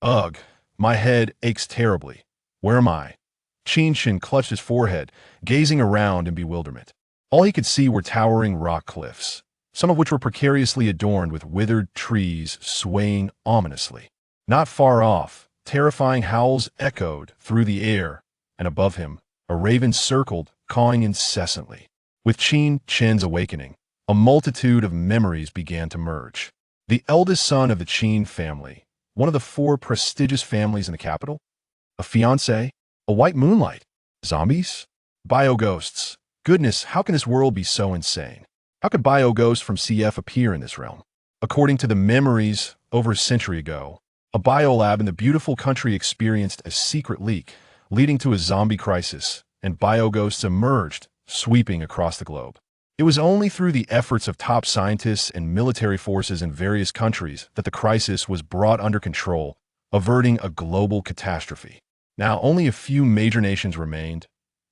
Ugh, my head aches terribly. Where am I? Qin Chen clutched his forehead, gazing around in bewilderment. All he could see were towering rock cliffs, some of which were precariously adorned with withered trees swaying ominously. Not far off, terrifying howls echoed through the air, and above him, a raven circled, cawing incessantly. With Qin Chen's awakening, a multitude of memories began to merge. The eldest son of the Qin family, one of the four prestigious families in the capital, a fiancé, a white moonlight, zombies, bio-ghosts. Goodness, how can this world be so insane? How could bio-ghosts from CF appear in this realm? According to the memories over a century ago, a biolab in the beautiful country experienced a secret leak, leading to a zombie crisis, and bio-ghosts emerged, sweeping across the globe. It was only through the efforts of top scientists and military forces in various countries that the crisis was brought under control, averting a global catastrophe. Now, only a few major nations remained.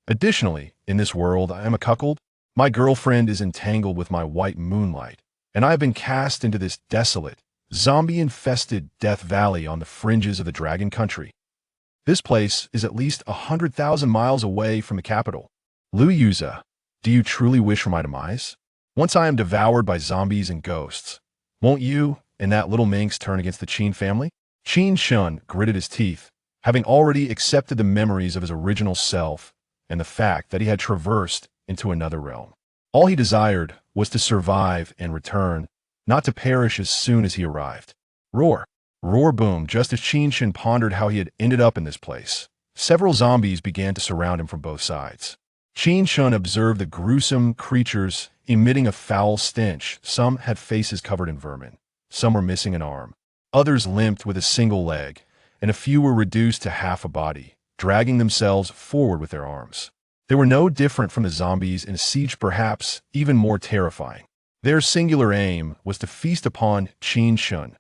Additionally, in this world, I am a cuckold. My girlfriend is entangled with my white moonlight, and I have been cast into this desolate, zombie-infested Death Valley on the fringes of the Dragon Country. This place is at least 100,000 miles away from the capital. Liu Yuza, do you truly wish for my demise? Once I am devoured by zombies and ghosts, won't you and that little minx turn against the Qin family? Qin Chen gritted his teeth, having already accepted the memories of his original self and the fact that he had traversed into another realm. All he desired was to survive and return, not to perish as soon as he arrived. Roar! Roar boom! Just as Qin Chen pondered how he had ended up in this place, several zombies began to surround him from both sides. Qin Chen observed the gruesome creatures emitting a foul stench. Some had faces covered in vermin, some were missing an arm, others limped with a single leg, and a few were reduced to half a body, dragging themselves forward with their arms. They were no different from the zombies in a siege, perhaps even more terrifying. Their singular aim was to feast upon Qin Chen.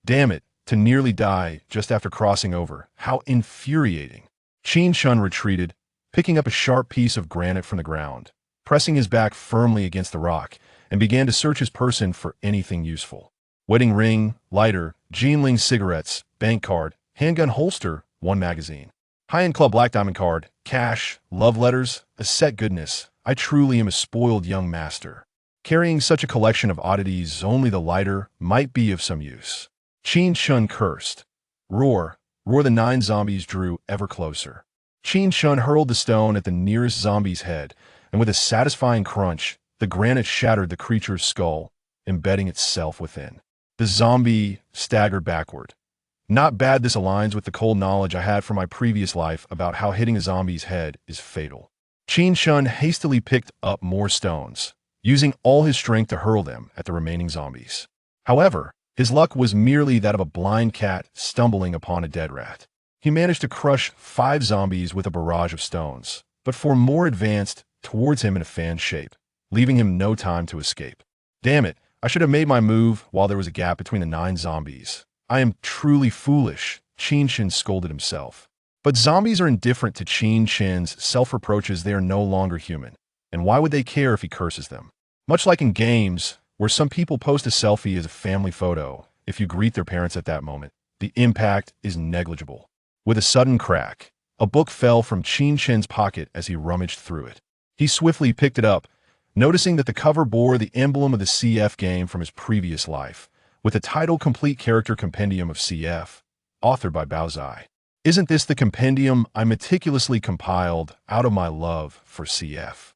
Damn it, to nearly die just after crossing over. How infuriating. Qin Chen retreated, picking up a sharp piece of granite from the ground, pressing his back firmly against the rock, and began to search his person for anything useful. Wedding ring, lighter, Jinling cigarettes, bank card, handgun holster, one magazine. High-end club black diamond card, cash, love letters, a set. Goodness, I truly am a spoiled young master. Carrying such a collection of oddities, only the lighter might be of some use. Qin Chen cursed. Roar, roar! The 9 zombies drew ever closer. Qin Chen hurled the stone at the nearest zombie's head, and with a satisfying crunch, the granite shattered the creature's skull, embedding itself within. The zombie staggered backward. Not bad. This aligns with the cold knowledge I had from my previous life about how hitting a zombie's head is fatal. Qin Chen hastily picked up more stones, using all his strength to hurl them at the remaining zombies. However, his luck was merely that of a blind cat stumbling upon a dead rat. He managed to crush 5 zombies with a barrage of stones, but 4 more advanced towards him in a fan shape, leaving him no time to escape. Damn it, I should have made my move while there was a gap between the 9 zombies. I am truly foolish, Qin Chen scolded himself. But zombies are indifferent to Qin Chen's self-reproaches. They are no longer human, and why would they care if he curses them? Much like in games, where some people post a selfie as a family photo, if you greet their parents at that moment, the impact is negligible. With a sudden crack, a book fell from Qin Chen's pocket as he rummaged through it. He swiftly picked it up, noticing that the cover bore the emblem of the CF game from his previous life, with the title Complete Character Compendium of CF, authored by Bao Zai. Isn't this the compendium I meticulously compiled out of my love for CF?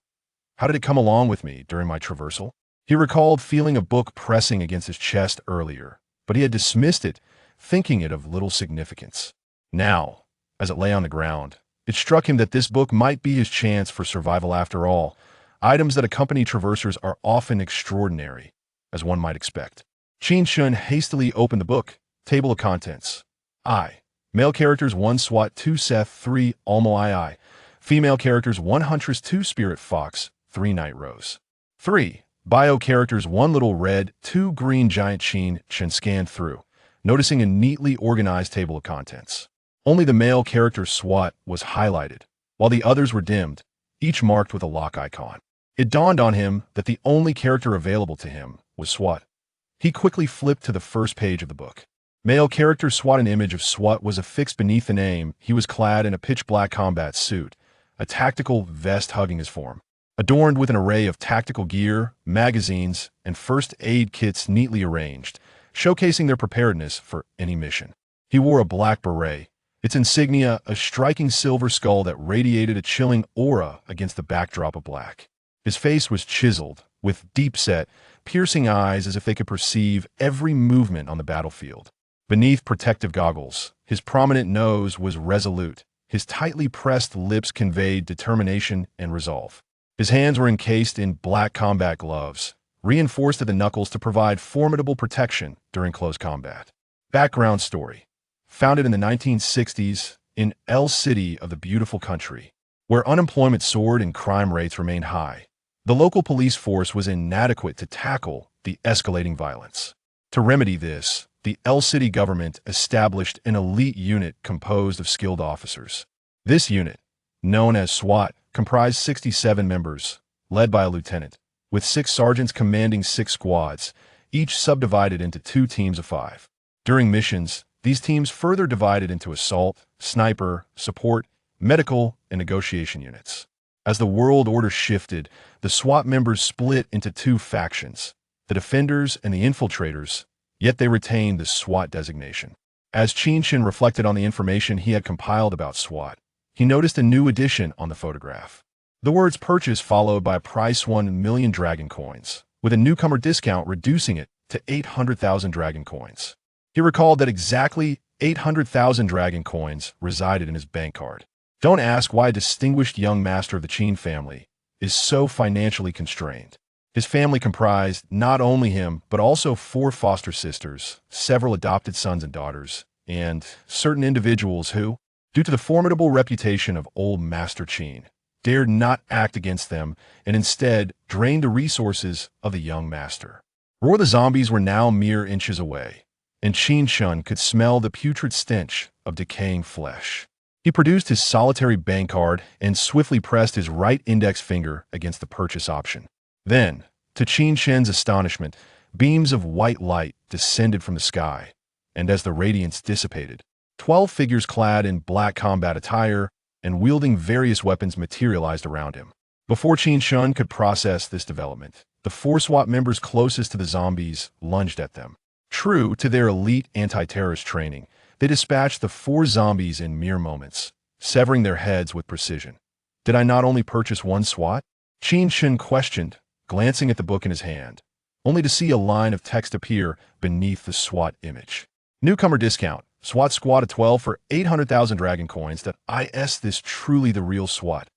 How did it come along with me during my traversal? He recalled feeling a book pressing against his chest earlier, but he had dismissed it, thinking it of little significance. Now, as it lay on the ground, it struck him that this book might be his chance for survival after all. Items that accompany traversers are often extraordinary, as one might expect. Qin Chen hastily opened the book. Table of contents. I. Male characters 1 SWAT 2 Seth 3 Almo II. Female characters 1 Huntress 2 Spirit Fox 3 Night Rose. 3. Bio characters 1 Little Red 2 Green Giant. Qin Chen scanned through, noticing a neatly organized table of contents. Only the male character SWAT was highlighted, while the others were dimmed, each marked with a lock icon. It dawned on him that the only character available to him was SWAT. He quickly flipped to the first page of the book. Male character SWAT. An image of SWAT was affixed beneath the name. He was clad in a pitch-black combat suit, a tactical vest hugging his form, adorned with an array of tactical gear, magazines, and first aid kits neatly arranged, showcasing their preparedness for any mission. He wore a black beret, its insignia a striking silver skull that radiated a chilling aura against the backdrop of black. His face was chiseled, with deep-set, piercing eyes as if they could perceive every movement on the battlefield. Beneath protective goggles, his prominent nose was resolute. His tightly pressed lips conveyed determination and resolve. His hands were encased in black combat gloves, reinforced at the knuckles to provide formidable protection during close combat. Background story. Founded in the 1960s in El City of the beautiful country, where unemployment soared and crime rates remained high, the local police force was inadequate to tackle the escalating violence. To remedy this, the El City government established an elite unit composed of skilled officers. This unit, known as SWAT, comprised 67 members, led by a lieutenant, with 6 sergeants commanding 6 squads, each subdivided into 2 teams of 5. During missions, these teams further divided into assault, sniper, support, medical, and negotiation units. As the world order shifted, the SWAT members split into 2 factions, the defenders and the infiltrators, yet they retained the SWAT designation. As Qin Chen reflected on the information he had compiled about SWAT, he noticed a new addition on the photograph. The words "purchase" followed by price 1 million dragon coins, with a newcomer discount reducing it to 800,000 dragon coins. He recalled that exactly 800,000 dragon coins resided in his bank card. Don't ask why a distinguished young master of the Qin family is so financially constrained. His family comprised not only him, but also 4 foster sisters, several adopted sons and daughters, and certain individuals who, due to the formidable reputation of old Master Qin, dared not act against them and instead drained the resources of the young master. Roar the zombies were now mere inches away, and Qin Chen could smell the putrid stench of decaying flesh. He produced his solitary bank card and swiftly pressed his right index finger against the purchase option. Then, to Qin Chen's astonishment, beams of white light descended from the sky, and as the radiance dissipated, 12 figures clad in black combat attire and wielding various weapons materialized around him. Before Qin Chen could process this development, the 4 SWAT members closest to the zombies lunged at them. True to their elite anti-terrorist training, they dispatched the 4 zombies in mere moments, severing their heads with precision. Did I not only purchase 1 SWAT? Qin Chen questioned, glancing at the book in his hand, only to see a line of text appear beneath the SWAT image. Newcomer discount. SWAT squad of 12 for 800,000 dragon coins. That is this truly the real SWAT?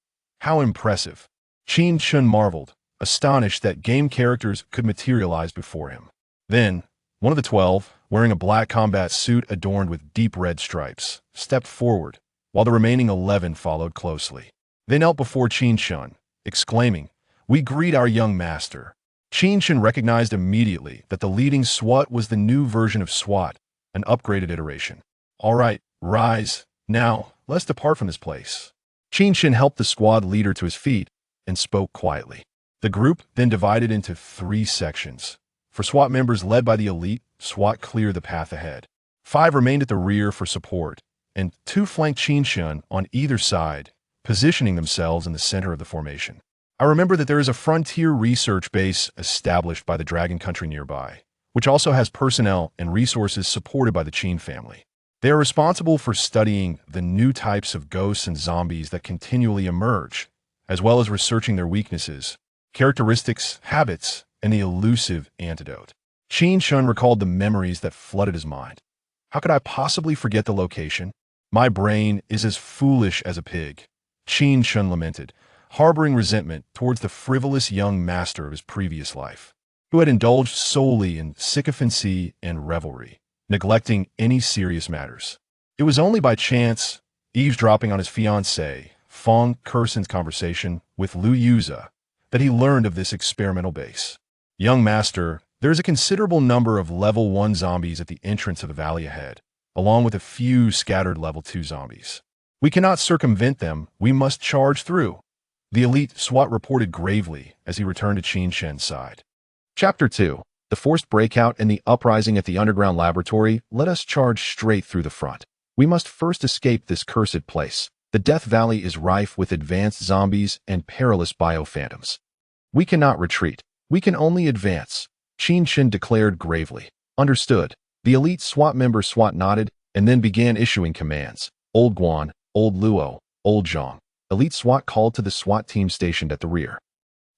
How impressive. Qin Chen marveled, astonished that game characters could materialize before him. Then, one of the 12, wearing a black combat suit adorned with deep red stripes, stepped forward, while the remaining 11 followed closely. They knelt before Qin Chen, exclaiming, "We greet our young master." Qin Chen recognized immediately that the leading SWAT was the new version of SWAT, an upgraded iteration. "All right, rise. Now, let's depart from this place." Qin Chen helped the squad leader to his feet and spoke quietly. The group then divided into 3 sections. For SWAT members led by the elite, SWAT cleared the path ahead. 5 remained at the rear for support, and 2 flanked Qin Chen on either side, positioning themselves in the center of the formation. I remember that there is a frontier research base established by the Dragon Country nearby, which also has personnel and resources supported by the Qin family. They are responsible for studying the new types of ghosts and zombies that continually emerge, as well as researching their weaknesses, characteristics, habits, and the elusive antidote. Qin Chen recalled the memories that flooded his mind. How could I possibly forget the location? My brain is as foolish as a pig. Qin Chen lamented, harboring resentment towards the frivolous young master of his previous life, who had indulged solely in sycophancy and revelry, neglecting any serious matters. It was only by chance, eavesdropping on his fiancée, Fong Kersen's conversation with Liu Yuza, that he learned of this experimental base. Young master, there is a considerable number of level 1 zombies at the entrance of the valley ahead, along with a few scattered level 2 zombies. We cannot circumvent them, we must charge through. The elite SWAT reported gravely as he returned to Qin Chen's side. Chapter 2. The forced breakout and the uprising at the underground laboratory let us charge straight through the front. We must first escape this cursed place. The Death Valley is rife with advanced zombies and perilous biophantoms. We cannot retreat. We can only advance, Qin Chen declared gravely. Understood. The elite SWAT member SWAT nodded and then began issuing commands. Old Guan, Old Luo, Old Zhang. Elite SWAT called to the SWAT team stationed at the rear.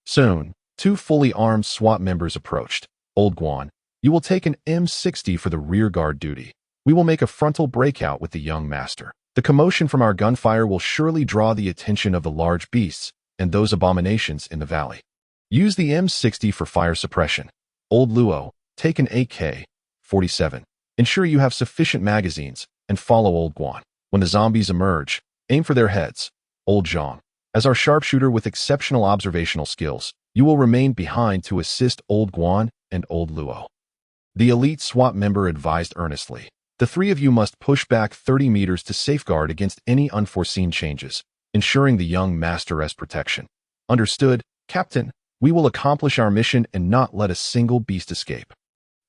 Soon, 2 fully armed SWAT members approached. Old Guan, you will take an M60 for the rear guard duty. We will make a frontal breakout with the young master. The commotion from our gunfire will surely draw the attention of the large beasts and those abominations in the valley. Use the M60 for fire suppression. Old Luo, take an AK-47. Ensure you have sufficient magazines and follow Old Guan. When the zombies emerge, aim for their heads. Old Zhang, as our sharpshooter with exceptional observational skills, you will remain behind to assist Old Guan and Old Luo. The elite SWAT member advised earnestly. The 3 of you must push back 30 meters to safeguard against any unforeseen changes, ensuring the young master's protection. Understood, Captain. We will accomplish our mission and not let a single beast escape.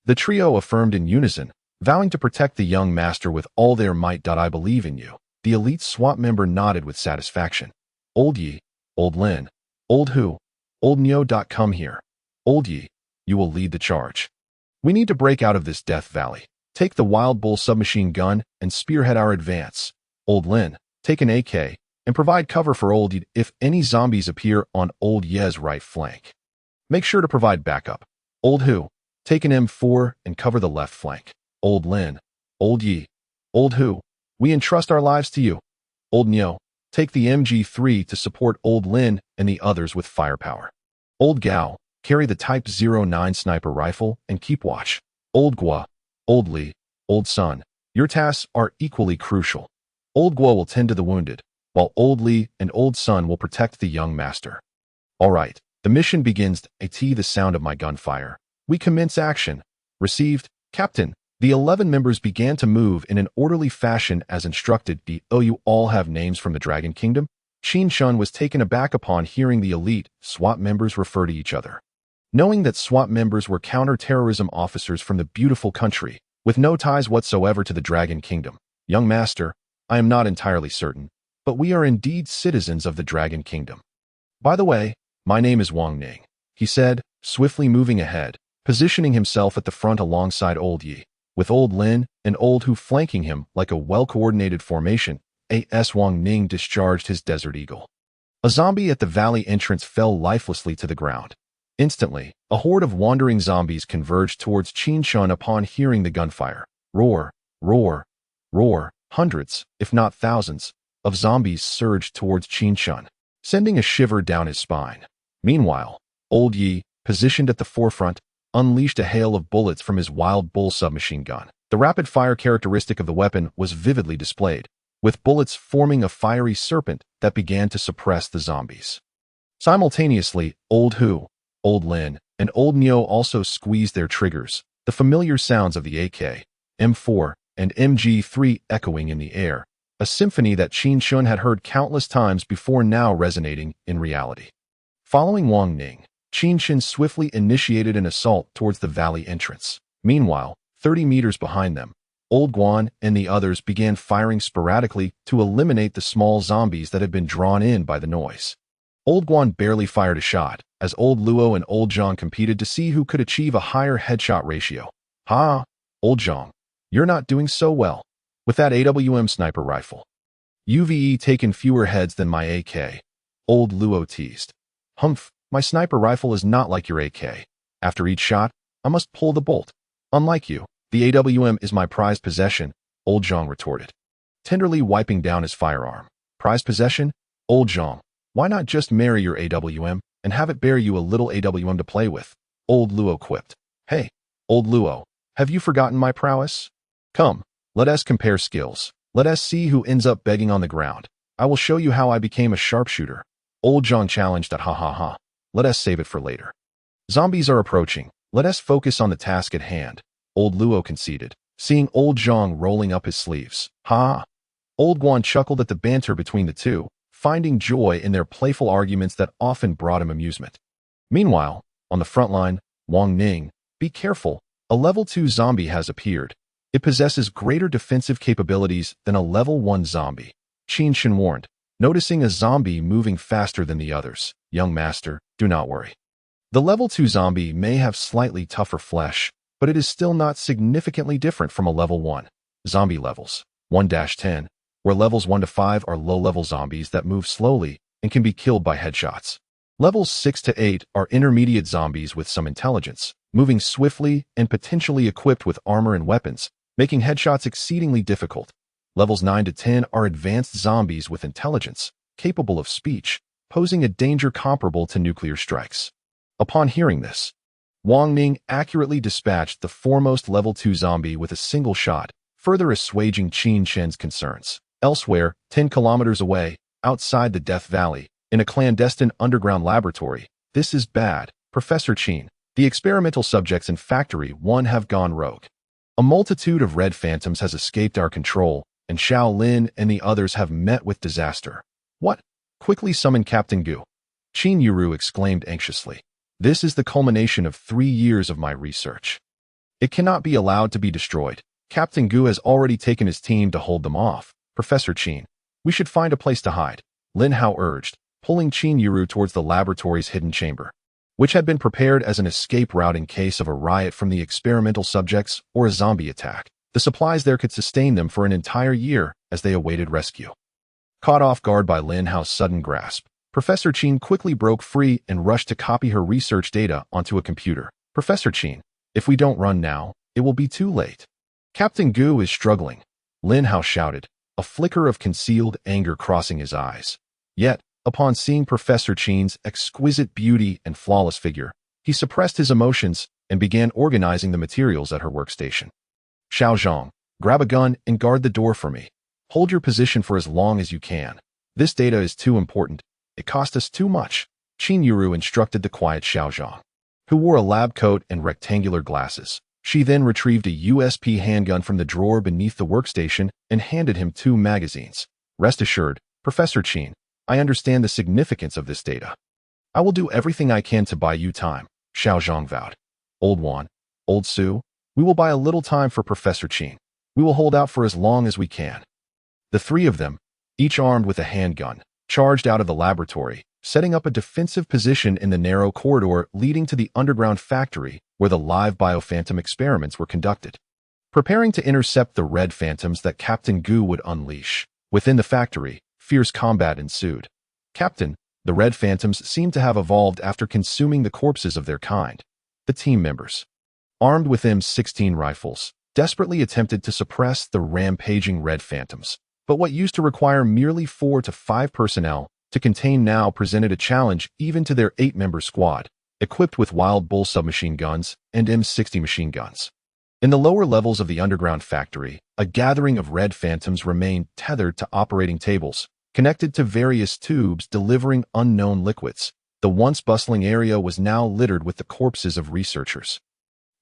The trio affirmed in unison, vowing to protect the young master with all their might. I believe in you. The elite SWAT member nodded with satisfaction. Old Yi, Old Lin, Old Hu, Old Neo. Come here. Old Yi, you will lead the charge. We need to break out of this Death Valley. Take the Wild Bull submachine gun and spearhead our advance. Old Lin, take an AK and provide cover for Old Yi if any zombies appear on Old Ye's right flank. Make sure to provide backup. Old Hu, take an M4 and cover the left flank. Old Lin, Old Yi, Old Hu, we entrust our lives to you. Old Neo, take the MG3 to support Old Lin and the others with firepower. Old Gao, carry the Type 09 sniper rifle and keep watch. Old Gua, Old Li, Old Sun, your tasks are equally crucial. Old Gua will tend to the wounded, while Old Li and Old Sun will protect the young master. All right, the mission begins. The sound of my gunfire. We commence action. Received, Captain. The 11 members began to move in an orderly fashion as instructed. Do you all have names from the Dragon Kingdom? Qin Chen was taken aback upon hearing the elite SWAT members refer to each other. Knowing that SWAT members were counter-terrorism officers from the beautiful country, with no ties whatsoever to the Dragon Kingdom. Young master, I am not entirely certain, but we are indeed citizens of the Dragon Kingdom. By the way, my name is Wang Ning, he said, swiftly moving ahead, positioning himself at the front alongside Old Yi, with Old Lin and Old Hu flanking him like a well-coordinated formation. As Wang Ning discharged his Desert Eagle. A zombie at the valley entrance fell lifelessly to the ground. Instantly, a horde of wandering zombies converged towards Qin Chen upon hearing the gunfire. Roar, roar, roar. Hundreds, if not thousands, of zombies surged towards Qin Chen, sending a shiver down his spine. Meanwhile, Old Yi, positioned at the forefront, unleashed a hail of bullets from his Wild Bull submachine gun. The rapid-fire characteristic of the weapon was vividly displayed, with bullets forming a fiery serpent that began to suppress the zombies. Simultaneously, Old Hu, Old Lin, and Old Neo also squeezed their triggers, the familiar sounds of the AK, M4, and MG3 echoing in the air, a symphony that Qin Chen had heard countless times before now resonating in reality. Following Wang Ning, Qin Chen swiftly initiated an assault towards the valley entrance. Meanwhile, 30 meters behind them, Old Guan and the others began firing sporadically to eliminate the small zombies that had been drawn in by the noise. Old Guan barely fired a shot, as Old Luo and Old Zhang competed to see who could achieve a higher headshot ratio. Ha! Old Zhang, you're not doing so well with that AWM sniper rifle. You've taken fewer heads than my AK. Old Luo teased. Humph, my sniper rifle is not like your AK. After each shot, I must pull the bolt. Unlike you, the AWM is my prized possession, Old Zhang retorted, tenderly wiping down his firearm. Prized possession? Old Zhang, why not just marry your AWM and have it bear you a little AWM to play with? Old Luo quipped. Hey, Old Luo, have you forgotten my prowess? Come, let us compare skills. Let us see who ends up begging on the ground. I will show you how I became a sharpshooter. Old Zhang challenged at ha ha ha. Let us save it for later. Zombies are approaching. Let us focus on the task at hand. Old Luo conceded, seeing Old Zhang rolling up his sleeves. Ha! Old Guan chuckled at the banter between the two, finding joy in their playful arguments that often brought him amusement. Meanwhile, on the front line, Wang Ning, Be careful, a level 2 zombie has appeared. It possesses greater defensive capabilities than a level 1 zombie. Qin Chen warned, noticing a zombie moving faster than the others. Young master, do not worry. The level 2 zombie may have slightly tougher flesh, but it is still not significantly different from a level 1. Zombie levels 1-10, where levels 1 to 5 are low-level zombies that move slowly and can be killed by headshots. Levels 6 to 8 are intermediate zombies with some intelligence, moving swiftly and potentially equipped with armor and weapons, making headshots exceedingly difficult. Levels 9 to 10 are advanced zombies with intelligence, capable of speech, posing a danger comparable to nuclear strikes. Upon hearing this, Wang Ning accurately dispatched the foremost level 2 zombie with a single shot, further assuaging Qin Chen's concerns. Elsewhere, 10 kilometers away, outside the Death Valley, in a clandestine underground laboratory, this is bad, Professor Qin. The experimental subjects in Factory 1 have gone rogue. A multitude of red phantoms has escaped our control, and Xiao Lin and the others have met with disaster. What? Quickly summon Captain Gu. Qin Yuru exclaimed anxiously. This is the culmination of 3 years of my research. It cannot be allowed to be destroyed. Captain Gu has already taken his team to hold them off. Professor Qin, we should find a place to hide, Lin Hao urged, pulling Qin Yuru towards the laboratory's hidden chamber, which had been prepared as an escape route in case of a riot from the experimental subjects or a zombie attack. The supplies there could sustain them for an entire year as they awaited rescue. Caught off guard by Lin Hao's sudden grasp, Professor Qin quickly broke free and rushed to copy her research data onto a computer. Professor Qin, if we don't run now, it will be too late. Captain Gu is struggling, Lin Hao shouted, a flicker of concealed anger crossing his eyes. Yet, upon seeing Professor Qin's exquisite beauty and flawless figure, he suppressed his emotions and began organizing the materials at her workstation. Xiao Zhang, grab a gun and guard the door for me. Hold your position for as long as you can. This data is too important. It cost us too much, Qin Yuru instructed the quiet Xiao Zhang, who wore a lab coat and rectangular glasses. She then retrieved a USP handgun from the drawer beneath the workstation and handed him 2 magazines. Rest assured, Professor Qin, I understand the significance of this data. I will do everything I can to buy you time, Xiao Zhang vowed. Old Wan, Old Su, we will buy a little time for Professor Qin. We will hold out for as long as we can. The 3 of them, each armed with a handgun, charged out of the laboratory, setting up a defensive position in the narrow corridor leading to the underground factory where the live biophantom experiments were conducted. Preparing to intercept the red phantoms that Captain Gu would unleash. Within the factory, fierce combat ensued. Captain, the red phantoms seemed to have evolved after consuming the corpses of their kind. The team members, armed with M16 rifles, desperately attempted to suppress the rampaging red phantoms. But what used to require merely 4 to 5 personnel to contain now presented a challenge even to their 8-member squad, equipped with Wild Bull submachine guns and M60 machine guns. In the lower levels of the underground factory, a gathering of red phantoms remained tethered to operating tables, connected to various tubes delivering unknown liquids. The once bustling area was now littered with the corpses of researchers.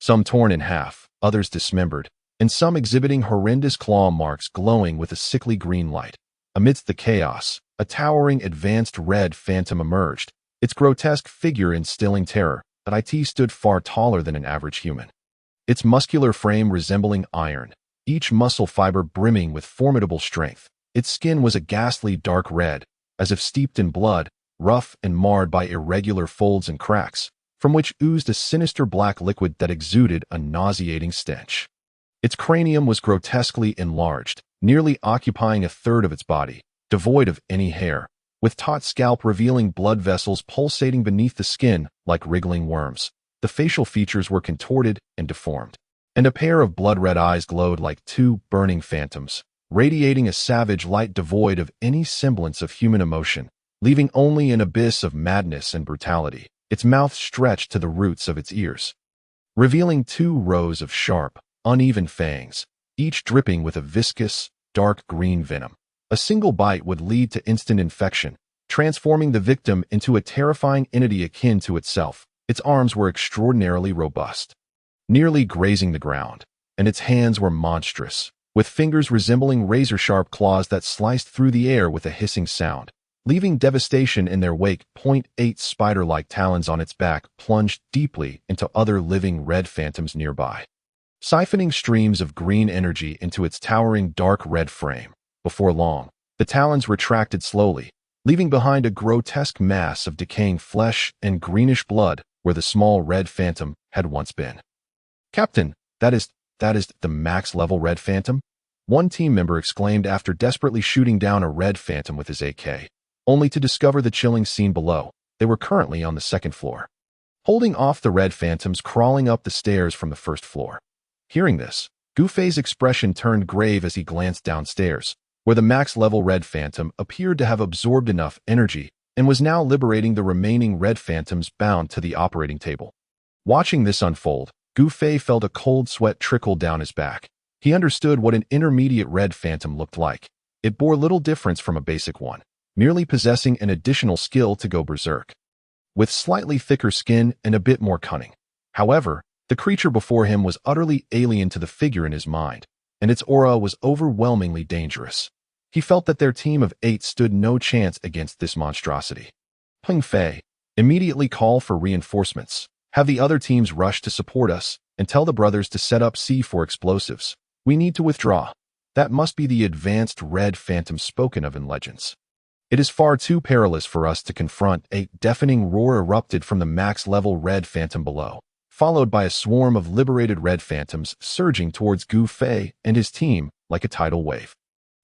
Some torn in half, others dismembered, and some exhibiting horrendous claw marks glowing with a sickly green light. Amidst the chaos, a towering advanced red phantom emerged, its grotesque figure instilling terror, but it stood far taller than an average human. Its muscular frame resembling iron, each muscle fiber brimming with formidable strength. Its skin was a ghastly dark red, as if steeped in blood, rough and marred by irregular folds and cracks, from which oozed a sinister black liquid that exuded a nauseating stench. Its cranium was grotesquely enlarged, nearly occupying a third of its body, devoid of any hair, with taut scalp revealing blood vessels pulsating beneath the skin like wriggling worms. The facial features were contorted and deformed, and a pair of blood-red eyes glowed like 2 burning phantoms, radiating a savage light devoid of any semblance of human emotion, leaving only an abyss of madness and brutality. Its mouth stretched to the roots of its ears, revealing 2 rows of sharp, uneven fangs, each dripping with a viscous, dark green venom. A single bite would lead to instant infection, transforming the victim into a terrifying entity akin to itself. Its arms were extraordinarily robust, nearly grazing the ground, and its hands were monstrous, with fingers resembling razor-sharp claws that sliced through the air with a hissing sound. leaving devastation in their wake. Point 8 spider-like talons on its back plunged deeply into other living red phantoms nearby, siphoning streams of green energy into its towering dark red frame. Before long, the talons retracted slowly, leaving behind a grotesque mass of decaying flesh and greenish blood where the small red phantom had once been. "Captain, that is the max-level red phantom?" one team member exclaimed after desperately shooting down a red phantom with his AK, only to discover the chilling scene below. They were currently on the second floor, holding off the red phantoms crawling up the stairs from the first floor. Hearing this, Gufei's expression turned grave as he glanced downstairs, where the max-level red phantom appeared to have absorbed enough energy and was now liberating the remaining red phantoms bound to the operating table. Watching this unfold, Gufei felt a cold sweat trickle down his back. He understood what an intermediate red phantom looked like. It bore little difference from a basic one, merely possessing an additional skill to go berserk, with slightly thicker skin and a bit more cunning. However, the creature before him was utterly alien to the figure in his mind, and its aura was overwhelmingly dangerous. He felt that their team of 8 stood no chance against this monstrosity. "Peng Fei, immediately call for reinforcements. Have the other teams rush to support us, and tell the brothers to set up C4 explosives. We need to withdraw." That must be the advanced red phantom spoken of in legends. "It is far too perilous for us to confront." A deafening roar erupted from the max-level red phantom below, followed by a swarm of liberated red phantoms surging towards Gufei and his team like a tidal wave,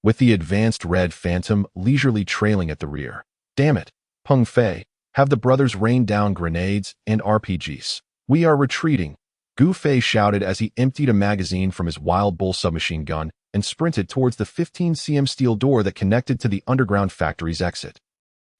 with the advanced red phantom leisurely trailing at the rear. "Damn it, Peng Fei, have the brothers rain down grenades and RPGs. We are retreating," Gufei shouted as he emptied a magazine from his Wild Bull submachine gun and sprinted towards the 15 cm steel door that connected to the underground factory's exit.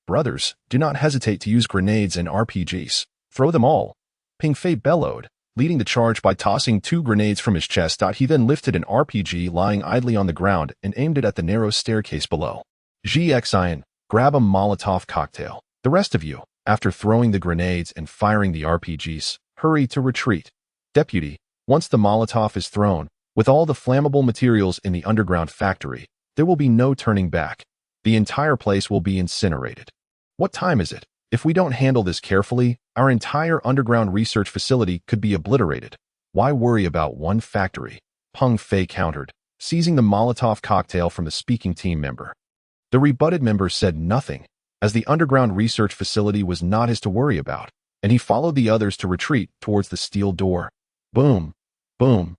"Brothers, do not hesitate to use grenades and RPGs. Throw them all," Peng Fei bellowed, leading the charge by tossing 2 grenades from his chest. He then lifted an RPG lying idly on the ground and aimed it at the narrow staircase below. "Xian, grab a Molotov cocktail. The rest of you, after throwing the grenades and firing the RPGs, hurry to retreat. Deputy, once the Molotov is thrown, with all the flammable materials in the underground factory, there will be no turning back. The entire place will be incinerated. What time is it? If we don't handle this carefully, our entire underground research facility could be obliterated. Why worry about one factory?" Peng Fei countered, seizing the Molotov cocktail from the speaking team member. The rebutted member said nothing, as the underground research facility was not his to worry about, and he followed the others to retreat towards the steel door. Boom, boom,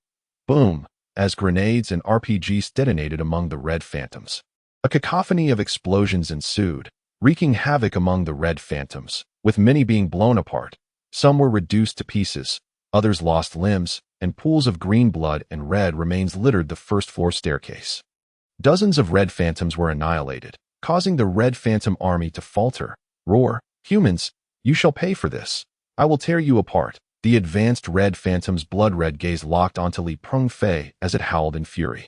boom, as grenades and RPGs detonated among the red phantoms. A cacophony of explosions ensued, wreaking havoc among the red phantoms, with many being blown apart. Some were reduced to pieces, others lost limbs, and pools of green blood and red remains littered the first-floor staircase. Dozens of red phantoms were annihilated, causing the red phantom army to falter. "Roar, humans, you shall pay for this. I will tear you apart." The advanced red phantom's blood-red gaze locked onto Li Peng Fei as it howled in fury,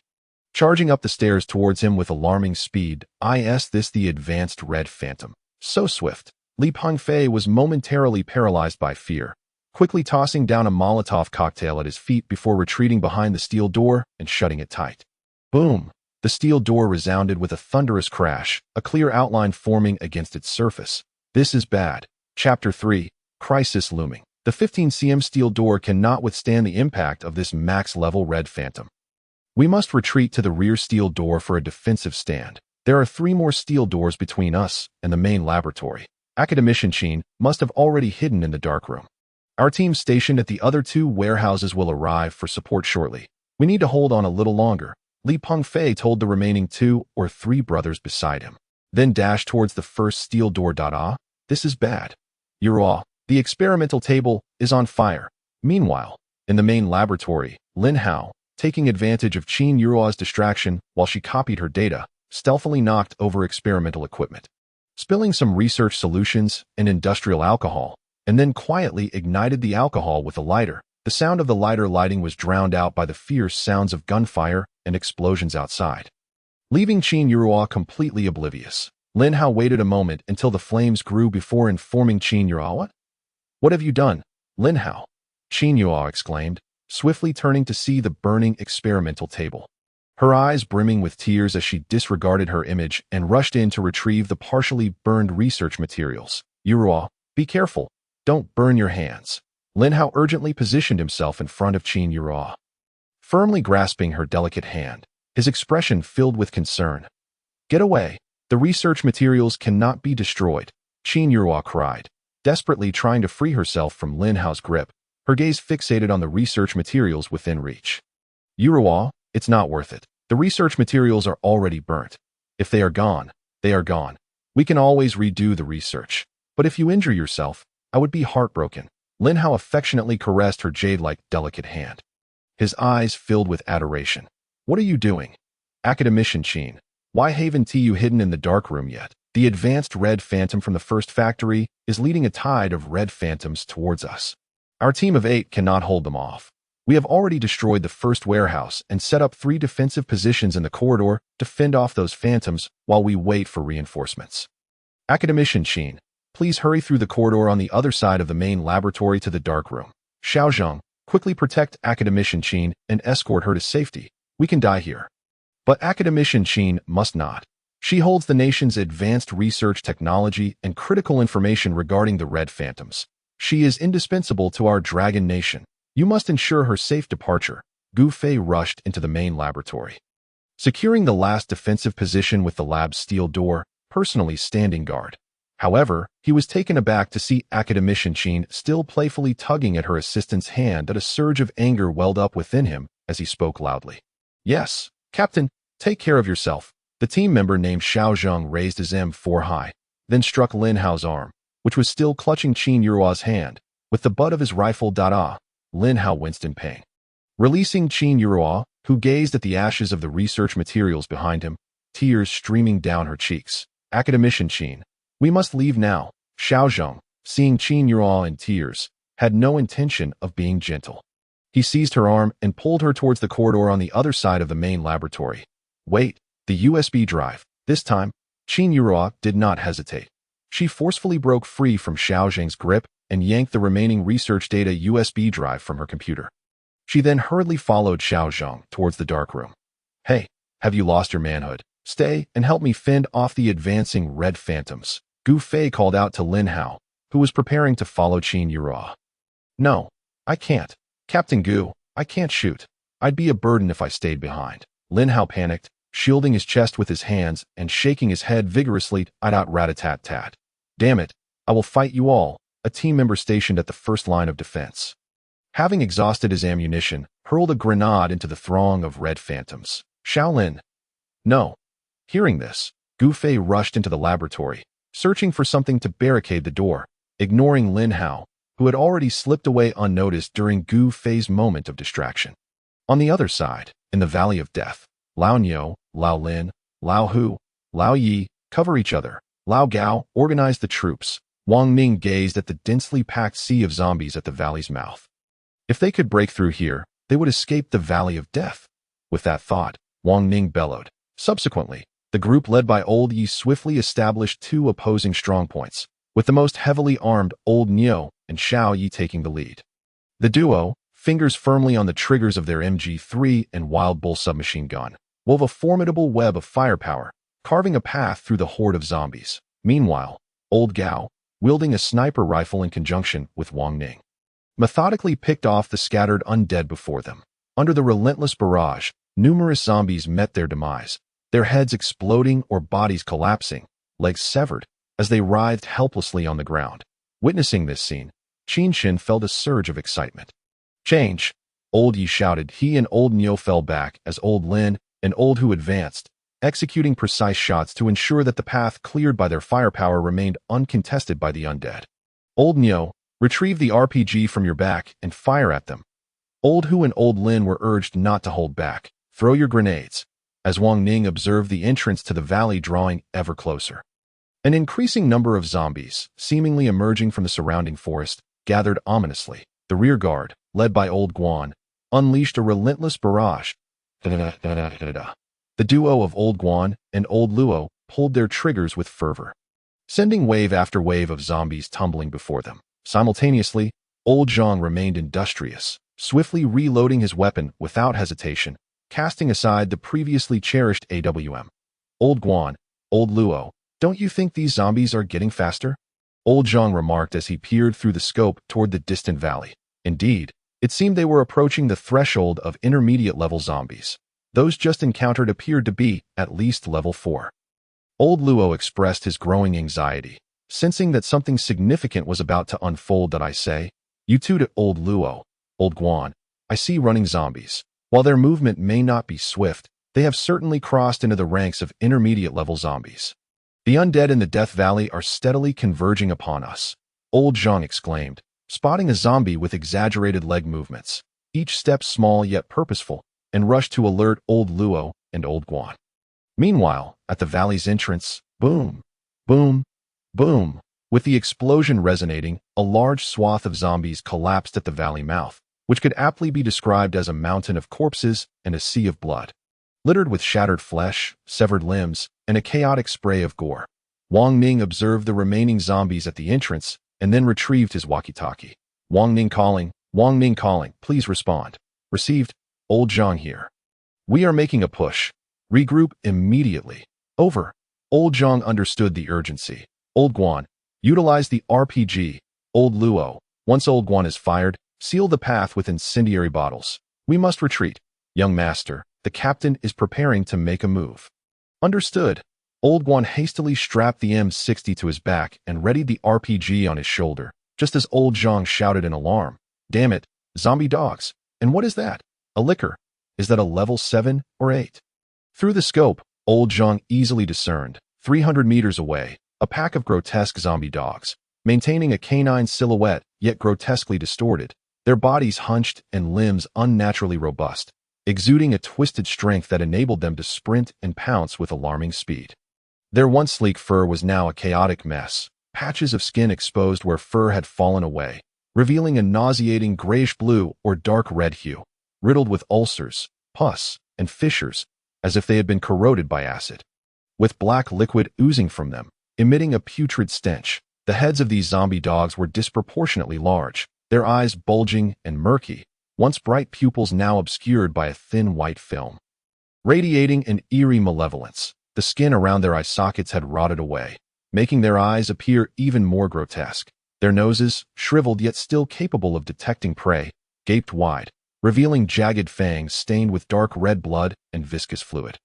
charging up the stairs towards him with alarming speed. The advanced red phantom, so swift. Li Peng Fei was momentarily paralyzed by fear, quickly tossing down a Molotov cocktail at his feet before retreating behind the steel door and shutting it tight. Boom! The steel door resounded with a thunderous crash, a clear outline forming against its surface. This is bad. Chapter 3, Crisis Looming. The 15 cm steel door cannot withstand the impact of this max-level red phantom. We must retreat to the rear steel door for a defensive stand. There are 3 more steel doors between us and the main laboratory. Academician Qin must have already hidden in the darkroom. Our team stationed at the other 2 warehouses will arrive for support shortly. We need to hold on a little longer, Li Peng Fei told the remaining 2 or 3 brothers beside him, then dashed towards the first steel door. This is bad. You're the experimental table is on fire. Meanwhile, in the main laboratory, Lin Hao, taking advantage of Qin Yurua's distraction while she copied her data, stealthily knocked over experimental equipment, spilling some research solutions and industrial alcohol, and then quietly ignited the alcohol with a lighter. The sound of the lighter lighting was drowned out by the fierce sounds of gunfire and explosions outside, leaving Qin Yurua completely oblivious. Lin Hao waited a moment until the flames grew before informing Qin Yurua. "What have you done, Lin Hao?" Qin Yurua exclaimed, swiftly turning to see the burning experimental table. her eyes brimming with tears as she disregarded her image and rushed in to retrieve the partially burned research materials. Yuruo, be careful. Don't burn your hands. Lin Hao urgently positioned himself in front of Qin Yuruo, firmly grasping her delicate hand, his expression filled with concern. Get away. The research materials cannot be destroyed, Qin Yuruo cried, desperately trying to free herself from Lin Hao's grip, her gaze fixated on the research materials within reach. Yuruo, it's not worth it. The research materials are already burnt. If they are gone, they are gone. We can always redo the research. But if you injure yourself, I would be heartbroken. Lin Hao affectionately caressed her jade-like delicate hand, his eyes filled with adoration. What are you doing? Academician Qin, why haven't you hidden in the dark room yet? The advanced red phantom from the first factory is leading a tide of red phantoms towards us. Our team of 8 cannot hold them off. We have already destroyed the first warehouse and set up 3 defensive positions in the corridor to fend off those phantoms while we wait for reinforcements. Academician Qin, please hurry through the corridor on the other side of the main laboratory to the dark room. Xiaozheng, quickly protect Academician Qin and escort her to safety. We can die here. But Academician Qin must not. She holds the nation's advanced research technology and critical information regarding the Red Phantoms. She is indispensable to our dragon nation. You must ensure her safe departure. Gu Fei rushed into the main laboratory, securing the last defensive position with the lab's steel door, personally standing guard. However, he was taken aback to see Academician Qin still playfully tugging at her assistant's hand that a surge of anger welled up within him as he spoke loudly. Yes, Captain, take care of yourself. The team member named Xiaozheng raised his M4 high, then struck Lin Hao's arm, which was still clutching Qin Yuruo's hand, with the butt of his rifle. Lin Hao winced in pain. Releasing Qin Yuruo, who gazed at the ashes of the research materials behind him, tears streaming down her cheeks. Academician Qin, we must leave now. Xiaozheng, seeing Qin Yuruo in tears, had no intention of being gentle. He seized her arm and pulled her towards the corridor on the other side of the main laboratory. Wait, the USB drive. This time, Qin Yuruo did not hesitate. She forcefully broke free from Xiaozheng's grip and yanked the remaining research data USB drive from her computer. She then hurriedly followed Xiaozheng towards the dark room. Hey, have you lost your manhood? Stay and help me fend off the advancing red phantoms. Gu Fei called out to Lin Hao, who was preparing to follow Qin Yuruo. No, I can't. Captain Gu, I can't shoot. I'd be a burden if I stayed behind. Lin Hao panicked, shielding his chest with his hands and shaking his head vigorously. Rat-tat-tat. Damn it, I will fight you all. A team member stationed at the first line of defense, having exhausted his ammunition, hurled a grenade into the throng of red phantoms. Shaolin. No. Hearing this, Gu Fei rushed into the laboratory, searching for something to barricade the door, ignoring Lin Hao, who had already slipped away unnoticed during Gu Fei's moment of distraction. On the other side, in the Valley of Death, Lao Niu, Lao Lin, Lao Hu, Lao Yi cover each other. Lao Gao organized the troops. Wang Ning gazed at the densely packed sea of zombies at the valley's mouth. If they could break through here, they would escape the Valley of Death. With that thought, Wang Ning bellowed. Subsequently, the group led by Old Yi swiftly established 2 opposing strongpoints, with the most heavily armed Old Niu and Xiao Yi taking the lead. The duo, fingers firmly on the triggers of their MG3 and Wild Bull submachine gun, wove a formidable web of firepower, carving a path through the horde of zombies. Meanwhile, Old Gao, wielding a sniper rifle in conjunction with Wang Ning, methodically picked off the scattered undead before them. Under the relentless barrage, numerous zombies met their demise, their heads exploding or bodies collapsing, legs severed, as they writhed helplessly on the ground. Witnessing this scene, Qin Chen felt a surge of excitement. Change! Old Yi shouted. He and Old Niu fell back as Old Lin and Old Hu advanced, executing precise shots to ensure that the path cleared by their firepower remained uncontested by the undead. Old Niu, retrieve the RPG from your back and fire at them. Old Hu and Old Lin were urged not to hold back. Throw your grenades, as Wang Ning observed the entrance to the valley drawing ever closer. An increasing number of zombies, seemingly emerging from the surrounding forest, gathered ominously. The rear guard, led by Old Guan, unleashed a relentless barrage. The duo of Old Guan and Old Luo pulled their triggers with fervor, sending wave after wave of zombies tumbling before them. Simultaneously, Old Zhang remained industrious, swiftly reloading his weapon without hesitation, casting aside the previously cherished AWM. Old Guan, Old Luo, don't you think these zombies are getting faster? Old Zhang remarked as he peered through the scope toward the distant valley. Indeed, it seemed they were approaching the threshold of intermediate-level zombies. Those just encountered appeared to be at least level 4. Old Luo expressed his growing anxiety, sensing that something significant was about to unfold. That I say, you two to Old Luo, Old Guan, I see running zombies. While their movement may not be swift, they have certainly crossed into the ranks of intermediate-level zombies. The undead in the Death Valley are steadily converging upon us, Old Zhang exclaimed, spotting a zombie with exaggerated leg movements, each step small yet purposeful, and rushed to alert Old Luo and Old Guan. Meanwhile, at the valley's entrance, boom, boom, boom, with the explosion resonating, a large swath of zombies collapsed at the valley mouth, which could aptly be described as a mountain of corpses and a sea of blood. Littered with shattered flesh, severed limbs, and a chaotic spray of gore. Wang Ning observed the remaining zombies at the entrance and then retrieved his walkie-talkie. Wang Ning calling, please respond. Received, Old Zhang here. We are making a push. Regroup immediately. Over. Old Zhang understood the urgency. Old Guan, utilize the RPG. Old Luo, once Old Guan is fired, seal the path with incendiary bottles. We must retreat. Young master, the captain is preparing to make a move. Understood. Old Guan hastily strapped the M60 to his back and readied the RPG on his shoulder, just as Old Zhang shouted in alarm. Damn it, zombie dogs. And what is that? A liquor. Is that a level 7 or 8? Through the scope, Old Zhang easily discerned, 300 meters away, a pack of grotesque zombie dogs, maintaining a canine silhouette yet grotesquely distorted, their bodies hunched and limbs unnaturally robust, exuding a twisted strength that enabled them to sprint and pounce with alarming speed. Their once sleek fur was now a chaotic mess, patches of skin exposed where fur had fallen away, revealing a nauseating grayish-blue or dark red hue, riddled with ulcers, pus, and fissures, as if they had been corroded by acid. With black liquid oozing from them, emitting a putrid stench, the heads of these zombie dogs were disproportionately large, their eyes bulging and murky, once bright pupils now obscured by a thin white film. Radiating an eerie malevolence, the skin around their eye sockets had rotted away, making their eyes appear even more grotesque. Their noses, shriveled yet still capable of detecting prey, gaped wide, revealing jagged fangs stained with dark red blood and viscous fluid.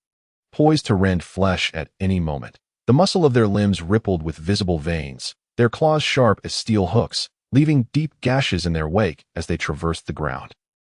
Poised to rend flesh at any moment, the muscle of their limbs rippled with visible veins, their claws sharp as steel hooks, leaving deep gashes in their wake as they traversed the ground.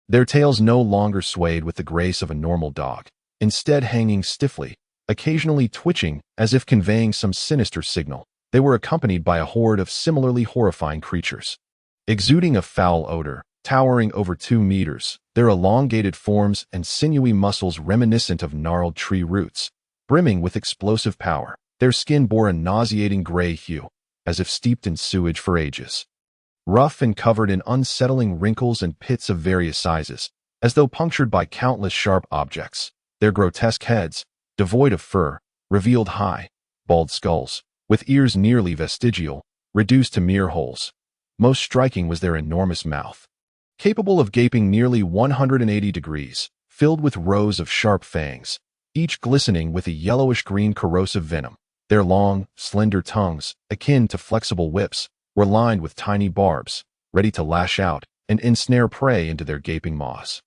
Their tails no longer swayed with the grace of a normal dog, instead hanging stiffly, occasionally twitching as if conveying some sinister signal. They were accompanied by a horde of similarly horrifying creatures. Exuding a foul odor, towering over 2 meters, their elongated forms and sinewy muscles reminiscent of gnarled tree roots, brimming with explosive power, their skin bore a nauseating gray hue, as if steeped in sewage for ages. Rough and covered in unsettling wrinkles and pits of various sizes, as though punctured by countless sharp objects, their grotesque heads, devoid of fur, revealed high, bald skulls, with ears nearly vestigial, reduced to mere holes. Most striking was their enormous mouth, capable of gaping nearly 180 degrees, filled with rows of sharp fangs, each glistening with a yellowish-green corrosive venom. Their long, slender tongues, akin to flexible whips, were lined with tiny barbs, ready to lash out and ensnare prey into their gaping maws.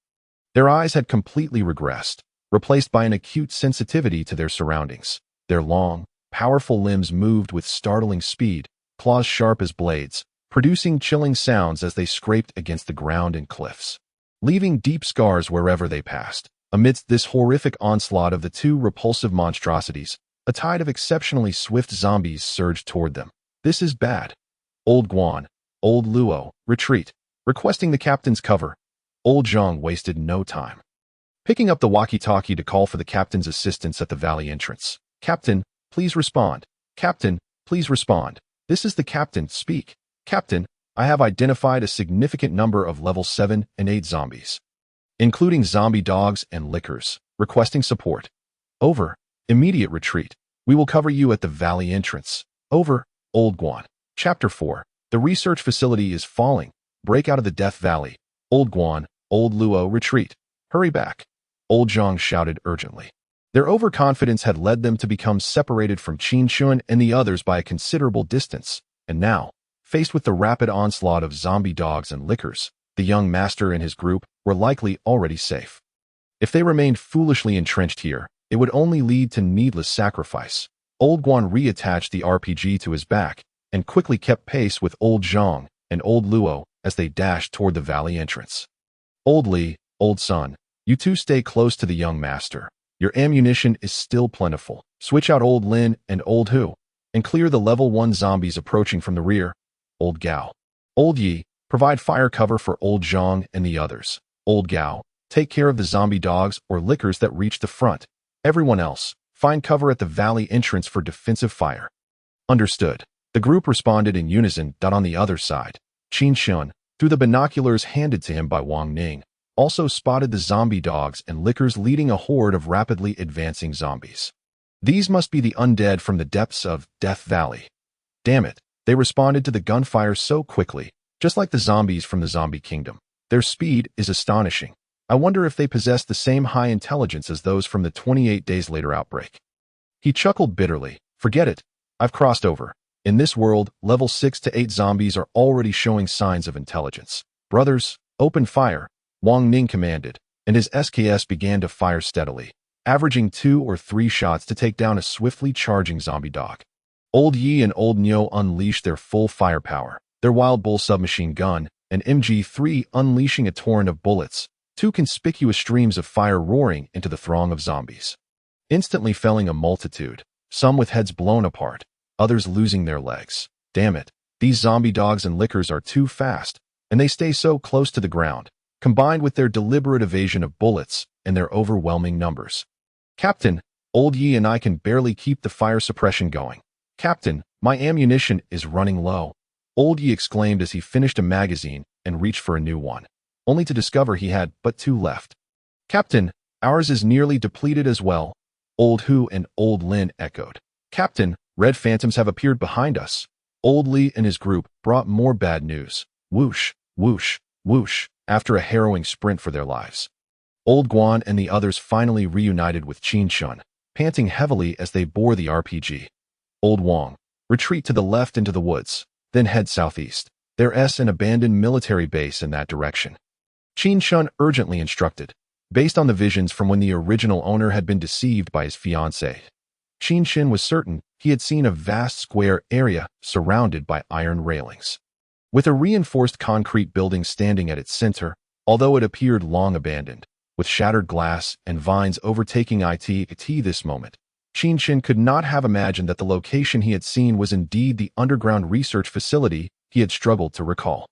Their eyes had completely regressed, replaced by an acute sensitivity to their surroundings. Their long, powerful limbs moved with startling speed, claws sharp as blades, producing chilling sounds as they scraped against the ground and cliffs, leaving deep scars wherever they passed. Amidst this horrific onslaught of the two repulsive monstrosities, a tide of exceptionally swift zombies surged toward them. This is bad. Old Guan, Old Luo, retreat, requesting the captain's cover. Old Zhang wasted no time, picking up the walkie-talkie to call for the captain's assistance at the valley entrance. Captain, please respond. Captain, please respond. This is the captain. Speak. Captain, I have identified a significant number of level 7 and 8 zombies, including zombie dogs and lickers, requesting support. Over. Immediate retreat. We will cover you at the valley entrance. Over. Old Guan. Chapter 4. The research facility is falling. Break out of the Death Valley. Old Guan, Old Luo, retreat. Hurry back. Old Zhang shouted urgently. Their overconfidence had led them to become separated from Qin Chen and the others by a considerable distance, and now, faced with the rapid onslaught of zombie dogs and lickers, the young master and his group were likely already safe. If they remained foolishly entrenched here, it would only lead to needless sacrifice. Old Guan reattached the RPG to his back and quickly kept pace with Old Zhang and Old Luo as they dashed toward the valley entrance. Old Li, Old Sun, you two stay close to the young master. Your ammunition is still plentiful. Switch out Old Lin and Old Hu, and clear the level 1 zombies approaching from the rear. Old Gao. Old Yi, provide fire cover for Old Zhang and the others. Old Gao, take care of the zombie dogs or lickers that reach the front. Everyone else, find cover at the valley entrance for defensive fire. Understood. The group responded in unison. On the other side, Qin Chen, through the binoculars handed to him by Wang Ning, also spotted the zombie dogs and lickers leading a horde of rapidly advancing zombies. These must be the undead from the depths of Death Valley. Damn it, they responded to the gunfire so quickly, just like the zombies from the Zombie Kingdom. Their speed is astonishing. I wonder if they possess the same high intelligence as those from the 28 days later outbreak. He chuckled bitterly. Forget it. I've crossed over. In this world, level 6 to 8 zombies are already showing signs of intelligence. Brothers, open fire, Wang Ning commanded, and his SKS began to fire steadily, averaging 2 or 3 shots to take down a swiftly charging zombie dog. Old Yi and Old Nyo unleashed their full firepower, their Wild Bull submachine gun, and MG3 unleashing a torrent of bullets, 2 conspicuous streams of fire roaring into the throng of zombies, instantly felling a multitude, some with heads blown apart, others losing their legs. Damn it, these zombie dogs and lickers are too fast, and they stay so close to the ground, combined with their deliberate evasion of bullets and their overwhelming numbers. Captain, Old Yi and I can barely keep the fire suppression going. Captain, my ammunition is running low. Old Yi exclaimed as he finished a magazine and reached for a new one, only to discover he had but 2 left. Captain, ours is nearly depleted as well. Old Hu and Old Lin echoed. Captain, red phantoms have appeared behind us. Old Li and his group brought more bad news. Whoosh, whoosh, whoosh, after a harrowing sprint for their lives. Old Guan and the others finally reunited with Qin Chen, panting heavily as they bore the RPG. Old Wang, retreat to the left into the woods, then head southeast. There's an abandoned military base in that direction. Qin Chen urgently instructed, based on the visions from when the original owner had been deceived by his fiancée. Qin Chen was certain he had seen a vast square area surrounded by iron railings, with a reinforced concrete building standing at its center, although it appeared long abandoned, with shattered glass and vines overtaking it. This moment, Qin Chen could not have imagined that the location he had seen was indeed the underground research facility he had struggled to recall,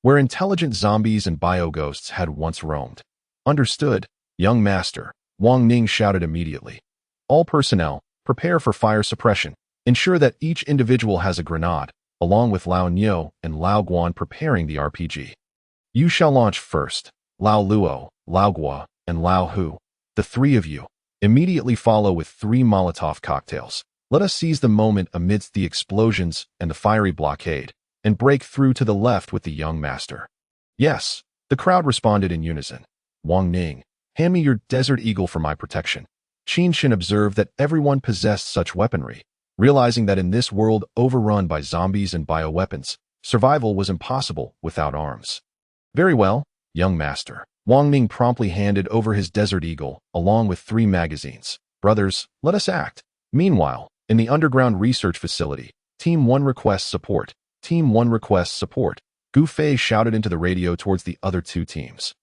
where intelligent zombies and bioghosts had once roamed. Understood, young master, Wang Ning shouted immediately. All personnel, prepare for fire suppression. Ensure that each individual has a grenade, along with Lao Nyo and Lao Guan preparing the RPG. You shall launch first. Lao Luo, Lao Gua, and Lao Hu, the 3 of you, immediately follow with 3 Molotov cocktails. Let us seize the moment amidst the explosions and the fiery blockade, and break through to the left with the young master. Yes, the crowd responded in unison. Wang Ning, hand me your Desert Eagle for my protection. Qin Chen observed that everyone possessed such weaponry, realizing that in this world overrun by zombies and bioweapons, survival was impossible without arms. Very well, young master. Wang Ning promptly handed over his Desert Eagle, along with 3 magazines. Brothers, let us act. Meanwhile, in the underground research facility, Team 1 requests support. Team 1 requests support. Gu Fei shouted into the radio towards the other 2 teams.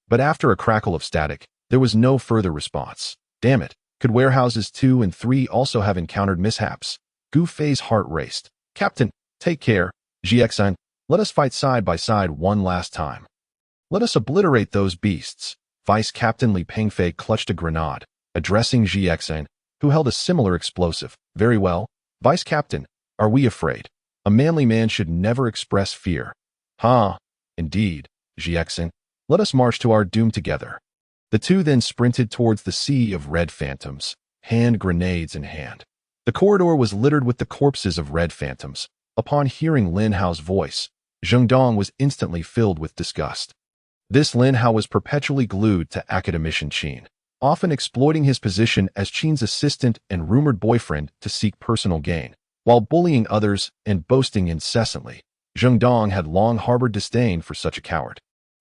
But after a crackle of static, there was no further response. Damn it, could warehouses 2 and 3 also have encountered mishaps? Gu Fei's heart raced. Captain, take care. GXN, let us fight side by side one last time. Let us obliterate those beasts. Vice Captain Li Pengfei clutched a grenade, addressing GXN, who held a similar explosive. Very well, Vice Captain, are we afraid? A manly man should never express fear. Indeed, GXN, let us march to our doom together. The 2 then sprinted towards the sea of red phantoms, hand grenades in hand. The corridor was littered with the corpses of red phantoms. Upon hearing Lin Hao's voice, Zheng Dong was instantly filled with disgust. This Lin Hao was perpetually glued to Academician Qin. often exploiting his position as Qin's assistant and rumored boyfriend to seek personal gain, while bullying others and boasting incessantly. Zheng Dong had long harbored disdain for such a coward,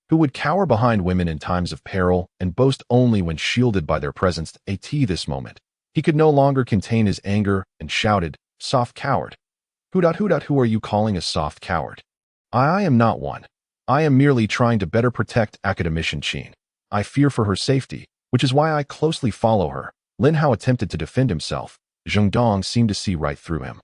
who would cower behind women in times of peril and boast only when shielded by their presence. At this moment, he could no longer contain his anger and shouted, "Soft coward! Who are you calling a soft coward? I am not one. I am merely trying to better protect Academician Qin. I fear for her safety, which is why I closely follow her." Lin Hao attempted to defend himself. Zheng Dong seemed to see right through him.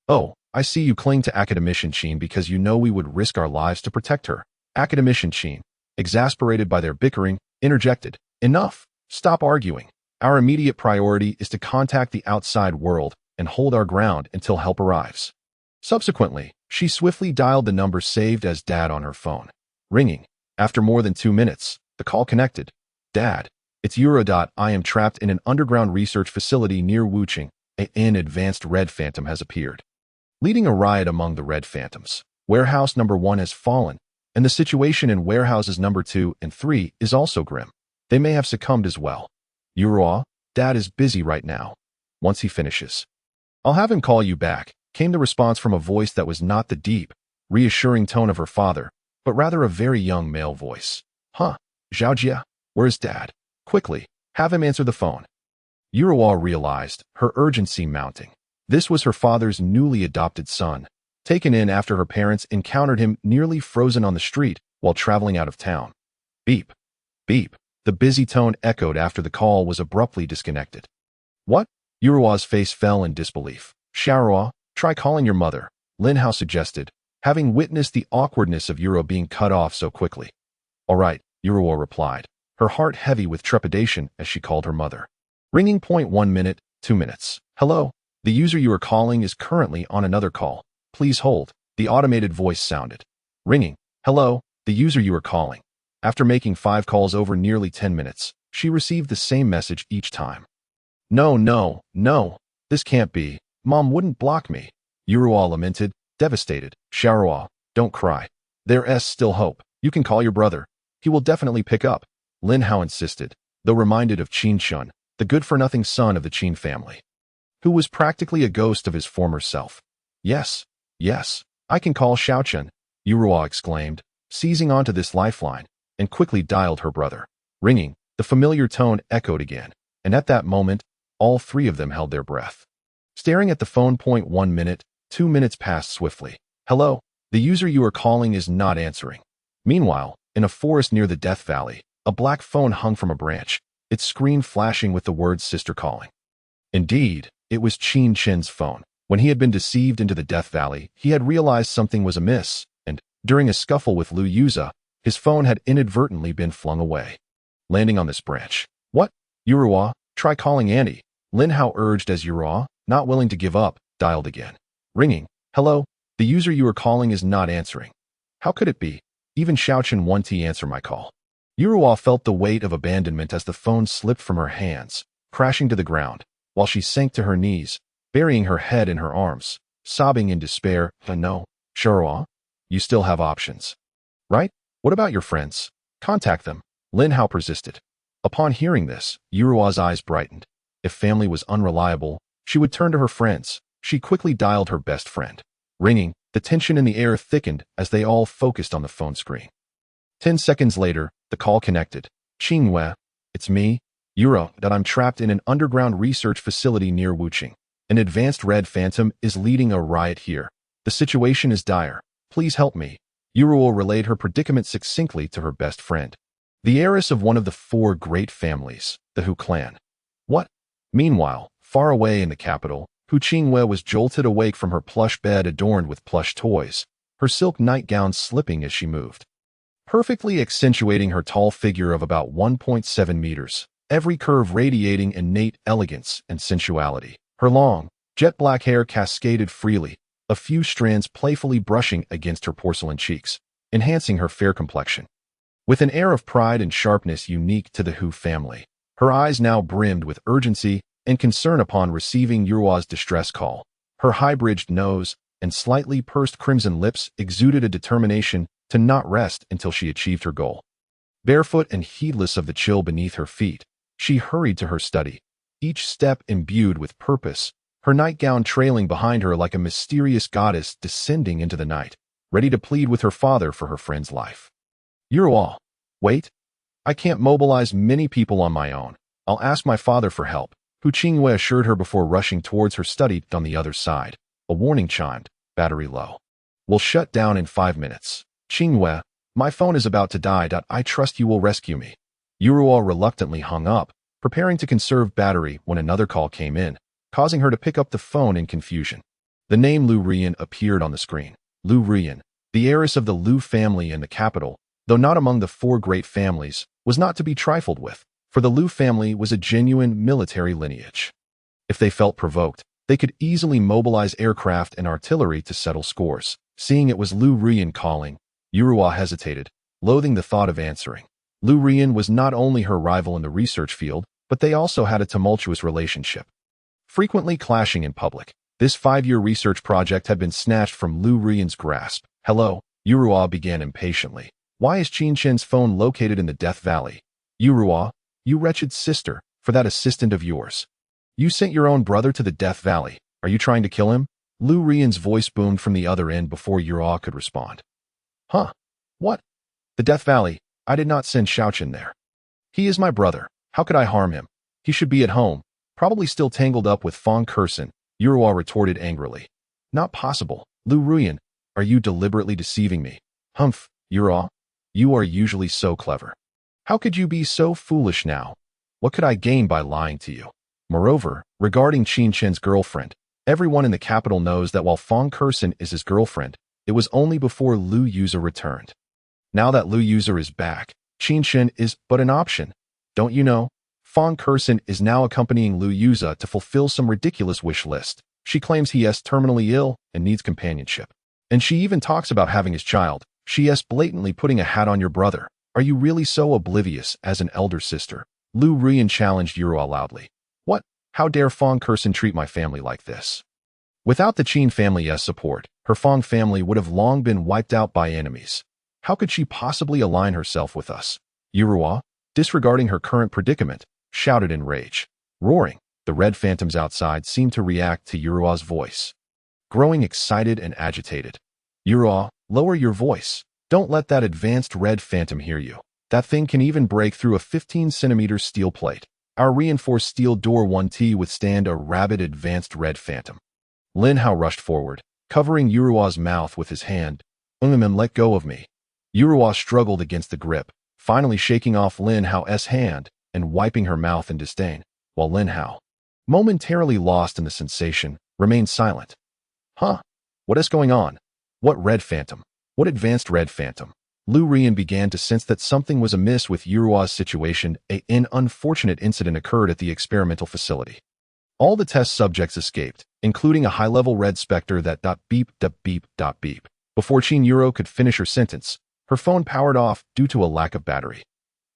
"Oh, I see you cling to Academician Qin because you know we would risk our lives to protect her." Academician Qin, exasperated by their bickering, interjected, "Enough! Stop arguing. Our immediate priority is to contact the outside world and hold our ground until help arrives." Subsequently, she swiftly dialed the number saved as Dad on her phone. Ringing. After more than 2 minutes, the call connected. "Dad, it's Euro. I am trapped in an underground research facility near Wuqing. An advanced Red Phantom has appeared, leading a riot among the Red Phantoms. Warehouse number 1 has fallen, and the situation in warehouses number 2 and 3 is also grim. They may have succumbed as well. Euro, Dad is busy right now. Once he finishes, I'll have him call you back," came the response from a voice that was not the deep, reassuring tone of her father, but rather a very young male voice. "Huh, Zhaojia, where's Dad? Quickly, have him answer the phone." Yuruo realized, her urgency mounting. This was her father's newly adopted son, taken in after her parents encountered him nearly frozen on the street while traveling out of town. Beep, beep. The busy tone echoed after the call was abruptly disconnected. "What?" Yuruo's face fell in disbelief. "Xiaoruo, try calling your mother," Lin Hao suggested, having witnessed the awkwardness of Yuruo being cut off so quickly. "All right," Yuruo replied, her heart heavy with trepidation as she called her mother. Ringing. 1 minute, 2 minutes. "Hello, the user you are calling is currently on another call. Please hold," the automated voice sounded. Ringing. "Hello, the user you are calling." After making 5 calls over nearly 10 minutes, she received the same message each time. No, this can't be. Mom wouldn't block me," Yuruo lamented, devastated. "Xiaoruo, don't cry. There's still hope. You can call your brother. He will definitely pick up," Lin Hao insisted, though reminded of Qin Chen, the good-for-nothing son of the Qin family, who was practically a ghost of his former self. Yes, I can call Xiaochen," Yuruo exclaimed, seizing onto this lifeline, and quickly dialed her brother. Ringing, the familiar tone echoed again, and at that moment, all 3 of them held their breath, staring at the phone. 1 minute, 2 minutes passed swiftly. "Hello, the user you are calling is not answering." Meanwhile, in a forest near the Death Valley, a black phone hung from a branch, its screen flashing with the words "sister calling." Indeed, it was Qin Chen's phone. When he had been deceived into the Death Valley, he had realized something was amiss, and, during a scuffle with Lu Yuza, his phone had inadvertently been flung away, landing on this branch. "What? Yuruo, try calling Andy," Lin Hao urged as Yuruo, not willing to give up, dialed again. Ringing. "Hello, the user you are calling is not answering." How could it be? Even Xiaochen won't answer my call. Yuruo felt the weight of abandonment as the phone slipped from her hands, crashing to the ground, while she sank to her knees, burying her head in her arms, sobbing in despair. "No, Xiaoruo, you still have options, right? What about your friends? Contact them," Lin Hao persisted. Upon hearing this, Yuruo's eyes brightened. If family was unreliable, she would turn to her friends. She quickly dialed her best friend. Ringing, the tension in the air thickened as they all focused on the phone screen. 10 seconds later, the call connected. "Qingwei, it's me, Euro. I'm trapped in an underground research facility near Wuqing. An advanced Red Phantom is leading a riot here. The situation is dire. Please help me." Yuruo relayed her predicament succinctly to her best friend, the heiress of one of the 4 great families, the Hu clan. "What?" Meanwhile, far away in the capital, Hu Qingwei was jolted awake from her plush bed adorned with plush toys, her silk nightgown slipping as she moved, perfectly accentuating her tall figure of about 1.7 meters, every curve radiating innate elegance and sensuality. Her long, jet-black hair cascaded freely, a few strands playfully brushing against her porcelain cheeks, enhancing her fair complexion. With an air of pride and sharpness unique to the Hu family, her eyes now brimmed with urgency and concern upon receiving Yuruo's distress call. Her high-bridged nose and slightly pursed crimson lips exuded a determination to not rest until she achieved her goal. Barefoot and heedless of the chill beneath her feet, She hurried to her study, each step imbued with purpose, her nightgown trailing behind her like a mysterious goddess descending into the night, ready to plead with her father for her friend's life. Yuruo, wait. I can't mobilize many people on my own. I'll ask my father for help, Hu Qingyue assured her before rushing towards her study on the other side. A warning chimed, battery low. We'll shut down in 5 minutes. Qingyue, my phone is about to die. I trust you will rescue me. Yuruo reluctantly hung up, preparing to conserve battery when another call came in, causing her to pick up the phone in confusion. The name Lu Rian appeared on the screen. Lu Rian, the heiress of the Lu family in the capital, though not among the 4 great families, was not to be trifled with, for the Lu family was a genuine military lineage. If they felt provoked, they could easily mobilize aircraft and artillery to settle scores. Seeing it was Lu Rian calling, Yuruo hesitated, loathing the thought of answering. Lu Rian was not only her rival in the research field, but they also had a tumultuous relationship. Frequently clashing in public, this 5-year research project had been snatched from Lu Rian's grasp. Hello, Yuruo began impatiently. Why is Qin Chen's phone located in the Death Valley? Yuruo, you wretched sister, for that assistant of yours. You sent your own brother to the Death Valley. Are you trying to kill him? Lu Rian's voice boomed from the other end before Yuruo could respond. Huh? What? The Death Valley? I did not send Xiaochen there. He is my brother. How could I harm him? He should be at home, probably still tangled up with Fong Kersen, Yuruo retorted angrily. Not possible. Lu Rian, are you deliberately deceiving me? Humph, Yuruo. You are usually so clever. How could you be so foolish now? What could I gain by lying to you? Moreover, regarding Qin Chen's girlfriend, everyone in the capital knows that while Fong Kersen is his girlfriend, it was only before Lu Yuza returned. Now that Lu Yuza is back, Qin Chen is but an option. Don't you know? Fong Kersen is now accompanying Lu Yuza to fulfill some ridiculous wish list. She claims he is terminally ill and needs companionship. And she even talks about having his child. She is blatantly putting a hat on your brother. Are you really so oblivious as an elder sister? Lu Rian challenged Yuruo loudly. What? How dare Fong Kersen treat my family like this? Without the Qin family's support, her Fong family would have long been wiped out by enemies. How could she possibly align herself with us? Yuruo, disregarding her current predicament, shouted in rage. Roaring, the red phantoms outside seemed to react to Yuruo's voice. Growing excited and agitated. Yuruo, lower your voice. Don't let that advanced red phantom hear you. That thing can even break through a 15-centimeter steel plate. Our reinforced steel door 1T withstand a rabid advanced red phantom. Lin Hao rushed forward, covering Yuruo's mouth with his hand. Let go of me. Yuruo struggled against the grip, finally shaking off Lin Hao's hand and wiping her mouth in disdain, while Lin Hao, momentarily lost in the sensation, remained silent. Huh? What is going on? What red phantom? What advanced red phantom? Lu Rian began to sense that something was amiss with Yuruo's situation. An unfortunate incident occurred at the experimental facility. All the test subjects escaped, including a high-level red specter that beep. Before Qin Yuruo could finish her sentence, her phone powered off due to a lack of battery.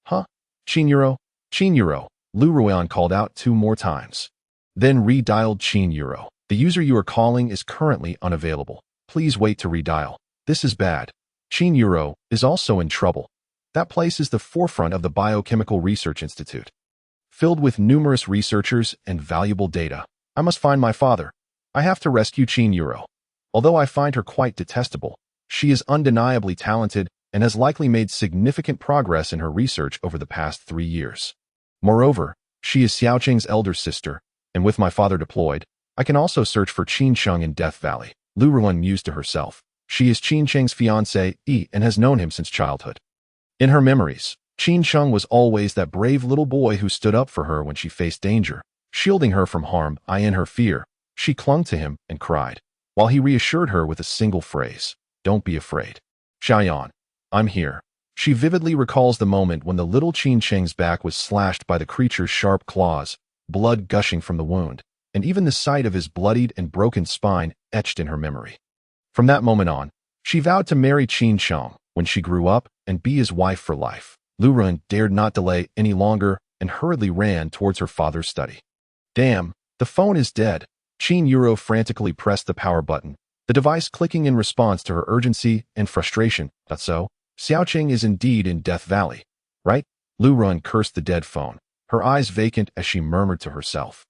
Huh? Qin Yuruo, Lu Rian called out 2 more times. Then redialed Qin Yuruo. The user you are calling is currently unavailable. Please wait to redial. This is bad. Qin Yuruo is also in trouble. That place is the forefront of the Biochemical Research Institute, filled with numerous researchers and valuable data. I must find my father. I have to rescue Qin Yuruo. Although I find her quite detestable, she is undeniably talented and has likely made significant progress in her research over the past 3 years. Moreover, she is Xiaoqing's elder sister, and with my father deployed, I can also search for Qin Chen in Death Valley. Lu Rian mused to herself. She is Qin Chen's fiancé, and has known him since childhood. In her memories, Qin Chen was always that brave little boy who stood up for her when she faced danger, shielding her from harm. In her fear, she clung to him and cried, while he reassured her with a single phrase, "Don't be afraid. Xiaoyan, I'm here." She vividly recalls the moment when the little Qin Chen's back was slashed by the creature's sharp claws, blood gushing from the wound, and even the sight of his bloodied and broken spine etched in her memory. From that moment on, she vowed to marry Qin Chen when she grew up and be his wife for life. Lu Rian dared not delay any longer and hurriedly ran towards her father's study. Damn, the phone is dead. Qin Yuruo frantically pressed the power button, the device clicking in response to her urgency and frustration. So, Xiaoqing is indeed in Death Valley, right? Lu Rian cursed the dead phone, her eyes vacant as she murmured to herself,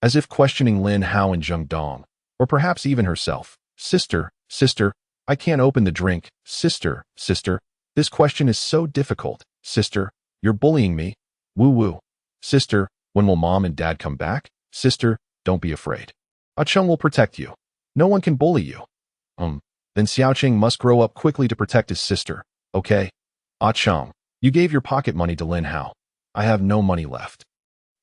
as if questioning Lin Hao and Zheng Dong, or perhaps even herself. Sister, sister, I can't open the drink. Sister, sister, this question is so difficult. Sister, you're bullying me. Woo-woo. Sister, when will mom and dad come back? Sister, don't be afraid. Ah Cheng will protect you. No one can bully you. Then Xiaoqing must grow up quickly to protect his sister. Okay? Ah Cheng, you gave your pocket money to Lin Hao. I have no money left.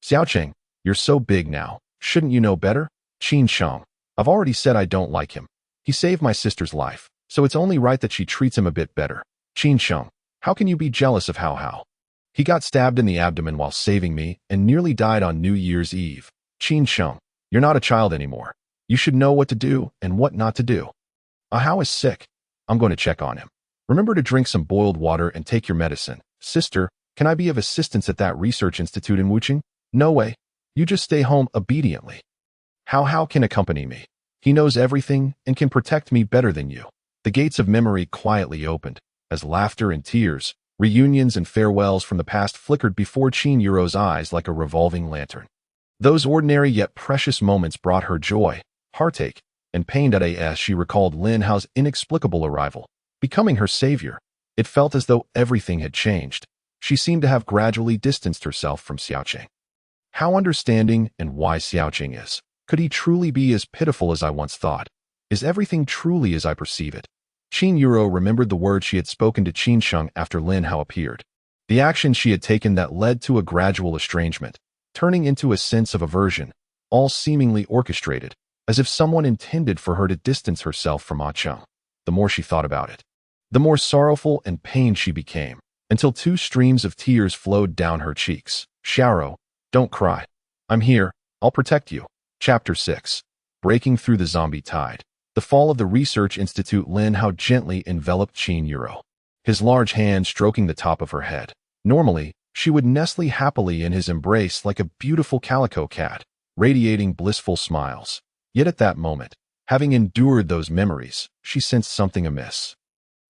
Xiaoqing, you're so big now. Shouldn't you know better? Qin Chen, I've already said I don't like him. He saved my sister's life, so it's only right that she treats him a bit better. Qin Chen, how can you be jealous of Hao? He got stabbed in the abdomen while saving me and nearly died on New Year's Eve. Qin Chen, you're not a child anymore. You should know what to do and what not to do. Hao is sick. I'm going to check on him. Remember to drink some boiled water and take your medicine. Sister, can I be of assistance at that research institute in Wuching? No way. You just stay home obediently. Hao can accompany me. He knows everything and can protect me better than you. The gates of memory quietly opened, as laughter and tears, reunions and farewells from the past flickered before Qin Yuro's eyes like a revolving lantern. Those ordinary yet precious moments brought her joy, heartache, and pain. As she recalled Lin Hao's inexplicable arrival, becoming her savior, it felt as though everything had changed. She seemed to have gradually distanced herself from Xiaoqing. How understanding and wise Xiaoqing is. Could he truly be as pitiful as I once thought? Is everything truly as I perceive it? Qin Yuro remembered the words she had spoken to Qin Chen after Lin Hao appeared. The action she had taken that led to a gradual estrangement, turning into a sense of aversion, all seemingly orchestrated, as if someone intended for her to distance herself from Ah Cheng. The more she thought about it, the more sorrowful and pained she became, until 2 streams of tears flowed down her cheeks. Xiaoro, don't cry. I'm here. I'll protect you. Chapter 6. Breaking Through the Zombie Tide. The fall of the research institute. Lin Hao gently enveloped Qin Yuro, his large hand stroking the top of her head. Normally, she would nestle happily in his embrace like a beautiful calico cat, radiating blissful smiles. Yet at that moment, having endured those memories, she sensed something amiss.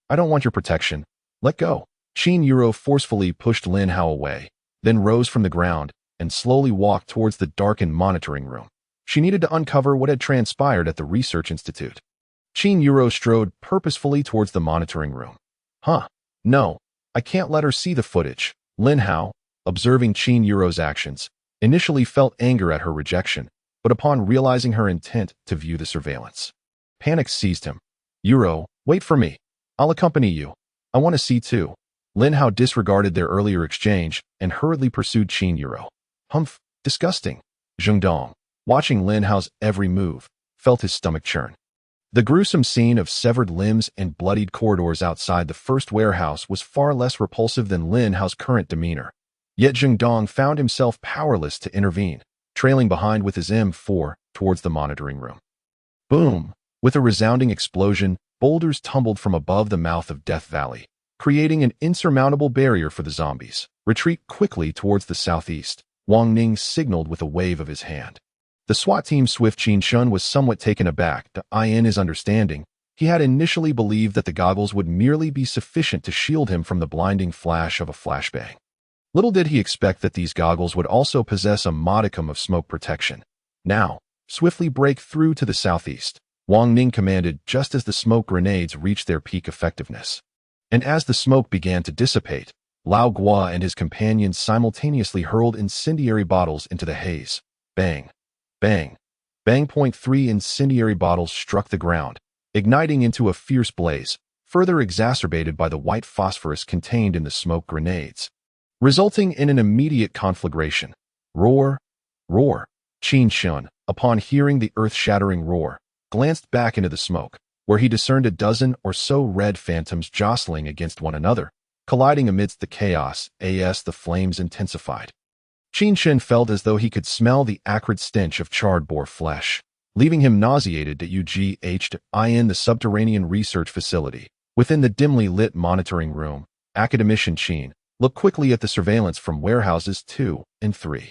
I don't want your protection. Let go. Qin Yuro forcefully pushed Lin Hao away, then rose from the ground and slowly walked towards the darkened monitoring room. She needed to uncover what had transpired at the research institute. Qin Yuro strode purposefully towards the monitoring room. No, I can't let her see the footage. Lin Hao, observing Qin Yuro's actions, initially felt anger at her rejection, but upon realizing her intent to view the surveillance, panic seized him. Yuro, wait for me. I'll accompany you. I want to see too. Lin Hao disregarded their earlier exchange and hurriedly pursued Qin Yuro. Humph, disgusting. Zheng Dong, watching Lin Hao's every move, felt his stomach churn. The gruesome scene of severed limbs and bloodied corridors outside the first warehouse was far less repulsive than Lin Hao's current demeanor. Yet Zheng Dong found himself powerless to intervene, trailing behind with his M4 towards the monitoring room. Boom! With a resounding explosion, boulders tumbled from above the mouth of Death Valley, creating an insurmountable barrier for the zombies. Retreat quickly towards the southeast. Wang Ning signaled with a wave of his hand. The SWAT team's swift Qin Chen was somewhat taken aback. In his understanding, he had initially believed that the goggles would merely be sufficient to shield him from the blinding flash of a flashbang. Little did he expect that these goggles would also possess a modicum of smoke protection. Now, swiftly break through to the southeast, Wang Ning commanded just as the smoke grenades reached their peak effectiveness. And as the smoke began to dissipate, Lao Gua and his companions simultaneously hurled incendiary bottles into the haze. Bang! Bang! Bang! 3 incendiary bottles struck the ground, igniting into a fierce blaze, further exacerbated by the white phosphorus contained in the smoke grenades, resulting in an immediate conflagration. Roar! Roar! Qin Chen, upon hearing the earth-shattering roar, glanced back into the smoke, where he discerned a dozen or so red phantoms jostling against one another, colliding amidst the chaos. As the flames intensified, Qin Chen felt as though he could smell the acrid stench of charred boar flesh, leaving him nauseated. In the subterranean research facility, within the dimly lit monitoring room, academician Qin looked quickly at the surveillance from warehouses 2 and 3.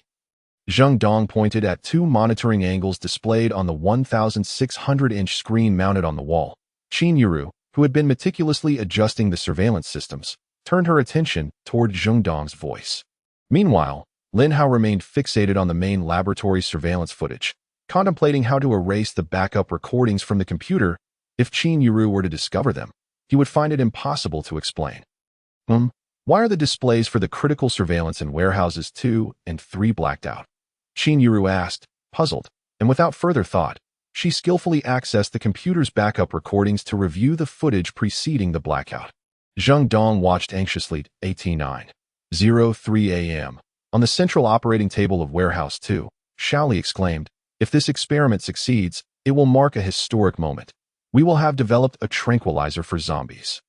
Zheng Dong pointed at 2 monitoring angles displayed on the 1,600-inch screen mounted on the wall. Qin Yuru, who had been meticulously adjusting the surveillance systems, turned her attention toward Zheng Dong's voice. Meanwhile, Lin Hao remained fixated on the main laboratory surveillance footage, contemplating how to erase the backup recordings from the computer. If Qin Yuru were to discover them, he would find it impossible to explain. Why are the displays for the critical surveillance in warehouses 2 and 3 blacked out? Qin Yuru asked, puzzled, and without further thought, she skillfully accessed the computer's backup recordings to review the footage preceding the blackout. Zheng Dong watched anxiously at 9:03 a.m. On the central operating table of Warehouse 2, Shaoli exclaimed, if this experiment succeeds, it will mark a historic moment. We will have developed a tranquilizer for zombies.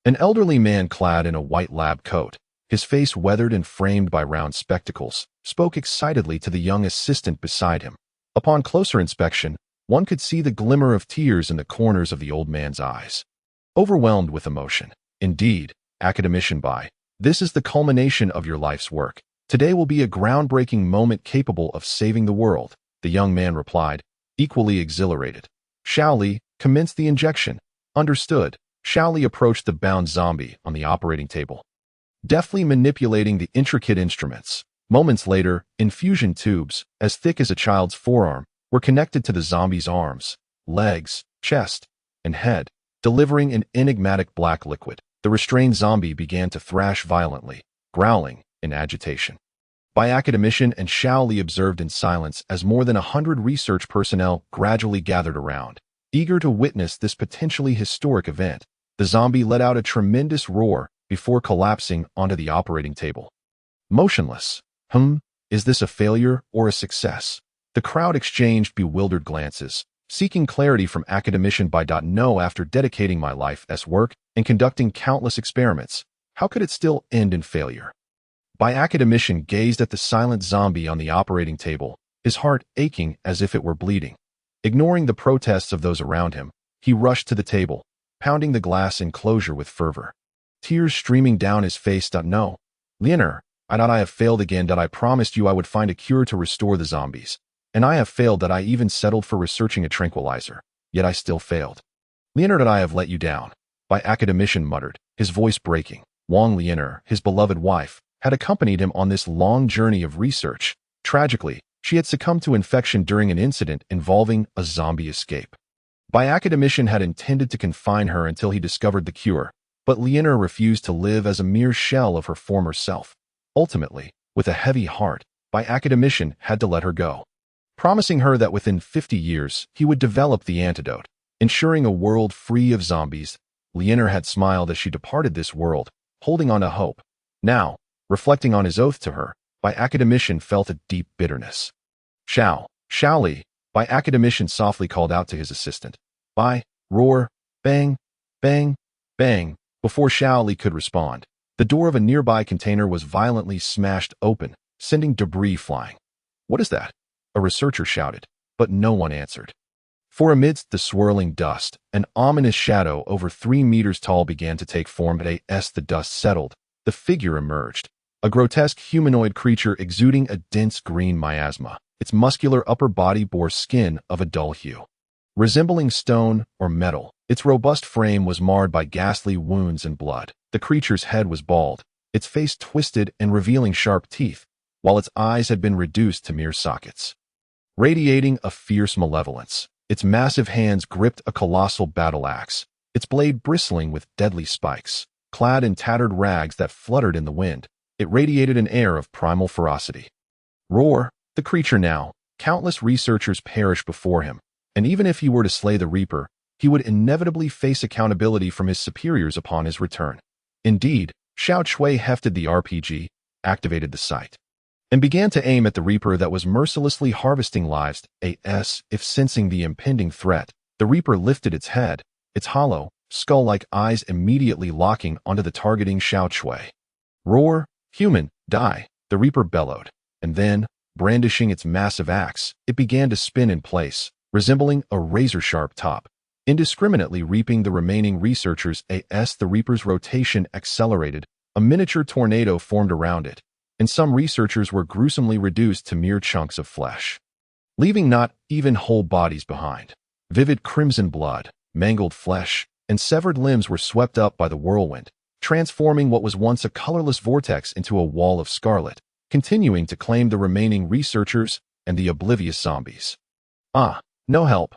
An elderly man clad in a white lab coat, his face weathered and framed by round spectacles, spoke excitedly to the young assistant beside him. Upon closer inspection, one could see the glimmer of tears in the corners of the old man's eyes. Overwhelmed with emotion. Indeed, academician Bai, this is the culmination of your life's work. Today will be a groundbreaking moment capable of saving the world, the young man replied, equally exhilarated. Shaoli, commence the injection. Understood. Shaoli approached the bound zombie on the operating table, deftly manipulating the intricate instruments. Moments later, infusion tubes, as thick as a child's forearm, were connected to the zombie's arms, legs, chest, and head, delivering an enigmatic black liquid. The restrained zombie began to thrash violently, growling in agitation. Bai academician and Shaoli observed in silence as more than 100 research personnel gradually gathered around, eager to witness this potentially historic event. The zombie let out a tremendous roar before collapsing onto the operating table. Motionless. Is this a failure or a success? The crowd exchanged bewildered glances, seeking clarity from academician Bai. No, after dedicating my life's work and conducting countless experiments, how could it still end in failure? Bai academician gazed at the silent zombie on the operating table, his heart aching as if it were bleeding. Ignoring the protests of those around him, he rushed to the table, pounding the glass enclosure with fervor. Tears streaming down his face. No, Leonard, I thought I have failed again. I promised you I would find a cure to restore the zombies. And I have failed. I even settled for researching a tranquilizer, yet I still failed. Leonard, I have let you down. Bai academician muttered, his voice breaking. Wang Leonard, his beloved wife, had accompanied him on this long journey of research. Tragically, she had succumbed to infection during an incident involving a zombie escape. Bai academician had intended to confine her until he discovered the cure, but Leonard refused to live as a mere shell of her former self. Ultimately, with a heavy heart, Bai academician had to let her go, promising her that within 50 years he would develop the antidote, ensuring a world free of zombies. Leonard had smiled as she departed this world, holding on to hope. Now, reflecting on his oath to her, Bai academician felt a deep bitterness. Shaoli, Bai academician softly called out to his assistant. Bai, roar, bang, bang, bang. Before Shaoli could respond, the door of a nearby container was violently smashed open, sending debris flying. What is that? A researcher shouted, but no one answered. For amidst the swirling dust, an ominous shadow over 3 meters tall began to take form. As the dust settled, the figure emerged, a grotesque humanoid creature exuding a dense green miasma. Its muscular upper body bore skin of a dull hue, resembling stone or metal. Its robust frame was marred by ghastly wounds and blood. The creature's head was bald, its face twisted and revealing sharp teeth, while its eyes had been reduced to mere sockets. Radiating a fierce malevolence, its massive hands gripped a colossal battle axe, its blade bristling with deadly spikes. Clad in tattered rags that fluttered in the wind, it radiated an air of primal ferocity. Roar, the creature now. Countless researchers perished before him, and even if he were to slay the Reaper, he would inevitably face accountability from his superiors upon his return. Indeed, Xiao Chui hefted the RPG, activated the sight, and began to aim at the Reaper that was mercilessly harvesting lives. If sensing the impending threat, the Reaper lifted its head, its hollow, skull-like eyes immediately locking onto the targeting Xiao Chui. Roar, human, die, the Reaper bellowed, and then, brandishing its massive axe, it began to spin in place, resembling a razor-sharp top, indiscriminately reaping the remaining researchers. As the Reaper's rotation accelerated, a miniature tornado formed around it, and some researchers were gruesomely reduced to mere chunks of flesh, leaving not even whole bodies behind. Vivid crimson blood, mangled flesh, and severed limbs were swept up by the whirlwind, transforming what was once a colorless vortex into a wall of scarlet. continuing to claim the remaining researchers and the oblivious zombies. Ah, no help.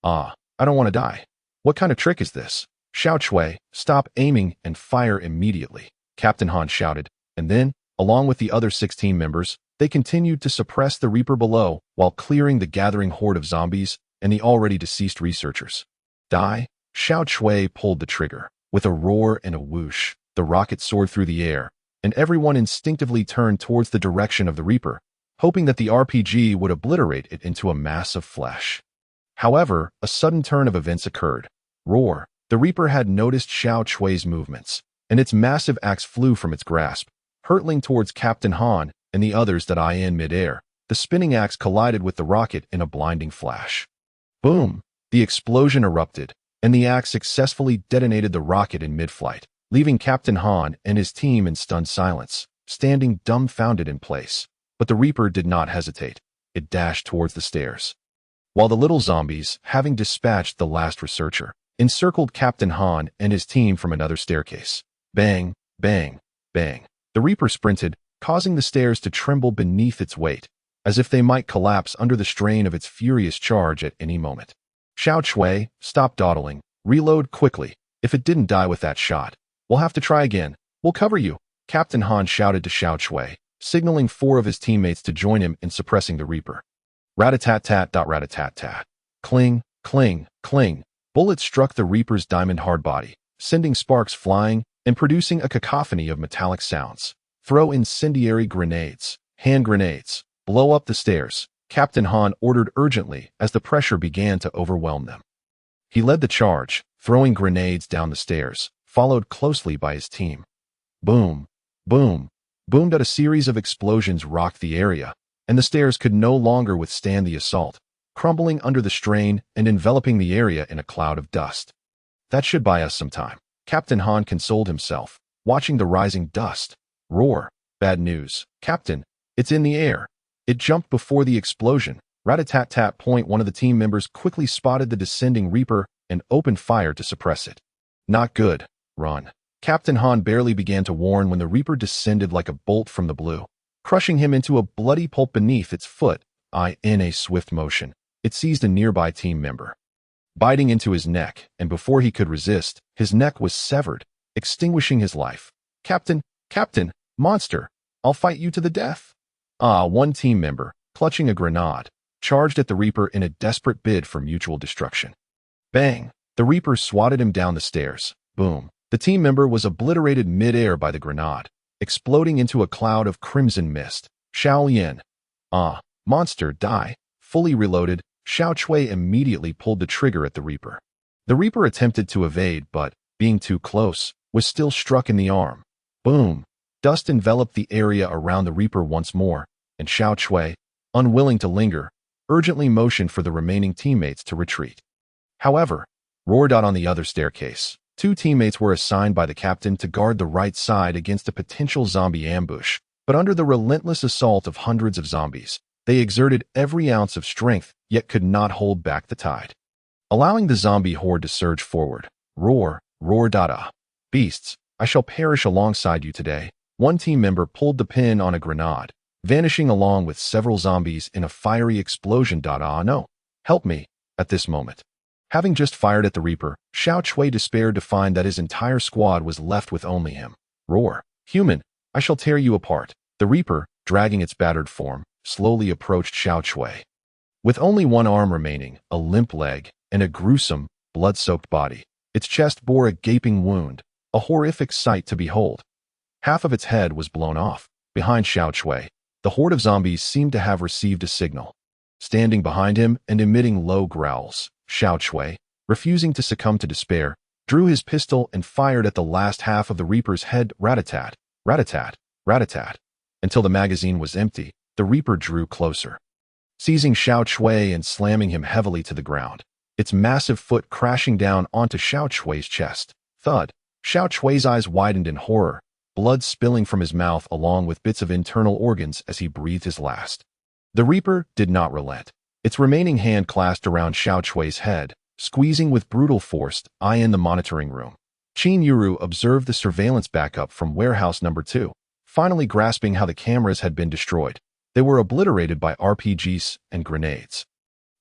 Ah, I don't want to die. What kind of trick is this? Xiao Chui, stop aiming and fire immediately, Captain Han shouted, and then, along with the other 16 members, they continued to suppress the Reaper below while clearing the gathering horde of zombies and the already deceased researchers. Die? Xiao Chui pulled the trigger. With a roar and a whoosh, the rocket soared through the air, and everyone instinctively turned towards the direction of the Reaper, hoping that the RPG would obliterate it into a mass of flesh. However, a sudden turn of events occurred. Roar! The Reaper had noticed Xiao Chui's movements, and its massive axe flew from its grasp, hurtling towards Captain Han and the others that eye in midair. The spinning axe collided with the rocket in a blinding flash. Boom! The explosion erupted, and the axe successfully detonated the rocket in mid-flight, leaving Captain Han and his team in stunned silence, standing dumbfounded in place. But the Reaper did not hesitate. It dashed towards the stairs. While the little zombies, having dispatched the last researcher, encircled Captain Han and his team from another staircase. Bang, bang, bang. The Reaper sprinted, causing the stairs to tremble beneath its weight, as if they might collapse under the strain of its furious charge at any moment. Xiao Chui, stop dawdling. Reload quickly. If it didn't die with that shot, we'll have to try again. We'll cover you, Captain Han shouted to Xiao Chui, signaling 4 of his teammates to join him in suppressing the Reaper. Rat-a-tat-tat, rat-a-tat-tat. Cling, cling, cling. Bullets struck the Reaper's diamond-hard body, sending sparks flying and producing a cacophony of metallic sounds. Throw incendiary grenades, hand grenades, blow up the stairs, Captain Han ordered urgently as the pressure began to overwhelm them. He led the charge, throwing grenades down the stairs, followed closely by his team. Boom, boom, boomed. At a series of explosions rocked the area, and the stairs could no longer withstand the assault, crumbling under the strain and enveloping the area in a cloud of dust. That should buy us some time, Captain Han consoled himself, watching the rising dust. Roar! Bad news, Captain. It's in the air. It jumped before the explosion. Rat-a-tat-tat. One of the team members quickly spotted the descending Reaper and opened fire to suppress it. Not good. Run. Captain Han barely began to warn when the Reaper descended like a bolt from the blue, crushing him into a bloody pulp beneath its foot. In a swift motion, it seized a nearby team member, biting into his neck, and before he could resist, his neck was severed, extinguishing his life. Captain, monster, I'll fight you to the death. One team member, clutching a grenade, charged at the Reaper in a desperate bid for mutual destruction. Bang! The Reaper swatted him down the stairs. Boom! The team member was obliterated mid-air by the grenade, exploding into a cloud of crimson mist. Xiao Yin. Monster, die. Fully reloaded, Xiao Chui immediately pulled the trigger at the Reaper. The Reaper attempted to evade, but, being too close, was still struck in the arm. Boom! Dust enveloped the area around the Reaper once more, and Xiao Chui, unwilling to linger, urgently motioned for the remaining teammates to retreat. However, roared out on the other staircase. 2 teammates were assigned by the captain to guard the right side against a potential zombie ambush, but under the relentless assault of hundreds of zombies, they exerted every ounce of strength, yet could not hold back the tide, allowing the zombie horde to surge forward. Roar, roar, dada. Beasts, I shall perish alongside you today. One team member pulled the pin on a grenade, vanishing along with several zombies in a fiery explosion. No, help me, at this moment. Having just fired at the Reaper, Xiao Chui despaired to find that his entire squad was left with only him. Roar, human, I shall tear you apart. The Reaper, dragging its battered form, slowly approached Xiao Chui. With only one arm remaining, a limp leg, and a gruesome, blood-soaked body, its chest bore a gaping wound, a horrific sight to behold. Half of its head was blown off. Behind Xiao Chui, the horde of zombies seemed to have received a signal. Standing behind him and emitting low growls, Xiao Chui, refusing to succumb to despair, drew his pistol and fired at the last half of the Reaper's head. Rat-a-tat, rat-a-tat, rat-a-tat. Until the magazine was empty, the Reaper drew closer, seizing Xiao Chui and slamming him heavily to the ground, its massive foot crashing down onto Xiao Chui's chest. Thud! Xiao Chui's eyes widened in horror, blood spilling from his mouth along with bits of internal organs as he breathed his last. The Reaper did not relent. Its remaining hand clasped around Xiao Chui's head, squeezing with brutal force. In the monitoring room, Qin Yuru observed the surveillance backup from warehouse number 2. finally grasping how the cameras had been destroyed. They were obliterated by RPGs and grenades.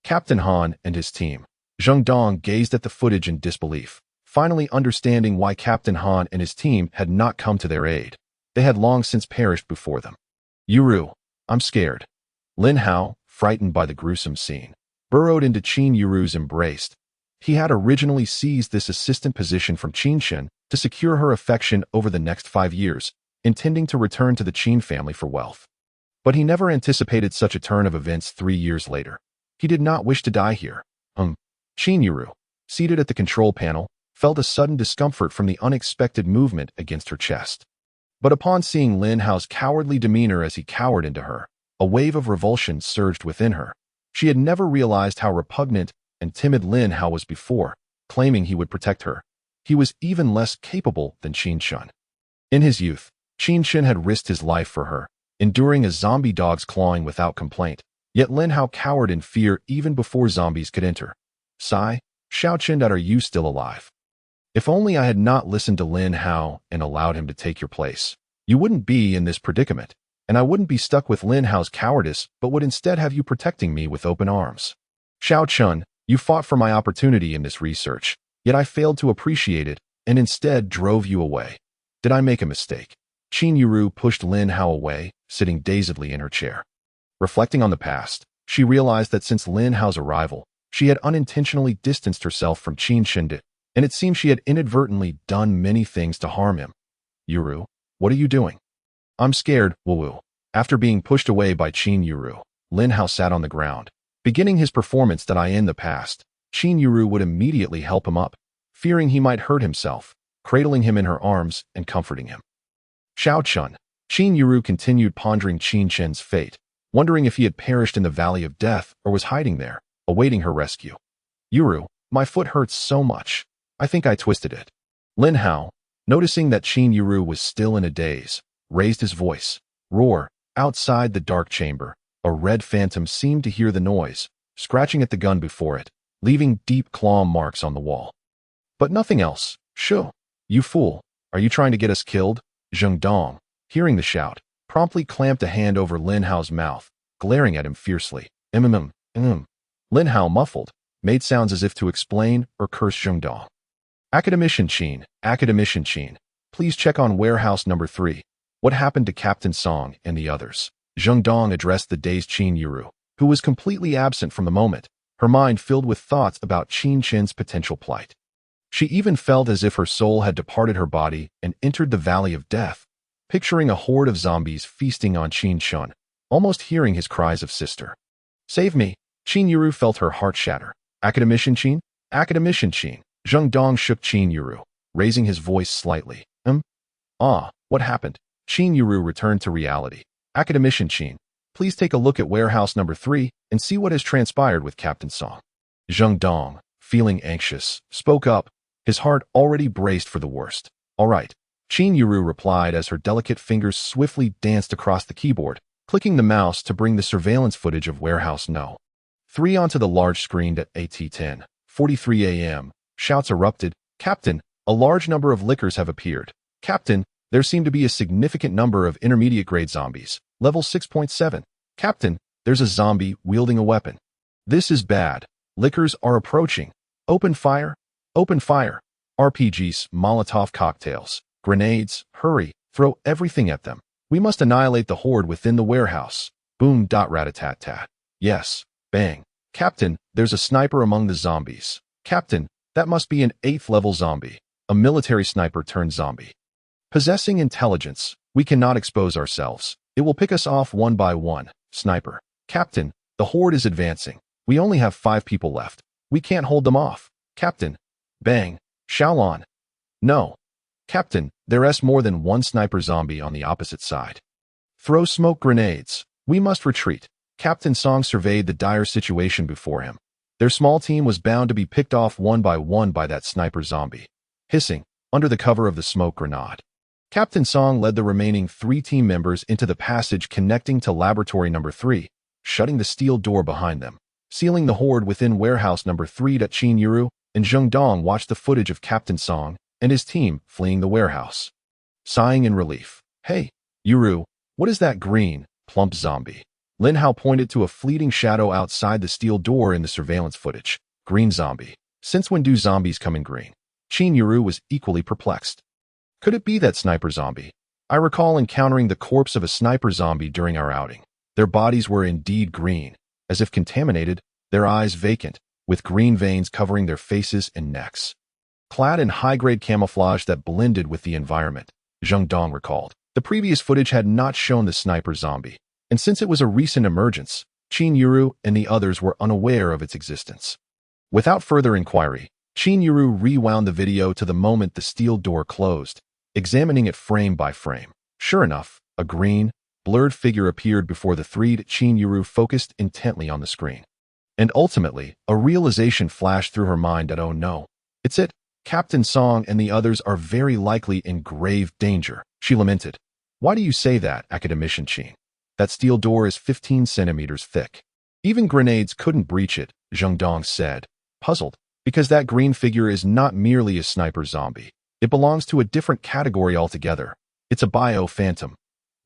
Captain Han and his team. Zheng Dong gazed at the footage in disbelief, finally understanding why Captain Han and his team had not come to their aid. They had long since perished before them. Yuru, I'm scared. Lin Hao, frightened by the gruesome scene, burrowed into Qin Yuru's embrace. He had originally seized this assistant position from Qin Chen to secure her affection over the next 5 years, intending to return to the Qin family for wealth. But he never anticipated such a turn of events 3 years later. He did not wish to die here. Qin Yuru, seated at the control panel, felt a sudden discomfort from the unexpected movement against her chest. But upon seeing Lin Hao's cowardly demeanor as he cowered into her, a wave of revulsion surged within her. She had never realized how repugnant and timid Lin Hao was before, claiming he would protect her. He was even less capable than Qin Chen. In his youth, Qin Chen had risked his life for her, enduring a zombie dog's clawing without complaint. Yet Lin Hao cowered in fear even before zombies could enter. Sigh, Xiao Chen, are you still alive? If only I had not listened to Lin Hao and allowed him to take your place. You wouldn't be in this predicament, and I wouldn't be stuck with Lin Hao's cowardice, but would instead have you protecting me with open arms. Xiao Chen, you fought for my opportunity in this research, yet I failed to appreciate it and instead drove you away. Did I make a mistake? Qin Yuru pushed Lin Hao away, sitting dazedly in her chair. Reflecting on the past, she realized that since Lin Hao's arrival, she had unintentionally distanced herself from Qin Chen, and it seemed she had inadvertently done many things to harm him. Yuru, what are you doing? I'm scared, Wu. After being pushed away by Qin Yuru, Lin Hao sat on the ground. Beginning his performance that in the past, Qin Yuru would immediately help him up, fearing he might hurt himself, cradling him in her arms and comforting him. Xiao Chen, Qin Yuru continued pondering Qin Chen's fate, wondering if he had perished in the Valley of Death or was hiding there, awaiting her rescue. Yuru, my foot hurts so much. I think I twisted it. Lin Hao, noticing that Qin Yuru was still in a daze, raised his voice. Roar. Outside the dark chamber, a red phantom seemed to hear the noise, scratching at the gun before it, leaving deep claw marks on the wall. But nothing else. Shoo. You fool. Are you trying to get us killed? Zheng Dong, hearing the shout, promptly clamped a hand over Lin Hao's mouth, glaring at him fiercely. Lin Hao, muffled, made sounds as if to explain or curse Zheng Dong. Academician Qin, please check on warehouse number 3. What happened to Captain Song and the others? Zheng Dong addressed the dazed Qin Yuru, who was completely absent from the moment, her mind filled with thoughts about Qin Chen's potential plight. She even felt as if her soul had departed her body and entered the Valley of Death, picturing a horde of zombies feasting on Qin Chen, almost hearing his cries of sister. Save me! Qin Yuru felt her heart shatter. Academician Qin? Zheng Dong shook Qin Yuru, raising his voice slightly. What happened? Qin Yuru returned to reality. Academician Qin, please take a look at warehouse number 3 and see what has transpired with Captain Song. Zheng Dong, feeling anxious, spoke up, his heart already braced for the worst. All right, Qin Yuru replied as her delicate fingers swiftly danced across the keyboard, clicking the mouse to bring the surveillance footage of warehouse No. 3 onto the large screen at 10:43 a.m. Shouts erupted. Captain, a large number of lickers have appeared. Captain, there seem to be a significant number of intermediate-grade zombies. Level 6.7. Captain, there's a zombie wielding a weapon. This is bad. Lickers are approaching. Open fire. Open fire. RPGs, Molotov cocktails, grenades, hurry, throw everything at them. We must annihilate the horde within the warehouse. Boom. Rat-a-tat-tat. Yes. Bang. Captain, there's a sniper among the zombies. Captain, that must be an 8th-level zombie. A military sniper turned zombie. Possessing intelligence, we cannot expose ourselves. It will pick us off one by one. Sniper. Captain, the horde is advancing. We only have 5 people left. We can't hold them off. Captain. Bang. Shaolon. No. Captain, there's more than one sniper zombie on the opposite side. Throw smoke grenades. We must retreat. Captain Song surveyed the dire situation before him. Their small team was bound to be picked off one by that sniper zombie. Hissing, under the cover of the smoke grenade, Captain Song led the remaining 3 team members into the passage connecting to laboratory number 3, shutting the steel door behind them, sealing the horde within warehouse number 3. Qin Yuru and Zheng Dong watched the footage of Captain Song and his team fleeing the warehouse. Sighing in relief. Hey, Yuru, what is that green, plump zombie? Lin Hao pointed to a fleeting shadow outside the steel door in the surveillance footage. Green zombie. Since when do zombies come in green? Qin Yuru was equally perplexed. Could it be that sniper zombie? I recall encountering the corpse of a sniper zombie during our outing. Their bodies were indeed green, as if contaminated, their eyes vacant, with green veins covering their faces and necks. Clad in high-grade camouflage that blended with the environment, Zheng Dong recalled. The previous footage had not shown the sniper zombie, and since it was a recent emergence, Qin Yuru and the others were unaware of its existence. Without further inquiry, Qin Yuru rewound the video to the moment the steel door closed, examining it frame by frame. Sure enough, a green, blurred figure appeared before the three. Qin Yuru focused intently on the screen. And ultimately, a realization flashed through her mind that, oh no, it's it. Captain Song and the others are very likely in grave danger, she lamented. Why do you say that, Academician Qin? That steel door is 15 centimeters thick. Even grenades couldn't breach it, Zheng Dong said, puzzled, because that green figure is not merely a sniper zombie. It belongs to a different category altogether. It's a bio-phantom.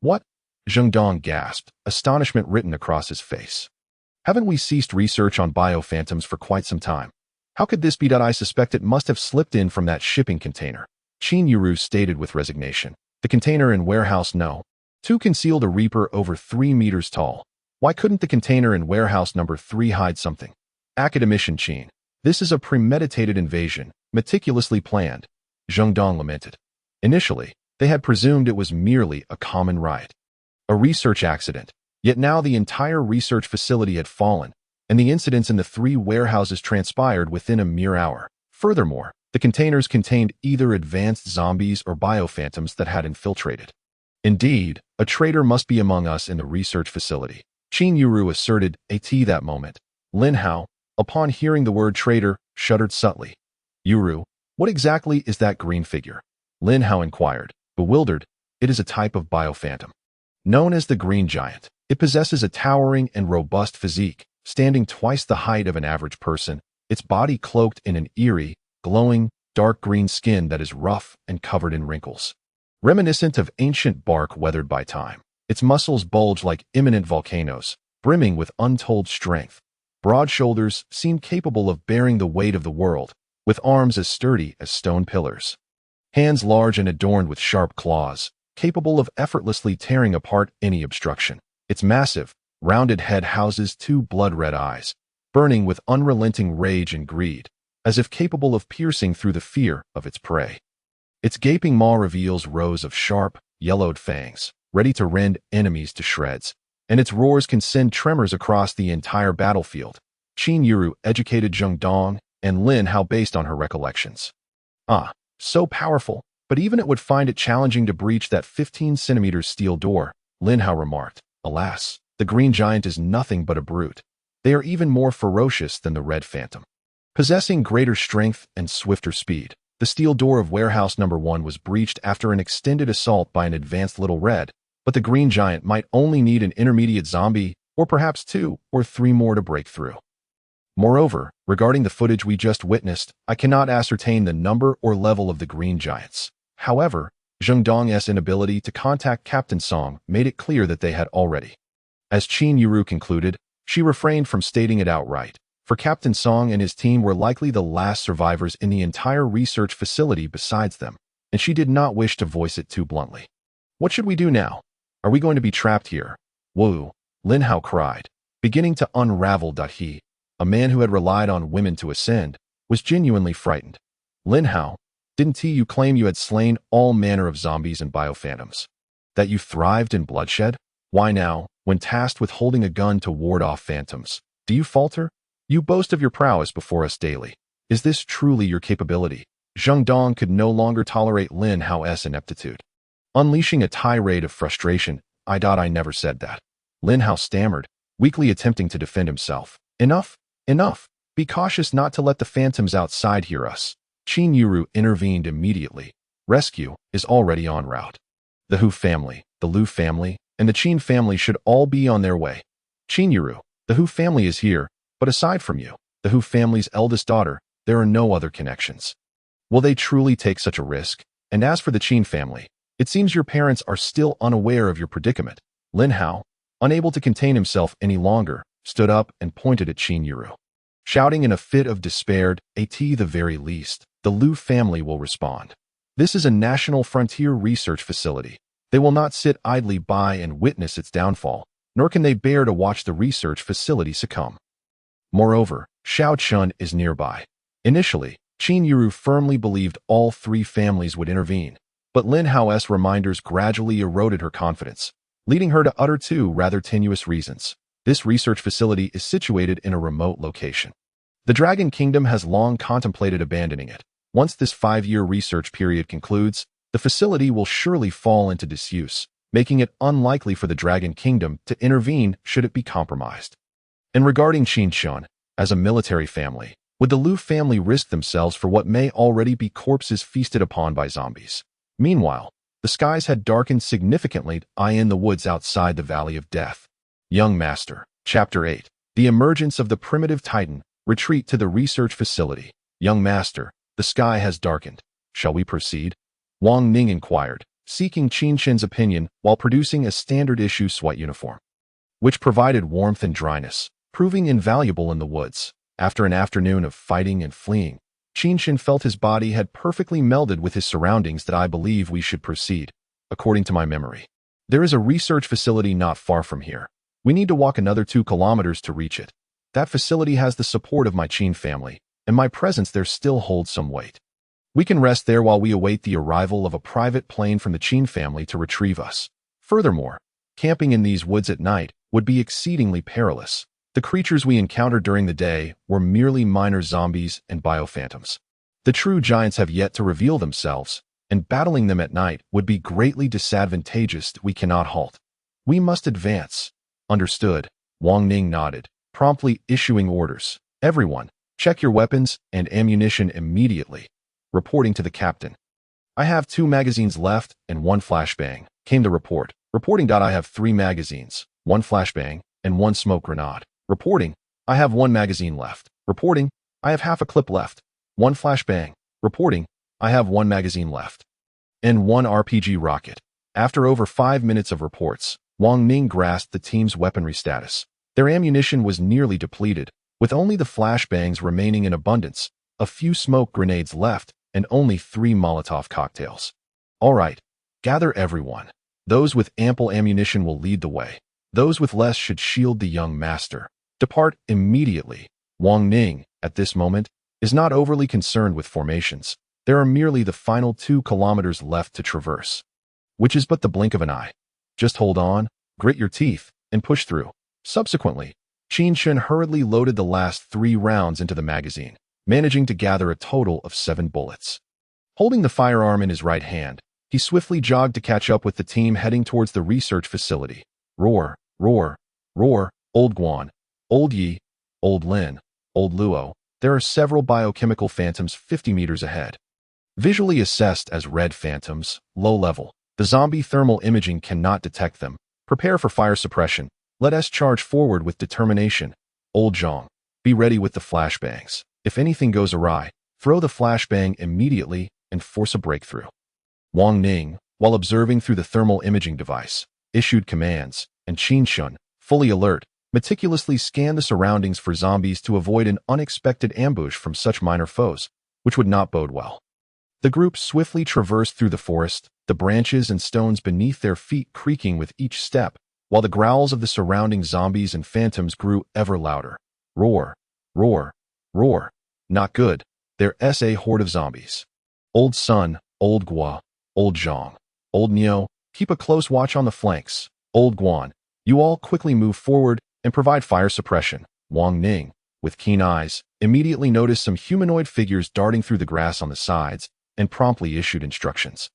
What? Zheng Dong gasped, astonishment written across his face. Haven't we ceased research on bio-phantoms for quite some time? How could this be? I suspect it must have slipped in from that shipping container, Qin Yuru stated with resignation. The container in warehouse No. 2 concealed a Reaper over 3 meters tall. Why couldn't the container in warehouse number 3 hide something? Academician Qin, this is a premeditated invasion, meticulously planned, Zheng Dong lamented. Initially, they had presumed it was merely a common riot, a research accident, yet now the entire research facility had fallen, and the incidents in the 3 warehouses transpired within a mere hour. Furthermore, the containers contained either advanced zombies or biophantoms that had infiltrated. Indeed, a traitor must be among us in the research facility, Qin Yuru asserted. At that moment, Lin Hao, upon hearing the word traitor, shuddered subtly. Yuru, what exactly is that green figure? Lin Hao inquired, bewildered. It is a type of biophantom, known as the Green Giant. It possesses a towering and robust physique, standing twice the height of an average person, its body cloaked in an eerie, glowing, dark green skin that is rough and covered in wrinkles, reminiscent of ancient bark weathered by time. Its muscles bulge like imminent volcanoes, brimming with untold strength. Broad shoulders seem capable of bearing the weight of the world, with arms as sturdy as stone pillars. Hands large and adorned with sharp claws, capable of effortlessly tearing apart any obstruction. Its massive, rounded head houses 2 blood-red eyes, burning with unrelenting rage and greed, as if capable of piercing through the fear of its prey. Its gaping maw reveals rows of sharp, yellowed fangs, ready to rend enemies to shreds, and its roars can send tremors across the entire battlefield. Qin Yuru educated Zheng Dong and Lin Hao based on her recollections. Ah, so powerful, but even it would find it challenging to breach that 15-centimeter steel door, Lin Hao remarked. Alas, the Green Giant is nothing but a brute. They are even more ferocious than the Red Phantom. Possessing greater strength and swifter speed, the steel door of warehouse number 1 was breached after an extended assault by an advanced Little Red, but the Green Giant might only need an intermediate zombie, or perhaps 2 or 3 more to break through. Moreover, regarding the footage we just witnessed, I cannot ascertain the number or level of the Green Giants. However, Zheng Dong's inability to contact Captain Song made it clear that they had already. As Qin Yuru concluded, she refrained from stating it outright, for Captain Song and his team were likely the last survivors in the entire research facility besides them, and she did not wish to voice it too bluntly. What should we do now? Are we going to be trapped here? Woo, Lin Hao cried, beginning to unravel. He, a man who had relied on women to ascend, was genuinely frightened. Lin Hao, didn't you claim you had slain all manner of zombies and biophantoms? That you thrived in bloodshed? Why now, when tasked with holding a gun to ward off phantoms, do you falter? You boast of your prowess before us daily. Is this truly your capability? Zheng Dong could no longer tolerate Lin Hao's ineptitude. Unleashing a tirade of frustration, I never said that. Lin Hao stammered, weakly attempting to defend himself. Enough, enough. Be cautious not to let the phantoms outside hear us. Qin Yuru intervened immediately. Rescue is already en route. The Hu family, the Liu family, and the Qin family should all be on their way. Qin Yuru, the Hu family is here, but aside from you, the Hu family's eldest daughter, there are no other connections. Will they truly take such a risk? And as for the Qin family, It seems your parents are still unaware of your predicament. Lin Hao, unable to contain himself any longer, stood up and pointed at Qin Yuru. Shouting in a fit of despair, "At the very least, the Liu family will respond. This is a national frontier research facility. They will not sit idly by and witness its downfall, nor can they bear to watch the research facility succumb." Moreover, Xiao Chun is nearby. Initially, Qin Yuru firmly believed all three families would intervene, but Lin Hao's reminders gradually eroded her confidence, leading her to utter two rather tenuous reasons. This research facility is situated in a remote location. The Dragon Kingdom has long contemplated abandoning it. Once this 5-year research period concludes, the facility will surely fall into disuse, making it unlikely for the Dragon Kingdom to intervene should it be compromised. And regarding Qin Chen, as a military family, would the Liu family risk themselves for what may already be corpses feasted upon by zombies? Meanwhile, the skies had darkened significantly in the woods outside the Valley of Death. Young Master, Chapter 8. The Emergence of the Primitive Titan. Retreat to the research facility. Young Master, the sky has darkened. Shall we proceed? Wang Ning inquired, seeking Qin Chen's opinion while producing a standard-issue SWAT uniform, which provided warmth and dryness, proving invaluable in the woods. After an afternoon of fighting and fleeing, Qin Chen felt his body had perfectly melded with his surroundings. That I believe we should proceed, according to my memory. There is a research facility not far from here. We need to walk another 2 kilometers to reach it. That facility has the support of my Qin family, and my presence there still holds some weight. We can rest there while we await the arrival of a private plane from the Qin family to retrieve us. Furthermore, camping in these woods at night would be exceedingly perilous. The creatures we encountered during the day were merely minor zombies and biophantoms. The true giants have yet to reveal themselves, and battling them at night would be greatly disadvantageous. We cannot halt. We must advance. Understood. Wang Ning nodded, promptly issuing orders. Everyone, check your weapons and ammunition immediately. Reporting to the captain. I have 2 magazines left and 1 flashbang, came the report. Reporting. I have 3 magazines, 1 flashbang, and 1 smoke grenade. Reporting. I have 1 magazine left. Reporting. I have half a clip left. 1 flashbang. Reporting. I have 1 magazine left. And 1 RPG rocket. After over 5 minutes of reports, Wang Ning grasped the team's weaponry status. Their ammunition was nearly depleted, with only the flashbangs remaining in abundance, a few smoke grenades left, and only 3 Molotov cocktails. All right, gather everyone. Those with ample ammunition will lead the way. Those with less should shield the young master. Depart immediately. Wang Ning, at this moment, is not overly concerned with formations. There are merely the final 2 kilometers left to traverse, which is but the blink of an eye. Just hold on, grit your teeth, and push through. Subsequently, Qin Chen hurriedly loaded the last 3 rounds into the magazine, managing to gather a total of 7 bullets. Holding the firearm in his right hand, he swiftly jogged to catch up with the team heading towards the research facility. Roar, roar, roar, Old Guan, Old Yi, Old Lin, Old Luo. There are several biochemical phantoms 50 meters ahead. Visually assessed as red phantoms, low level, the zombie thermal imaging cannot detect them. Prepare for fire suppression. Let us charge forward with determination. Old Zhang, be ready with the flashbangs. If anything goes awry, throw the flashbang immediately and force a breakthrough. Wang Ning, while observing through the thermal imaging device, issued commands, and Qin Chen, fully alert, meticulously scanned the surroundings for zombies to avoid an unexpected ambush from such minor foes, which would not bode well. The group swiftly traversed through the forest, the branches and stones beneath their feet creaking with each step, while the growls of the surrounding zombies and phantoms grew ever louder. Roar, roar, roar. Not good. There's a horde of zombies. Old Sun, Old Gua, Old Zhang, Old Neo, keep a close watch on the flanks. Old Guan, you all quickly move forward and provide fire suppression. Wang Ning, with keen eyes, immediately noticed some humanoid figures darting through the grass on the sides and promptly issued instructions.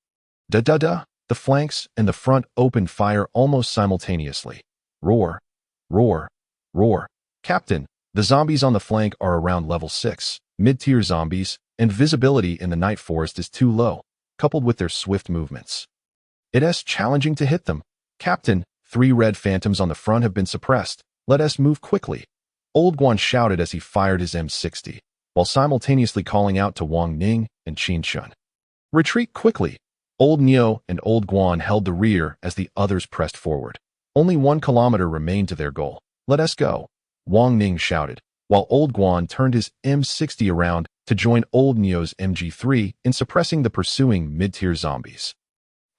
Da-da-da, the flanks and the front opened fire almost simultaneously. Roar, roar, roar. Captain, the zombies on the flank are around level 6, mid-tier zombies, and visibility in the night forest is too low, coupled with their swift movements. It's challenging to hit them. Captain, 3 red phantoms on the front have been suppressed. Let us move quickly. Old Guan shouted as he fired his M60, while simultaneously calling out to Wang Ning and Qin Chen. Retreat quickly. Old Neo and Old Guan held the rear as the others pressed forward. Only 1 kilometer remained to their goal. Let us go, Wang Ning shouted, while Old Guan turned his M60 around to join Old Neo's MG3 in suppressing the pursuing mid-tier zombies.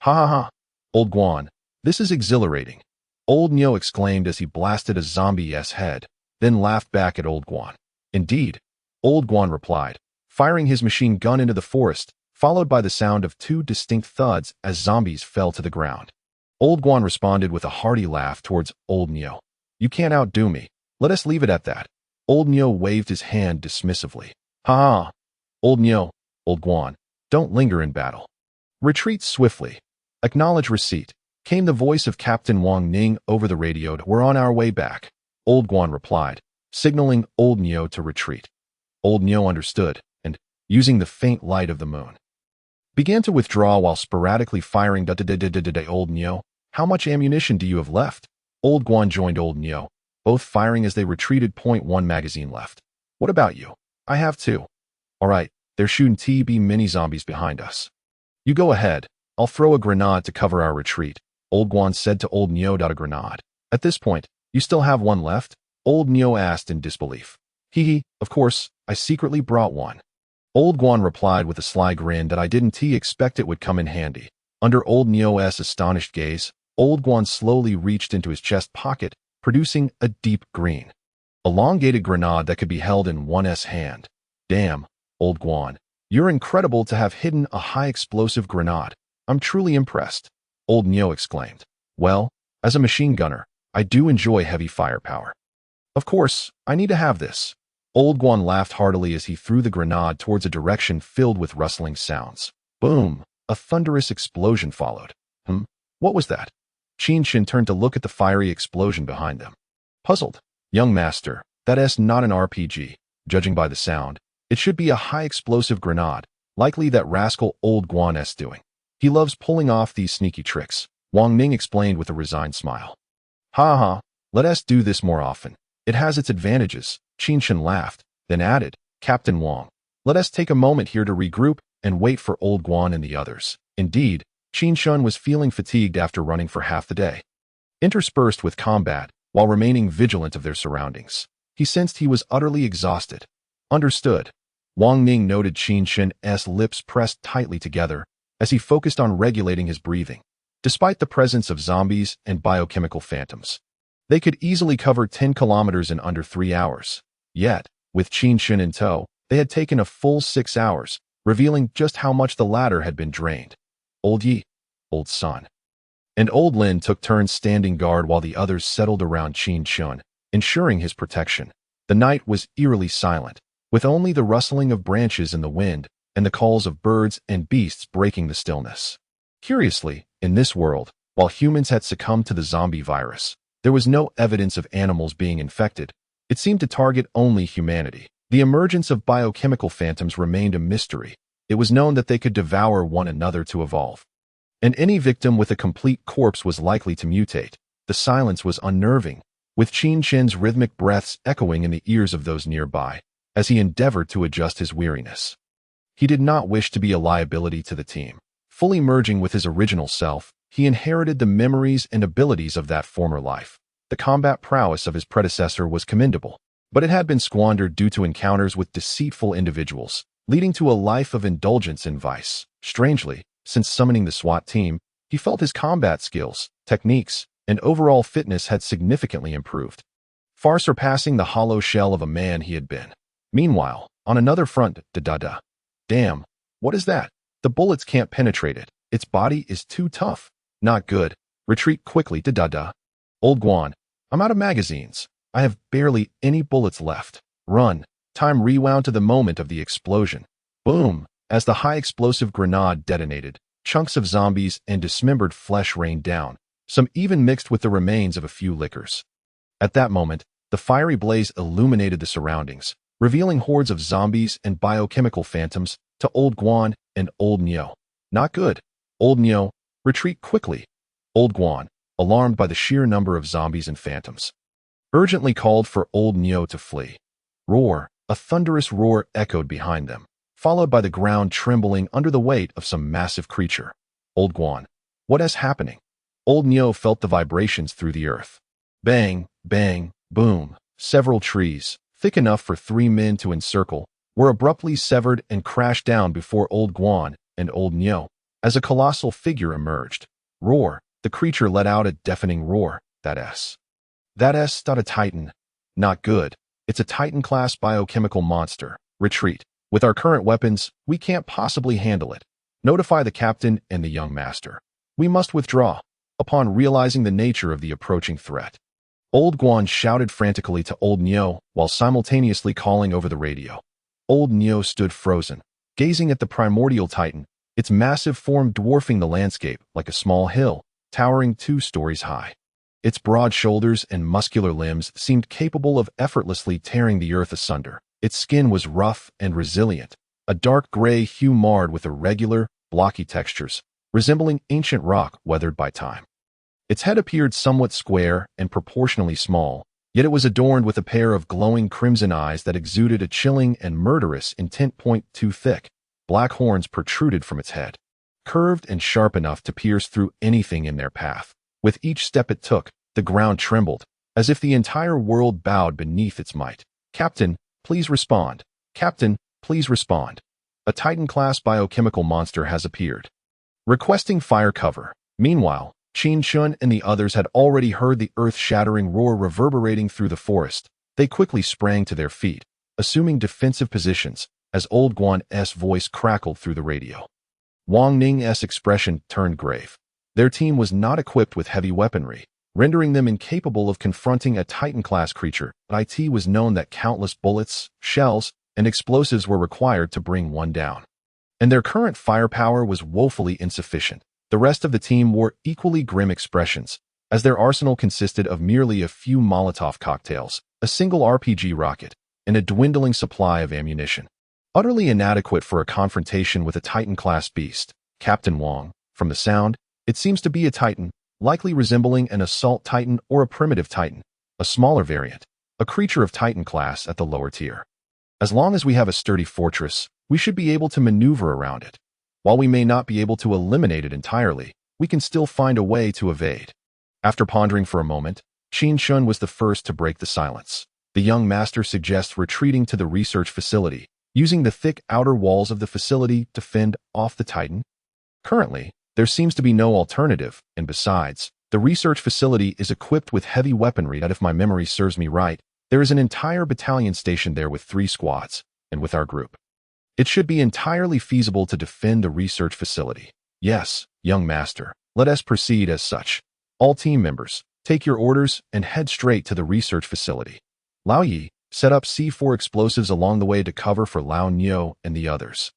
Ha ha ha, Old Guan, this is exhilarating, Old Neo exclaimed as he blasted a zombie's head, then laughed back at Old Guan. Indeed, Old Guan replied, firing his machine gun into the forest, followed by the sound of 2 distinct thuds as zombies fell to the ground. Old Guan responded with a hearty laugh towards Old Neo. You can't outdo me. Let us leave it at that. Old Neo waved his hand dismissively. Ha ha. Old Neo, Old Guan, don't linger in battle. Retreat swiftly. Acknowledge receipt. Came the voice of Captain Wang Ning over the radio. We're on our way back. Old Guan replied, signaling Old Neo to retreat. Old Neo understood, and, using the faint light of the moon, began to withdraw while sporadically firing. Old Neo, how much ammunition do you have left? Old Guan joined Old Neo, both firing as they retreated. .1 magazine left. What about you? I have 2. All right, they're shooting TB mini-zombies behind us. You go ahead. I'll throw a grenade to cover our retreat, Old Guan said to Old Neo. A grenade. At this point, you still have one left? Old Neo asked in disbelief. Hee, of course, I secretly brought one. Old Guan replied with a sly grin that I didn't expect it would come in handy. Under Old Neo's astonished gaze, Old Guan slowly reached into his chest pocket, producing a deep green, elongated grenade that could be held in one's hand. Damn, Old Guan, you're incredible to have hidden a high-explosive grenade. I'm truly impressed, Old Neo exclaimed. Well, as a machine gunner, I do enjoy heavy firepower. Of course, I need to have this. Old Guan laughed heartily as he threw the grenade towards a direction filled with rustling sounds. Boom! A thunderous explosion followed. What was that? Qin Chen turned to look at the fiery explosion behind them. Puzzled. Young master, that's not an RPG. Judging by the sound, it should be a high-explosive grenade, likely that rascal Old Guan's doing. He loves pulling off these sneaky tricks, Wang Ning explained with a resigned smile. Ha ha, let us do this more often. It has its advantages, Qin Chen laughed, then added, Captain Wang, let us take a moment here to regroup and wait for Old Guan and the others. Indeed, Qin Chen was feeling fatigued after running for half the day. Interspersed with combat, while remaining vigilant of their surroundings, he sensed he was utterly exhausted. Understood. Wang Ning noted Qin Chen's lips pressed tightly together as he focused on regulating his breathing. Despite the presence of zombies and biochemical phantoms, they could easily cover 10 kilometers in under 3 hours. Yet, with Qin Chen in tow, they had taken a full 6 hours, revealing just how much the latter had been drained. Old Yi, Old Sun, and Old Lin took turns standing guard while the others settled around Qin Chen, ensuring his protection. The night was eerily silent, with only the rustling of branches in the wind and the calls of birds and beasts breaking the stillness. Curiously, in this world, while humans had succumbed to the zombie virus, there was no evidence of animals being infected. It seemed to target only humanity. The emergence of biochemical phantoms remained a mystery. It was known that they could devour one another to evolve, and any victim with a complete corpse was likely to mutate. The silence was unnerving, with Qin Chen's rhythmic breaths echoing in the ears of those nearby, as he endeavored to adjust his weariness. He did not wish to be a liability to the team. Fully merging with his original self, he inherited the memories and abilities of that former life. The combat prowess of his predecessor was commendable, but it had been squandered due to encounters with deceitful individuals, leading to a life of indulgence in vice. Strangely, since summoning the SWAT team, he felt his combat skills, techniques, and overall fitness had significantly improved, far surpassing the hollow shell of a man he had been. Meanwhile, on another front, Damn, what is that? The bullets can't penetrate it. Its body is too tough. Not good. Retreat quickly, Old Guan, I'm out of magazines. I have barely any bullets left. Run. Time rewound to the moment of the explosion. Boom! As the high-explosive grenade detonated, chunks of zombies and dismembered flesh rained down, some even mixed with the remains of a few lickers. At that moment, the fiery blaze illuminated the surroundings, revealing hordes of zombies and biochemical phantoms to Old Guan and Old Neo. Not good. Old Neo, retreat quickly. Old Guan, alarmed by the sheer number of zombies and phantoms, urgently called for Old Neo to flee. Roar! A thunderous roar echoed behind them, followed by the ground trembling under the weight of some massive creature. Old Guan. What is happening? Old Nyo felt the vibrations through the earth. Bang, bang, boom. Several trees, thick enough for 3 men to encircle, were abruptly severed and crashed down before Old Guan and Old Nyo. As a colossal figure emerged. Roar. The creature let out a deafening roar. That's not a titan. Not good. It's a Titan-class biochemical monster. Retreat. With our current weapons, we can't possibly handle it. Notify the captain and the young master. We must withdraw. Upon realizing the nature of the approaching threat, Old Guan shouted frantically to Old Nyo while simultaneously calling over the radio. Old Nyo stood frozen, gazing at the primordial titan, its massive form dwarfing the landscape like a small hill, towering 2 stories high. Its broad shoulders and muscular limbs seemed capable of effortlessly tearing the earth asunder. Its skin was rough and resilient, a dark gray hue marred with irregular, blocky textures, resembling ancient rock weathered by time. Its head appeared somewhat square and proportionally small, yet it was adorned with a pair of glowing crimson eyes that exuded a chilling and murderous intent. 2 thick, black horns protruded from its head, curved and sharp enough to pierce through anything in their path. With each step it took, the ground trembled, as if the entire world bowed beneath its might. Captain, please respond. Captain, please respond. A Titan-class biochemical monster has appeared, requesting fire cover. Meanwhile, Qin Chen and the others had already heard the earth-shattering roar reverberating through the forest. They quickly sprang to their feet, assuming defensive positions, as Old Guan's voice crackled through the radio. Wang Ning's expression turned grave. Their team was not equipped with heavy weaponry, rendering them incapable of confronting a Titan-class creature. It was known that countless bullets, shells, and explosives were required to bring one down, and their current firepower was woefully insufficient. The rest of the team wore equally grim expressions, as their arsenal consisted of merely a few Molotov cocktails, a single RPG rocket, and a dwindling supply of ammunition. Utterly inadequate for a confrontation with a Titan-class beast. Captain Wang, from the sound, it seems to be a Titan, likely resembling an assault Titan or a primitive Titan, a smaller variant, a creature of Titan class at the lower tier. As long as we have a sturdy fortress, we should be able to maneuver around it. While we may not be able to eliminate it entirely, we can still find a way to evade. After pondering for a moment, Qin Chen was the first to break the silence. The young master suggests retreating to the research facility, using the thick outer walls of the facility to fend off the Titan. Currently, there seems to be no alternative, and besides, the research facility is equipped with heavy weaponry that, if my memory serves me right, there is an entire battalion stationed there with 3 squads, and with our group. It should be entirely feasible to defend the research facility. Yes, young master, let us proceed as such. All team members, take your orders and head straight to the research facility. Lao Yi, set up C4 explosives along the way to cover for Lao Nyo and the others.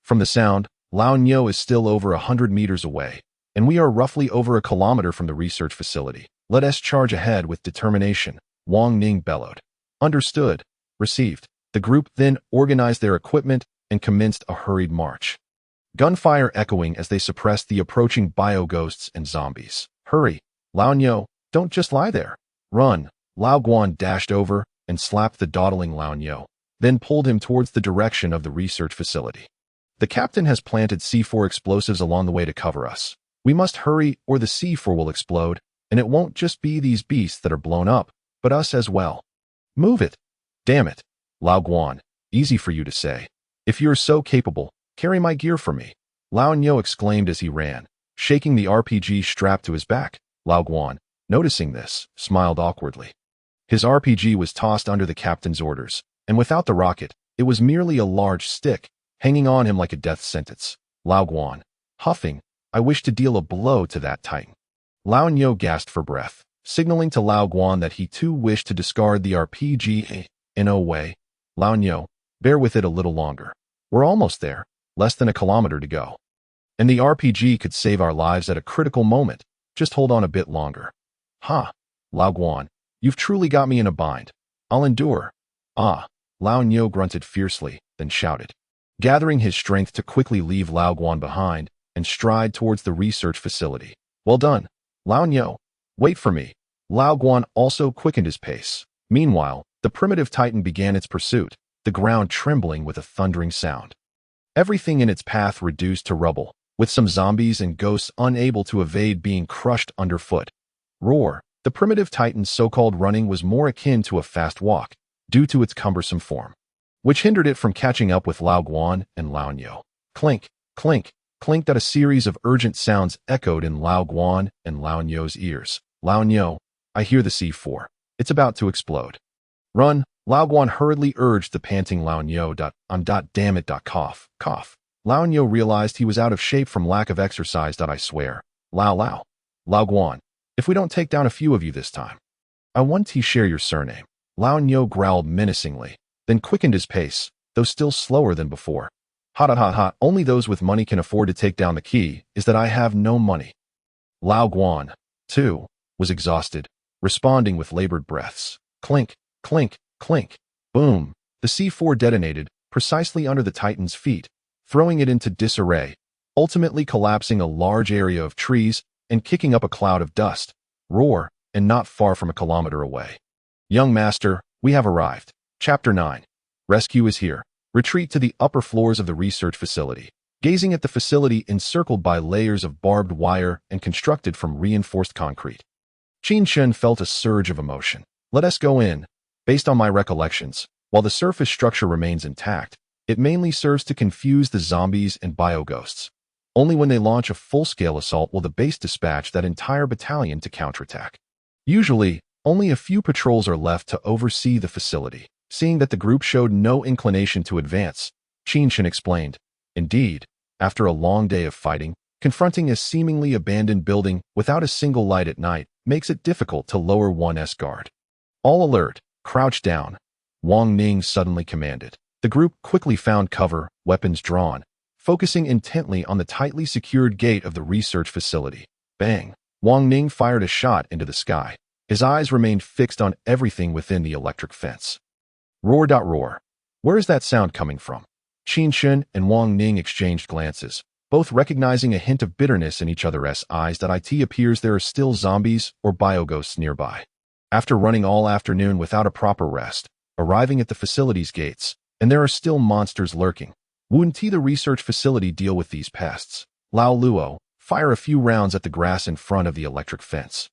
From the sound, Lao Nyo is still over 100 meters away, and we are roughly over a kilometer from the research facility. Let us charge ahead with determination, Wang Ning bellowed. Understood. Received. The group then organized their equipment and commenced a hurried march. Gunfire echoing as they suppressed the approaching bio-ghosts and zombies. Hurry, Lao Nyo, don't just lie there. Run. Lao Guan dashed over and slapped the dawdling Lao Nyo, then pulled him towards the direction of the research facility. The captain has planted C4 explosives along the way to cover us. We must hurry or the C4 will explode, and it won't just be these beasts that are blown up, but us as well. Move it. Damn it. Lao Guan, easy for you to say. If you're so capable, carry my gear for me. Lao Nyo exclaimed as he ran, shaking the RPG strapped to his back. Lao Guan, noticing this, smiled awkwardly. His RPG was tossed under the captain's orders, and without the rocket, it was merely a large stick, hanging on him like a death sentence. Lao Guan, huffing, I wish to deal a blow to that Titan. Lao Nyo gasped for breath, signaling to Lao Guan that he too wished to discard the RPG. In a way, Lao Nyo, bear with it a little longer. We're almost there, less than a kilometer to go. And the RPG could save our lives at a critical moment. Just hold on a bit longer. Ha! Lao Guan, you've truly got me in a bind. I'll endure. Ah! Lao Nyo grunted fiercely, then shouted, gathering his strength to quickly leave Lao Guan behind and stride towards the research facility. Well done, Lao Nyo. Wait for me. Lao Guan also quickened his pace. Meanwhile, the primitive Titan began its pursuit, the ground trembling with a thundering sound. Everything in its path reduced to rubble, with some zombies and ghosts unable to evade being crushed underfoot. Roar. The primitive titan's so-called running was more akin to a fast walk, due to its cumbersome form, which hindered it from catching up with Lao Guan and Lao Nyo. Clink, clink, clink that a series of urgent sounds echoed in Lao Guan and Lao Nyo's ears. Lao Nyo, I hear the C4. It's about to explode. Run, Lao Guan hurriedly urged the panting Lao Nyo. Damn it. Cough, cough. Lao Nyo realized he was out of shape from lack of exercise. I swear. Lao Guan, if we don't take down a few of you this time, I want to share your surname. Lao Nyo growled menacingly, then quickened his pace, though still slower than before. Hot. Only those with money can afford to take down the key, is that I have no money. Lao Guan, too, was exhausted, responding with labored breaths. Clink, clink, clink. Boom. The C4 detonated, precisely under the Titan's feet, throwing it into disarray, ultimately collapsing a large area of trees and kicking up a cloud of dust. Roar, and not far from a kilometer away. Young master, we have arrived. Chapter 9. Rescue is here. Retreat to the upper floors of the research facility. Gazing at the facility encircled by layers of barbed wire and constructed from reinforced concrete, Qin Chen felt a surge of emotion. Let us go in. Based on my recollections, while the surface structure remains intact, it mainly serves to confuse the zombies and bioghosts. Only when they launch a full-scale assault will the base dispatch that entire battalion to counterattack. Usually, only a few patrols are left to oversee the facility. Seeing that the group showed no inclination to advance, Qin Chen explained, indeed, after a long day of fighting, confronting a seemingly abandoned building without a single light at night makes it difficult to lower one's guard. All alert, crouch down, Wang Ning suddenly commanded. The group quickly found cover, weapons drawn, focusing intently on the tightly secured gate of the research facility. Bang! Wang Ning fired a shot into the sky. His eyes remained fixed on everything within the electric fence. Roar. Where is that sound coming from? Qin Chen and Wang Ning exchanged glances, both recognizing a hint of bitterness in each other's eyes. It appears there are still zombies or bioghosts nearby. After running all afternoon without a proper rest, arriving at the facility's gates, and there are still monsters lurking. Wouldn't the research facility deal with these pests? Lao Luo, fire a few rounds at the grass in front of the electric fence.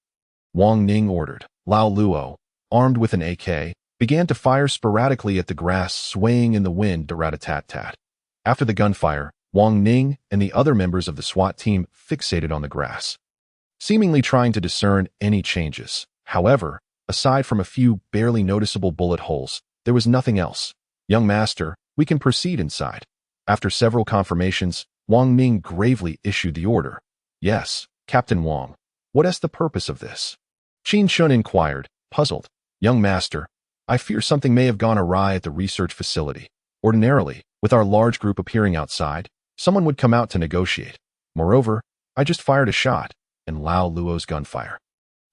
Wang Ning ordered. Lao Luo, armed with an AK, began to fire sporadically at the grass swaying in the wind. Rat-a-tat-tat. After the gunfire, Wang Ning and the other members of the SWAT team fixated on the grass, seemingly trying to discern any changes. However, aside from a few barely noticeable bullet holes, there was nothing else. Young master, we can proceed inside. After several confirmations, Wang Ning gravely issued the order. Yes, Captain Wang. What is the purpose of this? Qin Chen inquired, puzzled. Young master, I fear something may have gone awry at the research facility. Ordinarily, with our large group appearing outside, someone would come out to negotiate. Moreover, I just fired a shot, and Lao Luo's gunfire.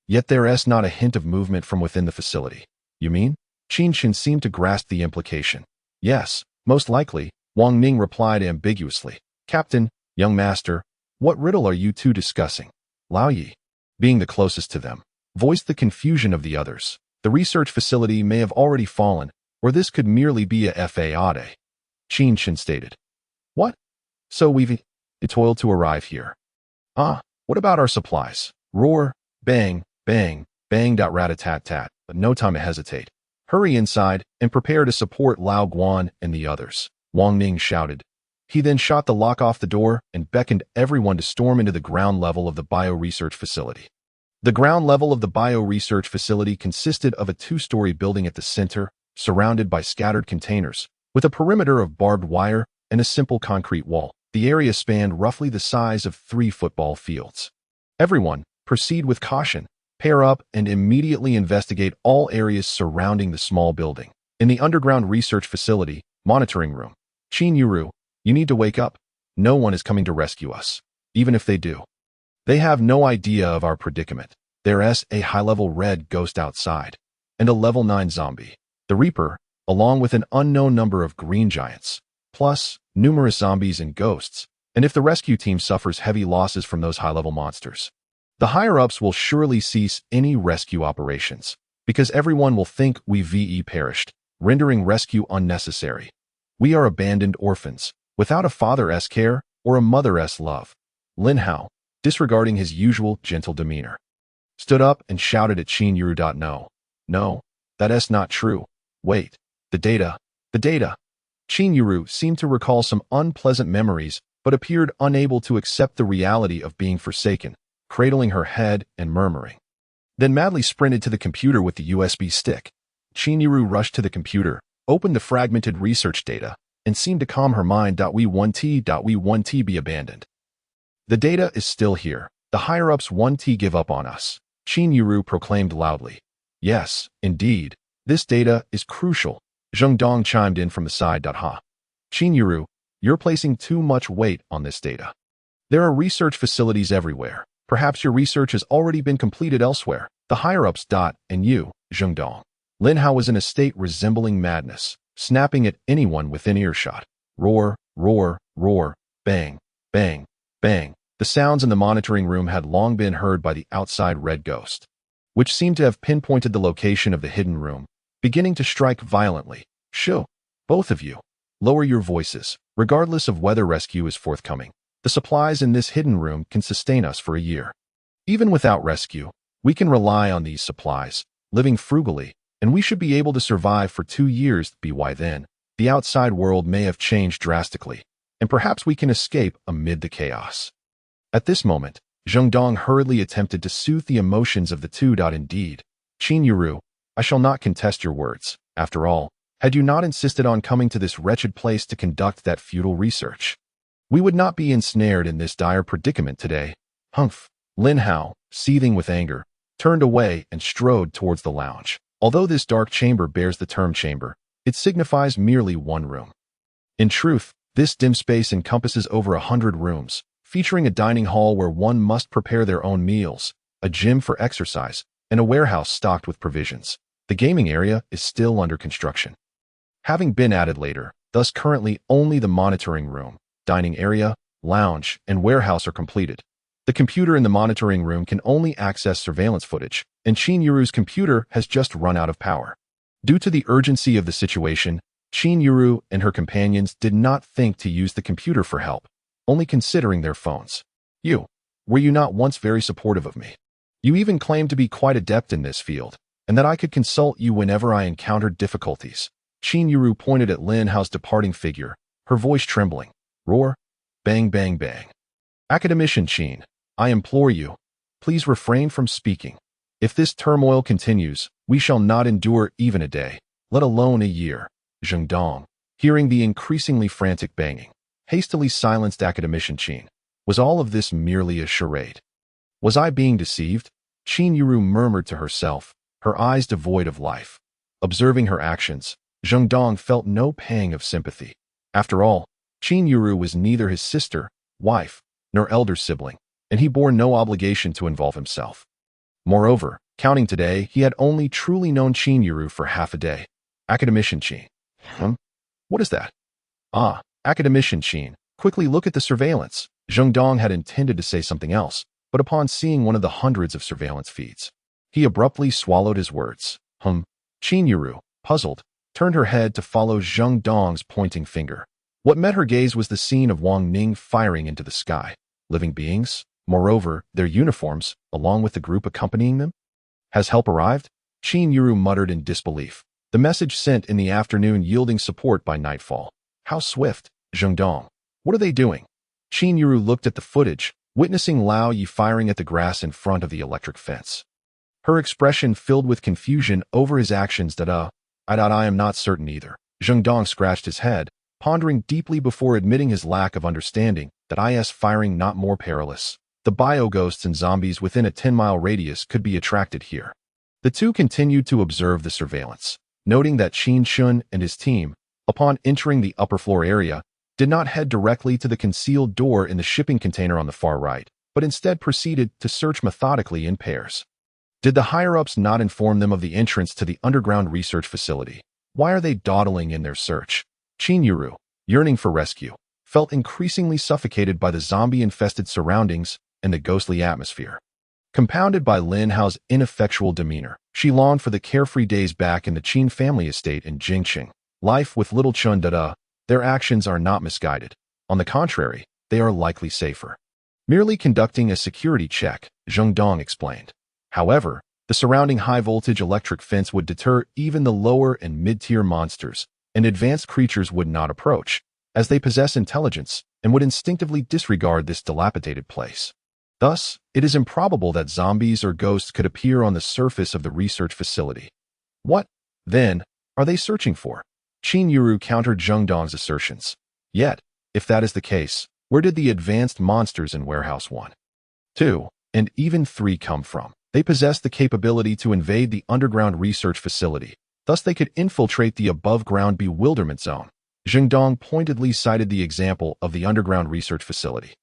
Yet there is not a hint of movement from within the facility. You mean? Qin Chen seemed to grasp the implication. Yes, most likely, Wang Ning replied ambiguously. Captain, young master, what riddle are you two discussing? Lao Yi, being the closest to them, voiced the confusion of the others. The research facility may have already fallen, or this could merely be a fade. Qin Chen stated. What? So we've toiled to arrive here. What about our supplies? Roar, bang, bang, bang. Rat-a-tat-tat, but no time to hesitate. Hurry inside and prepare to support Lao Guan and the others, Wang Ning shouted. He then shot the lock off the door and beckoned everyone to storm into the ground level of the bioresearch facility. The ground level of the bioresearch facility consisted of a two-story building at the center, surrounded by scattered containers, with a perimeter of barbed wire and a simple concrete wall. The area spanned roughly the size of 3 football fields. Everyone, proceed with caution. Pair up and immediately investigate all areas surrounding the small building. In the underground research facility, monitoring room. Qin Yuru, you need to wake up. No one is coming to rescue us. Even if they do, they have no idea of our predicament. There is a high-level red ghost outside, and a level 9 zombie. The Reaper, along with an unknown number of green giants, plus numerous zombies and ghosts, and if the rescue team suffers heavy losses from those high-level monsters, the higher-ups will surely cease any rescue operations, because everyone will think we perished, rendering rescue unnecessary. We are abandoned orphans, without a father's care or a mother's love. Lin Hao, disregarding his usual gentle demeanor, stood up and shouted at Qin Yuru. No. No, that's not true. Wait, the data. The data. Qin Yuru seemed to recall some unpleasant memories, but appeared unable to accept the reality of being forsaken, cradling her head and murmuring. Then madly sprinted to the computer with the USB stick. Qin Yuru rushed to the computer, opened the fragmented research data, and seemed to calm her mind. We want T be abandoned. The data is still here. The higher-ups want T give up on us, Qin Yuru proclaimed loudly. Yes, indeed. This data is crucial, Zheng Dong chimed in from the side. Ha. Qin Yuru, you're placing too much weight on this data. There are research facilities everywhere. Perhaps your research has already been completed elsewhere. The higher-ups. And you, Zheng Dong. Lin Hao was in a state resembling madness, snapping at anyone within earshot. Roar, roar, roar, bang, bang, bang. The sounds in the monitoring room had long been heard by the outside red ghost, which seemed to have pinpointed the location of the hidden room, beginning to strike violently. Shoo, both of you, lower your voices, regardless of whether rescue is forthcoming. The supplies in this hidden room can sustain us for a year. Even without rescue, we can rely on these supplies, living frugally, and we should be able to survive for 2 years. By then, the outside world may have changed drastically, and perhaps we can escape amid the chaos. At this moment, Zheng Dong hurriedly attempted to soothe the emotions of the two. Indeed, Qin Yuru, I shall not contest your words. After all, had you not insisted on coming to this wretched place to conduct that futile research, we would not be ensnared in this dire predicament today. Humph. Lin Hao, seething with anger, turned away and strode towards the lounge. Although this dark chamber bears the term chamber, it signifies merely one room. In truth, this dim space encompasses over 100 rooms, featuring a dining hall where one must prepare their own meals, a gym for exercise, and a warehouse stocked with provisions. The gaming area is still under construction, having been added later. Thus currently only the monitoring room, dining area, lounge, and warehouse are completed. The computer in the monitoring room can only access surveillance footage, and Qin Yuru's computer has just run out of power. Due to the urgency of the situation, Qin Yuru and her companions did not think to use the computer for help, only considering their phones. Were you not once very supportive of me? You even claimed to be quite adept in this field, and that I could consult you whenever I encountered difficulties. Qin Yuru pointed at Lin Hao's departing figure, her voice trembling. Roar, bang, bang, bang. Academician Qin, I implore you, please refrain from speaking. If this turmoil continues, we shall not endure even a day, let alone a year. Zheng Dong, hearing the increasingly frantic banging, hastily silenced Academician Qin. Was all of this merely a charade? Was I being deceived? Qin Yuru murmured to herself, her eyes devoid of life. Observing her actions, Zheng Dong felt no pang of sympathy. After all, Qin Yuru was neither his sister, wife, nor elder sibling, and he bore no obligation to involve himself. Moreover, counting today, he had only truly known Qin Yuru for half a day. Academician Qin. What is that? Ah, Academician Qin, quickly look at the surveillance. Zheng Dong had intended to say something else, but upon seeing one of the hundreds of surveillance feeds, he abruptly swallowed his words. Qin Yuru, puzzled, turned her head to follow Zheng Dong's pointing finger. What met her gaze was the scene of Wang Ning firing into the sky. Living beings, moreover, their uniforms, along with the group accompanying them? Has help arrived? Qin Yuru muttered in disbelief. The message sent in the afternoon yielding support by nightfall. How swift, Zheng Dong. What are they doing? Qin Yuru looked at the footage, witnessing Lao Yi firing at the grass in front of the electric fence. Her expression filled with confusion over his actions. I am not certain either. Zheng Dong scratched his head, pondering deeply before admitting his lack of understanding. Is firing not more perilous? The bio-ghosts and zombies within a 10-mile radius could be attracted here. The two continued to observe the surveillance, noting that Qin Chen and his team, upon entering the upper floor area, did not head directly to the concealed door in the shipping container on the far right, but instead proceeded to search methodically in pairs. Did the higher-ups not inform them of the entrance to the underground research facility? Why are they dawdling in their search? Qin Yuru, yearning for rescue, felt increasingly suffocated by the zombie-infested surroundings and the ghostly atmosphere. Compounded by Lin Hao's ineffectual demeanor, she longed for the carefree days back in the Qin family estate in Jingqing. Life with little Chun. Their actions are not misguided. On the contrary, they are likely safer. Merely conducting a security check, Zheng Dong explained. However, the surrounding high-voltage electric fence would deter even the lower and mid-tier monsters, and advanced creatures would not approach, as they possess intelligence and would instinctively disregard this dilapidated place. Thus, it is improbable that zombies or ghosts could appear on the surface of the research facility. What, then, are they searching for? Qin Yuru countered Zheng Dong's assertions. Yet, if that is the case, where did the advanced monsters in Warehouse 1, 2, and even 3 come from? They possess the capability to invade the underground research facility. Thus, they could infiltrate the above-ground bewilderment zone. Zheng Dong pointedly cited the example of the underground research facility,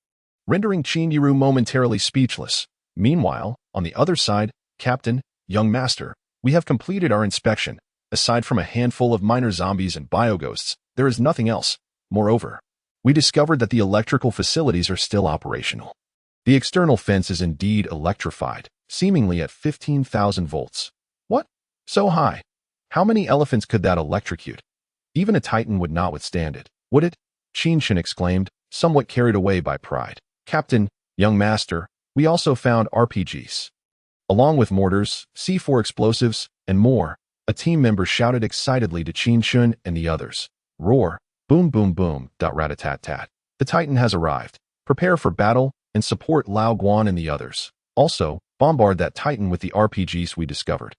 rendering Qin Yuru momentarily speechless. Meanwhile, on the other side, Captain, young master, we have completed our inspection. Aside from a handful of minor zombies and bioghosts, there is nothing else. Moreover, we discovered that the electrical facilities are still operational. The external fence is indeed electrified, seemingly at 15,000 volts. What? So high? How many elephants could that electrocute? Even a titan would not withstand it, would it? Qin Chen exclaimed, somewhat carried away by pride. Captain, young master, we also found RPGs, along with mortars, C4 explosives, and more. A team member shouted excitedly to Qin Chen and the others. Roar, boom boom boom, rat-a-tat-tat. The Titan has arrived. Prepare for battle and support Lao Guan and the others. Also, bombard that Titan with the RPGs we discovered.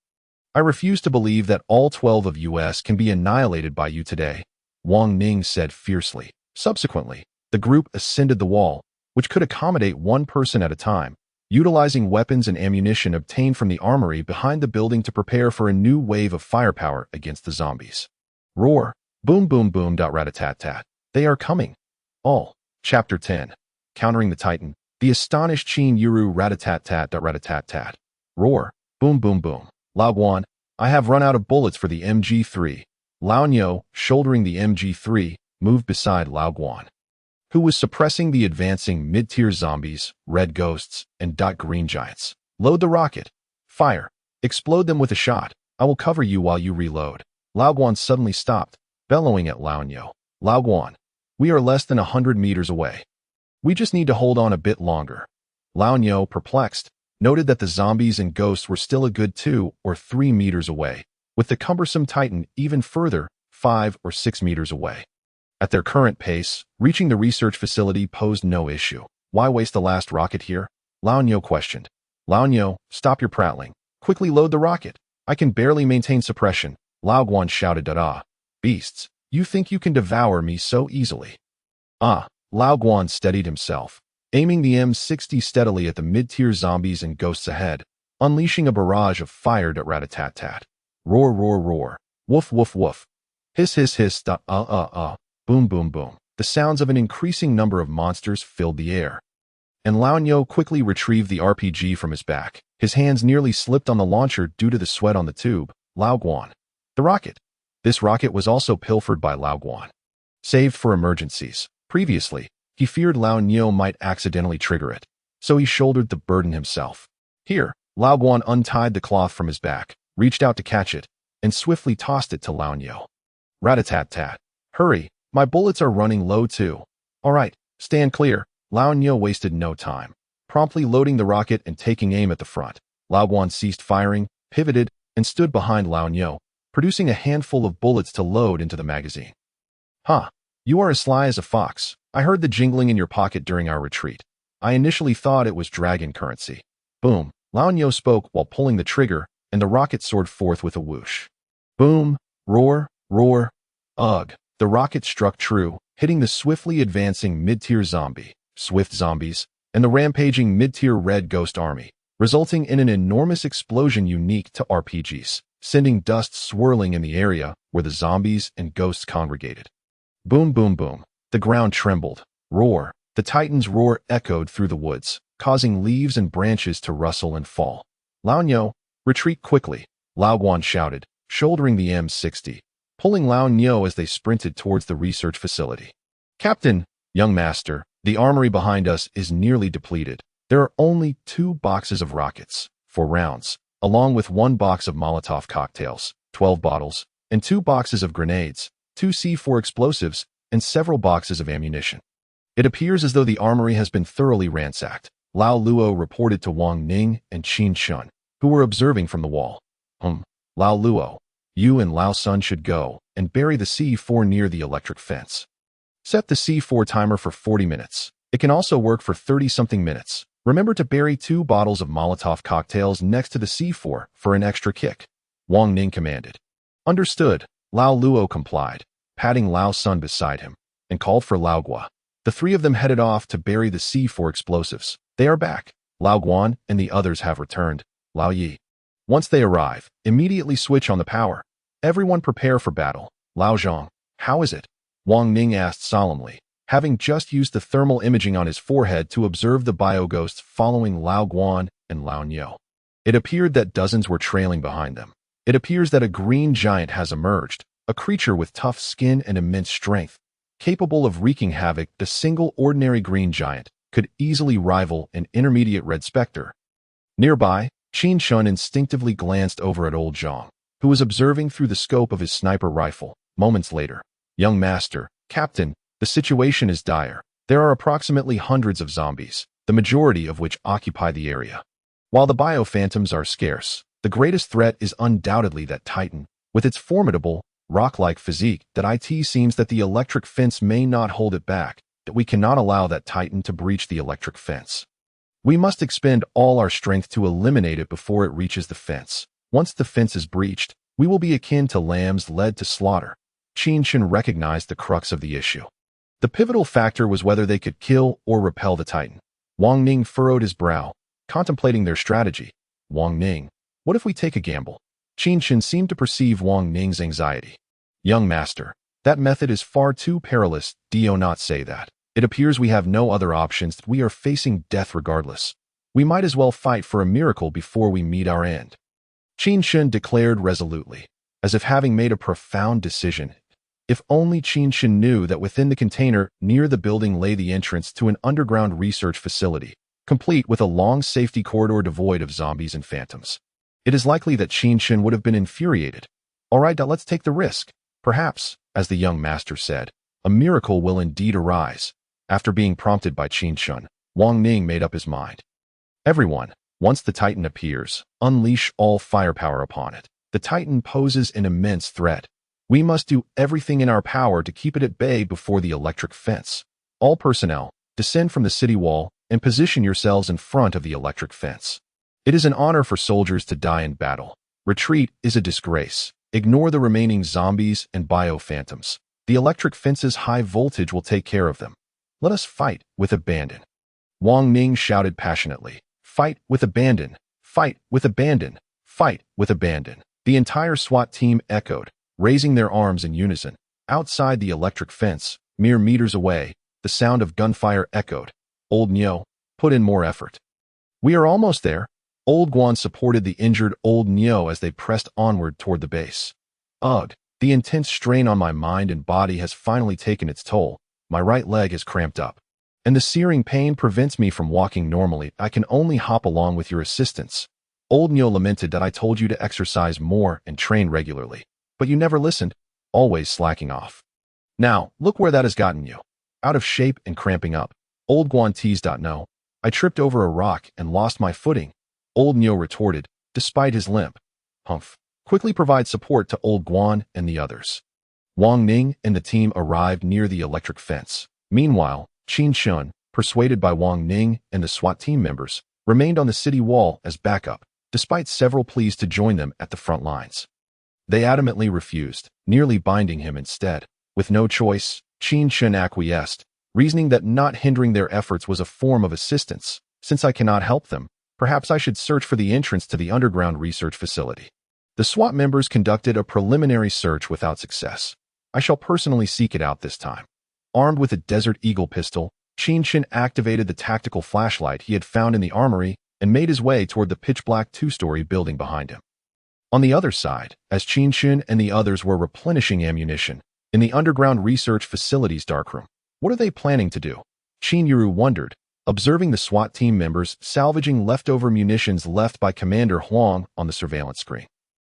I refuse to believe that all 12 of us can be annihilated by you today, Wang Ning said fiercely. Subsequently, the group ascended the wall, which could accommodate one person at a time, utilizing weapons and ammunition obtained from the armory behind the building to prepare for a new wave of firepower against the zombies. Roar, boom boom boom, rat-a-tat-tat. They are coming. All. Chapter 10. Countering the Titan. The astonished Qin Yuru rat-a-tat-tat, rat-a-tat-tat. Roar, boom boom boom. Lao Guan, I have run out of bullets for the MG3. Lao Nyo, shouldering the MG3, moved beside Lao Guan, who was suppressing the advancing mid-tier zombies, red ghosts, and green giants. Load the rocket. Fire. Explode them with a shot. I will cover you while you reload. Lao Guan suddenly stopped, bellowing at Lao Nyo. Lao Guan, we are less than 100 meters away. We just need to hold on a bit longer. Lao Nyo, perplexed, noted that the zombies and ghosts were still a good 2 or 3 meters away, with the cumbersome Titan even further, 5 or 6 meters away. At their current pace, reaching the research facility posed no issue. Why waste the last rocket here? Lao Nyo questioned. Lao Nyo, stop your prattling. Quickly load the rocket. I can barely maintain suppression. Lao Guan shouted. Beasts, you think you can devour me so easily? Lao Guan steadied himself, aiming the M60 steadily at the mid-tier zombies and ghosts ahead, unleashing a barrage of fire. Rat-a-tat-tat. Roar, roar, roar. Woof, woof, woof. Hiss, hiss, hiss. Boom, boom, boom. The sounds of an increasing number of monsters filled the air, and Lao Nyo quickly retrieved the RPG from his back. His hands nearly slipped on the launcher due to the sweat on the tube. Lao Guan. The rocket. This rocket was also pilfered by Lao Guan, saved for emergencies. Previously, he feared Lao Nyo might accidentally trigger it, so he shouldered the burden himself. Here, Lao Guan untied the cloth from his back, reached out to catch it, and swiftly tossed it to Lao Nyo. Rat-a-tat-tat. Hurry, my bullets are running low too. All right, stand clear. Lao Nyo wasted no time, promptly loading the rocket and taking aim at the front. Lao Guan ceased firing, pivoted, and stood behind Lao Nyo, producing a handful of bullets to load into the magazine. You are as sly as a fox. I heard the jingling in your pocket during our retreat. I initially thought it was dragon currency. Boom, Lao Nyo spoke while pulling the trigger, and the rocket soared forth with a whoosh. Boom, roar, roar. Ugh. The rocket struck true, hitting the swiftly advancing mid-tier swift zombies, and the rampaging mid-tier red ghost army, resulting in an enormous explosion unique to RPGs, sending dust swirling in the area where the zombies and ghosts congregated. Boom, boom, boom. The ground trembled. Roar. The Titan's roar echoed through the woods, causing leaves and branches to rustle and fall. Lao Nyo, retreat quickly, Lao Guan shouted, shouldering the M60, pulling Lao Nyo as they sprinted towards the research facility. Captain, young master, the armory behind us is nearly depleted. There are only 2 boxes of rockets, 4 rounds, along with 1 box of Molotov cocktails, 12 bottles, and 2 boxes of grenades, 2 C4 explosives, and several boxes of ammunition. It appears as though the armory has been thoroughly ransacked, Lao Luo reported to Wang Ning and Qin Chen, who were observing from the wall. Lao Luo, you and Lao Sun should go and bury the C4 near the electric fence. Set the C4 timer for 40 minutes. It can also work for 30-something minutes. Remember to bury 2 bottles of Molotov cocktails next to the C4 for an extra kick, Wang Ning commanded. Understood, Lao Luo complied, patting Lao Sun beside him, and called for Lao Gua. The 3 of them headed off to bury the C4 explosives. They are back. Lao Guan and the others have returned, Lao Yi. Once they arrive, immediately switch on the power. Everyone prepare for battle. Lao Zhang, how is it? Wang Ning asked solemnly, having just used the thermal imaging on his forehead to observe the bioghosts following Lao Guan and Lao Niu. It appeared that dozens were trailing behind them. It appears that a green giant has emerged, a creature with tough skin and immense strength, capable of wreaking havoc. The single ordinary green giant could easily rival an intermediate red specter. Nearby, Qin Chen instinctively glanced over at old Zhang, who was observing through the scope of his sniper rifle. Moments later, young master, Captain, the situation is dire. There are approximately hundreds of zombies, the majority of which occupy the area. While the biophantoms are scarce, the greatest threat is undoubtedly that Titan, with its formidable, rock-like physique. That it seems that the electric fence may not hold it back, that we cannot allow that Titan to breach the electric fence. We must expend all our strength to eliminate it before it reaches the fence. Once the fence is breached, we will be akin to lambs led to slaughter. Qin Chen recognized the crux of the issue. The pivotal factor was whether they could kill or repel the Titan. Wang Ning furrowed his brow, contemplating their strategy. Wang Ning, what if we take a gamble? Qin Chen seemed to perceive Wang Ning's anxiety. Young master, that method is far too perilous. Do not say that. It appears we have no other options. We are facing death regardless. We might as well fight for a miracle before we meet our end. Qin Chen declared resolutely, as if having made a profound decision. If only Qin Chen knew that within the container near the building lay the entrance to an underground research facility, complete with a long safety corridor devoid of zombies and phantoms. It is likely that Qin Chen would have been infuriated. All right, let's take the risk. Perhaps, as the young master said, a miracle will indeed arise. After being prompted by Qin Chen, Wang Ning made up his mind. Everyone, once the Titan appears, unleash all firepower upon it. The Titan poses an immense threat. We must do everything in our power to keep it at bay before the electric fence. All personnel, descend from the city wall and position yourselves in front of the electric fence. It is an honor for soldiers to die in battle. Retreat is a disgrace. Ignore the remaining zombies and biophantoms. The electric fence's high voltage will take care of them. Let us fight with abandon. Wang Ning shouted passionately. Fight with abandon. Fight with abandon. Fight with abandon. The entire SWAT team echoed, raising their arms in unison. Outside the electric fence, mere meters away, the sound of gunfire echoed. Old Niu, put in more effort. We are almost there. Old Guan supported the injured Old Niu as they pressed onward toward the base. Ugh, the intense strain on my mind and body has finally taken its toll. My right leg is cramped up, and the searing pain prevents me from walking normally. I can only hop along with your assistance. Old Niu lamented that I told you to exercise more and train regularly, but you never listened, always slacking off. Now, look where that has gotten you. Out of shape and cramping up. Old Guan teased. No, I tripped over a rock and lost my footing. Old Niu retorted, despite his limp. Humph. Quickly provide support to Old Guan and the others. Wang Ning and the team arrived near the electric fence. Meanwhile, Qin Chen, persuaded by Wang Ning and the SWAT team members, remained on the city wall as backup, despite several pleas to join them at the front lines. They adamantly refused, nearly binding him instead. With no choice, Qin Chen acquiesced, reasoning that not hindering their efforts was a form of assistance. Since I cannot help them, perhaps I should search for the entrance to the underground research facility. The SWAT members conducted a preliminary search without success. I shall personally seek it out this time. Armed with a Desert Eagle pistol, Qin Chen activated the tactical flashlight he had found in the armory and made his way toward the pitch-black 2-story building behind him. On the other side, as Qin Chen and the others were replenishing ammunition, in the underground research facility's darkroom, what are they planning to do? Qin Yuru wondered, observing the SWAT team members salvaging leftover munitions left by Commander Huang on the surveillance screen.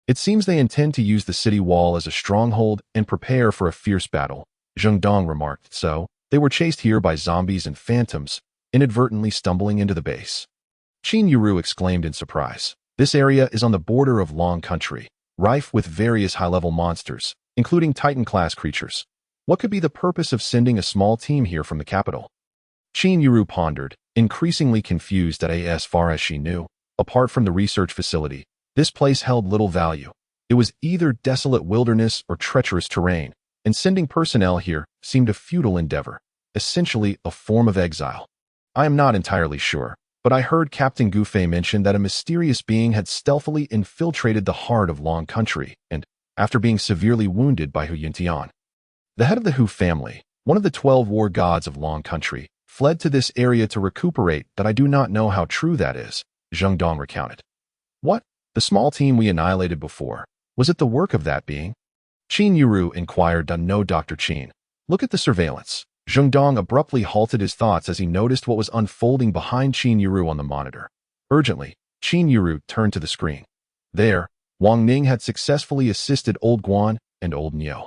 It seems they intend to use the city wall as a stronghold and prepare for a fierce battle, Zheng Dong remarked. So, They were chased here by zombies and phantoms, inadvertently stumbling into the base. Qin Yuru exclaimed in surprise. This area is on the border of Long Country, rife with various high-level monsters, including Titan-class creatures. What could be the purpose of sending a small team here from the capital? Qin Yuru pondered, increasingly confused that as far as she knew, apart from the research facility, this place held little value. It was either desolate wilderness or treacherous terrain, and sending personnel here seemed a futile endeavor, essentially a form of exile. I am not entirely sure, but I heard Captain Gufei mention that a mysterious being had stealthily infiltrated the heart of Long Country and, after being severely wounded by Hu Yintian, the head of the Hu family, one of the 12 war gods of Long Country, fled to this area to recuperate. That I do not know how true that is, Zheng Dong recounted. What? The small team we annihilated before, was it the work of that being? Qin Yuru inquired. No, Dr. Qin. Look at the surveillance. Zheng Dong abruptly halted his thoughts as he noticed what was unfolding behind Qin Yuru on the monitor. Urgently, Qin Yuru turned to the screen. There, Wang Ning had successfully assisted Old Guan and Old Niu.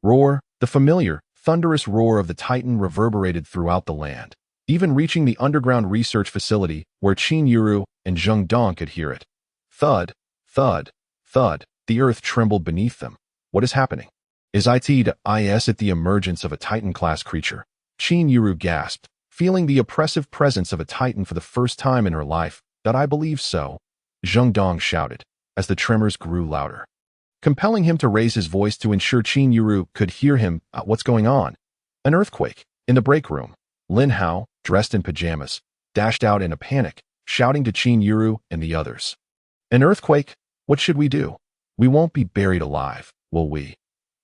Roar, the familiar, thunderous roar of the Titan reverberated throughout the land, even reaching the underground research facility where Qin Yuru and Zheng Dong could hear it. Thud, thud, thud, the earth trembled beneath them. What is happening? Is it at the emergence of a Titan-class creature? Qin Yuru gasped, feeling the oppressive presence of a Titan for the first time in her life. That I believe so, Zheng Dong shouted, as the tremors grew louder, compelling him to raise his voice to ensure Qin Yuru could hear him. What's going on? An earthquake. In the break room, Lin Hao, dressed in pajamas, dashed out in a panic, shouting to Qin Yuru and the others. An earthquake? What should we do? We won't be buried alive, will we?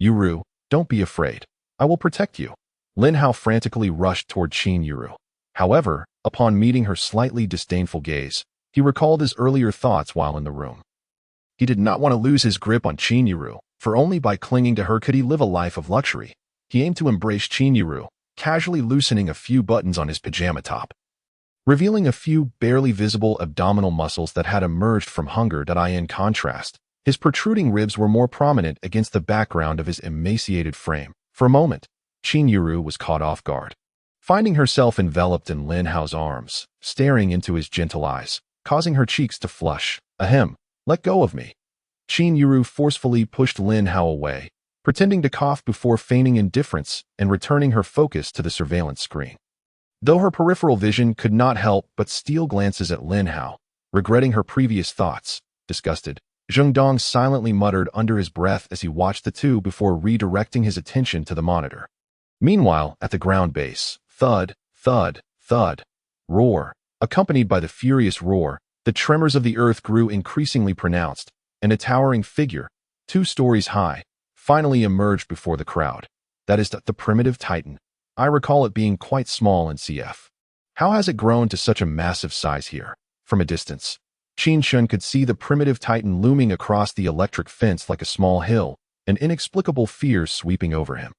Yuru, don't be afraid. I will protect you. Lin Hao frantically rushed toward Qin Yuru. However, upon meeting her slightly disdainful gaze, he recalled his earlier thoughts while in the room. He did not want to lose his grip on Qin Yuru, for only by clinging to her could he live a life of luxury. He aimed to embrace Qin Yuru, casually loosening a few buttons on his pajama top, revealing a few barely visible abdominal muscles that had emerged from hunger. In contrast, his protruding ribs were more prominent against the background of his emaciated frame. For a moment, Qin Yuru was caught off guard, finding herself enveloped in Lin Hao's arms, staring into his gentle eyes, causing her cheeks to flush. Ahem, let go of me. Qin Yuru forcefully pushed Lin Hao away, pretending to cough before feigning indifference and returning her focus to the surveillance screen. Though her peripheral vision could not help but steal glances at Lin Hao, regretting her previous thoughts, disgusted, Zheng Dong silently muttered under his breath as he watched the two before redirecting his attention to the monitor. Meanwhile, at the ground base, thud, thud, thud, roar, accompanied by the furious roar, the tremors of the earth grew increasingly pronounced, and a towering figure, 2 stories high, finally emerged before the crowd. That is the primitive Titan. I recall it being quite small in CF. How has it grown to such a massive size here? From a distance, Qin Chen could see the primitive Titan looming across the electric fence like a small hill, an inexplicable fear sweeping over him.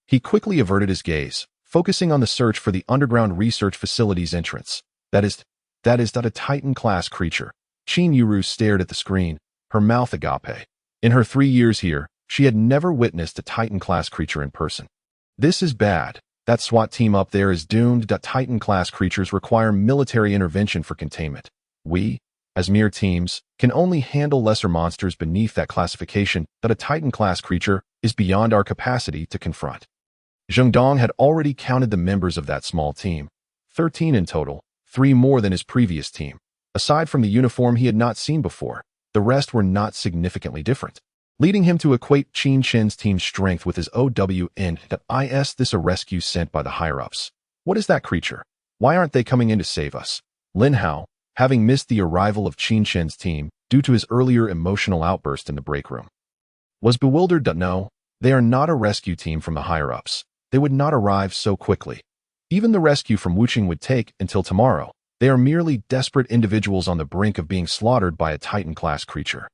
He quickly averted his gaze, focusing on the search for the underground research facility's entrance. That is a Titan-class creature. Qin Yuru stared at the screen, her mouth agape. In her 3 years here, she had never witnessed a Titan-class creature in person. This is bad. That SWAT team up there is doomed. Titan-class creatures require military intervention for containment. We, as mere teams, can only handle lesser monsters beneath that classification. That a Titan-class creature is beyond our capacity to confront. Zheng Dong had already counted the members of that small team, 13 in total, 3 more than his previous team. Aside from the uniform he had not seen before, the rest were not significantly different, leading him to equate Qin Chen's team's strength with his OWN. This a rescue sent by the higher-ups. What is that creature? Why aren't they coming in to save us? Lin Hao, having missed the arrival of Qin Chen's team due to his earlier emotional outburst in the break room, was bewildered. No, they are not a rescue team from the higher-ups. They would not arrive so quickly. Even the rescue from Wuqing would take until tomorrow. They are merely desperate individuals on the brink of being slaughtered by a Titan-class creature.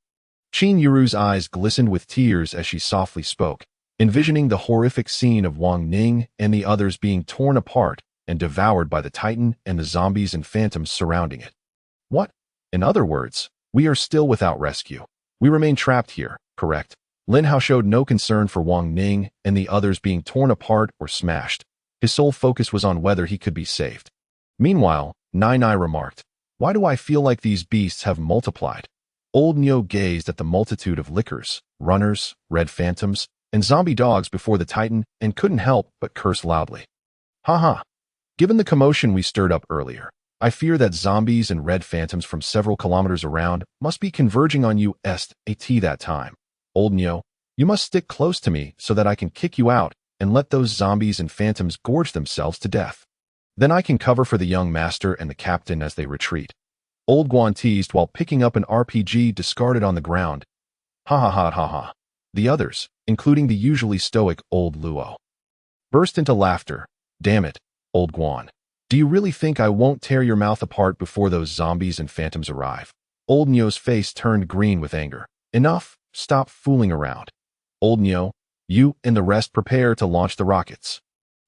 Qin Yuru's eyes glistened with tears as she softly spoke, envisioning the horrific scene of Wang Ning and the others being torn apart and devoured by the Titan and the zombies and phantoms surrounding it. What? In other words, we are still without rescue. We remain trapped here, correct? Lin Hao showed no concern for Wang Ning and the others being torn apart or smashed. His sole focus was on whether he could be saved. Meanwhile, Nai remarked, "Why do I feel like these beasts have multiplied?" Old Nyo gazed at the multitude of lickers, runners, red phantoms, and zombie dogs before the Titan and couldn't help but curse loudly. Haha. Given the commotion we stirred up earlier, I fear that zombies and red phantoms from several kilometers around must be converging on you at that time. Old Nyo, you must stick close to me so that I can kick you out and let those zombies and phantoms gorge themselves to death. Then I can cover for the young master and the captain as they retreat. Old Guan teased while picking up an RPG discarded on the ground. Ha ha ha ha ha. The others, including the usually stoic Old Luo, burst into laughter. Damn it, Old Guan. Do you really think I won't tear your mouth apart before those zombies and phantoms arrive? Old Nyo's face turned green with anger. Enough, stop fooling around. Old Nyo, you and the rest prepare to launch the rockets.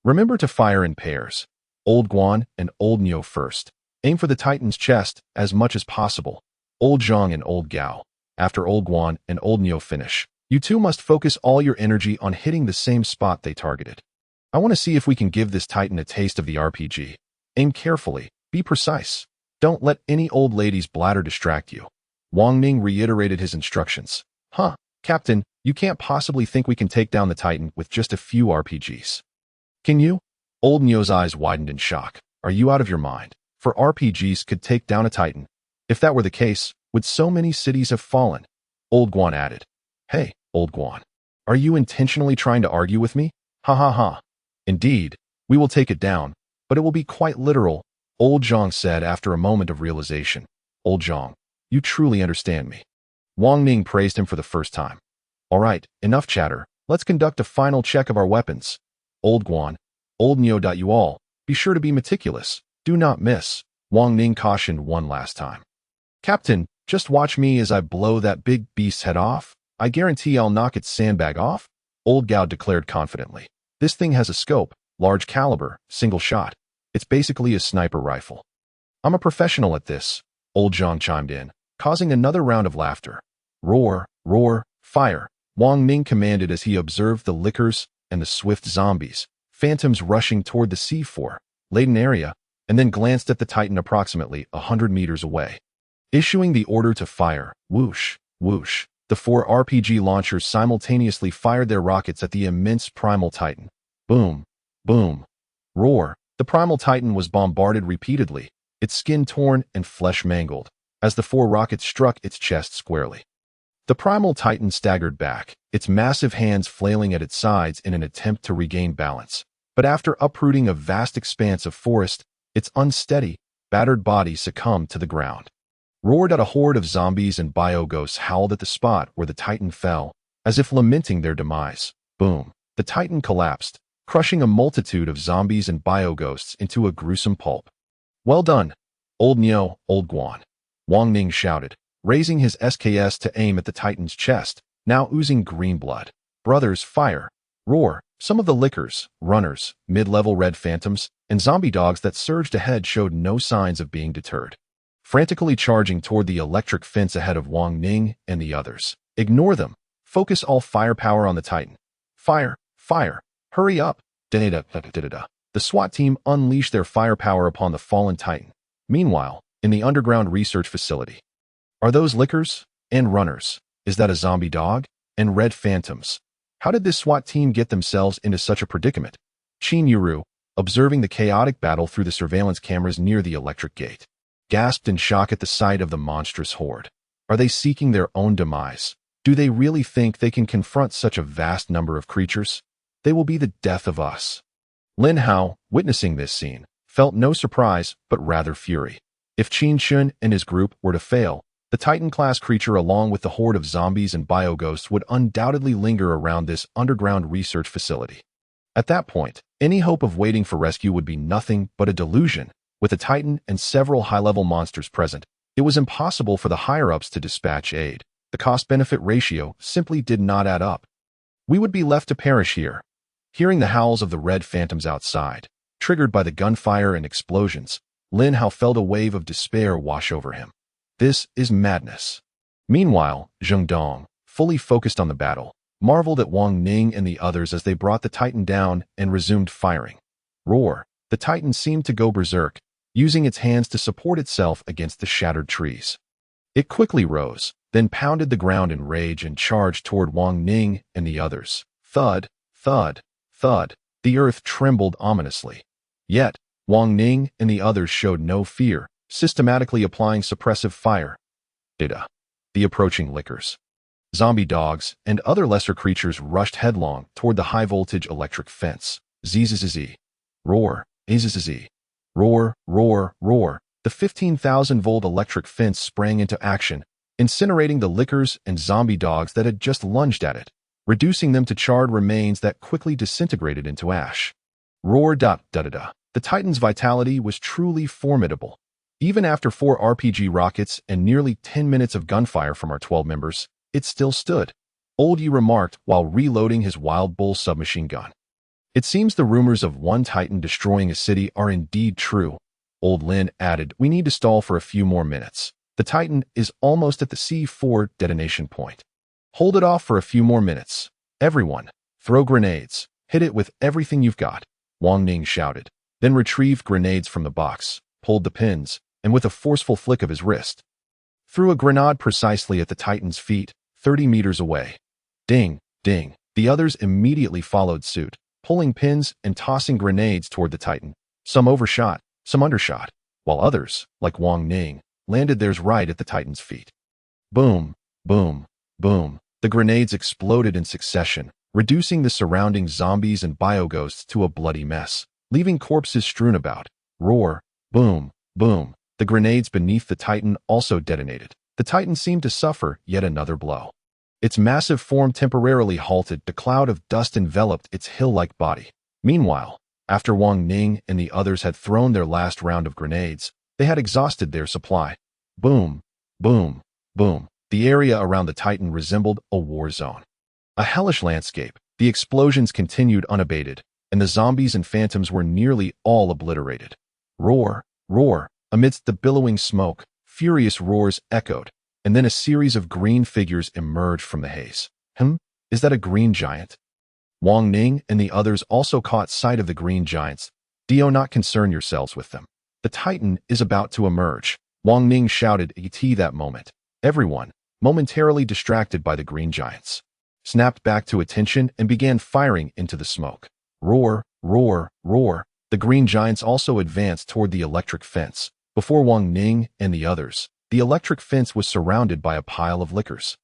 Remember to fire in pairs. Old Guan and Old Nyo first. Aim for the Titan's chest as much as possible. Old Zhang and Old Gao. After Old Guan and Old Nyo finish, you two must focus all your energy on hitting the same spot they targeted. I want to see if we can give this Titan a taste of the RPG. Aim carefully, be precise. Don't let any old lady's bladder distract you. Wang Ning reiterated his instructions. Huh, Captain, you can't possibly think we can take down the Titan with just a few RPGs. Can you? Old Nyo's eyes widened in shock. Are you out of your mind? For RPGs could take down a Titan. If that were the case, would so many cities have fallen? Old Guan added. Hey, Old Guan. Are you intentionally trying to argue with me? Ha ha ha. Indeed, we will take it down, but it will be quite literal, Old Zhang said after a moment of realization. Old Zhang, you truly understand me. Wang Ning praised him for the first time. All right, enough chatter. Let's conduct a final check of our weapons. Old Guan, Old Nyo. You all, be sure to be meticulous. Do not miss. Wang Ning cautioned one last time. Captain, just watch me as I blow that big beast's head off. I guarantee I'll knock its sandbag off. Old Gao declared confidently. This thing has a scope, large caliber, single shot. It's basically a sniper rifle. I'm a professional at this, Old Zhang chimed in, causing another round of laughter. Roar, roar, fire, Wang Ning commanded as he observed the lickers and the swift zombies, phantoms rushing toward the C4 laden area, and then glanced at the Titan approximately 100 meters away. Issuing the order to fire, whoosh, whoosh, the 4 RPG launchers simultaneously fired their rockets at the immense primal Titan. Boom, boom, roar. The primal Titan was bombarded repeatedly, its skin torn and flesh mangled, as the 4 rockets struck its chest squarely. The primal Titan staggered back, its massive hands flailing at its sides in an attempt to regain balance. But after uprooting a vast expanse of forest, its unsteady, battered body succumbed to the ground. Roared at a horde of zombies and bio-ghosts howled at the spot where the Titan fell, as if lamenting their demise. Boom. The Titan collapsed, crushing a multitude of zombies and bio-ghosts into a gruesome pulp. Well done, Old Nyo, Old Guan. Wang Ning shouted, raising his SKS to aim at the Titan's chest, now oozing green blood. Brothers, fire, roar. Some of the lickers, runners, mid-level red phantoms, and zombie dogs that surged ahead showed no signs of being deterred, frantically charging toward the electric fence ahead of Wang Ning and the others. Ignore them. Focus all firepower on the Titan. Fire, fire, hurry up. The SWAT team unleashed their firepower upon the fallen Titan. Meanwhile, in the underground research facility. Are those lickers and runners? Is that a zombie dog? And red phantoms? How did this SWAT team get themselves into such a predicament? Qin Yuru, observing the chaotic battle through the surveillance cameras near the electric gate, gasped in shock at the sight of the monstrous horde. Are they seeking their own demise? Do they really think they can confront such a vast number of creatures? They will be the death of us. Lin Hao, witnessing this scene, felt no surprise but rather fury. If Qin Chen and his group were to fail, the Titan-class creature along with the horde of zombies and bio-ghosts would undoubtedly linger around this underground research facility. At that point, any hope of waiting for rescue would be nothing but a delusion. With a Titan and several high-level monsters present, it was impossible for the higher-ups to dispatch aid. The cost-benefit ratio simply did not add up. We would be left to perish here. Hearing the howls of the red phantoms outside, triggered by the gunfire and explosions, Lin Hao felt a wave of despair wash over him. This is madness. Meanwhile, Zheng Dong, fully focused on the battle, marveled at Wang Ning and the others as they brought the Titan down and resumed firing. roar. The Titan seemed to go berserk, using its hands to support itself against the shattered trees. It quickly rose, then pounded the ground in rage and charged toward Wang Ning and the others. Thud, thud, thud. The earth trembled ominously. Yet, Wang Ning and the others showed no fear, systematically applying suppressive fire. The approaching lickers. Zombie dogs and other lesser creatures rushed headlong toward the high-voltage electric fence. Zzz. Roar. Zzz. Roar, roar, roar. The 15,000-volt electric fence sprang into action, incinerating the lickers and zombie dogs that had just lunged at it, reducing them to charred remains that quickly disintegrated into ash. Roar. The Titan's vitality was truly formidable. Even after 4 RPG rockets and nearly 10 minutes of gunfire from our 12 members, it still stood, Old Yi remarked while reloading his Wild Bull submachine gun. It seems the rumors of one Titan destroying a city are indeed true. Old Lin added, we need to stall for a few more minutes. The Titan is almost at the C4 detonation point. Hold it off for a few more minutes. Everyone, throw grenades. Hit it with everything you've got, Wang Ning shouted, then retrieved grenades from the box, pulled the pins, and with a forceful flick of his wrist, threw a grenade precisely at the Titan's feet, 30 meters away. Ding, ding. The others immediately followed suit, pulling pins and tossing grenades toward the Titan. Some overshot, some undershot, while others, like Wang Ning, landed theirs right at the Titan's feet. Boom, boom, boom. The grenades exploded in succession, reducing the surrounding zombies and bioghosts to a bloody mess, leaving corpses strewn about. Roar, boom, boom. The grenades beneath the Titan also detonated. The Titan seemed to suffer yet another blow. Its massive form temporarily halted. The cloud of dust enveloped its hill-like body. Meanwhile, after Wang Ning and the others had thrown their last round of grenades, they had exhausted their supply. Boom, boom, boom. The area around the Titan resembled a war zone. A hellish landscape. The explosions continued unabated, and the zombies and phantoms were nearly all obliterated. Roar, roar. Amidst the billowing smoke, furious roars echoed, and then a series of green figures emerged from the haze. Is that a green giant? Wang Ning and the others also caught sight of the green giants. Do not concern yourselves with them. The Titan is about to emerge, Wang Ning shouted at that moment. Everyone, momentarily distracted by the green giants, snapped back to attention and began firing into the smoke. Roar, roar, roar. The green giants also advanced toward the electric fence. Before Wang Ning and the others, the electric fence was surrounded by a pile of lickers.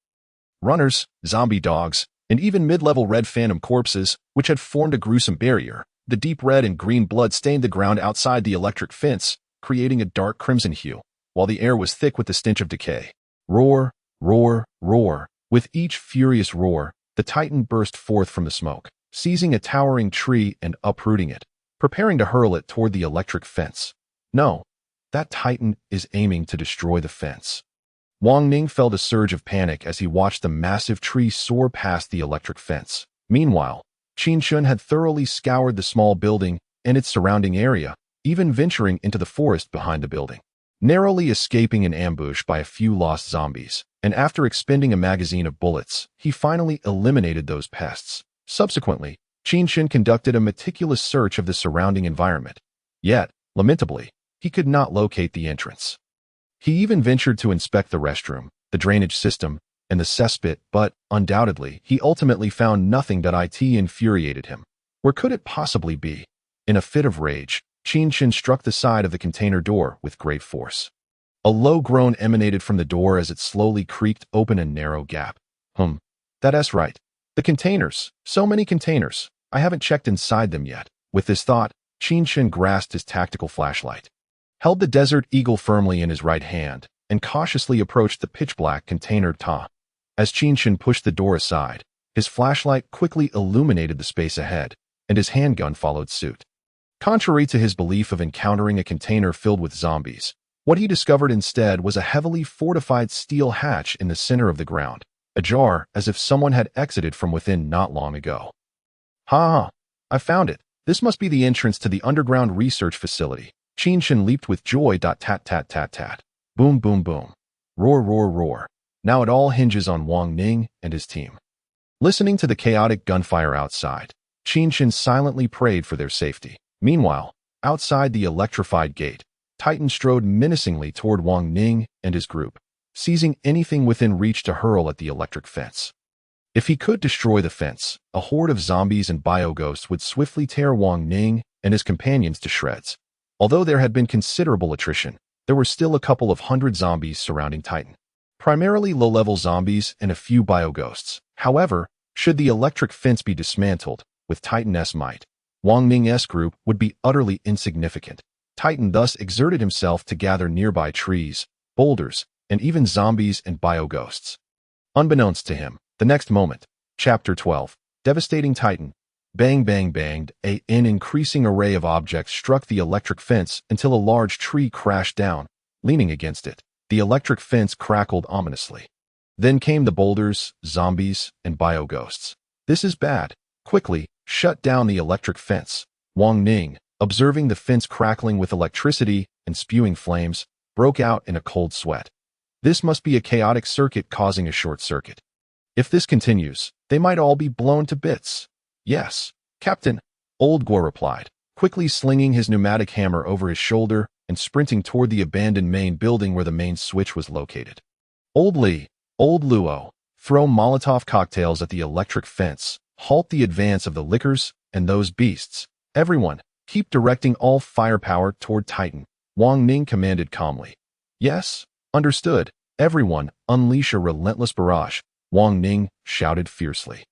Runners, zombie dogs, and even mid-level red phantom corpses, which had formed a gruesome barrier. The deep red and green blood stained the ground outside the electric fence, creating a dark crimson hue, while the air was thick with the stench of decay. Roar, roar, roar. With each furious roar, the Titan burst forth from the smoke, seizing a towering tree and uprooting it, preparing to hurl it toward the electric fence. No. That Titan is aiming to destroy the fence. Wang Ning felt a surge of panic as he watched the massive tree soar past the electric fence. Meanwhile, Qin Chen had thoroughly scoured the small building and its surrounding area, even venturing into the forest behind the building. Narrowly escaping an ambush by a few lost zombies, and after expending a magazine of bullets, he finally eliminated those pests. Subsequently, Qin Chen conducted a meticulous search of the surrounding environment. Yet, lamentably, he could not locate the entrance. He even ventured to inspect the restroom, the drainage system, and the cesspit, but, undoubtedly, he ultimately found nothing that infuriated him. Where could it possibly be? In a fit of rage, Qin Chen struck the side of the container door with great force. A low groan emanated from the door as it slowly creaked open a narrow gap. That's right. The containers. So many containers. I haven't checked inside them yet. With this thought, Qin Chen grasped his tactical flashlight, held the Desert Eagle firmly in his right hand, and cautiously approached the pitch-black container top. As Qin Chen pushed the door aside, his flashlight quickly illuminated the space ahead, and his handgun followed suit. Contrary to his belief of encountering a container filled with zombies, what he discovered instead was a heavily fortified steel hatch in the center of the ground, ajar as if someone had exited from within not long ago. Ha! I found it. This must be the entrance to the underground research facility. Qin Chen leaped with joy. Tat tat tat tat. Boom boom boom. Roar roar roar. Now it all hinges on Wang Ning and his team. Listening to the chaotic gunfire outside, Qin Chen silently prayed for their safety. Meanwhile, outside the electrified gate, Titan strode menacingly toward Wang Ning and his group, seizing anything within reach to hurl at the electric fence. If he could destroy the fence, a horde of zombies and bio-ghosts would swiftly tear Wang Ning and his companions to shreds. Although there had been considerable attrition, there were still a couple of hundred zombies surrounding Titan. Primarily low-level zombies and a few bio-ghosts. However, should the electric fence be dismantled, with Titan's might, Wang Ning's group would be utterly insignificant. Titan thus exerted himself to gather nearby trees, boulders, and even zombies and bio-ghosts. Unbeknownst to him, the next moment, Chapter 12, Devastating Titan. Bang bang banged, an increasing array of objects struck the electric fence until a large tree crashed down. Leaning against it, the electric fence crackled ominously. Then came the boulders, zombies, and bio-ghosts. This is bad. Quickly, shut down the electric fence. Wang Ning, observing the fence crackling with electricity and spewing flames, broke out in a cold sweat. This must be a chaotic circuit causing a short circuit. If this continues, they might all be blown to bits. Yes, Captain, Old Guo replied, quickly slinging his pneumatic hammer over his shoulder and sprinting toward the abandoned main building where the main switch was located. Old Li, Old Luo, throw Molotov cocktails at the electric fence, halt the advance of the lickers and those beasts. Everyone, keep directing all firepower toward Titan, Wang Ning commanded calmly. Yes, understood. Everyone, unleash a relentless barrage, Wang Ning shouted fiercely.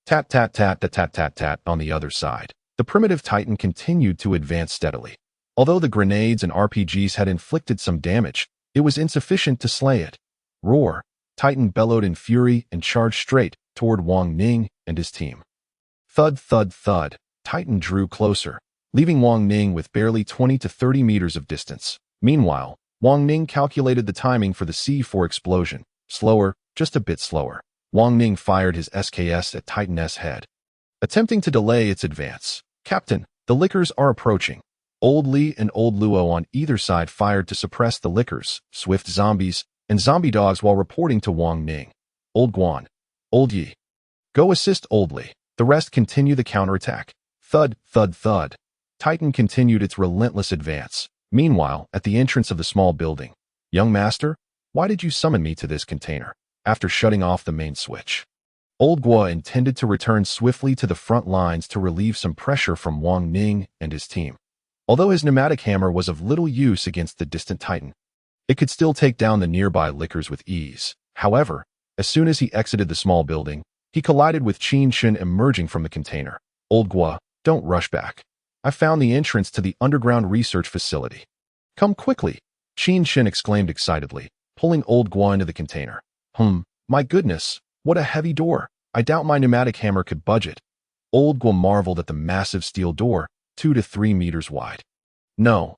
Tat tat tat tat tat tat tat on the other side. The primitive Titan continued to advance steadily. Although the grenades and RPGs had inflicted some damage, it was insufficient to slay it. Roar! Titan bellowed in fury and charged straight toward Wang Ning and his team. Thud thud thud. Titan drew closer, leaving Wang Ning with barely 20 to 30 meters of distance. Meanwhile, Wang Ning calculated the timing for the C4 explosion. Slower, just a bit slower. Wang Ning fired his SKS at Titan's head, attempting to delay its advance. Captain, the lickers are approaching. Old Li and Old Luo on either side fired to suppress the lickers, swift zombies, and zombie dogs while reporting to Wang Ning. Old Guan, Old Yi, go assist Old Li. The rest continue the counterattack. Thud, thud, thud. Titan continued its relentless advance. Meanwhile, at the entrance of the small building, young master, why did you summon me to this container? After shutting off the main switch, Old Guo intended to return swiftly to the front lines to relieve some pressure from Wang Ning and his team. Although his pneumatic hammer was of little use against the distant Titan, it could still take down the nearby lickers with ease. However, as soon as he exited the small building, he collided with Qin Chen emerging from the container. Old Guo, don't rush back. I found the entrance to the underground research facility. Come quickly, Qin Chen exclaimed excitedly, pulling Old Guo into the container. My goodness, what a heavy door. I doubt my pneumatic hammer could budge it. Old Guo marveled at the massive steel door, 2 to 3 meters wide. No.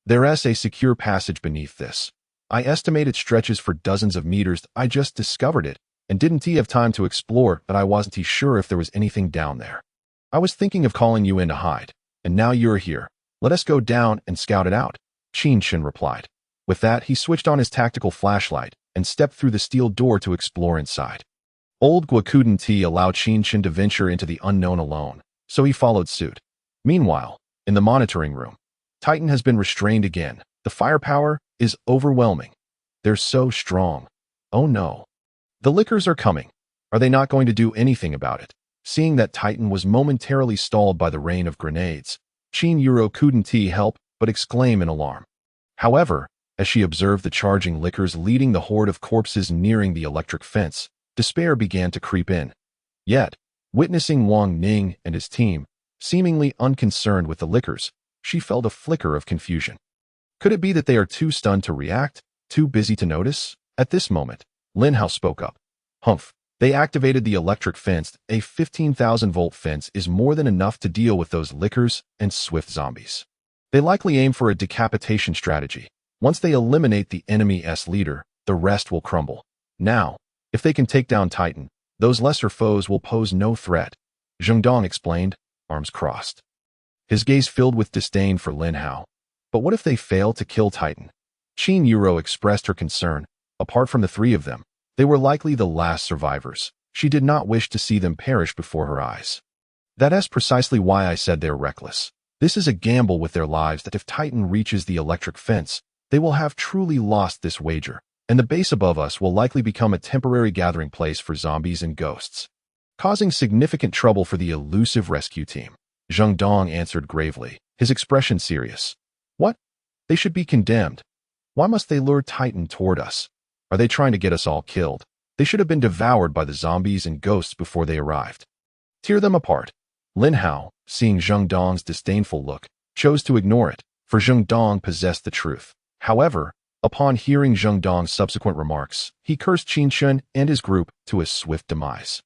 There's a secure passage beneath this. I estimate it stretches for dozens of meters. I just discovered it, and didn't have time to explore, but I wasn't sure if there was anything down there. I was thinking of calling you in to hide, and now you're here. Let us go down and scout it out, Qin Chen replied. With that, he switched on his tactical flashlight and stepped through the steel door to explore inside. Old Guo couldn't allow Qin Chen to venture into the unknown alone, so he followed suit. Meanwhile, in the monitoring room, Titan has been restrained again. The firepower is overwhelming. They're so strong. Oh no. The lickers are coming. Are they not going to do anything about it? Seeing that Titan was momentarily stalled by the rain of grenades, Qin Yuro couldn't help but exclaim in alarm. However, as she observed the charging lickers leading the horde of corpses nearing the electric fence, despair began to creep in. Yet, witnessing Wang Ning and his team, seemingly unconcerned with the lickers, she felt a flicker of confusion. Could it be that they are too stunned to react, too busy to notice? At this moment, Lin Hao spoke up. They activated the electric fence. A 15,000-volt fence is more than enough to deal with those lickers and swift zombies. They likely aim for a decapitation strategy. Once they eliminate the enemy's leader, the rest will crumble. Now, if they can take down Titan, those lesser foes will pose no threat, Zheng Dong explained, arms crossed. His gaze filled with disdain for Lin Hao. But what if they fail to kill Titan? Qin Yuro expressed her concern. Apart from the three of them, they were likely the last survivors. She did not wish to see them perish before her eyes. That's precisely why I said they're reckless. This is a gamble with their lives that if Titan reaches the electric fence, they will have truly lost this wager, and the base above us will likely become a temporary gathering place for zombies and ghosts, causing significant trouble for the elusive rescue team. Zheng Dong answered gravely, his expression serious. What? They should be condemned. Why must they lure Titan toward us? Are they trying to get us all killed? They should have been devoured by the zombies and ghosts before they arrived. Tear them apart. Lin Hao, seeing Zheng Dong's disdainful look, chose to ignore it, for Zheng Dong possessed the truth. However, upon hearing Zheng Dong's subsequent remarks, he cursed Qin Chen and his group to a swift demise.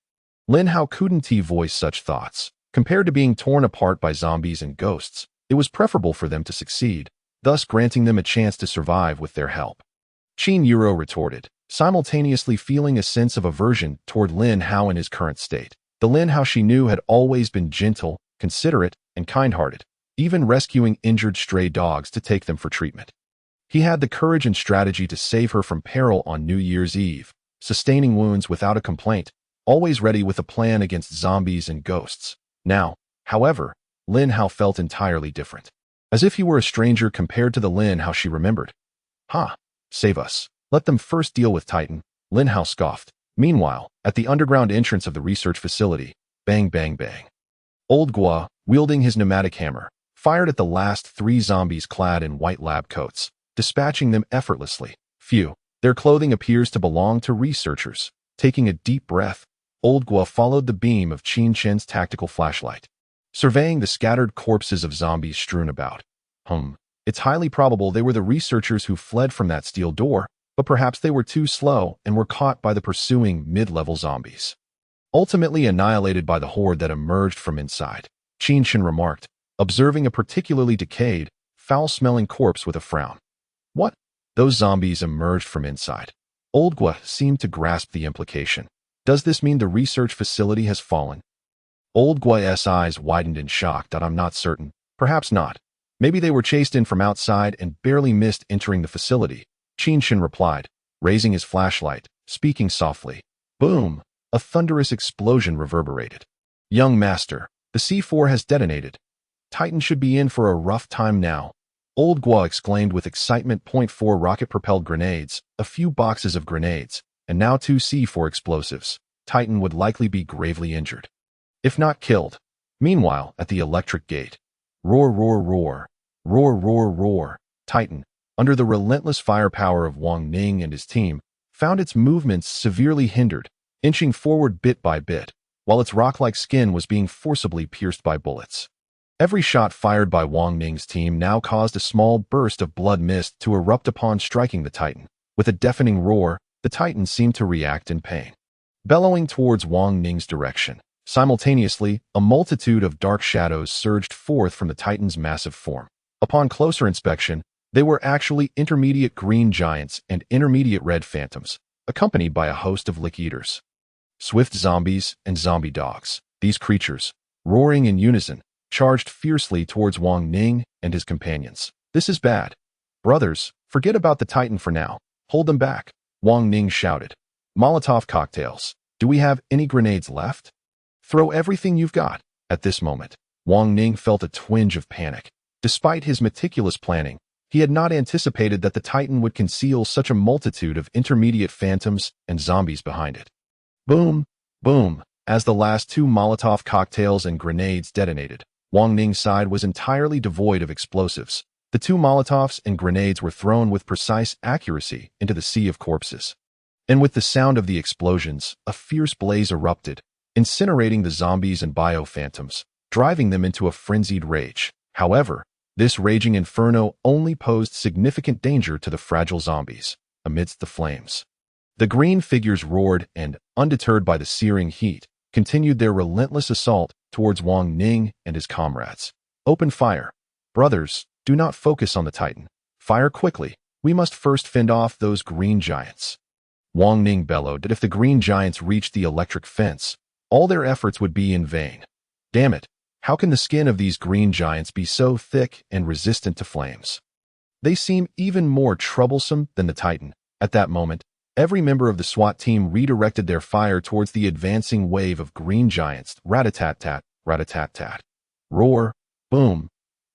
Lin Hao couldn't voice such thoughts. Compared to being torn apart by zombies and ghosts, it was preferable for them to succeed, thus granting them a chance to survive with their help. Qin Yuro retorted, simultaneously feeling a sense of aversion toward Lin Hao in his current state. The Lin Hao she knew had always been gentle, considerate, and kind-hearted, even rescuing injured stray dogs to take them for treatment. He had the courage and strategy to save her from peril on New Year's Eve, sustaining wounds without a complaint, always ready with a plan against zombies and ghosts. Now, however, Lin Hao felt entirely different, as if he were a stranger compared to the Lin Hao she remembered. Ha! Save us. Let them first deal with Titan, Lin Hao scoffed. Meanwhile, at the underground entrance of the research facility, bang bang bang. Old Gua, wielding his pneumatic hammer, fired at the last 3 zombies clad in white lab coats, dispatching them effortlessly. Phew, their clothing appears to belong to researchers. Taking a deep breath, Old Gua followed the beam of Qin Chen's tactical flashlight, surveying the scattered corpses of zombies strewn about. It's highly probable they were the researchers who fled from that steel door, but perhaps they were too slow and were caught by the pursuing mid-level zombies, ultimately annihilated by the horde that emerged from inside, Qin Chen remarked, observing a particularly decayed, foul-smelling corpse with a frown. What? Those zombies emerged from inside. Old Gua seemed to grasp the implication. Does this mean the research facility has fallen? Old Gua's eyes widened in shock. I'm not certain. Perhaps not. Maybe they were chased in from outside and barely missed entering the facility, Qin Chen replied, raising his flashlight, speaking softly. Boom! A thunderous explosion reverberated. Young master, the C4 has detonated. Titan should be in for a rough time now. Old Gua exclaimed with excitement. 4 rocket-propelled grenades, a few boxes of grenades, and now 2 C4 explosives. Titan would likely be gravely injured, if not killed. Meanwhile, at the electric gate, roar, roar, roar, roar, roar, roar, Titan, under the relentless firepower of Wang Ning and his team, found its movements severely hindered, inching forward bit by bit, while its rock-like skin was being forcibly pierced by bullets. Every shot fired by Wang Ning's team now caused a small burst of blood mist to erupt upon striking the Titan. With a deafening roar, the Titan seemed to react in pain, bellowing towards Wang Ning's direction. Simultaneously, a multitude of dark shadows surged forth from the Titan's massive form. Upon closer inspection, they were actually intermediate green giants and intermediate red phantoms, accompanied by a host of lick-eaters, swift zombies, and zombie dogs. These creatures, roaring in unison, charged fiercely towards Wang Ning and his companions. This is bad. Brothers, forget about the Titan for now. Hold them back, Wang Ning shouted. Molotov cocktails. Do we have any grenades left? Throw everything you've got. At this moment, Wang Ning felt a twinge of panic. Despite his meticulous planning, he had not anticipated that the Titan would conceal such a multitude of intermediate phantoms and zombies behind it. Boom, boom, as the last 2 Molotov cocktails and grenades detonated. Wang Ning's side was entirely devoid of explosives. The 2 Molotovs and grenades were thrown with precise accuracy into the sea of corpses. And with the sound of the explosions, a fierce blaze erupted, incinerating the zombies and bio-phantoms, driving them into a frenzied rage. However, this raging inferno only posed significant danger to the fragile zombies. Amidst the flames, the green figures roared and, undeterred by the searing heat, continued their relentless assault towards Wang Ning and his comrades. Open fire. Brothers, do not focus on the Titan. Fire quickly. We must first fend off those green giants. Wang Ning bellowed that if the green giants reached the electric fence, all their efforts would be in vain. Damn it. How can the skin of these green giants be so thick and resistant to flames? They seem even more troublesome than the Titan. At that moment, every member of the SWAT team redirected their fire towards the advancing wave of green giants. Rat-a-tat-tat, rat-a-tat-tat. Roar, boom,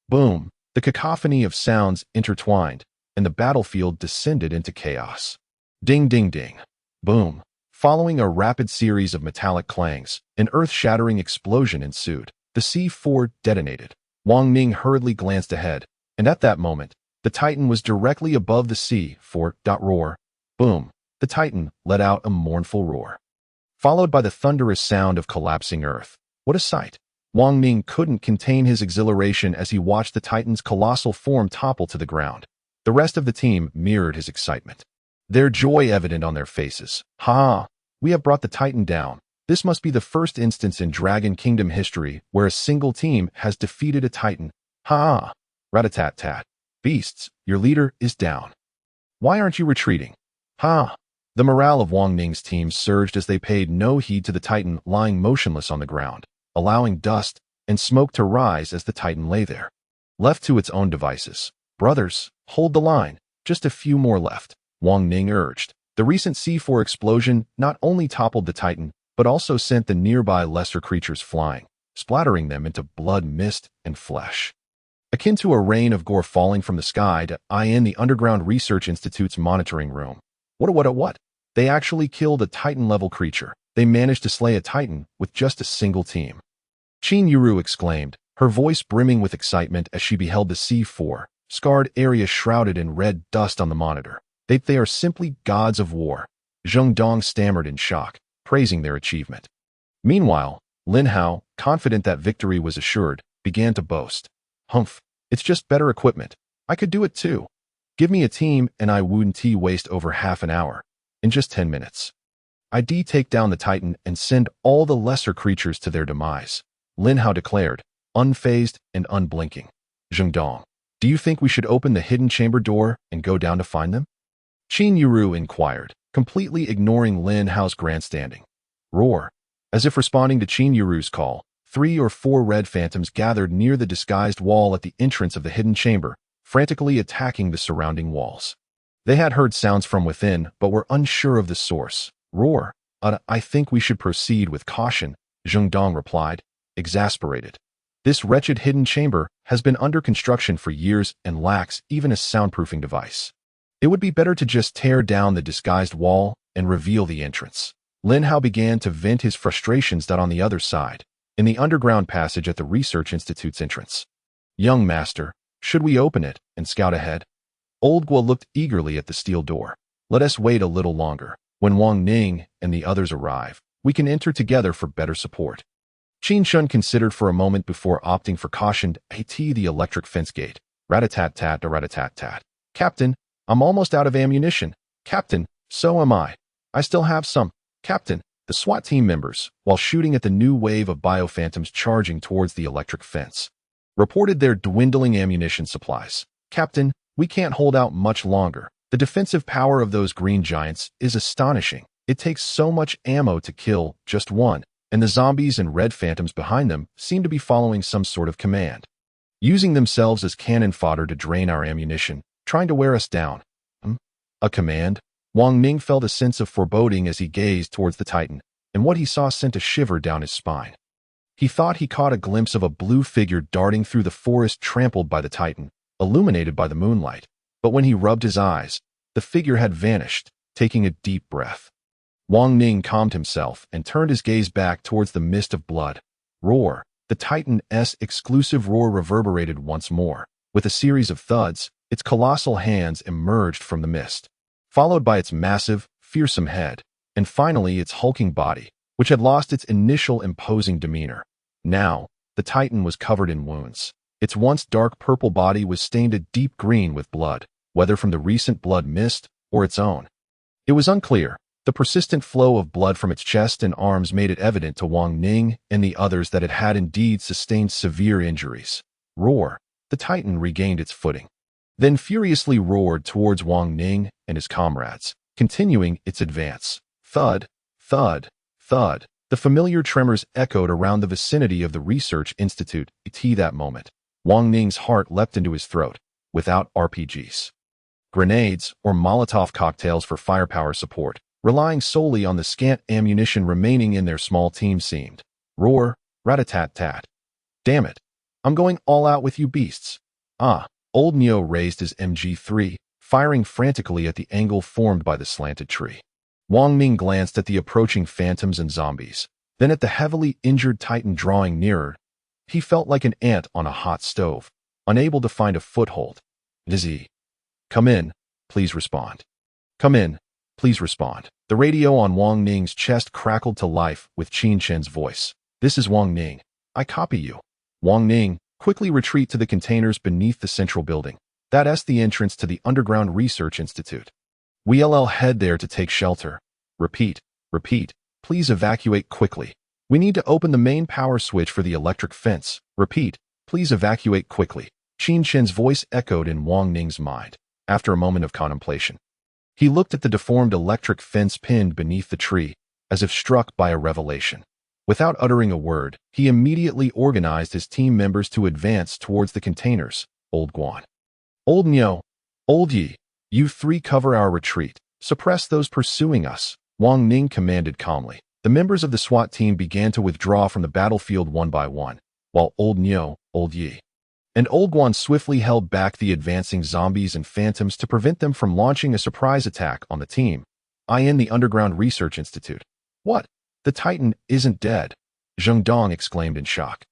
boom. The cacophony of sounds intertwined, and the battlefield descended into chaos. Ding, ding, ding. Boom. Following a rapid series of metallic clangs, an earth-shattering explosion ensued. The C4 detonated. Wang Ning hurriedly glanced ahead, and at that moment, the Titan was directly above the C4. Roar. Boom. The Titan let out a mournful roar, followed by the thunderous sound of collapsing earth. What a sight! Wang Ning couldn't contain his exhilaration as he watched the Titan's colossal form topple to the ground. The rest of the team mirrored his excitement, their joy evident on their faces. Ha! We have brought the Titan down. This must be the first instance in Dragon Kingdom history where a single team has defeated a Titan. Ha! Rat-a-tat-tat. Beasts, your leader is down. Why aren't you retreating? Ha! The morale of Wang Ning's team surged as they paid no heed to the Titan lying motionless on the ground, allowing dust and smoke to rise as the Titan lay there, left to its own devices. Brothers, hold the line. Just a few more left, Wang Ning urged. The recent C4 explosion not only toppled the Titan, but also sent the nearby lesser creatures flying, splattering them into blood, mist, and flesh, akin to a rain of gore falling from the sky to in the Underground Research Institute's monitoring room. What? They actually killed a Titan-level creature. They managed to slay a Titan with just a single team. Qin Yuru exclaimed, her voice brimming with excitement as she beheld the C4 scarred area shrouded in red dust on the monitor. They are simply gods of war. Zheng Dong stammered in shock, praising their achievement. Meanwhile, Lin Hao, confident that victory was assured, began to boast. Humph, it's just better equipment. I could do it too. Give me a team and I wouldn't waste over half an hour. In just 10 minutes. I'd take down the Titan and send all the lesser creatures to their demise, Lin Hao declared, unfazed and unblinking. Zheng Dong, do you think we should open the hidden chamber door and go down to find them? Qin Yuru inquired, completely ignoring Lin Hao's grandstanding. Roar. As if responding to Qin Yuru's call, 3 or 4 red phantoms gathered near the disguised wall at the entrance of the hidden chamber, frantically attacking the surrounding walls. They had heard sounds from within, but were unsure of the source. Roar. I think we should proceed with caution, Zheng Dong replied, exasperated. This wretched hidden chamber has been under construction for years and lacks even a soundproofing device. It would be better to just tear down the disguised wall and reveal the entrance. Lin Hao began to vent his frustrations on the other side, in the underground passage at the Research Institute's entrance. Young master, should we open it and scout ahead? Old Guo looked eagerly at the steel door. Let us wait a little longer. When Wang Ning and the others arrive, we can enter together for better support. Qin Chen considered for a moment before opting for caution. The electric fence gate. Rat-a-tat-tat, rat-a-tat-tat. Captain, I'm almost out of ammunition. Captain, so am I. I still have some. Captain, the SWAT team members, while shooting at the new wave of biophantoms charging towards the electric fence, reported their dwindling ammunition supplies. Captain, we can't hold out much longer. The defensive power of those green giants is astonishing. It takes so much ammo to kill just one, and the zombies and red phantoms behind them seem to be following some sort of command, using themselves as cannon fodder to drain our ammunition, trying to wear us down. A command? Wang Ning felt a sense of foreboding as he gazed towards the Titan, and what he saw sent a shiver down his spine. He thought he caught a glimpse of a blue figure darting through the forest trampled by the Titan, illuminated by the moonlight, but when he rubbed his eyes, the figure had vanished, taking a deep breath. Wang Ning calmed himself and turned his gaze back towards the mist of blood. Roar. The Titan's exclusive roar reverberated once more. With a series of thuds, its colossal hands emerged from the mist, followed by its massive, fearsome head, and finally its hulking body, which had lost its initial imposing demeanor. Now, the Titan was covered in wounds. Its once dark purple body was stained a deep green with blood, whether from the recent blood mist or its own. It was unclear. The persistent flow of blood from its chest and arms made it evident to Wang Ning and the others that it had indeed sustained severe injuries. Roar. The Titan regained its footing, then furiously roared towards Wang Ning and his comrades, continuing its advance. Thud, thud, thud. The familiar tremors echoed around the vicinity of the Research Institute. At that moment, Wang Ning's heart leapt into his throat. Without RPGs, grenades, or Molotov cocktails for firepower support, relying solely on the scant ammunition remaining in their small team seemed. Roar. Rat-a-tat-tat. Damn it. I'm going all out with you beasts. Ah, old Neo raised his MG3, firing frantically at the angle formed by the slanted tree. Wang Ning glanced at the approaching phantoms and zombies, then at the heavily injured Titan drawing nearer. He felt like an ant on a hot stove, unable to find a foothold. Dizzy. Come in, please respond. Come in, please respond. The radio on Wang Ning's chest crackled to life with Qin Chen's voice. This is Wang Ning. I copy you. Wang Ning, quickly retreat to the containers beneath the central building. That's the entrance to the Underground Research Institute. We'll head there to take shelter. Repeat, repeat. Please evacuate quickly. We need to open the main power switch for the electric fence. Repeat, please evacuate quickly. Qin Chen's voice echoed in Wang Ning's mind. After a moment of contemplation, he looked at the deformed electric fence pinned beneath the tree, as if struck by a revelation. Without uttering a word, he immediately organized his team members to advance towards the containers. Old Guan. Old Neo. Old Yi. You three cover our retreat. Suppress those pursuing us. Wang Ning commanded calmly. The members of the SWAT team began to withdraw from the battlefield one by one, while Old Neo, Old Yi, and Old Guan swiftly held back the advancing zombies and phantoms to prevent them from launching a surprise attack on the team. In the Underground Research Institute. What? The Titan isn't dead, Zheng Dong exclaimed in shock.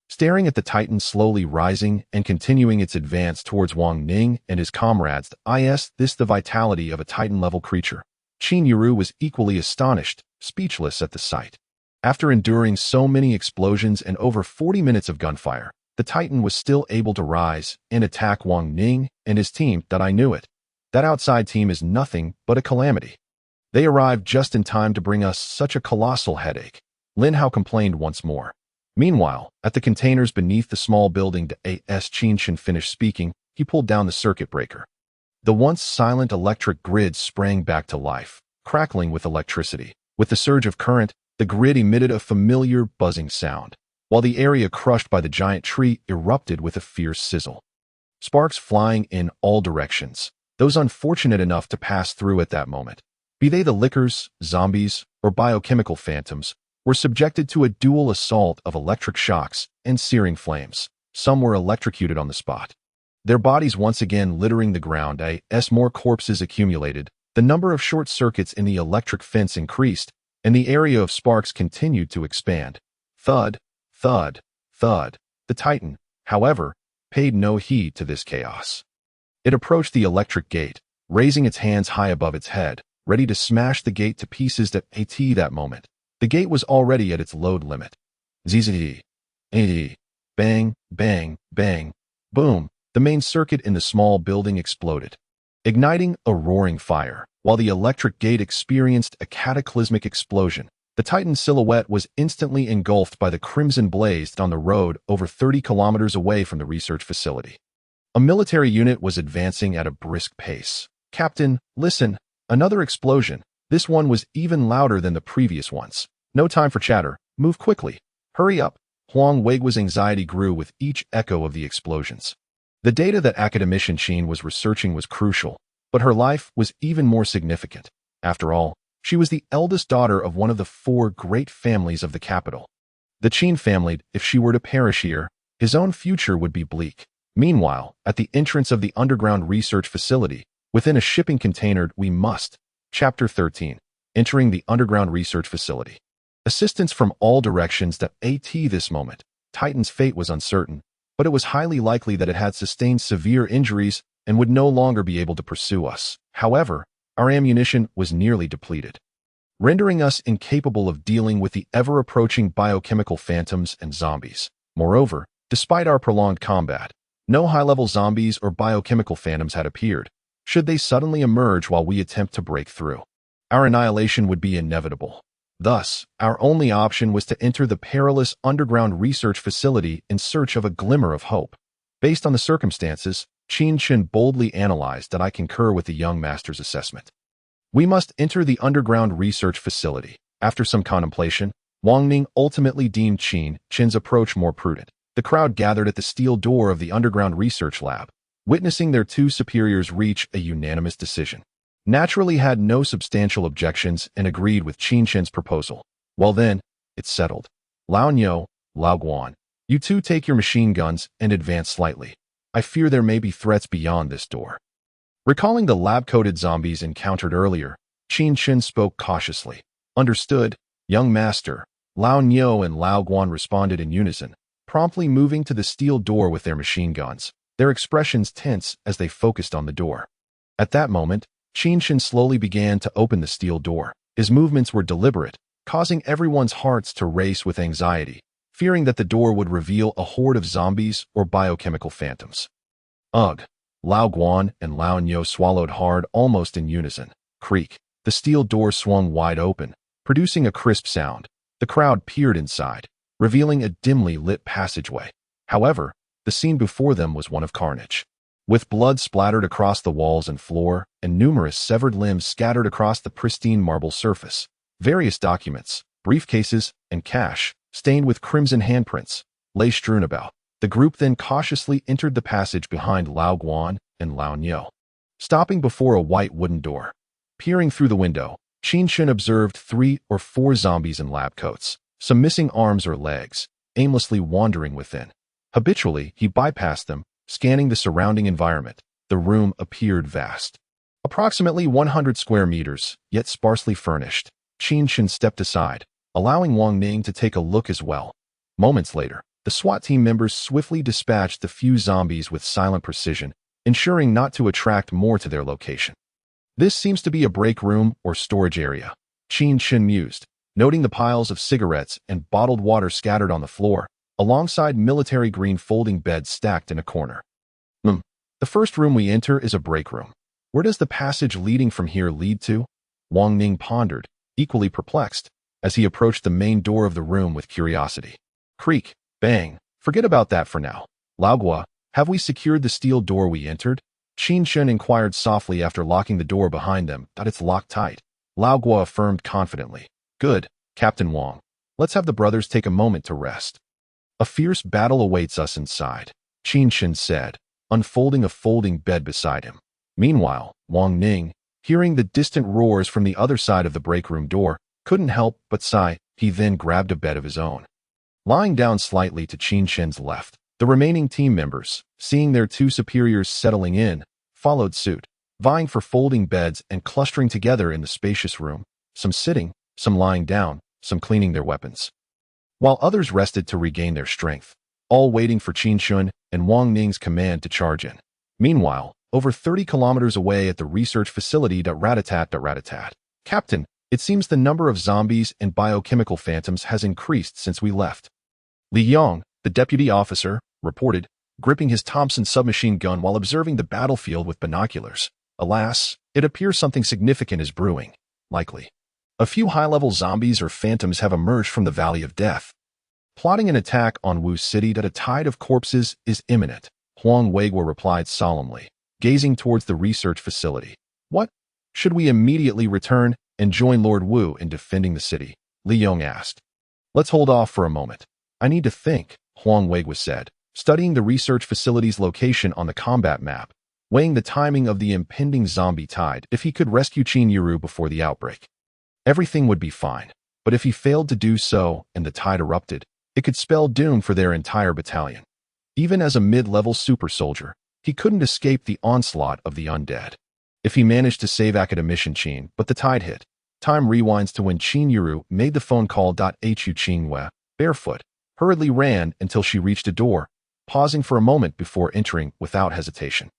Staring at the Titan slowly rising and continuing its advance towards Wang Ning and his comrades, this the vitality of a Titan-level creature. Qin Yuru was equally astonished, speechless at the sight. After enduring so many explosions and over 40 minutes of gunfire, the Titan was still able to rise and attack Wang Ning and his team. That I knew it. That outside team is nothing but a calamity. They arrived just in time to bring us such a colossal headache. Lin Hao complained once more. Meanwhile, at the containers beneath the small building, as Qin Chen finished speaking, he pulled down the circuit breaker. The once silent electric grid sprang back to life, crackling with electricity. With the surge of current, the grid emitted a familiar buzzing sound, while the area crushed by the giant tree erupted with a fierce sizzle. Sparks flying in all directions, those unfortunate enough to pass through at that moment, be they the lickers, zombies, or biochemical phantoms, were subjected to a dual assault of electric shocks and searing flames. Some were electrocuted on the spot, their bodies once again littering the ground. As more corpses accumulated, the number of short circuits in the electric fence increased, and the area of sparks continued to expand. Thud, thud, thud. The Titan, however, paid no heed to this chaos. It approached the electric gate, raising its hands high above its head, ready to smash the gate to pieces. That moment, the gate was already at its load limit. Zzz. Bang, bang, bang. Boom. The main circuit in the small building exploded, igniting a roaring fire. While the electric gate experienced a cataclysmic explosion, the Titan's silhouette was instantly engulfed by the crimson blaze on the road over 30 kilometers away from the research facility. A military unit was advancing at a brisk pace. Captain, listen, another explosion. This one was even louder than the previous ones. No time for chatter. Move quickly. Hurry up. Huang Weiguo's anxiety grew with each echo of the explosions. The data that Academician Qin was researching was crucial, but her life was even more significant. After all, she was the eldest daughter of one of the 4 great families of the capital. The Qin family, if she were to perish here, his own future would be bleak. Meanwhile, at the entrance of the underground research facility, within a shipping container, we must. Chapter 13. Entering the underground research facility. Assistance from all directions. This moment, Titan's fate was uncertain, but it was highly likely that it had sustained severe injuries and would no longer be able to pursue us. However, our ammunition was nearly depleted, rendering us incapable of dealing with the ever-approaching biochemical phantoms and zombies. Moreover, despite our prolonged combat, no high-level zombies or biochemical phantoms had appeared. Should they suddenly emerge while we attempt to break through, our annihilation would be inevitable. Thus, our only option was to enter the perilous underground research facility in search of a glimmer of hope. Based on the circumstances, Qin Chen boldly analyzed that I concur with the young master's assessment. We must enter the underground research facility. After some contemplation, Wang Ning ultimately deemed Qin Chen's approach more prudent. The crowd gathered at the steel door of the underground research lab, witnessing their 2 superiors reach a unanimous decision. Naturally had no substantial objections and agreed with Qin Chen's proposal. Well then, it's settled. Lao Niu, Lao Guan. You two take your machine guns and advance slightly. I fear there may be threats beyond this door. Recalling the lab-coated zombies encountered earlier, Qin Chen spoke cautiously. Understood, young master. Lao Nyo and Lao Guan responded in unison, promptly moving to the steel door with their machine guns, their expressions tense as they focused on the door. At that moment, Qin Chen slowly began to open the steel door. His movements were deliberate, causing everyone's hearts to race with anxiety, fearing that the door would reveal a horde of zombies or biochemical phantoms. Ugh! Lao Guan and Lao Nyo swallowed hard almost in unison. Creak! The steel door swung wide open, producing a crisp sound. The crowd peered inside, revealing a dimly lit passageway. However, the scene before them was one of carnage. With blood splattered across the walls and floor, and numerous severed limbs scattered across the pristine marble surface, various documents, briefcases, and cash, stained with crimson handprints, lay strewn about. The group then cautiously entered the passage behind Lao Guan and Lao Nyo, stopping before a white wooden door. Peering through the window, Qin Chen observed 3 or 4 zombies in lab coats, some missing arms or legs, aimlessly wandering within. Habitually, he bypassed them, scanning the surrounding environment. The room appeared vast. Approximately 100 square meters, yet sparsely furnished. Qin Chen stepped aside, allowing Wang Ning to take a look as well. Moments later, the SWAT team members swiftly dispatched the few zombies with silent precision, ensuring not to attract more to their location. This seems to be a break room or storage area, Qin Chen mused, noting the piles of cigarettes and bottled water scattered on the floor, alongside military green folding beds stacked in a corner. The first room we enter is a break room. Where does the passage leading from here lead to? Wang Ning pondered, equally perplexed, as he approached the main door of the room with curiosity. Creak, bang, forget about that for now. Lao Gua, have we secured the steel door we entered? Qin Chen inquired softly after locking the door behind them. It's locked tight. Lao Gua affirmed confidently. Good, Captain Wang. Let's have the brothers take a moment to rest. A fierce battle awaits us inside, Qin Chen said, unfolding a folding bed beside him. Meanwhile, Wang Ning, hearing the distant roars from the other side of the break room door, couldn't help but sigh. He then grabbed a bed of his own. Lying down slightly to Qin Chen's left, the remaining team members, seeing their 2 superiors settling in, followed suit, vying for folding beds and clustering together in the spacious room, some sitting, some lying down, some cleaning their weapons. While others rested to regain their strength, all waiting for Qin Chen and Wang Ning's command to charge in. Meanwhile, over 30 kilometers away at the research facility, rat-a-tat. Captain, it seems the number of zombies and biochemical phantoms has increased since we left. Li Yong, the deputy officer, reported, gripping his Thompson submachine gun while observing the battlefield with binoculars. Alas, it appears something significant is brewing. Likely. A few high-level zombies or phantoms have emerged from the Valley of Death, plotting an attack on Wu City. A tide of corpses is imminent, Huang Weiguo replied solemnly, gazing towards the research facility. What? Should we immediately return and join Lord Wu in defending the city? Li Yong asked. Let's hold off for a moment. I need to think, Huang Weiguo said, studying the research facility's location on the combat map, weighing the timing of the impending zombie tide. If he could rescue Qin Yuru before the outbreak, everything would be fine. But if he failed to do so and the tide erupted, it could spell doom for their entire battalion. Even as a mid-level super soldier, he couldn't escape the onslaught of the undead. If he managed to save Academician Qin, but the tide hit. Time rewinds to when Qin Yuru made the phone call. Hu Qinghua, barefoot, hurriedly ran until she reached a door, pausing for a moment before entering without hesitation.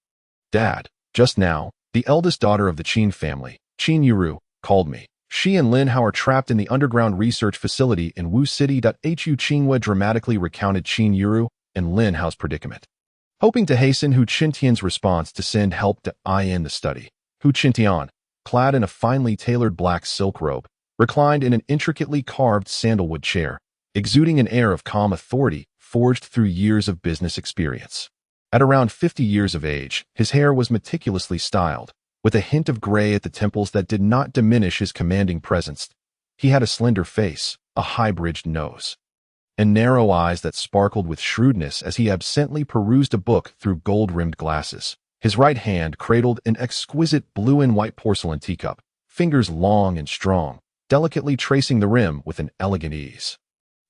Dad, just now, the eldest daughter of the Qin family, Qin Yuru, called me. She and Lin Hao are trapped in the underground research facility in Wu City. Hu Qinghua dramatically recounted Qin Yuru and Lin Hao's predicament, hoping to hasten Hu Qintian's response to send help to in the study. Hu Qintian, clad in a finely tailored black silk robe, reclined in an intricately carved sandalwood chair, exuding an air of calm authority forged through years of business experience. At around 50 years of age, his hair was meticulously styled, with a hint of gray at the temples that did not diminish his commanding presence. He had a slender face, a high-bridged nose, and narrow eyes that sparkled with shrewdness as he absently perused a book through gold-rimmed glasses. His right hand cradled an exquisite blue and white porcelain teacup, fingers long and strong, delicately tracing the rim with an elegant ease.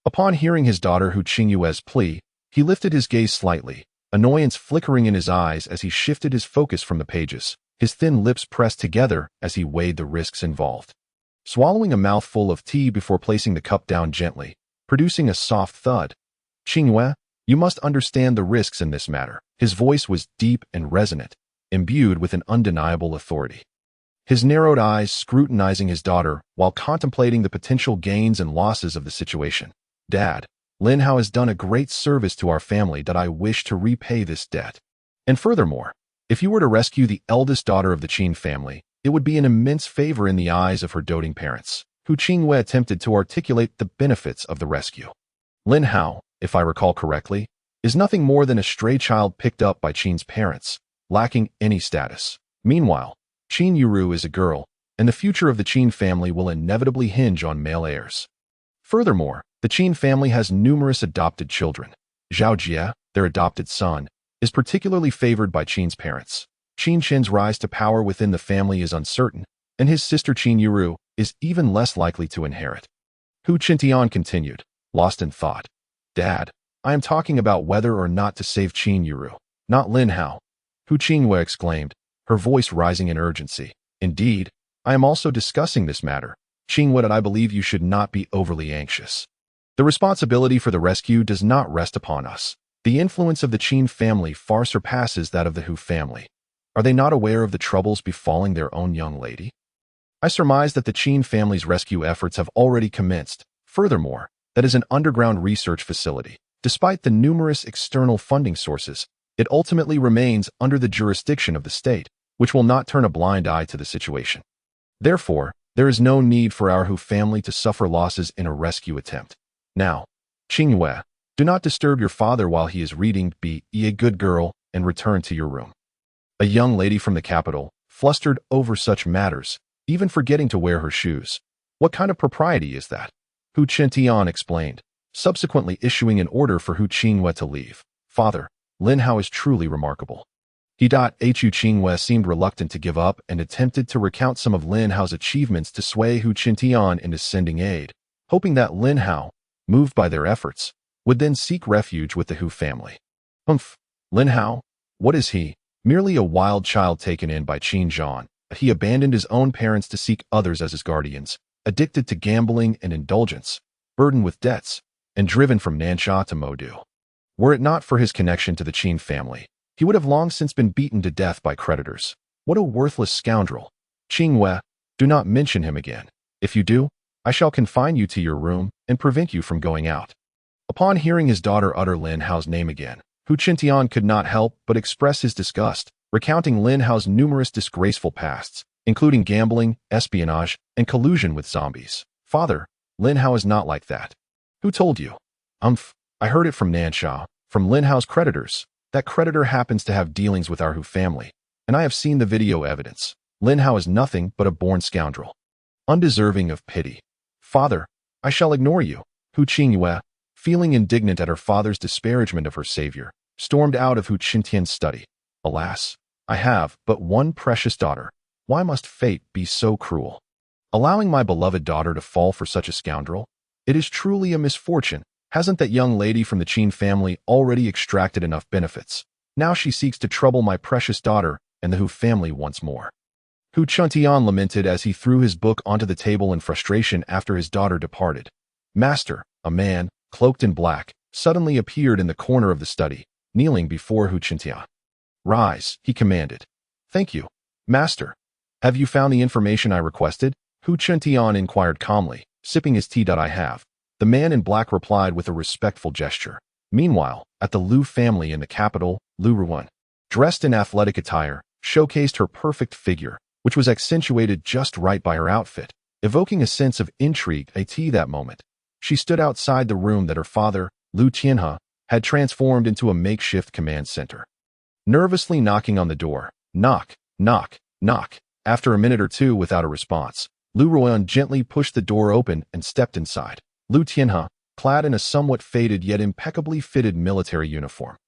Upon hearing his daughter Hu Qingyue's plea, he lifted his gaze slightly, annoyance flickering in his eyes as he shifted his focus from the pages. His thin lips pressed together as he weighed the risks involved. Swallowing a mouthful of tea before placing the cup down gently, producing a soft thud. "Qingyue, you must understand the risks in this matter." His voice was deep and resonant, imbued with an undeniable authority. His narrowed eyes scrutinizing his daughter while contemplating the potential gains and losses of the situation. "Dad, Lin Hao has done a great service to our family that I wish to repay this debt. And furthermore, if you were to rescue the eldest daughter of the Qin family, it would be an immense favor in the eyes of her doting parents." Hu Qingyue attempted to articulate the benefits of the rescue. Lin Hao, if I recall correctly, is nothing more than a stray child picked up by Qin's parents, lacking any status. Meanwhile, Qin Yuru is a girl, and the future of the Qin family will inevitably hinge on male heirs. Furthermore, the Qin family has numerous adopted children. Zhao Jie, their adopted son, is particularly favored by Qin's parents. Qin Chen's rise to power within the family is uncertain, and his sister Qin Yuru is even less likely to inherit. Hu Qintian continued, lost in thought. "Dad, I am talking about whether or not to save Qin Yuru, not Lin Hao." Hu Qingyue exclaimed, her voice rising in urgency. "Indeed, I am also discussing this matter. Qingyue, and I believe you should not be overly anxious. The responsibility for the rescue does not rest upon us. The influence of the Qin family far surpasses that of the Hu family. Are they not aware of the troubles befalling their own young lady? I surmise that the Qin family's rescue efforts have already commenced. Furthermore, that is an underground research facility. Despite the numerous external funding sources, it ultimately remains under the jurisdiction of the state, which will not turn a blind eye to the situation. Therefore, there is no need for our Hu family to suffer losses in a rescue attempt. Now, Qingyue, do not disturb your father while he is reading. Be a good girl and return to your room." A young lady from the capital, flustered over such matters, even forgetting to wear her shoes. What kind of propriety is that? Hu Qintian explained, subsequently issuing an order for Hu Qingyue to leave. "Father, Lin Hao is truly remarkable." Hu Qingyue seemed reluctant to give up and attempted to recount some of Lin Hao's achievements to sway Hu Qintian into sending aid, hoping that Lin Hao, moved by their efforts, would then seek refuge with the Hu family. Lin Hao? What is he? Merely a wild child taken in by Qin Zhan. He abandoned his own parents to seek others as his guardians, addicted to gambling and indulgence, burdened with debts, and driven from Nansha to Modu. Were it not for his connection to the Qin family, he would have long since been beaten to death by creditors. What a worthless scoundrel. Qingyue, do not mention him again. If you do, I shall confine you to your room and prevent you from going out. Upon hearing his daughter utter Lin Hao's name again, Hu Qintian could not help but express his disgust, recounting Lin Hao's numerous disgraceful pasts, including gambling, espionage, and collusion with zombies. "Father, Lin Hao is not like that." "Who told you?" I heard it from Nansha, from Lin Hao's creditors. That creditor happens to have dealings with our Hu family, and I have seen the video evidence. Lin Hao is nothing but a born scoundrel, undeserving of pity. "Father, I shall ignore you." Hu Qingyue, feeling indignant at her father's disparagement of her savior, stormed out of Hu Qintian's study. "Alas, I have but one precious daughter. Why must fate be so cruel? Allowing my beloved daughter to fall for such a scoundrel? It is truly a misfortune. Hasn't that young lady from the Qin family already extracted enough benefits? Now she seeks to trouble my precious daughter and the Hu family once more." Hu Qintian lamented as he threw his book onto the table in frustration after his daughter departed. Master, a man, cloaked in black, suddenly appeared in the corner of the study, kneeling before Hu Qintian. "Rise," he commanded. "Thank you, Master. Have you found the information I requested?" Hu Qintian inquired calmly, sipping his tea. "I have." The man in black replied with a respectful gesture. Meanwhile, at the Lu family in the capital, Lu Ruan, dressed in athletic attire, showcased her perfect figure, which was accentuated just right by her outfit, evoking a sense of intrigue at that moment. She stood outside the room that her father, Lu Tianhe, had transformed into a makeshift command center. Nervously knocking on the door, knock, knock, knock. After a minute or two without a response, Lu Ruan gently pushed the door open and stepped inside. Lu Tianhe, clad in a somewhat faded yet impeccably fitted military uniform,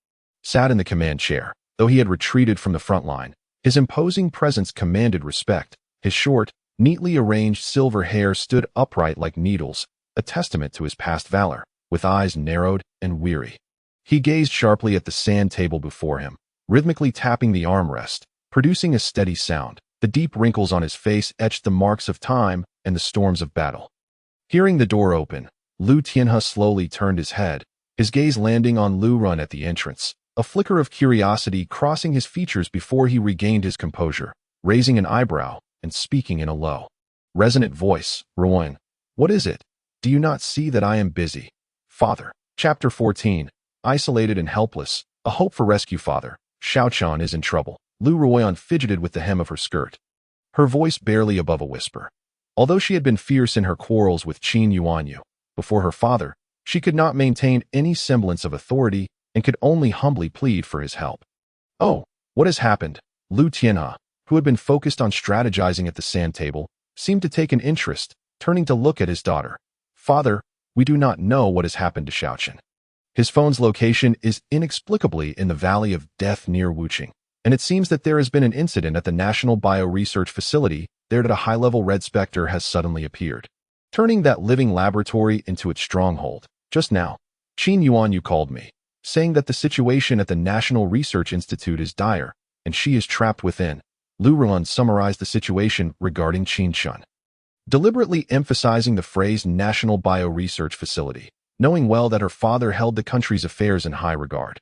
sat in the command chair. Though he had retreated from the front line, his imposing presence commanded respect. His short, neatly arranged silver hair stood upright like needles, a testament to his past valor. with eyes narrowed and weary. He gazed sharply at the sand table before him, rhythmically tapping the armrest, producing a steady sound. The deep wrinkles on his face etched the marks of time and the storms of battle. Hearing the door open, Lu Tianhe slowly turned his head, his gaze landing on Lu Run at the entrance, a flicker of curiosity crossing his features before he regained his composure, raising an eyebrow and speaking in a low, resonant voice. "Ruan, what is it? Do you not see that I am busy, father?" Chapter 14. Isolated and helpless, a hope for rescue. Father, Xiaoqian is in trouble. Lu Ruoyan fidgeted with the hem of her skirt, her voice barely above a whisper. Although she had been fierce in her quarrels with Qin Yuanyu before her father, she could not maintain any semblance of authority and could only humbly plead for his help. "Oh, what has happened?" Lu Tianhe, who had been focused on strategizing at the sand table, seemed to take an interest, turning to look at his daughter. "Father, we do not know what has happened to Xiaoqian. His phone's location is inexplicably in the Valley of Death near Wuqing, and it seems that there has been an incident at the National Bioresearch Facility there that a high-level red specter has suddenly appeared, turning that living laboratory into its stronghold. Just now, Qin Yuanyu called me, saying that the situation at the National Research Institute is dire, and she is trapped within." Lu Ruan summarized the situation regarding Qin Chen, deliberately emphasizing the phrase National Bioresearch Facility, knowing well that her father held the country's affairs in high regard.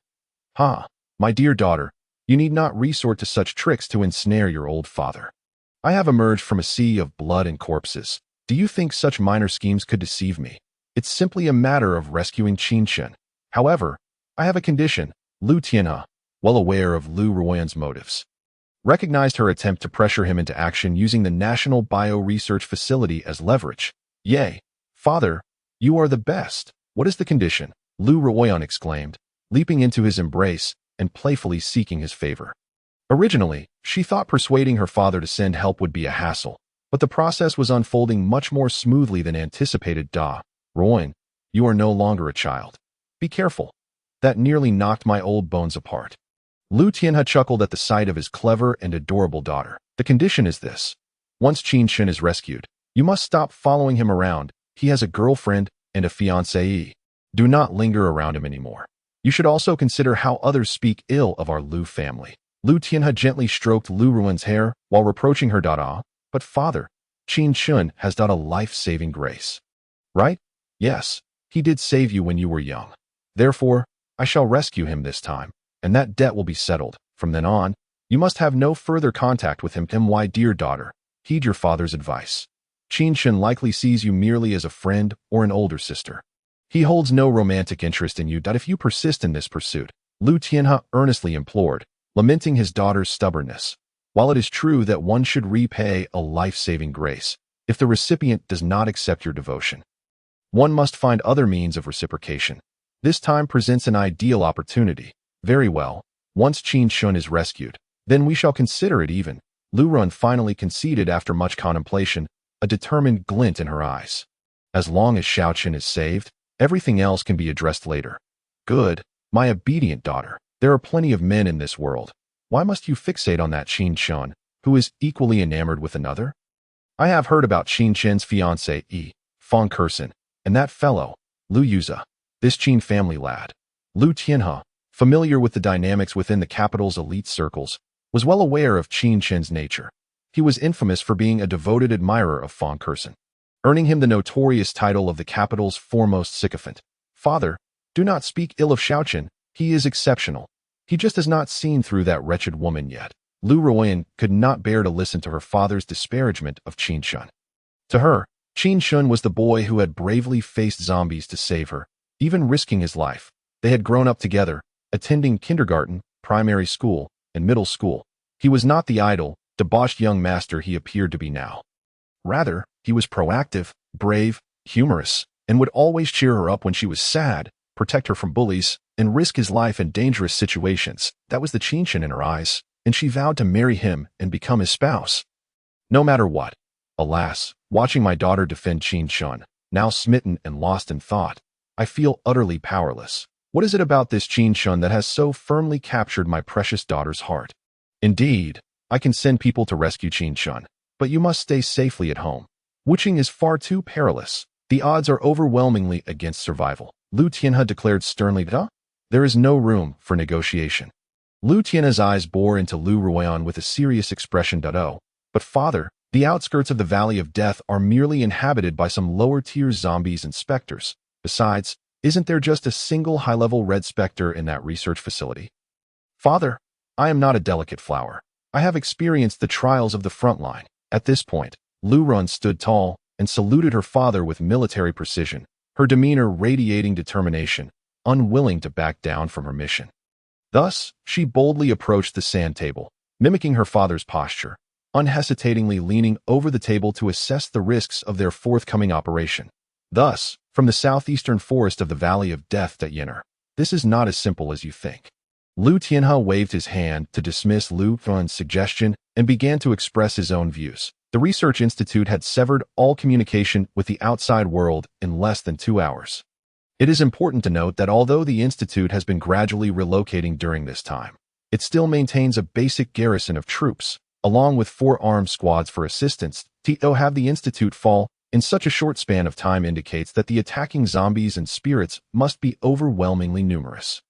My dear daughter, you need not resort to such tricks to ensnare your old father. I have emerged from a sea of blood and corpses. Do you think such minor schemes could deceive me? It's simply a matter of rescuing Qin Chen. However, I have a condition." Lu Tianhe, well aware of Lu Ruoyan's motives, recognized her attempt to pressure him into action using the National Bioresearch Facility as leverage. "Yay, father, you are the best. What is the condition?" Lu Ruoyan exclaimed, leaping into his embrace and playfully seeking his favor. Originally, she thought persuading her father to send help would be a hassle, but the process was unfolding much more smoothly than anticipated. "Ruoyan, you are no longer a child. Be careful. That nearly knocked my old bones apart." Lu Tianhe chuckled at the sight of his clever and adorable daughter. "The condition is this. Once Qin Chen is rescued, you must stop following him around. He has a girlfriend and a fiancée. Do not linger around him anymore. You should also consider how others speak ill of our Lu family." Lu Tianhe gently stroked Lu Ruan's hair while reproaching her daughter. "But father, Qin Chen has done a life-saving grace. Right? Yes, he did save you when you were young. Therefore, I shall rescue him this time, and that debt will be settled. From then on, you must have no further contact with him. My dear daughter, heed your father's advice. Qin Chen likely sees you merely as a friend or an older sister. He holds no romantic interest in you. If you persist in this pursuit," Lu Tianhe earnestly implored, lamenting his daughter's stubbornness. "While it is true that one should repay a life-saving grace, if the recipient does not accept your devotion, one must find other means of reciprocation. This time presents an ideal opportunity. Very well, once Qin Chen is rescued, then we shall consider it even." Lu Run finally conceded after much contemplation, a determined glint in her eyes. "As long as Xiaoqian is saved, everything else can be addressed later." "Good, my obedient daughter. There are plenty of men in this world. Why must you fixate on that Qin Chen, who is equally enamored with another? I have heard about Qin Chen's fiancée, Fang Kersen, and that fellow, Lu Yuza, this Qin family lad." Lu Tianhe, familiar with the dynamics within the capital's elite circles, was well aware of Qin Chen's nature. He was infamous for being a devoted admirer of Fang Kersen, earning him the notorious title of the capital's foremost sycophant. "Father, do not speak ill of Xiaoqian. He is exceptional. He just has not seen through that wretched woman yet." Lu Ruoyan could not bear to listen to her father's disparagement of Qin Chen. To her, Qin Chen was the boy who had bravely faced zombies to save her, even risking his life. They had grown up together, attending kindergarten, primary school, and middle school. He was not the idle, debauched young master he appeared to be now. Rather, he was proactive, brave, humorous, and would always cheer her up when she was sad, protect her from bullies, and risk his life in dangerous situations. That was the Qin Chen in her eyes, and she vowed to marry him and become his spouse. No matter what. Alas, watching my daughter defend Qin Chen, now smitten and lost in thought, I feel utterly powerless. What is it about this Qin Chen that has so firmly captured my precious daughter's heart? Indeed, I can send people to rescue Qin Chen, but you must stay safely at home. Wuqing is far too perilous. The odds are overwhelmingly against survival. Lu Tianhe declared sternly. There is no room for negotiation. Lu Tianhe's eyes bore into Lu Ruoyan with a serious expression. Oh, but father, the outskirts of the Valley of Death are merely inhabited by some lower-tier zombies and specters. Besides, isn't there just a single high-level red specter in that research facility? Father, I am not a delicate flower. I have experienced the trials of the front line. At this point, Lu Run stood tall and saluted her father with military precision, her demeanor radiating determination, unwilling to back down from her mission. Thus, she boldly approached the sand table, mimicking her father's posture, unhesitatingly leaning over the table to assess the risks of their forthcoming operation. Thus, from the southeastern forest of the Valley of Death to Yinner, this is not as simple as you think. Lu Tianhe waved his hand to dismiss Lu Run's suggestion and began to express his own views. The Research Institute had severed all communication with the outside world in less than 2 hours. It is important to note that although the Institute has been gradually relocating during this time, it still maintains a basic garrison of troops, along with 4 armed squads for assistance. To have the Institute fall in such a short span of time indicates that the attacking zombies and spirits must be overwhelmingly numerous.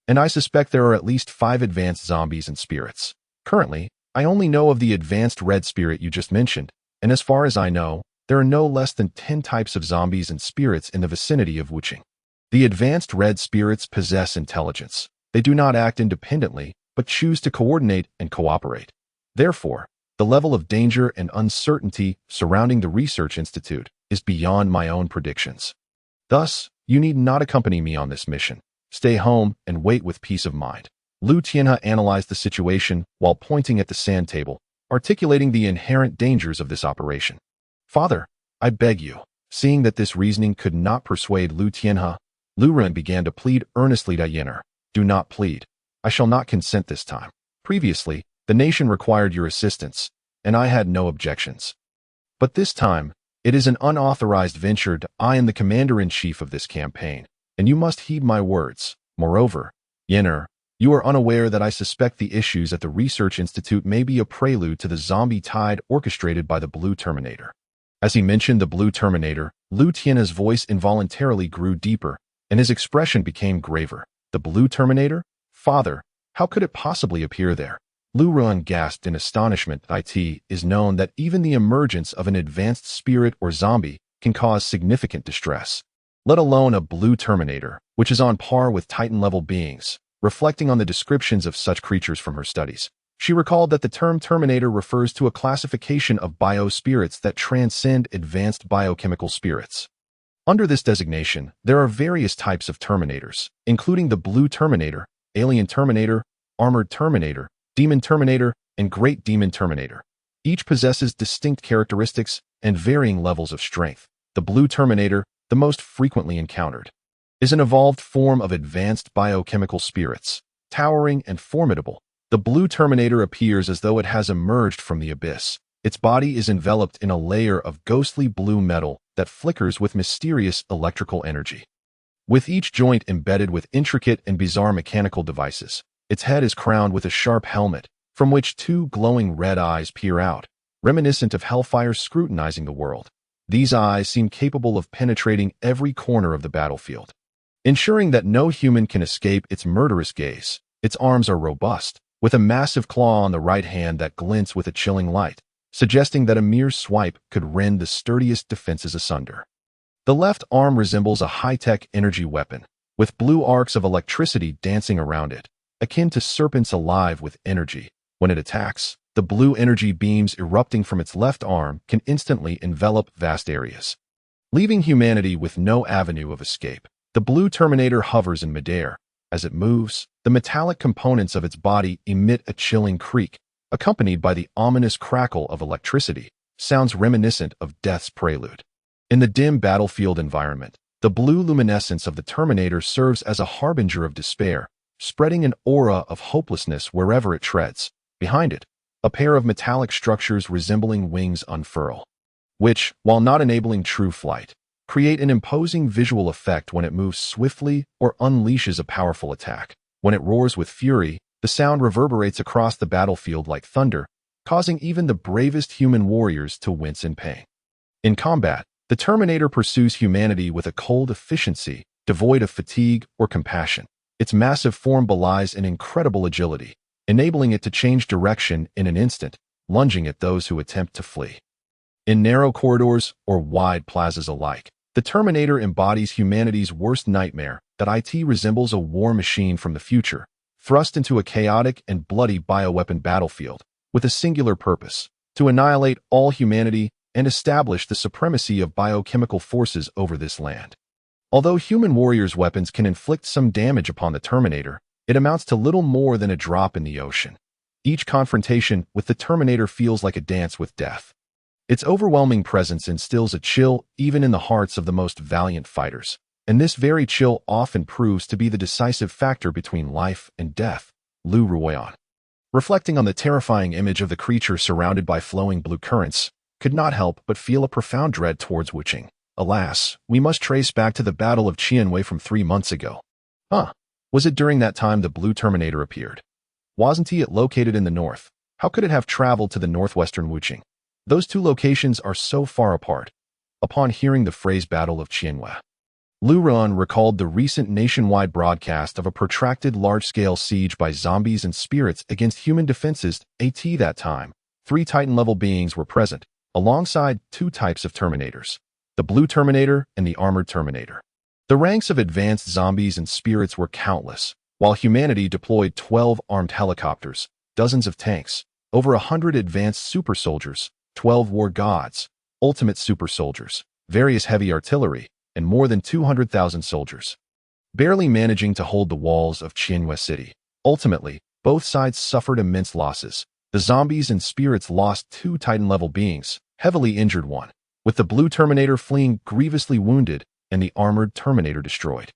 And I suspect there are at least 5 advanced zombies and spirits. Currently, I only know of the advanced red spirit you just mentioned, and as far as I know, there are no less than 10 types of zombies and spirits in the vicinity of Wuqing. The advanced red spirits possess intelligence. They do not act independently, but choose to coordinate and cooperate. Therefore, the level of danger and uncertainty surrounding the Research Institute is beyond my own predictions. Thus, you need not accompany me on this mission. Stay home and wait with peace of mind. Lu Tianhe analyzed the situation while pointing at the sand table, articulating the inherent dangers of this operation. Father, I beg you. Seeing that this reasoning could not persuade Lu Tianhe, Lu Ren began to plead earnestly to Yinner. Do not plead. I shall not consent this time. Previously, the nation required your assistance, and I had no objections. But this time, it is an unauthorized venture. I am the commander-in-chief of this campaign, and you must heed my words. Moreover, Yinner, you are unaware that I suspect the issues at the Research Institute may be a prelude to the zombie tide orchestrated by the Blue Terminator. As he mentioned the Blue Terminator, Lu Tianhe's voice involuntarily grew deeper, and his expression became graver. The Blue Terminator? Father, how could it possibly appear there? Lu Ruan gasped in astonishment. It is known that even the emergence of an advanced spirit or zombie can cause significant distress, let alone a Blue Terminator, which is on par with Titan-level beings. Reflecting on the descriptions of such creatures from her studies, she recalled that the term Terminator refers to a classification of biospirits that transcend advanced biochemical spirits. Under this designation, there are various types of Terminators, including the Blue Terminator, Alien Terminator, Armored Terminator, Demon Terminator, and Great Demon Terminator. Each possesses distinct characteristics and varying levels of strength. The Blue Terminator, the most frequently encountered, is an evolved form of advanced biochemical spirits. Towering and formidable, the Blue Terminator appears as though it has emerged from the abyss. Its body is enveloped in a layer of ghostly blue metal that flickers with mysterious electrical energy. With each joint embedded with intricate and bizarre mechanical devices, its head is crowned with a sharp helmet, from which 2 glowing red eyes peer out, reminiscent of hellfire scrutinizing the world. These eyes seem capable of penetrating every corner of the battlefield, ensuring that no human can escape its murderous gaze. Its arms are robust, with a massive claw on the right hand that glints with a chilling light, suggesting that a mere swipe could rend the sturdiest defenses asunder. The left arm resembles a high-tech energy weapon, with blue arcs of electricity dancing around it, akin to serpents alive with energy. When it attacks, the blue energy beams erupting from its left arm can instantly envelop vast areas, leaving humanity with no avenue of escape. The Blue Terminator hovers in midair. As it moves, the metallic components of its body emit a chilling creak, accompanied by the ominous crackle of electricity, sounds reminiscent of death's prelude. In the dim battlefield environment, the blue luminescence of the Terminator serves as a harbinger of despair, spreading an aura of hopelessness wherever it treads. Behind it, a pair of metallic structures resembling wings unfurl, which, while not enabling true flight, create an imposing visual effect when it moves swiftly or unleashes a powerful attack. When it roars with fury, the sound reverberates across the battlefield like thunder, causing even the bravest human warriors to wince in pain. In combat, the Terminator pursues humanity with a cold efficiency devoid of fatigue or compassion. Its massive form belies an incredible agility, enabling it to change direction in an instant, lunging at those who attempt to flee. In narrow corridors or wide plazas alike, the Terminator embodies humanity's worst nightmare that it resembles a war machine from the future, thrust into a chaotic and bloody bioweapon battlefield, with a singular purpose: to annihilate all humanity and establish the supremacy of biochemical forces over this land. Although human warriors' weapons can inflict some damage upon the Terminator, it amounts to little more than a drop in the ocean. Each confrontation with the Terminator feels like a dance with death. Its overwhelming presence instills a chill even in the hearts of the most valiant fighters, and this very chill often proves to be the decisive factor between life and death. Lu Ruoyan, reflecting on the terrifying image of the creature surrounded by flowing blue currents, could not help but feel a profound dread towards Wu Qing. Alas, we must trace back to the Battle of Qianwei from 3 months ago. Was it during that time the Blue Terminator appeared? Wasn't it located in the north? How could it have traveled to the northwestern Wuqing? Those two locations are so far apart. Upon hearing the phrase Battle of Qianwei, Lu Ruoyan recalled the recent nationwide broadcast of a protracted large-scale siege by zombies and spirits against human defenses. At that time, 3 Titan-level beings were present, alongside 2 types of Terminators: the Blue Terminator and the Armored Terminator. The ranks of advanced zombies and spirits were countless, while humanity deployed 12 armed helicopters, dozens of tanks, over 100 advanced super soldiers, 12 war gods, ultimate super soldiers, various heavy artillery, and more than 200,000 soldiers, barely managing to hold the walls of Qianwei City. Ultimately, both sides suffered immense losses. The zombies and spirits lost 2 Titan-level beings, heavily injured one, with the Blue Terminator fleeing grievously wounded and the Armored Terminator destroyed.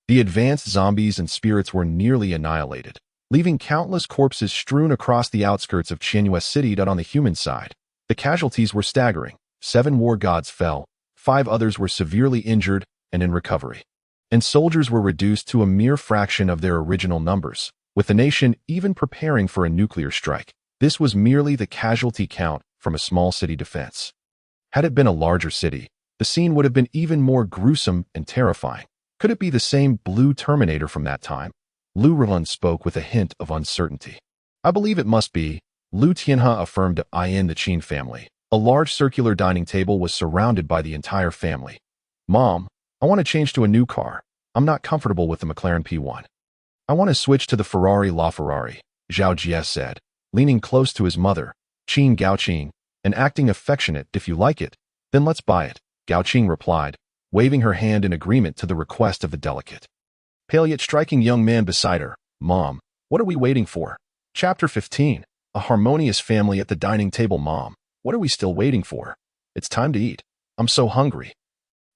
The advanced zombies and spirits were nearly annihilated, leaving countless corpses strewn across the outskirts of Qianwei City. On the human side, the casualties were staggering. 7 war gods fell, 5 others were severely injured and in recovery, and soldiers were reduced to a mere fraction of their original numbers, with the nation even preparing for a nuclear strike. This was merely the casualty count from a small city defense. Had it been a larger city, the scene would have been even more gruesome and terrifying. Could it be the same Blue Terminator from that time? Lu Ruoyan spoke with a hint of uncertainty. I believe it must be, Lu Tianhe affirmed. In the Qin family, a large circular dining table was surrounded by the entire family. Mom, I want to change to a new car. I'm not comfortable with the McLaren P1. I want to switch to the Ferrari LaFerrari, Zhao Jie said, leaning close to his mother, Qin Gaoqing, and acting affectionate. If you like it, then let's buy it, Gaoqing replied, waving her hand in agreement to the request of the delicate, pale yet striking young man beside her. Mom, what are we waiting for? Chapter 15. A harmonious family at the dining table. Mom, what are we still waiting for? It's time to eat. I'm so hungry.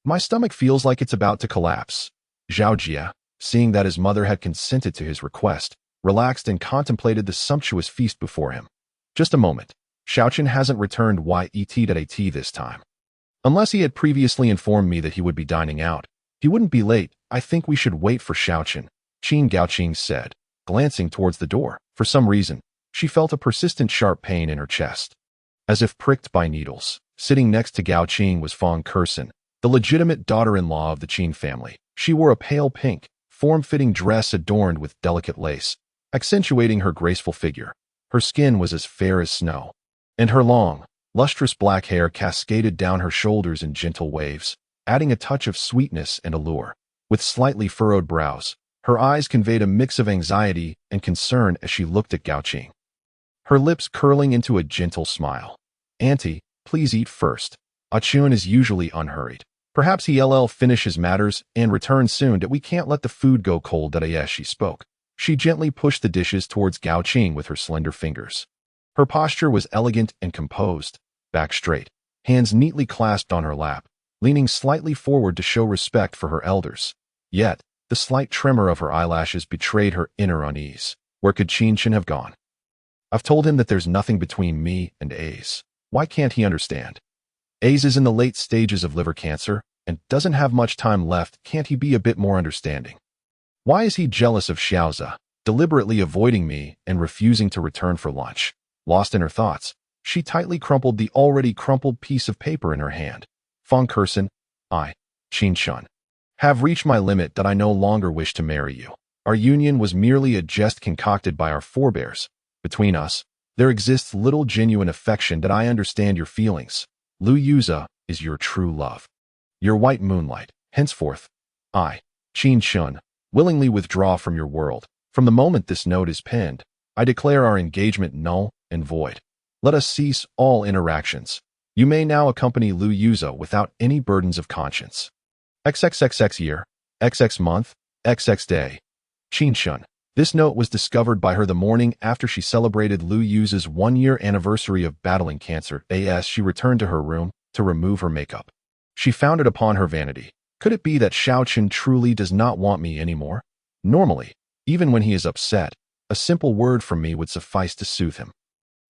My stomach feels like it's about to collapse. Zhao Jie, seeing that his mother had consented to his request, relaxed and contemplated the sumptuous feast before him. Just a moment. Xiaoqin hasn't returned yet this time. Unless he had previously informed me that he would be dining out, he wouldn't be late. I think we should wait for Xiaoqin, Qin Gaoqing said, glancing towards the door. For some reason, she felt a persistent sharp pain in her chest, as if pricked by needles. Sitting next to Gaoqing was Fang Curson, the legitimate daughter-in-law of the Qin family. She wore a pale pink, form-fitting dress adorned with delicate lace, accentuating her graceful figure. Her skin was as fair as snow, and her long, lustrous black hair cascaded down her shoulders in gentle waves, adding a touch of sweetness and allure. With slightly furrowed brows, her eyes conveyed a mix of anxiety and concern as she looked at Gaoqing, her lips curling into a gentle smile. Auntie, please eat first. Achun is usually unhurried. Perhaps he'll finish his matters and return soon. That we can't let the food go cold. Yes, she spoke. She gently pushed the dishes towards Gaoqing with her slender fingers. Her posture was elegant and composed, back straight, hands neatly clasped on her lap, leaning slightly forward to show respect for her elders. Yet, the slight tremor of her eyelashes betrayed her inner unease. Where could Qin Chen have gone? I've told him that there's nothing between me and Ace. Why can't he understand? Ace is in the late stages of liver cancer and doesn't have much time left. Can't he be a bit more understanding? Why is he jealous of Xiaoza, deliberately avoiding me and refusing to return for lunch? Lost in her thoughts, she tightly crumpled the already crumpled piece of paper in her hand. Fang Curson, Qin Chen. have reached my limit that I no longer wish to marry you. Our union was merely a jest concocted by our forebears. Between us, there exists little genuine affection that I understand your feelings. Lu Yuza is your true love. Your white moonlight. Henceforth, I, Qin Chen, willingly withdraw from your world. From the moment this note is penned, I declare our engagement null and void. Let us cease all interactions. You may now accompany Lu Yuza without any burdens of conscience. XXXX year, XX month, XX day. Qin Chen. This note was discovered by her the morning after she celebrated Lu Yuza's one-year anniversary of battling cancer. As she returned to her room to remove her makeup, she found it upon her vanity. Could it be that Xiaochen truly does not want me anymore? Normally, even when he is upset, a simple word from me would suffice to soothe him.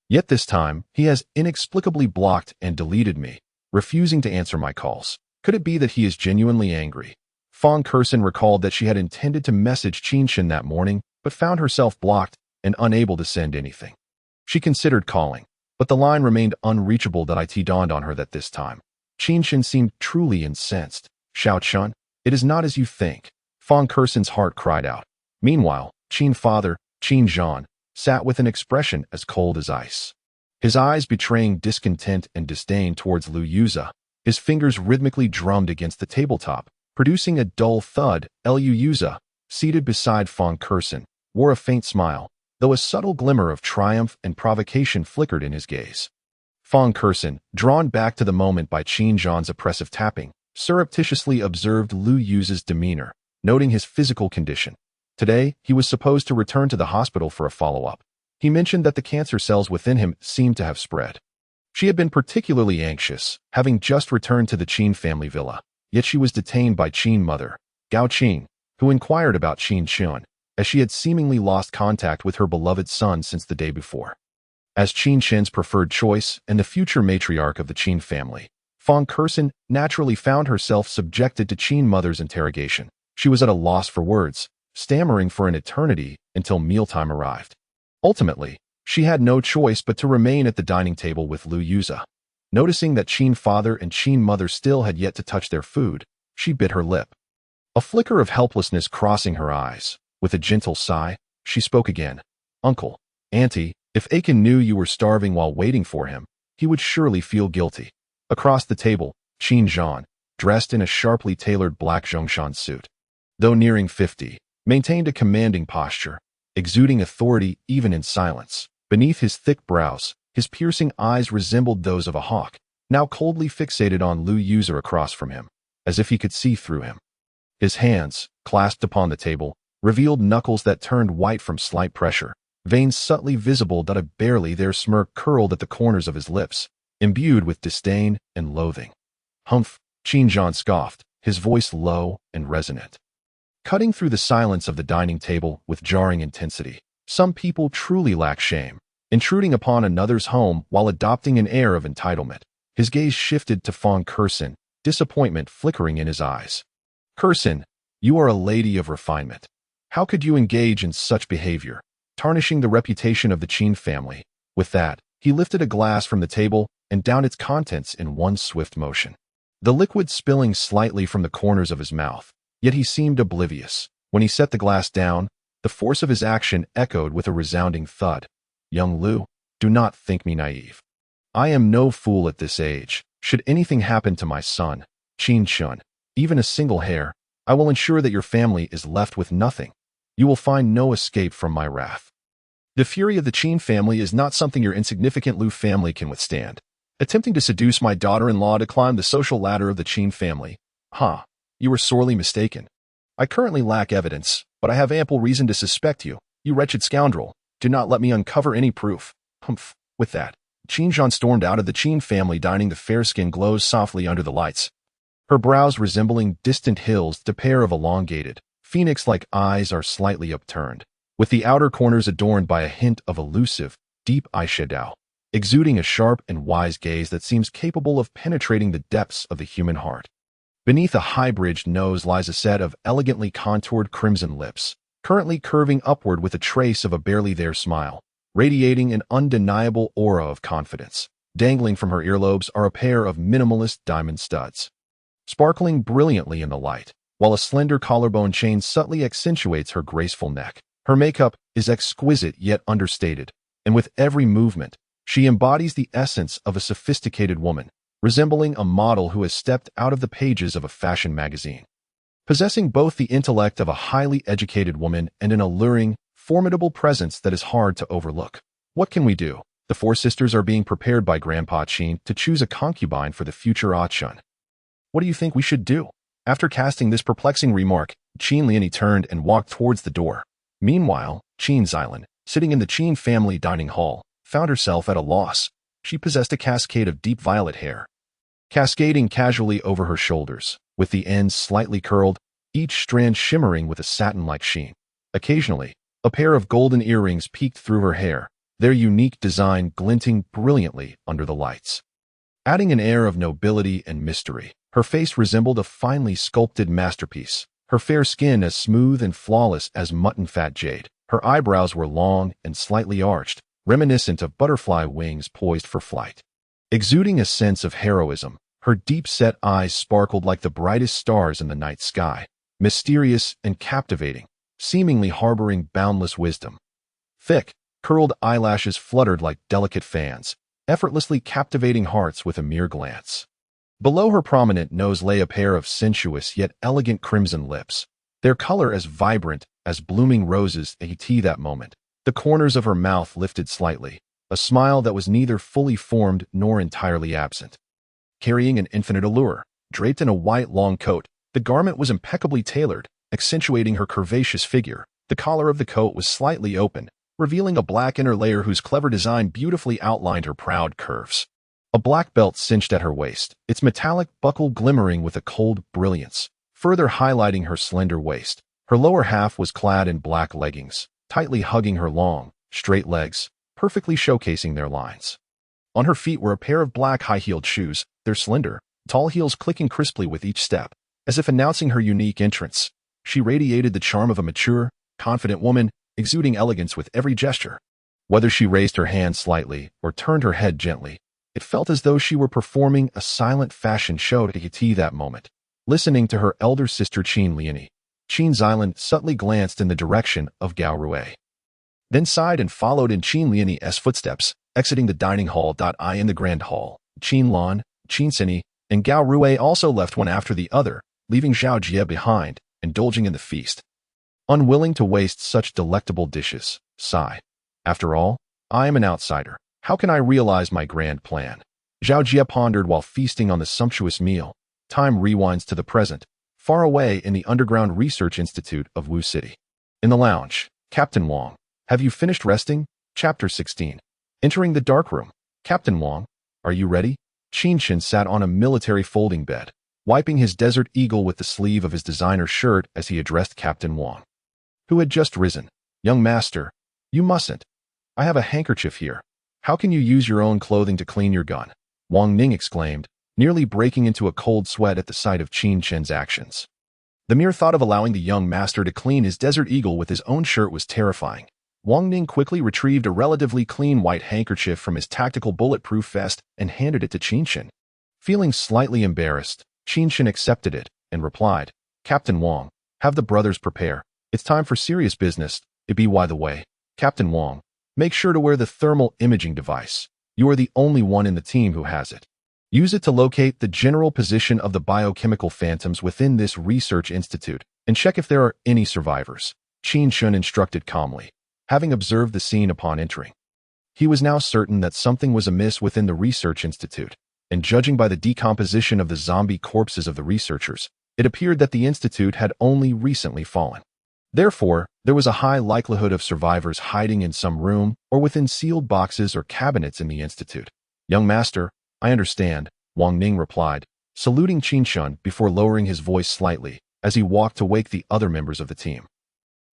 Yet this time, he has inexplicably blocked and deleted me, refusing to answer my calls. Could it be that he is genuinely angry? Fang Kersen recalled that she had intended to message Qin Chen that morning, but found herself blocked and unable to send anything. She considered calling, but the line remained unreachable. It dawned on her that this time, Qin Chen seemed truly incensed. Xiaochen, it is not as you think. Fang Kersen's heart cried out. Meanwhile, Qin father, Qin Zhan, sat with an expression as cold as ice. His eyes betraying discontent and disdain towards Lu Yuza. His fingers rhythmically drummed against the tabletop, producing a dull thud. Lu Yuza, seated beside Fang Kersen, wore a faint smile, though a subtle glimmer of triumph and provocation flickered in his gaze. Fang Kersen, drawn back to the moment by Qin Zhan's oppressive tapping, surreptitiously observed Lu Yuza's demeanor, noting his physical condition. Today, he was supposed to return to the hospital for a follow-up. He mentioned that the cancer cells within him seemed to have spread. She had been particularly anxious, having just returned to the Qin family villa, yet she was detained by Qin mother, Gao Qin, who inquired about Qin Chen, as she had seemingly lost contact with her beloved son since the day before. As Qin Chen's preferred choice and the future matriarch of the Qin family, Fang Kersen naturally found herself subjected to Qin mother's interrogation. She was at a loss for words, stammering for an eternity until mealtime arrived. Ultimately, she had no choice but to remain at the dining table with Lu Yuza. Noticing that Qin father and Qin mother still had yet to touch their food, she bit her lip. A flicker of helplessness crossing her eyes. With a gentle sigh, she spoke again. Uncle, Auntie, if Aiken knew you were starving while waiting for him, he would surely feel guilty. Across the table, Qin Zhan, dressed in a sharply tailored black Zhongshan suit, though nearing 50, maintained a commanding posture, exuding authority even in silence. Beneath his thick brows, his piercing eyes resembled those of a hawk, now coldly fixated on Lu Yuza across from him, as if he could see through him. His hands, clasped upon the table, revealed knuckles that turned white from slight pressure, veins subtly visible that a barely there smirk curled at the corners of his lips, imbued with disdain and loathing. Humph, Qin Zhan scoffed, his voice low and resonant, cutting through the silence of the dining table with jarring intensity. Some people truly lack shame, intruding upon another's home while adopting an air of entitlement. His gaze shifted to Fang Kersen, disappointment flickering in his eyes. Kersen, you are a lady of refinement. How could you engage in such behavior, tarnishing the reputation of the Qin family? With that, he lifted a glass from the table and downed its contents in one swift motion, the liquid spilling slightly from the corners of his mouth. Yet he seemed oblivious. When he set the glass down, the force of his action echoed with a resounding thud. Young Lu, do not think me naive. I am no fool at this age. Should anything happen to my son, Qin Chen, even a single hair, I will ensure that your family is left with nothing. You will find no escape from my wrath. The fury of the Qin family is not something your insignificant Lu family can withstand. Attempting to seduce my daughter-in-law to climb the social ladder of the Qin family. You were sorely mistaken. I currently lack evidence, but I have ample reason to suspect you, you wretched scoundrel. Do not let me uncover any proof. Humph. With that, Qin Zhan stormed out of the Qin family dining. The fair skin glows softly under the lights, her brows resembling distant hills. The pair of elongated, phoenix-like eyes are slightly upturned, with the outer corners adorned by a hint of elusive, deep eyeshadow, exuding a sharp and wise gaze that seems capable of penetrating the depths of the human heart. Beneath a high-bridged nose lies a set of elegantly contoured crimson lips, currently curving upward with a trace of a barely there smile, radiating an undeniable aura of confidence. Dangling from her earlobes are a pair of minimalist diamond studs, sparkling brilliantly in the light. while a slender collarbone chain subtly accentuates her graceful neck. Her makeup is exquisite yet understated, and with every movement, she embodies the essence of a sophisticated woman, resembling a model who has stepped out of the pages of a fashion magazine. Possessing both the intellect of a highly educated woman and an alluring, formidable presence that is hard to overlook. What can we do? The four sisters are being prepared by Grandpa Qin to choose a concubine for the future Chun. What do you think we should do? After casting this perplexing remark, Qin Liani turned and walked towards the door. Meanwhile, Qin Xilan, sitting in the Qin family dining hall, found herself at a loss. She possessed a cascade of deep violet hair, cascading casually over her shoulders, with the ends slightly curled, each strand shimmering with a satin-like sheen. Occasionally, a pair of golden earrings peeked through her hair, their unique design glinting brilliantly under the lights. Adding an air of nobility and mystery, her face resembled a finely sculpted masterpiece, her fair skin as smooth and flawless as mutton-fat jade. Her eyebrows were long and slightly arched, reminiscent of butterfly wings poised for flight. Exuding a sense of heroism, her deep-set eyes sparkled like the brightest stars in the night sky, mysterious and captivating, seemingly harboring boundless wisdom. Thick, curled eyelashes fluttered like delicate fans, effortlessly captivating hearts with a mere glance. Below her prominent nose lay a pair of sensuous yet elegant crimson lips, their color as vibrant as blooming roses at that moment. The corners of her mouth lifted slightly, a smile that was neither fully formed nor entirely absent. Carrying an infinite allure, draped in a white long coat, the garment was impeccably tailored, accentuating her curvaceous figure. The collar of the coat was slightly open, revealing a black inner layer whose clever design beautifully outlined her proud curves. A black belt cinched at her waist, its metallic buckle glimmering with a cold brilliance, further highlighting her slender waist. Her lower half was clad in black leggings, tightly hugging her long, straight legs, perfectly showcasing their lines. On her feet were a pair of black high-heeled shoes, their slender, tall heels clicking crisply with each step, as if announcing her unique entrance. She radiated the charm of a mature, confident woman, exuding elegance with every gesture. Whether she raised her hand slightly or turned her head gently, it felt as though she were performing a silent fashion show at that moment. Listening to her elder sister Qin Liani, Qin Xilan subtly glanced in the direction of Gao Rui, then sighed and followed in Qin Liani's footsteps, exiting the dining hall. In the grand hall, Qin Lan, Qin Sini, and Gao Rui also left one after the other, leaving Zhao Jie behind, indulging in the feast. Unwilling to waste such delectable dishes, sigh. After all, I am an outsider. How can I realize my grand plan? Zhao Jie pondered while feasting on the sumptuous meal. Time rewinds to the present, far away in the underground research institute of Wu City. In the lounge, Captain Wang, have you finished resting? Chapter 16. Entering the dark room. Captain Wang, are you ready? Qin Chen sat on a military folding bed, wiping his desert eagle with the sleeve of his designer shirt as he addressed Captain Wang, who had just risen. Young master, you mustn't. I have a handkerchief here. How can you use your own clothing to clean your gun? Wang Ning exclaimed, nearly breaking into a cold sweat at the sight of Qin Chen's actions. The mere thought of allowing the young master to clean his desert eagle with his own shirt was terrifying. Wang Ning quickly retrieved a relatively clean white handkerchief from his tactical bulletproof vest and handed it to Qin Chen. Feeling slightly embarrassed, Qin Chen accepted it and replied, Captain Wang, have the brothers prepare. It's time for serious business. It be by the way, Captain Wang, make sure to wear the thermal imaging device. You are the only one in the team who has it. Use it to locate the general position of the biochemical phantoms within this research institute and check if there are any survivors. Qin Chen instructed calmly, having observed the scene upon entering. He was now certain that something was amiss within the research institute, and judging by the decomposition of the zombie corpses of the researchers, it appeared that the institute had only recently fallen. Therefore, there was a high likelihood of survivors hiding in some room or within sealed boxes or cabinets in the institute. Young master, I understand, Wang Ning replied, saluting Qin Chen before lowering his voice slightly as he walked to wake the other members of the team.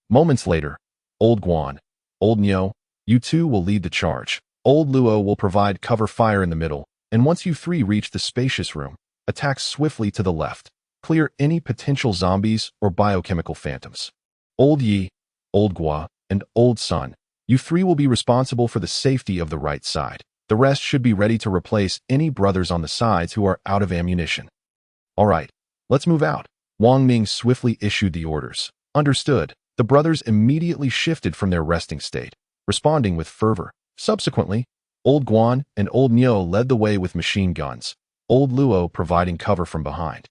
Moments later, Old Guan, Old Niu, you two will lead the charge. Old Luo will provide cover fire in the middle, and once you three reach the spacious room, attack swiftly to the left. Clear any potential zombies or biochemical phantoms. Old Yi, Old Gua, and Old Sun, you three will be responsible for the safety of the right side. The rest should be ready to replace any brothers on the sides who are out of ammunition. All right, let's move out. Wang Ning swiftly issued the orders. Understood. The brothers immediately shifted from their resting state, responding with fervor. Subsequently, Old Guan and Old Niu led the way with machine guns, Old Luo providing cover from behind,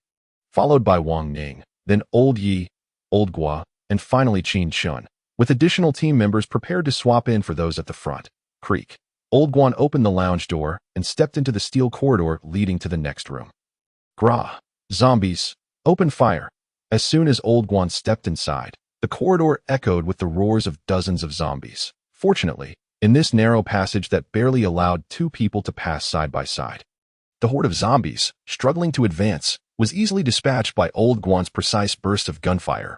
followed by Wang Ning, then Old Yi, Old Gua, and finally Qin Chen, with additional team members prepared to swap in for those at the front. Creak. Old Guan opened the lounge door and stepped into the steel corridor leading to the next room. Gra. Zombies. Open fire. As soon as Old Guan stepped inside, the corridor echoed with the roars of dozens of zombies. Fortunately, in this narrow passage that barely allowed two people to pass side by side, the horde of zombies, struggling to advance, was easily dispatched by Old Guan's precise burst of gunfire.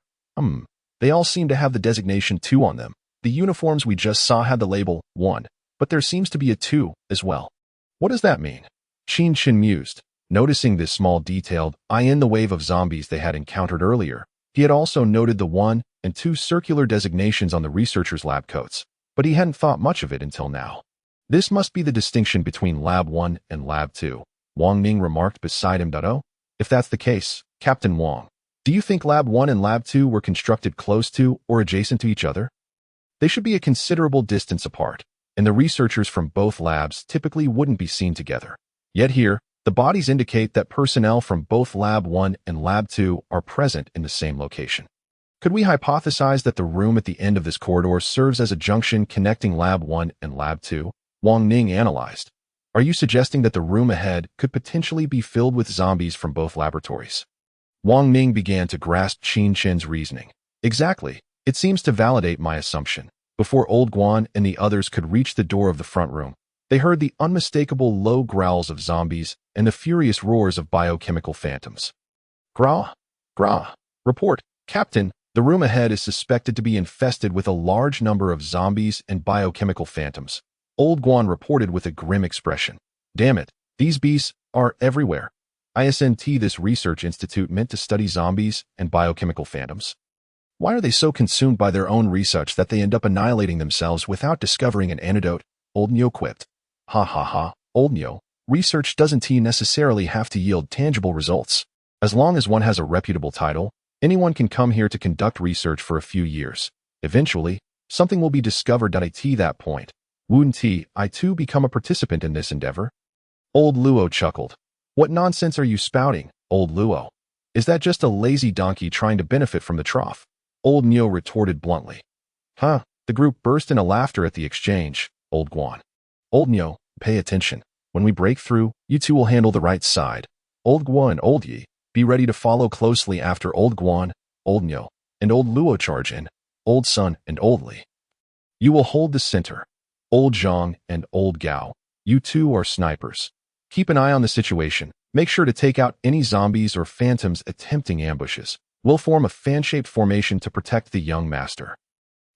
They all seem to have the designation 2 on them. The uniforms we just saw had the label 1, but there seems to be a 2 as well. What does that mean? Qin Chen mused. Noticing this small detail in the wave of zombies they had encountered earlier, he had also noted the 1 and 2 circular designations on the researchers' lab coats, but he hadn't thought much of it until now. This must be the distinction between Lab 1 and Lab 2, Wang Ning remarked beside him. Oh, if that's the case, Captain Wang, do you think Lab 1 and Lab 2 were constructed close to or adjacent to each other? They should be a considerable distance apart, and the researchers from both labs typically wouldn't be seen together. Yet here, the bodies indicate that personnel from both Lab 1 and Lab 2 are present in the same location. Could we hypothesize that the room at the end of this corridor serves as a junction connecting Lab 1 and Lab 2? Wang Ning analyzed. Are you suggesting that the room ahead could potentially be filled with zombies from both laboratories? Wang Ning began to grasp Qin Chen's reasoning. Exactly. It seems to validate my assumption. Before Old Guan and the others could reach the door of the front room, they heard the unmistakable low growls of zombies and the furious roars of biochemical phantoms. Gra! Gra! Report, Captain, the room ahead is suspected to be infested with a large number of zombies and biochemical phantoms. Old Guan reported with a grim expression. Damn it, these beasts are everywhere. Isn't this research institute meant to study zombies and biochemical phantoms? Why are they so consumed by their own research that they end up annihilating themselves without discovering an antidote? Old Niu quipped. Ha ha ha, Old Niu, research doesn't necessarily have to yield tangible results. As long as one has a reputable title, anyone can come here to conduct research for a few years. Eventually, something will be discovered. At that point, wouldn't I too become a participant in this endeavor? Old Luo chuckled. What nonsense are you spouting, Old Luo? Is that just a lazy donkey trying to benefit from the trough? Old Niu retorted bluntly. Huh, the group burst into laughter at the exchange. Old Guan. Old Niu, pay attention. When we break through, you two will handle the right side. Old Guan and Old Yi, be ready to follow closely after Old Guan, Old Niu, and Old Luo charge in. Old Sun and Old Li. You will hold the center. Old Zhang and Old Gao, you two are snipers. Keep an eye on the situation. Make sure to take out any zombies or phantoms attempting ambushes. We'll form a fan-shaped formation to protect the young master.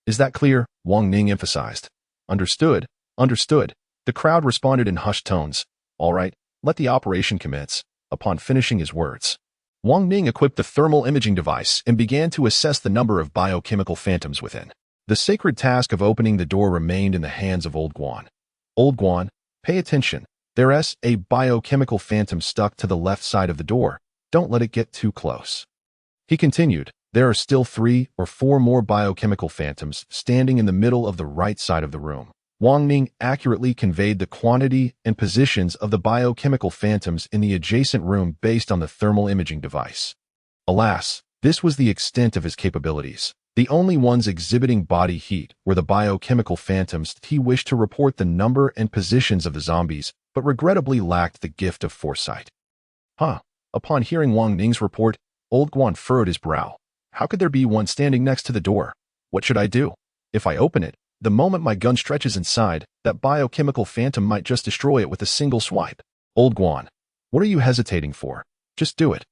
Is that clear? Wang Ning emphasized. Understood. Understood. The crowd responded in hushed tones. All right, let the operation commence. Upon finishing his words, Wang Ning equipped the thermal imaging device and began to assess the number of biochemical phantoms within. The sacred task of opening the door remained in the hands of Old Guan. Old Guan, pay attention. There's a biochemical phantom stuck to the left side of the door. Don't let it get too close. He continued, there are still 3 or 4 more biochemical phantoms standing in the middle of the right side of the room. Wang Ning accurately conveyed the quantity and positions of the biochemical phantoms in the adjacent room based on the thermal imaging device. Alas, this was the extent of his capabilities. The only ones exhibiting body heat were the biochemical phantoms. He wished to report the number and positions of the zombies, but regrettably lacked the gift of foresight. Upon hearing Wang Ning's report, Old Guan furrowed his brow. How could there be one standing next to the door? What should I do? If I open it, the moment my gun stretches inside, that biochemical phantom might just destroy it with a single swipe. Old Guan, what are you hesitating for? Just do it,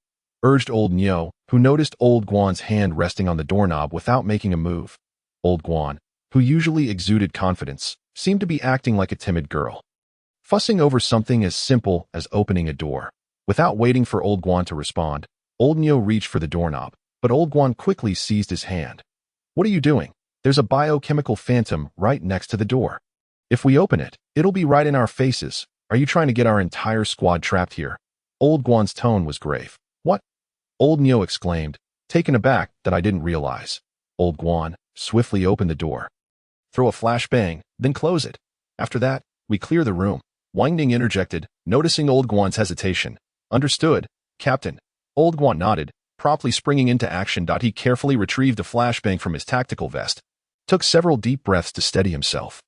urged Old Niu, who noticed Old Guan's hand resting on the doorknob without making a move. Old Guan, who usually exuded confidence, seemed to be acting like a timid girl, fussing over something as simple as opening a door. Without waiting for Old Guan to respond, Old Niu reached for the doorknob, but Old Guan quickly seized his hand. What are you doing? There's a biochemical phantom right next to the door. If we open it, it'll be right in our faces. Are you trying to get our entire squad trapped here? Old Guan's tone was grave. What? Old Nyo exclaimed, taken aback that I didn't realize. Old Guan swiftly opened the door. Throw a flashbang, then close it. After that, we clear the room. Wang Ning interjected, noticing Old Guan's hesitation. Understood, Captain. Old Guan nodded, promptly springing into action. He carefully retrieved a flashbang from his tactical vest, took several deep breaths to steady himself,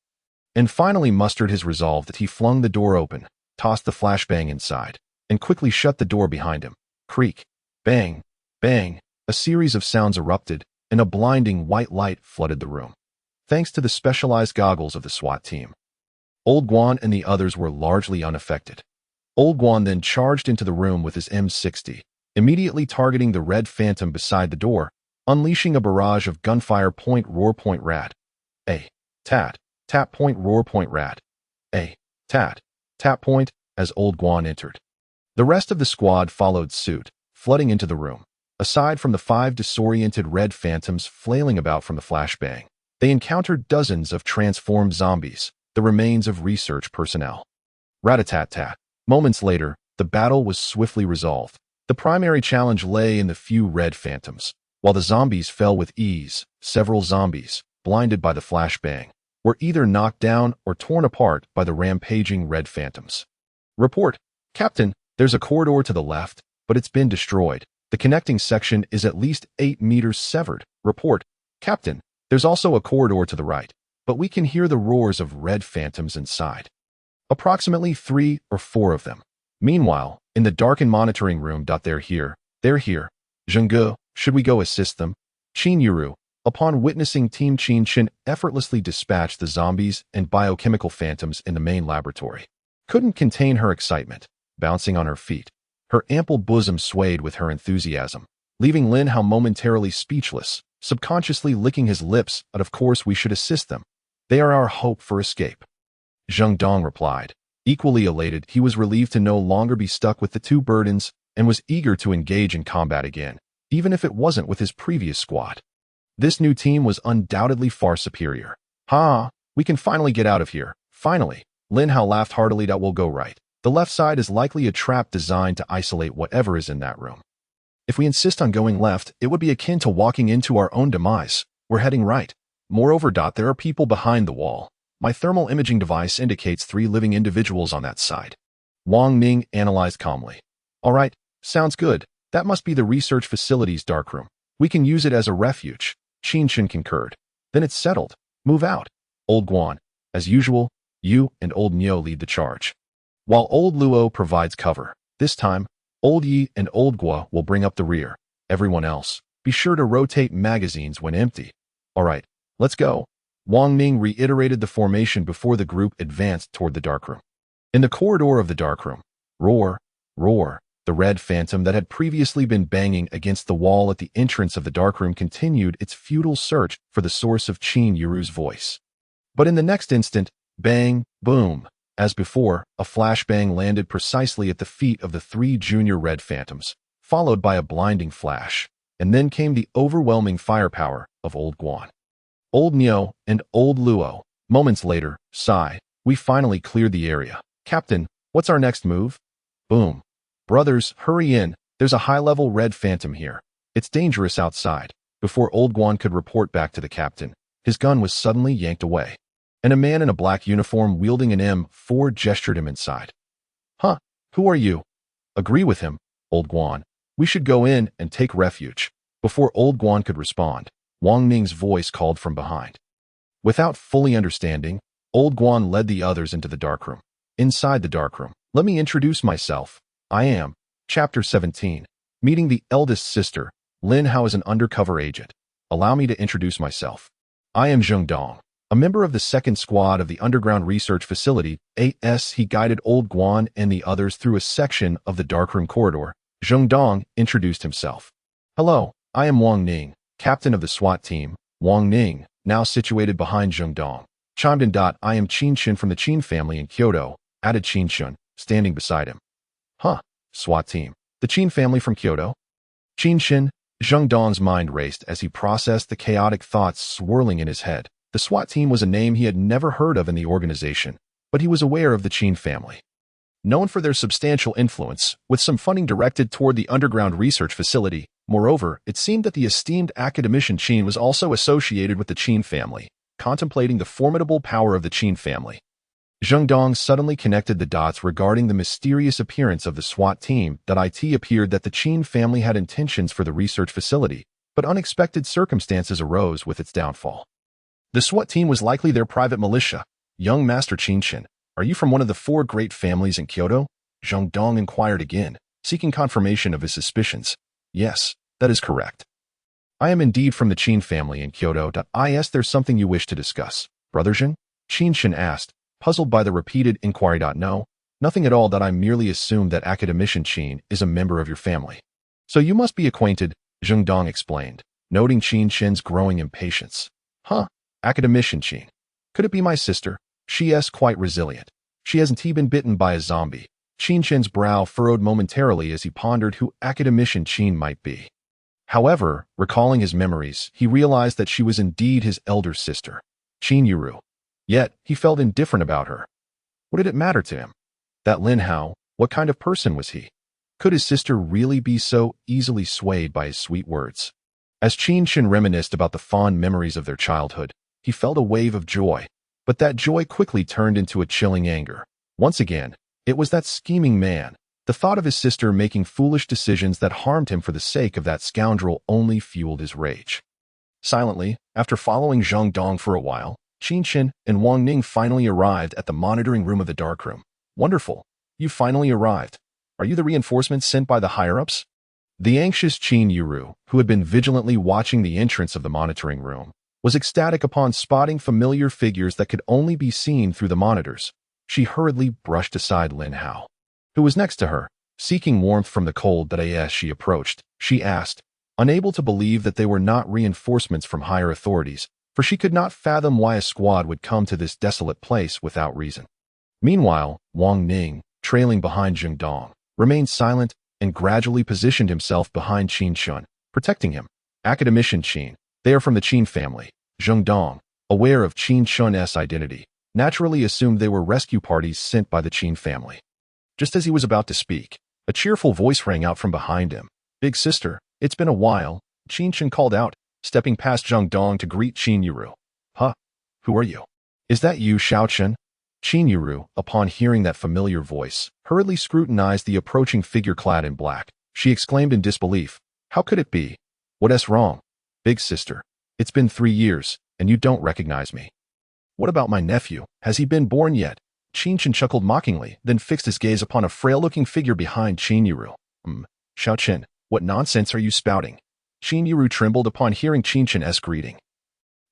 and finally mustered his resolve that he flung the door open, tossed the flashbang inside, and quickly shut the door behind him. Creak, bang, bang, a series of sounds erupted, and a blinding white light flooded the room. Thanks to the specialized goggles of the SWAT team, Old Guan and the others were largely unaffected. Old Guan then charged into the room with his M60, immediately targeting the red phantom beside the door, unleashing a barrage of gunfire. Point roar, point rat. A. Tat. Tap, point roar, point rat. A. Tat. Tap, point, as Old Guan entered. The rest of the squad followed suit, flooding into the room. Aside from the 5 disoriented red phantoms flailing about from the flashbang, they encountered dozens of transformed zombies, the remains of research personnel. Rat-a-tat-tat. Moments later, the battle was swiftly resolved. The primary challenge lay in the few red phantoms. While the zombies fell with ease, several zombies, blinded by the flashbang, were either knocked down or torn apart by the rampaging red phantoms. Report, Captain, there's a corridor to the left, but it's been destroyed. The connecting section is at least 8 meters severed. Report, Captain, there's also a corridor to the right, but we can hear the roars of red phantoms inside. Approximately 3 or 4 of them. Meanwhile, in the darkened monitoring room. They're here. Zhengge, should we go assist them? Qin Yuru, upon witnessing Team Qin Chen effortlessly dispatch the zombies and biochemical phantoms in the main laboratory, couldn't contain her excitement, bouncing on her feet. Her ample bosom swayed with her enthusiasm, leaving Lin Hao momentarily speechless, subconsciously licking his lips. But of course we should assist them. They are our hope for escape. Zheng Dong replied. Equally elated, he was relieved to no longer be stuck with the 2 burdens and was eager to engage in combat again, even if it wasn't with his previous squad. This new team was undoubtedly far superior. We can finally get out of here. Finally. Lin Hao laughed heartily. That will go right. The left side is likely a trap designed to isolate whatever is in that room. If we insist on going left, it would be akin to walking into our own demise. We're heading right. Moreover, there are people behind the wall. My thermal imaging device indicates 3 living individuals on that side. Wang Ning analyzed calmly. All right, sounds good. That must be the research facility's darkroom. We can use it as a refuge. Qin Chen concurred. Then it's settled. Move out. Old Guan. As usual, you and Old Nyo lead the charge, while Old Luo provides cover. This time, Old Yi and Old Gua will bring up the rear. Everyone else, be sure to rotate magazines when empty. All right, let's go. Wang Ning reiterated the formation before the group advanced toward the darkroom. In the corridor of the darkroom, roar, the red phantom that had previously been banging against the wall at the entrance of the darkroom continued its futile search for the source of Qin Yuru's voice. But in the next instant, bang, boom. As before, a flashbang landed precisely at the feet of the 3 junior red phantoms, followed by a blinding flash, and then came the overwhelming firepower of Old Guan, Old Nyo, and Old Luo. Moments later, sigh, we finally cleared the area. Captain, what's our next move? Boom. Brothers, hurry in. There's a high-level red phantom here. It's dangerous outside. Before Old Guan could report back to the captain, his gun was suddenly yanked away, and a man in a black uniform wielding an M4 gestured him inside. Who are you? Agree with him, Old Guan. We should go in and take refuge. Before Old Guan could respond, Wang Ning's voice called from behind. Without fully understanding, Old Guan led the others into the darkroom. Inside the darkroom, let me introduce myself. I am. Chapter 17. Meeting the eldest sister. Lin Hao is an undercover agent. Allow me to introduce myself. I am Zheng Dong, a member of the 2nd Squad of the Underground Research Facility. He guided Old Guan and the others through a section of the darkroom corridor. Zheng Dong introduced himself. Hello, I am Wang Ning, captain of the SWAT team. Wang Ning, now situated behind Zheng Dong, chimed in. I am Qin Chen from the Qin family in Kyoto, added Qin Chen, standing beside him. SWAT team. The Qin family from Kyoto? Qin Chen. Zheng Dong's mind raced as he processed the chaotic thoughts swirling in his head. The SWAT team was a name he had never heard of in the organization, but he was aware of the Qin family. known for their substantial influence, with some funding directed toward the underground research facility. Moreover, it seemed that the esteemed academician Qin was also associated with the Qin family, contemplating the formidable power of the Qin family. Zheng Dong suddenly connected the dots regarding the mysterious appearance of the SWAT team. It appeared that the Qin family had intentions for the research facility, but unexpected circumstances arose with its downfall. The SWAT team was likely their private militia. Young Master Qin Chen, are you from one of the four great families in Kyoto? Zheng Dong inquired again, seeking confirmation of his suspicions. Yes, that is correct. I am indeed from the Qin family in Kyoto. There's something you wish to discuss, Brother Zheng? Qin Chen asked, puzzled by the repeated inquiry. No, nothing at all. I merely assumed that academician Qin is a member of your family. So you must be acquainted, Zheng Dong explained, noting Qin Chen's growing impatience. Huh, academician Qin. Could it be my sister? She is quite resilient. She hasn't been bitten by a zombie. Qin Chen's brow furrowed momentarily as he pondered who academician Qin might be. However, recalling his memories, he realized that she was indeed his elder sister, Qin Yuru. Yet, he felt indifferent about her. What did it matter to him? That Lin Hao, what kind of person was he? Could his sister really be so easily swayed by his sweet words? As Qin Chen reminisced about the fond memories of their childhood, he felt a wave of joy, but that joy quickly turned into a chilling anger. Once again, it was that scheming man. The thought of his sister making foolish decisions that harmed him for the sake of that scoundrel only fueled his rage. Silently, after following Zheng Dong for a while, Qin Chen and Wang Ning finally arrived at the monitoring room of the darkroom. Wonderful. You finally arrived. Are you the reinforcements sent by the higher-ups? The anxious Qin Yuru, who had been vigilantly watching the entrance of the monitoring room, was ecstatic upon spotting familiar figures that could only be seen through the monitors. She hurriedly brushed aside Lin Hao, who was next to her, seeking warmth from the cold. As she approached, she asked, unable to believe that they were not reinforcements from higher authorities, for she could not fathom why a squad would come to this desolate place without reason. Meanwhile, Wang Ning, trailing behind Zheng Dong, remained silent and gradually positioned himself behind Qin Chen, protecting him. Academician Qin, they are from the Qin family. Zheng Dong, aware of Qin Chen's identity, naturally assumed they were rescue parties sent by the Qin family. Just as he was about to speak, a cheerful voice rang out from behind him. Big sister, it's been a while, Qin Chen called out, stepping past Zheng Dong to greet Qin Yuru. Huh? Who are you? Is that you, Xiao Chen? Qin Yuru, upon hearing that familiar voice, hurriedly scrutinized the approaching figure clad in black. She exclaimed in disbelief, how could it be? What's wrong? Big sister, it's been 3 years, and you don't recognize me. What about my nephew? Has he been born yet? Qin Chen chuckled mockingly, then fixed his gaze upon a frail-looking figure behind Qin Yuru. Xiao Chen, what nonsense are you spouting? Qin Yuru trembled upon hearing Qin Chen's greeting.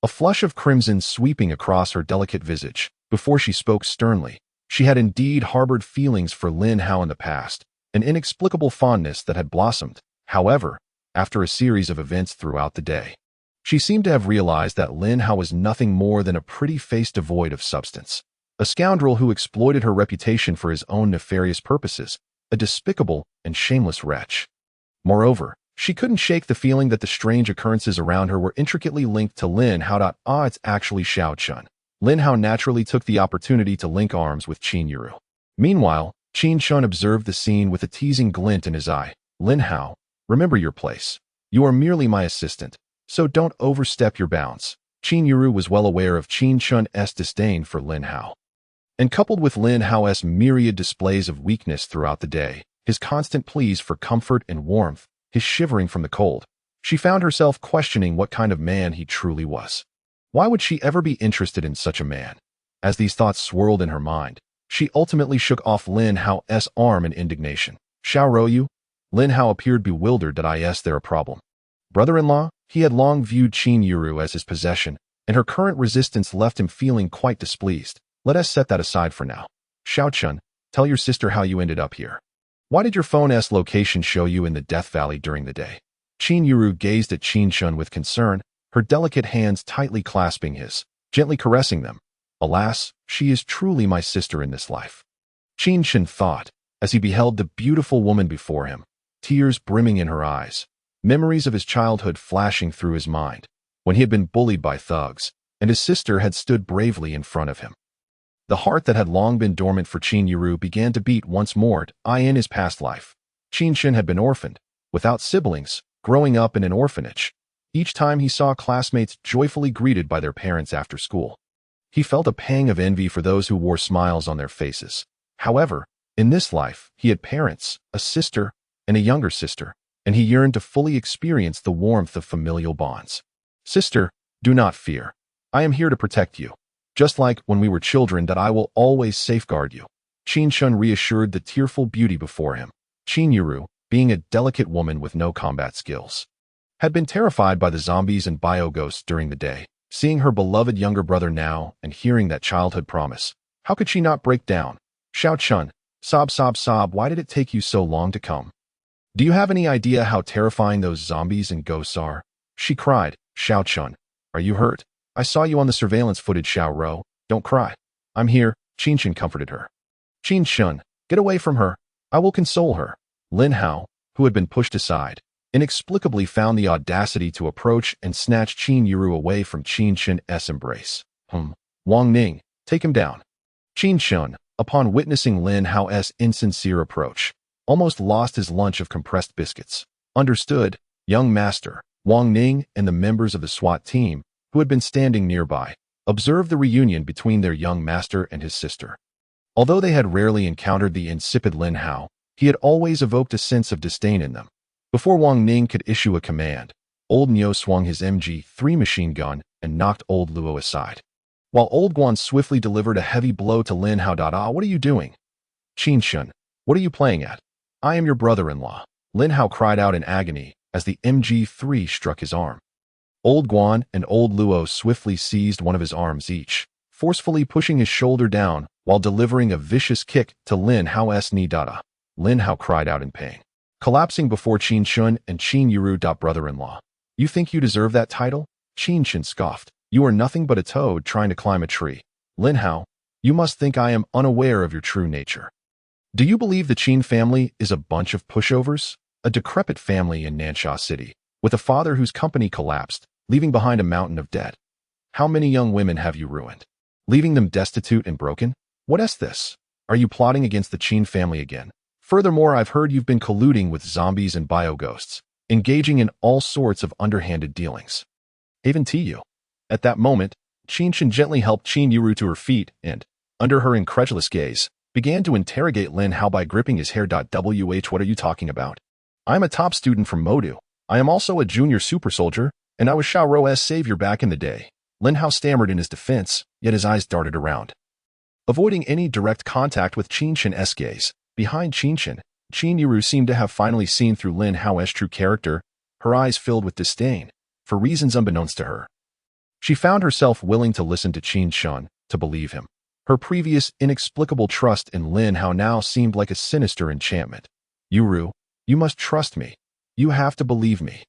A flush of crimson sweeping across her delicate visage, before she spoke sternly. She had indeed harbored feelings for Lin Hao in the past, an inexplicable fondness that had blossomed. However, after a series of events throughout the day, she seemed to have realized that Lin Hao was nothing more than a pretty face devoid of substance, a scoundrel who exploited her reputation for his own nefarious purposes, a despicable and shameless wretch. Moreover, she couldn't shake the feeling that the strange occurrences around her were intricately linked to Lin Hao. It's actually Xiao Chen. Lin Hao naturally took the opportunity to link arms with Qin Yuru. Meanwhile, Qin Chen observed the scene with a teasing glint in his eye. Lin Hao, remember your place. You are merely my assistant, so don't overstep your bounds. Qin Yuru was well aware of Qin Chen's disdain for Lin Hao. And coupled with Lin Hao's myriad displays of weakness throughout the day, his constant pleas for comfort and warmth, his shivering from the cold, she found herself questioning what kind of man he truly was. Why would she ever be interested in such a man? As these thoughts swirled in her mind, she ultimately shook off Lin Hao's arm in indignation. Xiao Yu? Lin Hao appeared bewildered. Is there a problem? Brother-in-law? He had long viewed Qin Yuru as his possession, and her current resistance left him feeling quite displeased. Let us set that aside for now. Xiao Chen, tell your sister how you ended up here. Why did your phone's location show you in the Death Valley during the day? Qin Yuru gazed at Qin Chen with concern, her delicate hands tightly clasping his, gently caressing them. Alas, she is truly my sister in this life. Qin Chen thought, as he beheld the beautiful woman before him, tears brimming in her eyes, memories of his childhood flashing through his mind, when he had been bullied by thugs, and his sister had stood bravely in front of him. The heart that had long been dormant for Qin Yiru began to beat once more in his past life. Qin Chen had been orphaned, without siblings, growing up in an orphanage. Each time he saw classmates joyfully greeted by their parents after school, he felt a pang of envy for those who wore smiles on their faces. However, in this life, he had parents, a sister, and a younger sister, and he yearned to fully experience the warmth of familial bonds. Sister, do not fear. I am here to protect you. Just like when we were children, that I will always safeguard you. Qin Chen reassured the tearful beauty before him. Qin Yiru, being a delicate woman with no combat skills, had been terrified by the zombies and bio-ghosts during the day. Seeing her beloved younger brother now and hearing that childhood promise, how could she not break down? Xiao Chun, sob, sob, sob, why did it take you so long to come? Do you have any idea how terrifying those zombies and ghosts are? She cried. Xiao Chun, are you hurt? I saw you on the surveillance footage, Xiao Ro. Don't cry. I'm here. Qin Chen comforted her. Qin Chen, get away from her. I will console her. Lin Hao, who had been pushed aside, inexplicably found the audacity to approach and snatch Qin Yiru away from Qin Chen's embrace. Wang Ning, take him down. Qin Chen, upon witnessing Lin Hao's insincere approach, almost lost his lunch of compressed biscuits. Understood, young master. Wang Ning and the members of the SWAT team, who had been standing nearby, observed the reunion between their young master and his sister. Although they had rarely encountered the insipid Lin Hao, he had always evoked a sense of disdain in them. Before Wang Ning could issue a command, Old Niu swung his MG3 machine gun and knocked Old Luo aside, while Old Guan swiftly delivered a heavy blow to Lin Hao. What are you doing? Qin Chen, what are you playing at? I am your brother-in-law. Lin Hao cried out in agony as the MG3 struck his arm. Old Guan and Old Luo swiftly seized one of his arms each, forcefully pushing his shoulder down while delivering a vicious kick to Lin Hao's knee. Lin Hao cried out in pain, collapsing before Qin Chen and Qin Yiru. Brother-in-law, you think you deserve that title? Qin Chen scoffed. You are nothing but a toad trying to climb a tree. Lin Hao, you must think I am unaware of your true nature. Do you believe the Qin family is a bunch of pushovers? A decrepit family in Nansha City, with a father whose company collapsed, leaving behind a mountain of debt. How many young women have you ruined, leaving them destitute and broken? What is this? Are you plotting against the Qin family again? Furthermore, I've heard you've been colluding with zombies and bio-ghosts, engaging in all sorts of underhanded dealings. Even to you. At that moment, Qin Chen gently helped Qin Yiru to her feet and, under her incredulous gaze, began to interrogate Lin Hao by gripping his hair. What are you talking about? I'm a top student from Modu. I am also a junior super soldier, and I was Xiao Ro's savior back in the day. Lin Hao stammered in his defense, yet his eyes darted around, avoiding any direct contact with Qin Chen's gaze. Behind Qin Chen, Qin Yiru seemed to have finally seen through Lin Hao's true character, her eyes filled with disdain, for reasons unbeknownst to her. She found herself willing to listen to Qin Chen, to believe him. Her previous inexplicable trust in Lin Hao now seemed like a sinister enchantment. Yiru, you must trust me. You have to believe me.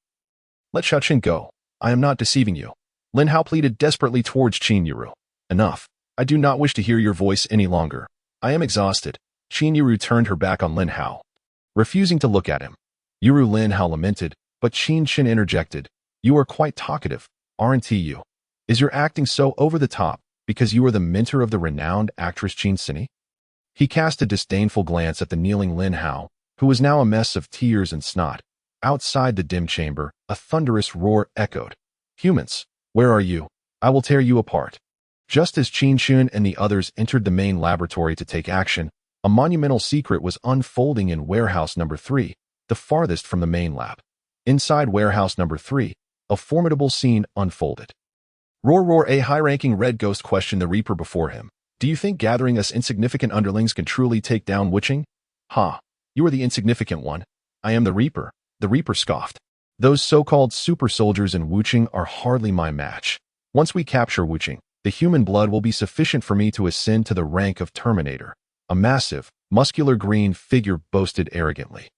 Let Xiao Chen go. I am not deceiving you. Lin Hao pleaded desperately towards Qin Yiru. Enough. I do not wish to hear your voice any longer. I am exhausted. Qin Yiru turned her back on Lin Hao, refusing to look at him. Yiru. Lin Hao lamented, but Qin Chen interjected. You are quite talkative, aren't you? Is your acting so over the top because you are the mentor of the renowned actress Qin Chen? He cast a disdainful glance at the kneeling Lin Hao, who was now a mess of tears and snot. Outside the dim chamber, a thunderous roar echoed. Humans, where are you? I will tear you apart. Just as Qin Chen and the others entered the main laboratory to take action, a monumental secret was unfolding in warehouse number 3, the farthest from the main lab. Inside warehouse number 3, a formidable scene unfolded. Roar, roar, a high-ranking red ghost questioned the Reaper before him. Do you think gathering us insignificant underlings can truly take down Wuching? Ha! You are the insignificant one. I am the Reaper. The Reaper scoffed. Those so-called super soldiers in Wuching are hardly my match. Once we capture Wuching, the human blood will be sufficient for me to ascend to the rank of Terminator. A massive, muscular green figure boasted arrogantly.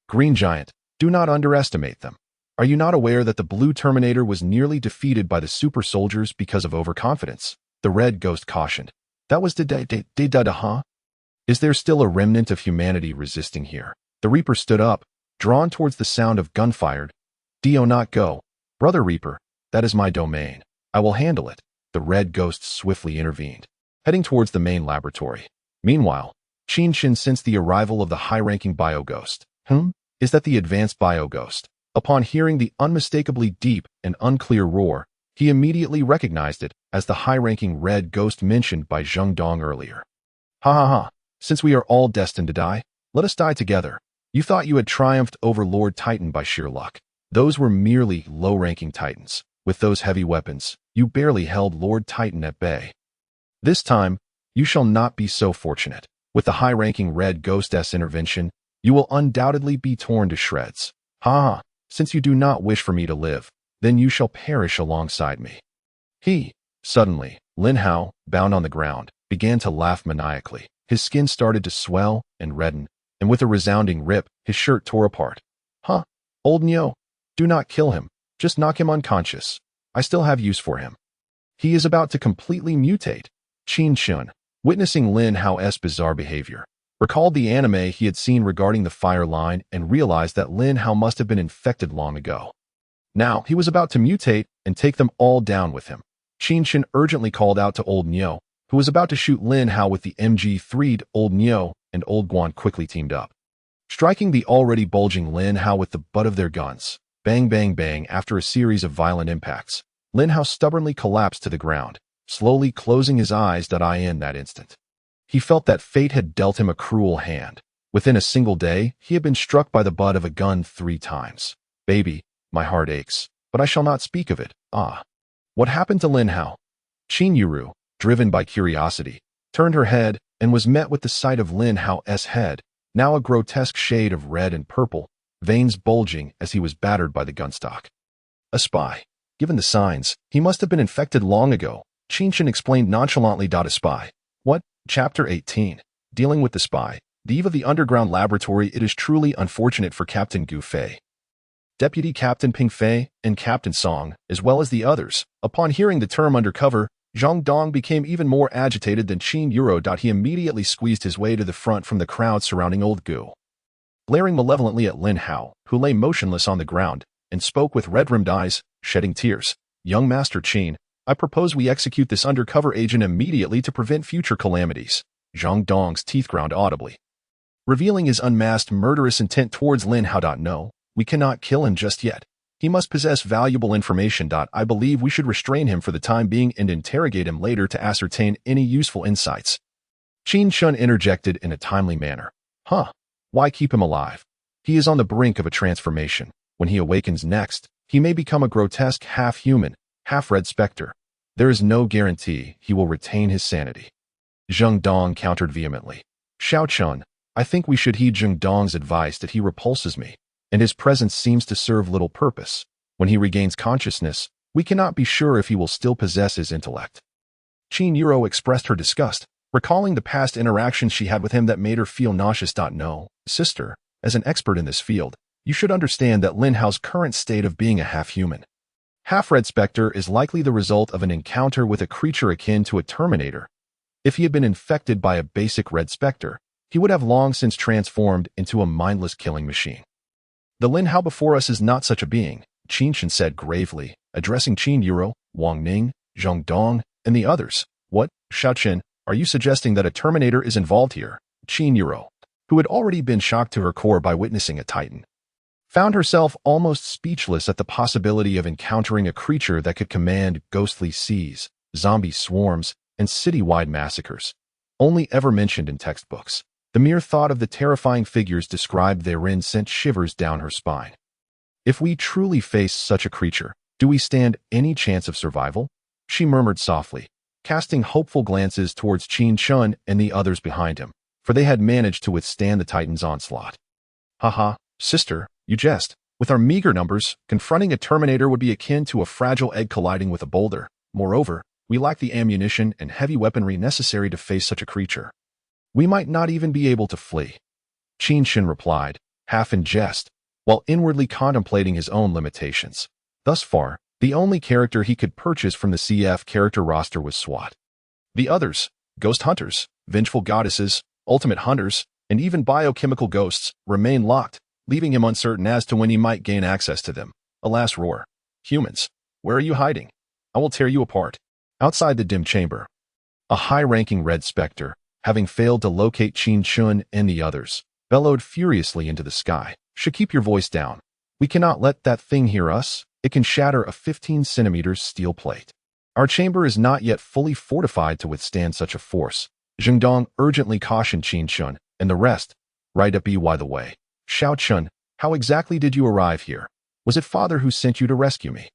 Green Giant, do not underestimate them. Are you not aware that the blue Terminator was nearly defeated by the super soldiers because of overconfidence? The red ghost cautioned. That was huh? Is there still a remnant of humanity resisting here? The Reaper stood up, drawn towards the sound of gunfire. Do not go. Brother Reaper, that is my domain. I will handle it. The red ghost swiftly intervened. heading towards the main laboratory. Meanwhile, Qin Chen sensed the arrival of the high-ranking bio-ghost. Is that the advanced bio-ghost? Upon hearing the unmistakably deep and unclear roar, he immediately recognized it as the high-ranking red ghost mentioned by Zheng Dong earlier. Ha ha ha, since we are all destined to die, let us die together. You thought you had triumphed over Lord Titan by sheer luck. Those were merely low-ranking titans. With those heavy weapons, you barely held Lord Titan at bay. This time, you shall not be so fortunate. With the high-ranking red ghost's intervention, you will undoubtedly be torn to shreds. Ha ha, since you do not wish for me to live, then you shall perish alongside me. Suddenly, Lin Hao, bound on the ground, began to laugh maniacally. His skin started to swell and redden, and with a resounding rip, his shirt tore apart. Old Nyo, do not kill him. Just knock him unconscious. I still have use for him. He is about to completely mutate. Qin Chen, witnessing Lin Hao's bizarre behavior, recalled the anime he had seen regarding the fire line and realized that Lin Hao must have been infected long ago. Now, he was about to mutate and take them all down with him. Qin Chen urgently called out to Old Nyo, who was about to shoot Lin Hao with the MG3'd. Old Nyo and Old Guan quickly teamed up, striking the already bulging Lin Hao with the butt of their guns. Bang, bang, bang. After a series of violent impacts, Lin Hao stubbornly collapsed to the ground, slowly closing his eyes in that instant. He felt that fate had dealt him a cruel hand. Within a single day, he had been struck by the butt of a gun 3 times. Baby, my heart aches, but I shall not speak of it. What happened to Lin Hao? Qin Yuru, driven by curiosity, turned her head and was met with the sight of Lin Hao's head, now a grotesque shade of red and purple, veins bulging as he was battered by the gunstock. A spy. Given the signs, he must have been infected long ago. Qin Chen explained nonchalantly. A spy. What? Chapter 18. Dealing with the spy. The eve of the underground laboratory. It is truly unfortunate for Captain Gu Fei, Deputy Captain Ping Fei, and Captain Song, as well as the others. Upon hearing the term undercover, Zhang Dong became even more agitated than Qin Yuro. He immediately squeezed his way to the front from the crowd surrounding Old Gu, glaring malevolently at Lin Hao, who lay motionless on the ground, and spoke with red-rimmed eyes, shedding tears. Young Master Qin, I propose we execute this undercover agent immediately to prevent future calamities. Zhang Dong's teeth ground audibly, revealing his unmasked murderous intent towards Lin Hao. No, we cannot kill him just yet. He must possess valuable information. I believe we should restrain him for the time being and interrogate him later to ascertain any useful insights. Qin Chen interjected in a timely manner. Why keep him alive? He is on the brink of a transformation. When he awakens next, he may become a grotesque half-human, half-red specter. There is no guarantee he will retain his sanity. Zheng Dong countered vehemently. Xiao Chun, I think we should heed Zheng Dong's advice that he repulses me, and his presence seems to serve little purpose. When he regains consciousness, we cannot be sure if he will still possess his intellect. Qin Yuro expressed her disgust, recalling the past interactions she had with him that made her feel nauseous. No, sister, as an expert in this field, you should understand that Lin Hao's current state of being a half-human, half-red specter is likely the result of an encounter with a creature akin to a Terminator. If he had been infected by a basic red specter, he would have long since transformed into a mindless killing machine. The Lin Hao before us is not such a being, Qin Chen said gravely, addressing Qin Yuro, Wang Ning, Zheng Dong, and the others. What, Xiao Chen, are you suggesting that a Terminator is involved here? Qin Yuro, who had already been shocked to her core by witnessing a Titan, found herself almost speechless at the possibility of encountering a creature that could command ghostly seas, zombie swarms, and city-wide massacres, only ever mentioned in textbooks. The mere thought of the terrifying figures described therein sent shivers down her spine. If we truly face such a creature, do we stand any chance of survival? She murmured softly, casting hopeful glances towards Qin Chen and the others behind him, for they had managed to withstand the Titan's onslaught. Haha, sister, you jest. With our meager numbers, confronting a Terminator would be akin to a fragile egg colliding with a boulder. Moreover, we lack the ammunition and heavy weaponry necessary to face such a creature. We might not even be able to flee. Qin Chen replied, half in jest, while inwardly contemplating his own limitations. Thus far, the only character he could purchase from the CF character roster was SWAT. The others, ghost hunters, vengeful goddesses, ultimate hunters, and even biochemical ghosts, remain locked, leaving him uncertain as to when he might gain access to them. Alas, roar. Humans, where are you hiding? I will tear you apart. Outside the dim chamber, A high-ranking red specter, having failed to locate Qin Chen and the others, bellowed furiously into the sky. "Should keep your voice down. We cannot let that thing hear us. It can shatter a 15-centimeter steel plate. Our chamber is not yet fully fortified to withstand such a force." Zhengdong urgently cautioned Qin Chen and the rest. "Right up by the way. Xiao Chen, how exactly did you arrive here? Was it father who sent you to rescue me?"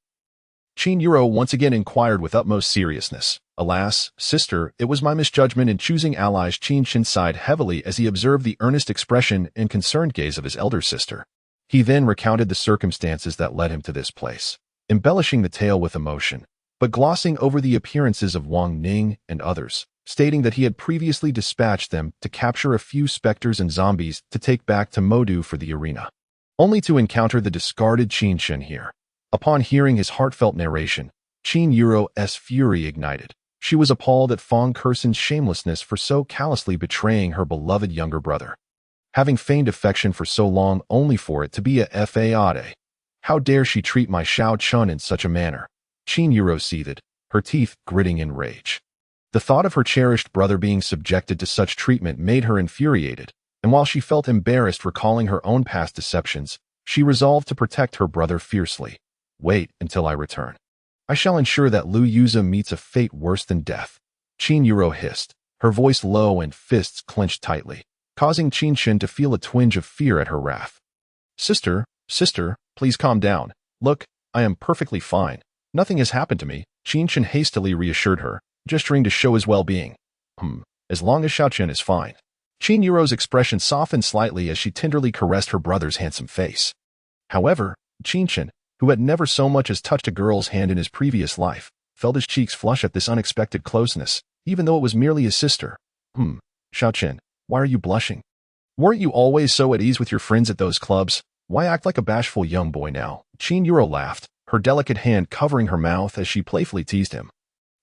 Qin Yuro once again inquired with utmost seriousness. "Alas, sister, it was my misjudgment in choosing allies." Qin Chen sighed heavily as he observed the earnest expression and concerned gaze of his elder sister. He then recounted the circumstances that led him to this place, embellishing the tale with emotion, but glossing over the appearances of Wang Ning and others, stating that he had previously dispatched them to capture a few specters and zombies to take back to Modu for the arena, only to encounter the discarded Qin Chen here. Upon hearing his heartfelt narration, Qin Yuro's fury ignited. She was appalled at Fang Kursen's shamelessness for so callously betraying her beloved younger brother, having feigned affection for so long only for it to be a fade. How dare she treat my Xiao Chun in such a manner? Qin Yuro seethed, her teeth gritting in rage. The thought of her cherished brother being subjected to such treatment made her infuriated, and while she felt embarrassed recalling her own past deceptions, she resolved to protect her brother fiercely. "Wait until I return. I shall ensure that Lu Yuza meets a fate worse than death." Qin Yuro hissed, her voice low and fists clenched tightly, causing Qin Chen to feel a twinge of fear at her wrath. Sister, please calm down. Look, I am perfectly fine. Nothing has happened to me." Qin Chen hastily reassured her, gesturing to show his well-being. As long as Xiao Chen is fine." Qin Yuro's expression softened slightly as she tenderly caressed her brother's handsome face. However, Qin Chen, who had never so much as touched a girl's hand in his previous life, felt his cheeks flush at this unexpected closeness, even though it was merely his sister. Xiao Chen, why are you blushing? Weren't you always so at ease with your friends at those clubs? Why act like a bashful young boy now?" Qin Yuro laughed, her delicate hand covering her mouth as she playfully teased him,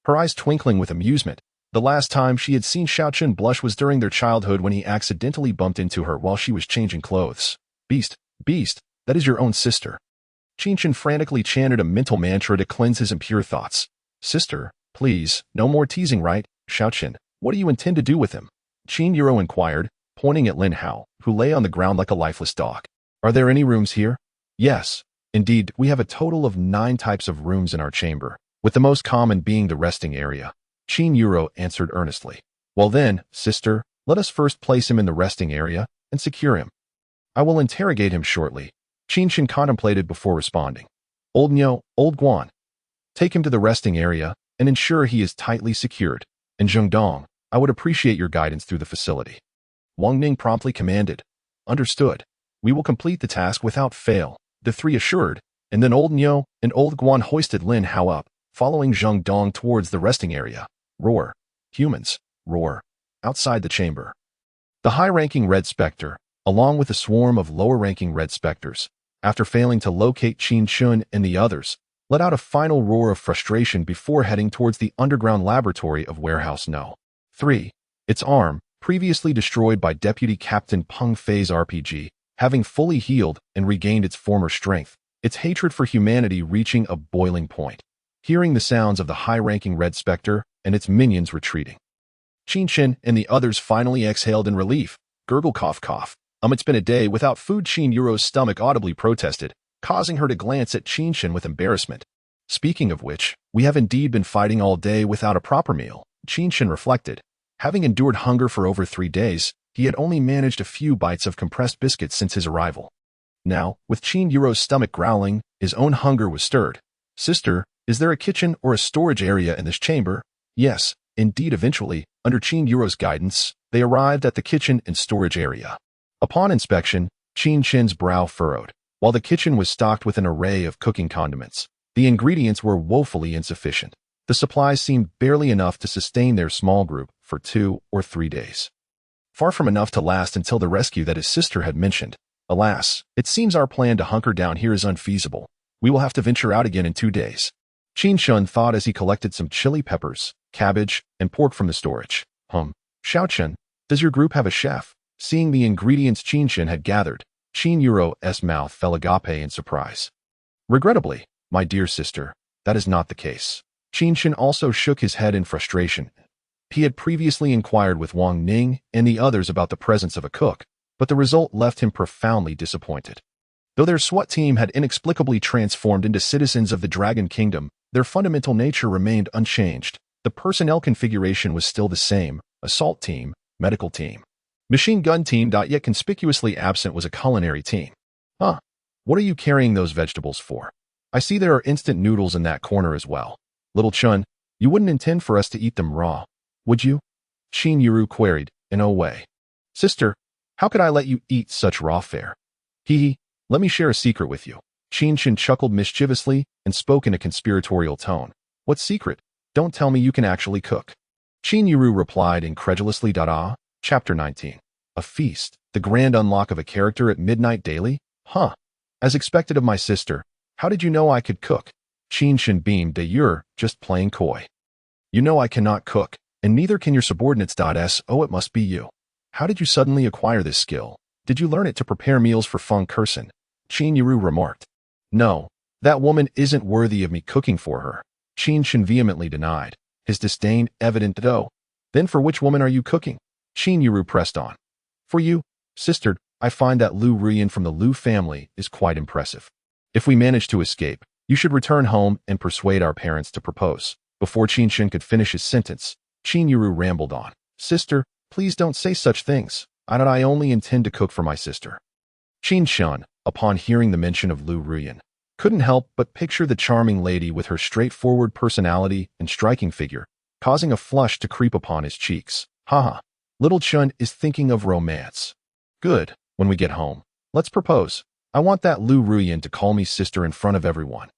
her eyes twinkling with amusement. The last time she had seen Xiao Chen blush was during their childhood when he accidentally bumped into her while she was changing clothes. Beast, that is your own sister." Qin Chen frantically chanted a mental mantra to cleanse his impure thoughts. "Sister, please, no more teasing, right? Xiao Chen, what do you intend to do with him?" Qin Yuro inquired, pointing at Lin Hao, who lay on the ground like a lifeless dog. "Are there any rooms here?" "Yes, indeed, we have a total of 9 types of rooms in our chamber, with the most common being the resting area." Qin Yuro answered earnestly. "Well then, sister, let us first place him in the resting area and secure him. I will interrogate him shortly." Qin Chen contemplated before responding. "Old Nyo, Old Guan, take him to the resting area and ensure he is tightly secured. And Zhengdong, I would appreciate your guidance through the facility." Wang Ning promptly commanded. "Understood. We will complete the task without fail," the 3 assured, and then Old Nyo and Old Guan hoisted Lin Hao up, following Zhengdong towards the resting area. Roar. Humans, roar. Outside the chamber, the high-ranking red specter, along with a swarm of lower-ranking red specters, after failing to locate Qin Chen and the others, let out a final roar of frustration before heading towards the underground laboratory of Warehouse No. 3. Its arm, previously destroyed by Deputy Captain Peng Fei's RPG, having fully healed and regained its former strength, its hatred for humanity reaching a boiling point. Hearing the sounds of the high-ranking red specter and its minions retreating, Qin Chen and the others finally exhaled in relief. Gurgle cough. It's been a day without food. Qin Yuro's stomach audibly protested, causing her to glance at Qin Chen with embarrassment. Speaking of which, we have indeed been fighting all day without a proper meal, Qin Chen reflected. Having endured hunger for over 3 days, he had only managed a few bites of compressed biscuits since his arrival. Now, with Qin Yuro's stomach growling, his own hunger was stirred. "Sister, is there a kitchen or a storage area in this chamber?" Yes, indeed. Eventually, under Qin Yuro's guidance, they arrived at the kitchen and storage area. Upon inspection, Qin Chen's brow furrowed. While the kitchen was stocked with an array of cooking condiments, the ingredients were woefully insufficient. The supplies seemed barely enough to sustain their small group for 2 or 3 days. Far from enough to last until the rescue that his sister had mentioned. "Alas, it seems our plan to hunker down here is unfeasible. We will have to venture out again in 2 days." Qin Chen thought as he collected some chili peppers, cabbage, and pork from the storage. Xiao Chen, does your group have a chef?" Seeing the ingredients Qin Chen had gathered, Qin Yuro's mouth fell agape in surprise. "Regrettably, my dear sister, that is not the case." Qin Chen also shook his head in frustration. He had previously inquired with Wang Ning and the others about the presence of a cook, but the result left him profoundly disappointed. Though their SWAT team had inexplicably transformed into citizens of the Dragon Kingdom, their fundamental nature remained unchanged. The personnel configuration was still the same: assault team, medical team, machine gun team. Yet conspicuously absent was a culinary team. Huh? What are you carrying those vegetables for? I see there are instant noodles in that corner as well. Little Chun, you wouldn't intend for us to eat them raw, would you? Qin Yuru queried, in a way. Sister, how could I let you eat such raw fare? Hee, let me share a secret with you. Qin Chen chuckled mischievously and spoke in a conspiratorial tone. What secret? Don't tell me you can actually cook. Qin Yuru replied incredulously. Chapter 19. A feast, the grand unlock of a character at midnight daily? Huh. As expected of my sister, how did you know I could cook? Qin Chen beamed. You're just playing coy. You know I cannot cook, and neither can your subordinates. So it must be you. How did you suddenly acquire this skill? Did you learn it to prepare meals for Feng Kursen? Qin Yuru remarked. No, that woman isn't worthy of me cooking for her. Qin Chen vehemently denied, his disdain evident. Then for which woman are you cooking? Qin Yuru pressed on. For you, sister. I find that Lu Ruyan from the Lu family is quite impressive. If we manage to escape, you should return home and persuade our parents to propose. Before Qin Chen could finish his sentence, Qin Yuru rambled on. Sister, please don't say such things. I only intend to cook for my sister. Qin Chen, upon hearing the mention of Lu Ruyan, couldn't help but picture the charming lady with her straightforward personality and striking figure, causing a flush to creep upon his cheeks. Haha, little Chun is thinking of romance. Good, when we get home, let's propose. I want that Lu Ruyan to call me sister in front of everyone.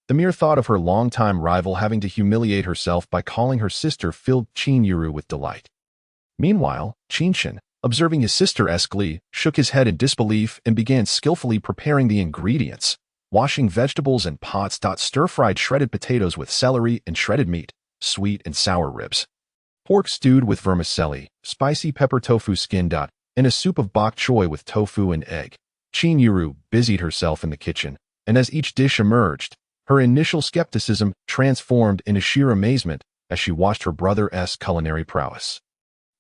The mere thought of her longtime rival having to humiliate herself by calling her sister filled Qin Yuru with delight. Meanwhile, Qin Chen, observing his sister's glee, shook his head in disbelief and began skillfully preparing the ingredients, washing vegetables in pots. Stir-fried shredded potatoes with celery and shredded meat, sweet and sour ribs, pork stewed with vermicelli, spicy pepper tofu skin. And a soup of bok choy with tofu and egg. Qin Yuru busied herself in the kitchen, and as each dish emerged, her initial skepticism transformed into sheer amazement as she watched her brother's culinary prowess.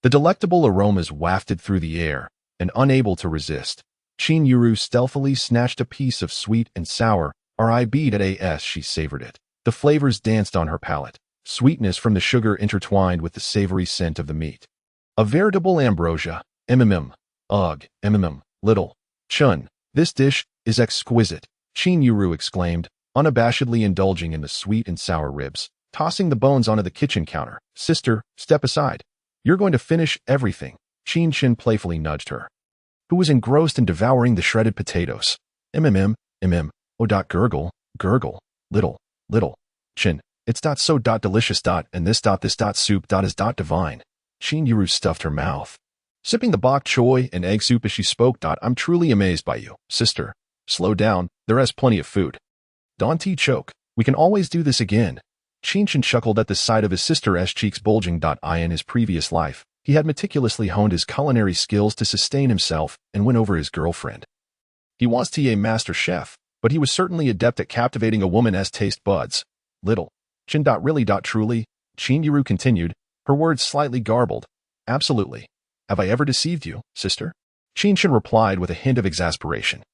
The delectable aromas wafted through the air, and unable to resist, Qin Yuru stealthily snatched a piece of sweet and sour rib as she savored it. The flavors danced on her palate, sweetness from the sugar intertwined with the savory scent of the meat. A veritable ambrosia. Little Chun, this dish is exquisite, Qin Yuru exclaimed, unabashedly indulging in the sweet and sour ribs, tossing the bones onto the kitchen counter. Sister, step aside. You're going to finish everything. Qin Chen playfully nudged her, who was engrossed in devouring the shredded potatoes. Gurgle, little Chin, it's so delicious. And this soup is divine. Qin Yuru stuffed her mouth, sipping the bok choy and egg soup as she spoke. I'm truly amazed by you, sister. Slow down, there's plenty of food. Don't choke, we can always do this again. Qin Chen chuckled at the sight of his sister's cheeks bulging. In his previous life, he had meticulously honed his culinary skills to sustain himself and win over his girlfriend. He was a master chef, but he was certainly adept at captivating a woman's taste buds. Little Chin. Really. Truly, Qin Yuru continued, her words slightly garbled. Absolutely. Have I ever deceived you, sister? Qin Chen replied with a hint of exasperation.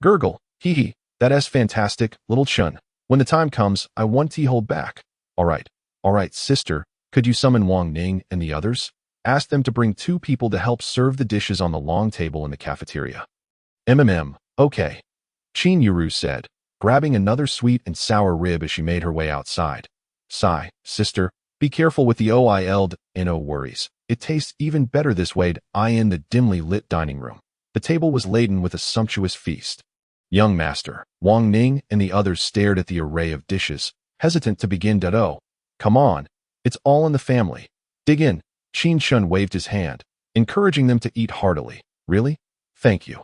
Gurgle, hee, that's fantastic, little Chun. When the time comes, I won't hold back. All right, sister, could you summon Wang Ning and the others? Ask them to bring 2 people to help serve the dishes on the long table in the cafeteria. Okay. Qin Yuru said, grabbing another sweet and sour rib as she made her way outside. Sigh, sister, be careful with the oil, no worries. It tastes even better this way. In the dimly lit dining room, the table was laden with a sumptuous feast. Young master, Wang Ning and the others stared at the array of dishes, hesitant to begin. Come on, it's all in the family. Dig in. Qin Chen waved his hand, encouraging them to eat heartily. Really? Thank you.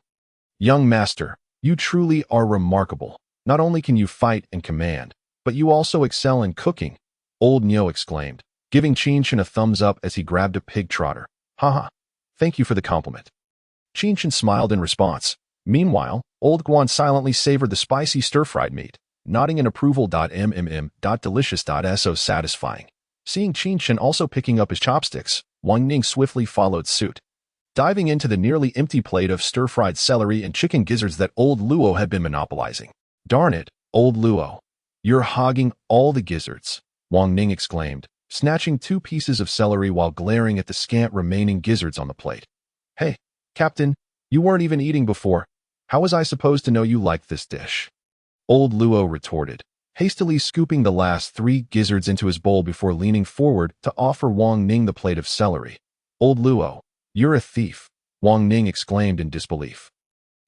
Young master, you truly are remarkable. Not only can you fight and command, but you also excel in cooking, old Nyo exclaimed, giving Qin Chen a thumbs up as he grabbed a pig trotter. Haha, thank you for the compliment. Qin Chen smiled in response. Meanwhile, old Guan silently savored the spicy stir-fried meat, nodding in approval. Delicious. So satisfying. Seeing Qin Chen also picking up his chopsticks, Wang Ning swiftly followed suit, diving into the nearly empty plate of stir-fried celery and chicken gizzards that old Luo had been monopolizing. "Darn it, old Luo. You're hogging all the gizzards," Wang Ning exclaimed, snatching 2 pieces of celery while glaring at the scant remaining gizzards on the plate. "Hey, Captain, you weren't even eating before. How was I supposed to know you liked this dish?" Old Luo retorted, hastily scooping the last 3 gizzards into his bowl before leaning forward to offer Wang Ning the plate of celery. "Old Luo, you're a thief," Wang Ning exclaimed in disbelief.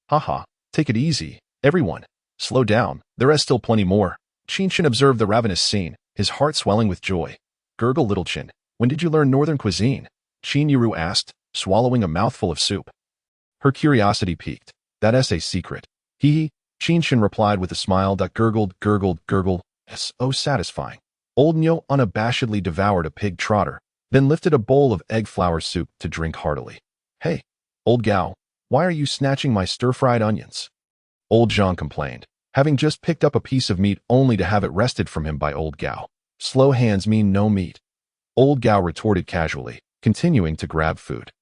"Haha, take it easy, everyone. Slow down, there is still plenty more." Qin Chen observed the ravenous scene, his heart swelling with joy. "Gurgle, little Chin, when did you learn northern cuisine?" Qin Yiru asked, swallowing a mouthful of soup. Her curiosity piqued. "That's a secret." Hee, Qin Chen replied with a smile that gurgled, gurgle. "So satisfying." Old Nyo unabashedly devoured a pig trotter, then lifted a bowl of egg flour soup to drink heartily. "Hey, old Gao, why are you snatching my stir-fried onions?" Old Zhang complained, having just picked up a piece of meat only to have it wrested from him by Old Gao. "Slow hands mean no meat," Old Gao retorted casually, continuing to grab food.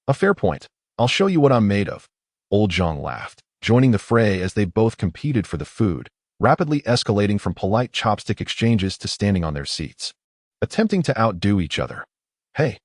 A fair point. I'll show you what I'm made of." Old Zhang laughed, joining the fray as they both competed for the food, rapidly escalating from polite chopstick exchanges to standing on their seats, attempting to outdo each other. Hey,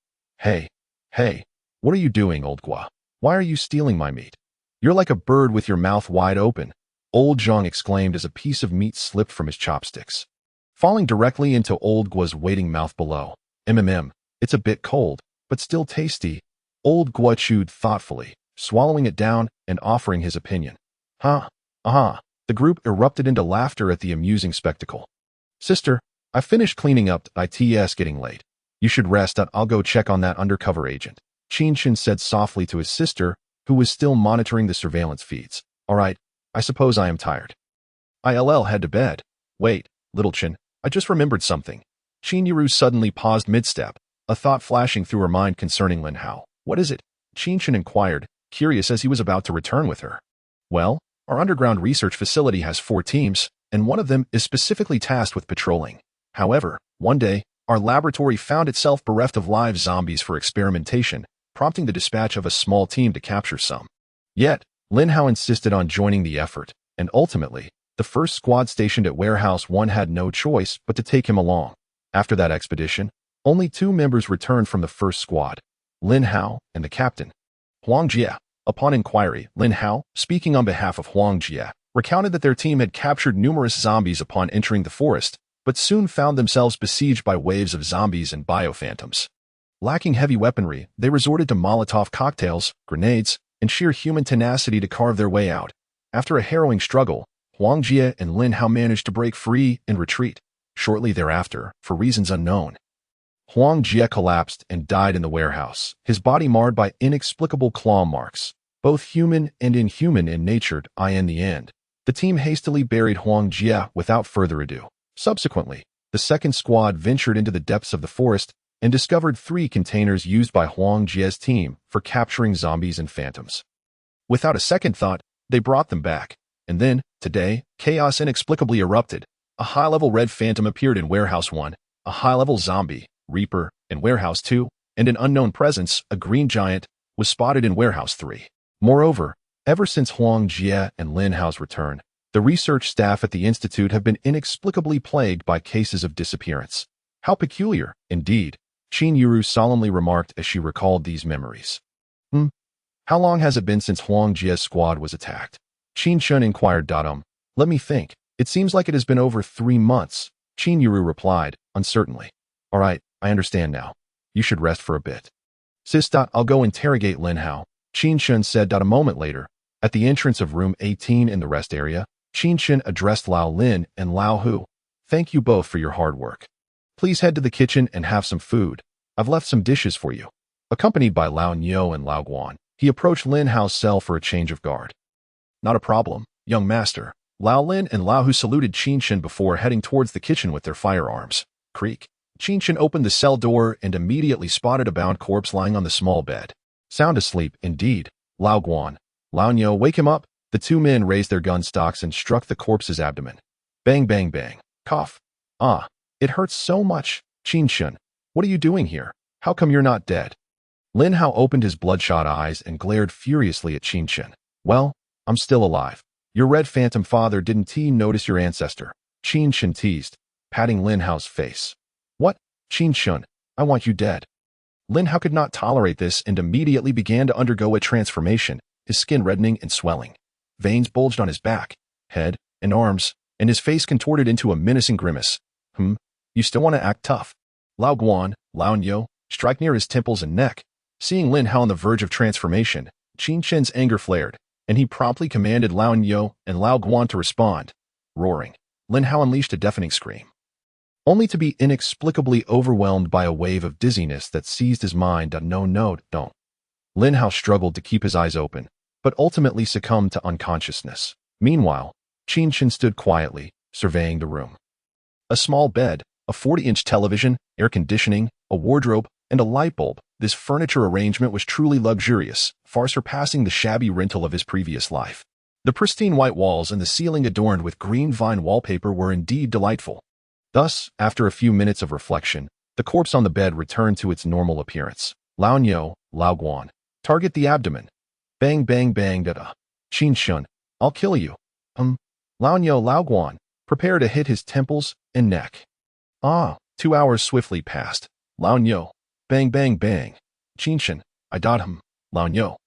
what are you doing, Old Gua? Why are you stealing my meat? You're like a bird with your mouth wide open," Old Zhang exclaimed as a piece of meat slipped from his chopsticks, falling directly into Old Gua's waiting mouth below. It's a bit cold, but still tasty," Old Gua chewed thoughtfully, swallowing it down and offering his opinion. The group erupted into laughter at the amusing spectacle. "Sister, I finished cleaning up. It's getting late. You should rest. I'll go check on that undercover agent," Qin Chen said softly to his sister, who was still monitoring the surveillance feeds. "All right, I suppose I am tired. I'll head to bed." "Wait, little Chen, I just remembered something." Qin Yiru suddenly paused mid-step, a thought flashing through her mind concerning Lin Hao. "What is it?" Qin Chen inquired, curious as he was about to return with her. "Well, our underground research facility has 4 teams, and one of them is specifically tasked with patrolling. However, one day, our laboratory found itself bereft of live zombies for experimentation, prompting the dispatch of a small team to capture some. Yet, Lin Hao insisted on joining the effort, and ultimately, the first squad stationed at Warehouse 1 had no choice but to take him along. After that expedition, only 2 members returned from the first squad, Lin Hao and the captain, Huang Jie. Upon inquiry, Lin Hao, speaking on behalf of Huang Jie, recounted that their team had captured numerous zombies upon entering the forest, but soon found themselves besieged by waves of zombies and biophantoms. Lacking heavy weaponry, they resorted to Molotov cocktails, grenades, and sheer human tenacity to carve their way out. After a harrowing struggle, Huang Jie and Lin Hao managed to break free and retreat. Shortly thereafter, for reasons unknown, Huang Jie collapsed and died in the warehouse, his body marred by inexplicable claw marks, both human and inhuman in nature. In the end, the team hastily buried Huang Jie without further ado. Subsequently, the second squad ventured into the depths of the forest and discovered 3 containers used by Huang Jie's team for capturing zombies and phantoms. Without a second thought, they brought them back. And then, today, chaos inexplicably erupted. A high-level red phantom appeared in Warehouse 1, a high-level zombie, Reaper, in Warehouse 2, and an unknown presence, a green giant, was spotted in Warehouse 3. Moreover, ever since Huang Jie and Lin Hao's return, the research staff at the Institute have been inexplicably plagued by cases of disappearance. "How peculiar, indeed," Qin Yiru solemnly remarked as she recalled these memories. How long has it been since Huang Jie's squad was attacked?" Qin Chen inquired. Let me think. It seems like it has been over 3 months," Qin Yiru replied, uncertainly. "All right, I understand now. You should rest for a bit." "Sis. I'll go interrogate Lin Hao," Qin Chen said. A moment later, at the entrance of room 18 in the rest area, Qin Chen addressed Lao Lin and Lao Hu. "Thank you both for your hard work. Please head to the kitchen and have some food. I've left some dishes for you." Accompanied by Lao Nyo and Lao Guan, he approached Lin Hao's cell for a change of guard. "Not a problem, young master." Lao Lin and Lao Hu saluted Qin Chen before heading towards the kitchen with their firearms. Creak. Qin Chen opened the cell door and immediately spotted a bound corpse lying on the small bed. "Sound asleep, indeed." Lao Guan, Lao Nyo, "Wake him up." The 2 men raised their gun stocks and struck the corpse's abdomen. Bang, bang, bang. Cough. "Ah, it hurts so much." Qin Chen, what are you doing here? How come you're not dead? Lin Hao opened his bloodshot eyes and glared furiously at Qin Chen. Well, I'm still alive. Your red phantom father didn't notice your ancestor. Qin Chen teased, patting Lin Hao's face. What? Qin Chen, I want you dead. Lin Hao could not tolerate this and immediately began to undergo a transformation, his skin reddening and swelling. Veins bulged on his back, head, and arms, and his face contorted into a menacing grimace. You still want to act tough? Lao Guan, Lao Nyo, strike near his temples and neck. Seeing Lin Hao on the verge of transformation, Qin Chen's anger flared, and he promptly commanded Lao Nyo and Lao Guan to respond. Roaring, Lin Hao unleashed a deafening scream, only to be inexplicably overwhelmed by a wave of dizziness that seized his mind. No. Lin Hao struggled to keep his eyes open, but ultimately succumbed to unconsciousness. Meanwhile, Qin Chen stood quietly, surveying the room. A small bed, a 40-inch television, air conditioning, a wardrobe, and a light bulb. This furniture arrangement was truly luxurious, far surpassing the shabby rental of his previous life. The pristine white walls and the ceiling adorned with green vine wallpaper were indeed delightful. Thus, after a few minutes of reflection, the corpse on the bed returned to its normal appearance. Lao Nyo, Lao Guan. Target the abdomen. Bang bang bang da-da. Qin Chen, I'll kill you. Lao Nyo, Lao Guan. Prepare to hit his temples and neck. 2 hours swiftly passed. Lao Nyo. Bang bang bang. Qin Chen, I got him. Lao Nyo.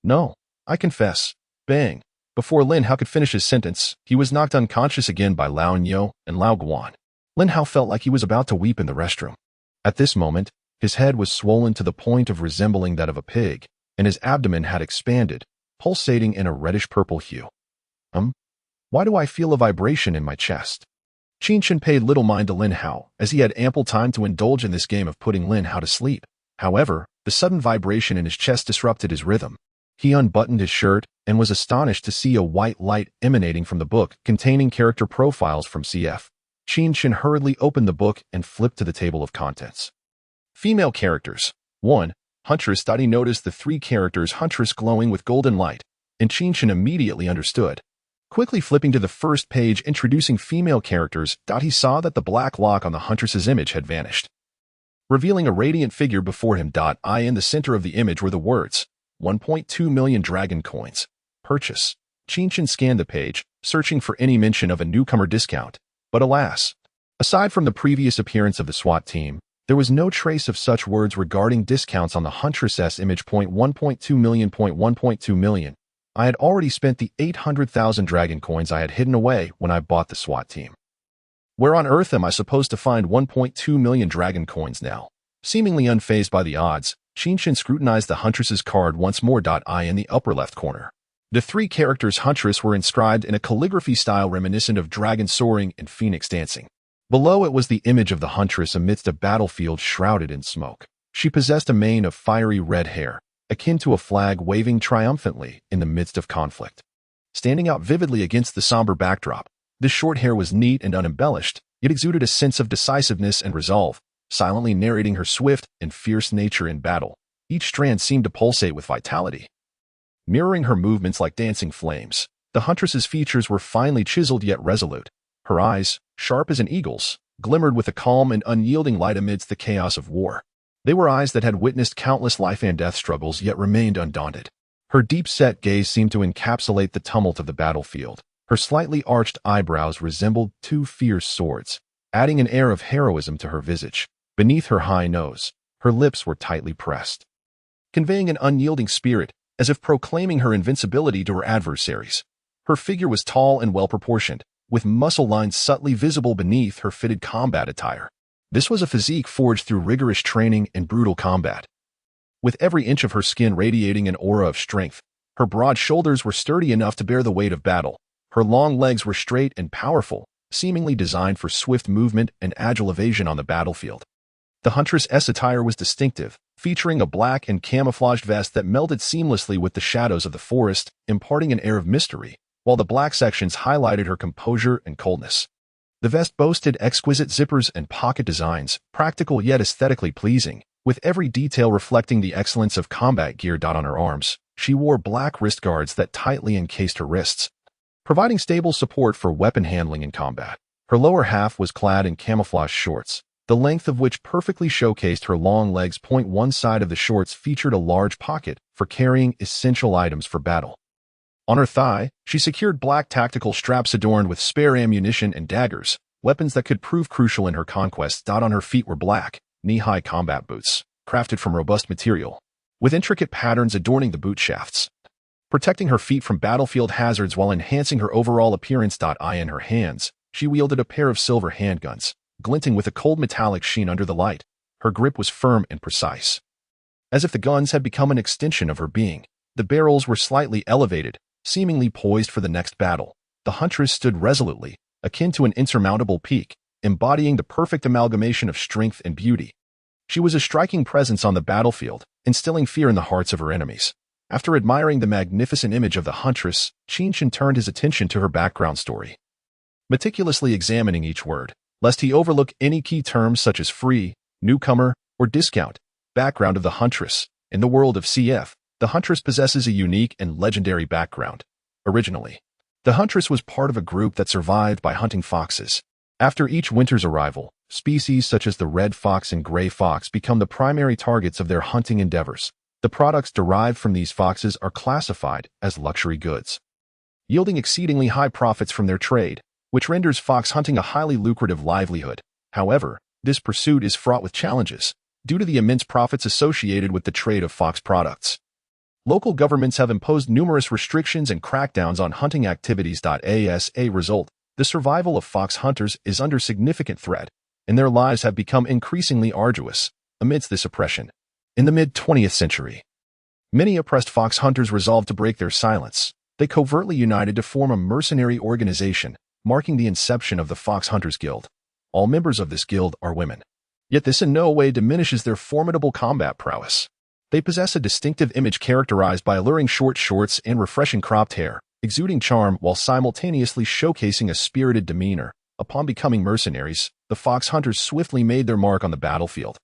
No, I confess. Bang. Before Lin Hao could finish his sentence, he was knocked unconscious again by Lao Nyo and Lao Guan. Lin Hao felt like he was about to weep in the restroom. At this moment, his head was swollen to the point of resembling that of a pig, and his abdomen had expanded, pulsating in a reddish-purple hue. Why do I feel a vibration in my chest? Qin Chen paid little mind to Lin Hao, as he had ample time to indulge in this game of putting Lin Hao to sleep. However, the sudden vibration in his chest disrupted his rhythm. He unbuttoned his shirt and was astonished to see a white light emanating from the book containing character profiles from CF. Qin Chen hurriedly opened the book and flipped to the table of contents. Female characters. 1. Huntress. He noticed the 3 characters Huntress glowing with golden light, and Qin Chen immediately understood. Quickly flipping to the first page introducing female characters, he saw that the black lock on the Huntress's image had vanished, revealing a radiant figure before him. In the center of the image were the words, 1.2 million dragon coins. Purchase. Qin Chen scanned the page, searching for any mention of a newcomer discount, but alas, aside from the previous appearance of the SWAT team, there was no trace of such words regarding discounts on the Huntress's image. 1.2 million. 1.2 million. I had already spent the 800,000 dragon coins I had hidden away when I bought the SWAT team. Where on earth am I supposed to find 1.2 million dragon coins now? Seemingly unfazed by the odds, Qin Chen scrutinized the Huntress's card once more. In the upper left corner, the 3 characters Huntress were inscribed in a calligraphy style reminiscent of dragon soaring and phoenix dancing. Below it was the image of the Huntress amidst a battlefield shrouded in smoke. She possessed a mane of fiery red hair, akin to a flag waving triumphantly in the midst of conflict. Standing out vividly against the somber backdrop, this short hair was neat and unembellished, yet exuded a sense of decisiveness and resolve, silently narrating her swift and fierce nature in battle. Each strand seemed to pulsate with vitality, mirroring her movements like dancing flames. The Huntress's features were finely chiseled yet resolute. Her eyes, sharp as an eagle's, glimmered with a calm and unyielding light amidst the chaos of war. They were eyes that had witnessed countless life and death struggles yet remained undaunted. Her deep-set gaze seemed to encapsulate the tumult of the battlefield. Her slightly arched eyebrows resembled 2 fierce swords, adding an air of heroism to her visage. Beneath her high nose, her lips were tightly pressed, conveying an unyielding spirit, as if proclaiming her invincibility to her adversaries. Her figure was tall and well-proportioned, with muscle lines subtly visible beneath her fitted combat attire. This was a physique forged through rigorous training and brutal combat. With every inch of her skin radiating an aura of strength, her broad shoulders were sturdy enough to bear the weight of battle. Her long legs were straight and powerful, seemingly designed for swift movement and agile evasion on the battlefield. The Huntress's attire was distinctive, featuring a black and camouflaged vest that melded seamlessly with the shadows of the forest, imparting an air of mystery, while the black sections highlighted her composure and coldness. The vest boasted exquisite zippers and pocket designs, practical yet aesthetically pleasing, with every detail reflecting the excellence of combat gear. On her arms, she wore black wrist guards that tightly encased her wrists, providing stable support for weapon handling in combat. Her lower half was clad in camouflage shorts, the length of which perfectly showcased her long legs. One side of the shorts featured a large pocket for carrying essential items for battle. On her thigh, she secured black tactical straps adorned with spare ammunition and daggers, weapons that could prove crucial in her conquests. On her feet were black, knee-high combat boots, crafted from robust material, with intricate patterns adorning the boot shafts, protecting her feet from battlefield hazards while enhancing her overall appearance. In her hands, she wielded a pair of silver handguns, glinting with a cold metallic sheen under the light. Her grip was firm and precise, as if the guns had become an extension of her being. The barrels were slightly elevated, seemingly poised for the next battle. The huntress stood resolutely, akin to an insurmountable peak, embodying the perfect amalgamation of strength and beauty. She was a striking presence on the battlefield, instilling fear in the hearts of her enemies. After admiring the magnificent image of the huntress, Qin Chen turned his attention to her background story, meticulously examining each word, lest he overlook any key terms such as free, newcomer, or discount. Background of the huntress. In the world of CF, the huntress possesses a unique and legendary background. Originally, the huntress was part of a group that survived by hunting foxes. After each winter's arrival, species such as the red fox and gray fox become the primary targets of their hunting endeavors. The products derived from these foxes are classified as luxury goods, yielding exceedingly high profits from their trade, which renders fox hunting a highly lucrative livelihood. However, this pursuit is fraught with challenges due to the immense profits associated with the trade of fox products. Local governments have imposed numerous restrictions and crackdowns on hunting activities. As a result, the survival of fox hunters is under significant threat, and their lives have become increasingly arduous amidst this oppression. In the mid-20th century, many oppressed fox hunters resolved to break their silence. They covertly united to form a mercenary organization, marking the inception of the Fox Hunters Guild. All members of this guild are women. Yet this in no way diminishes their formidable combat prowess. They possess a distinctive image characterized by alluring short shorts and refreshing cropped hair, exuding charm while simultaneously showcasing a spirited demeanor. Upon becoming mercenaries, the fox hunters swiftly made their mark on the battlefield.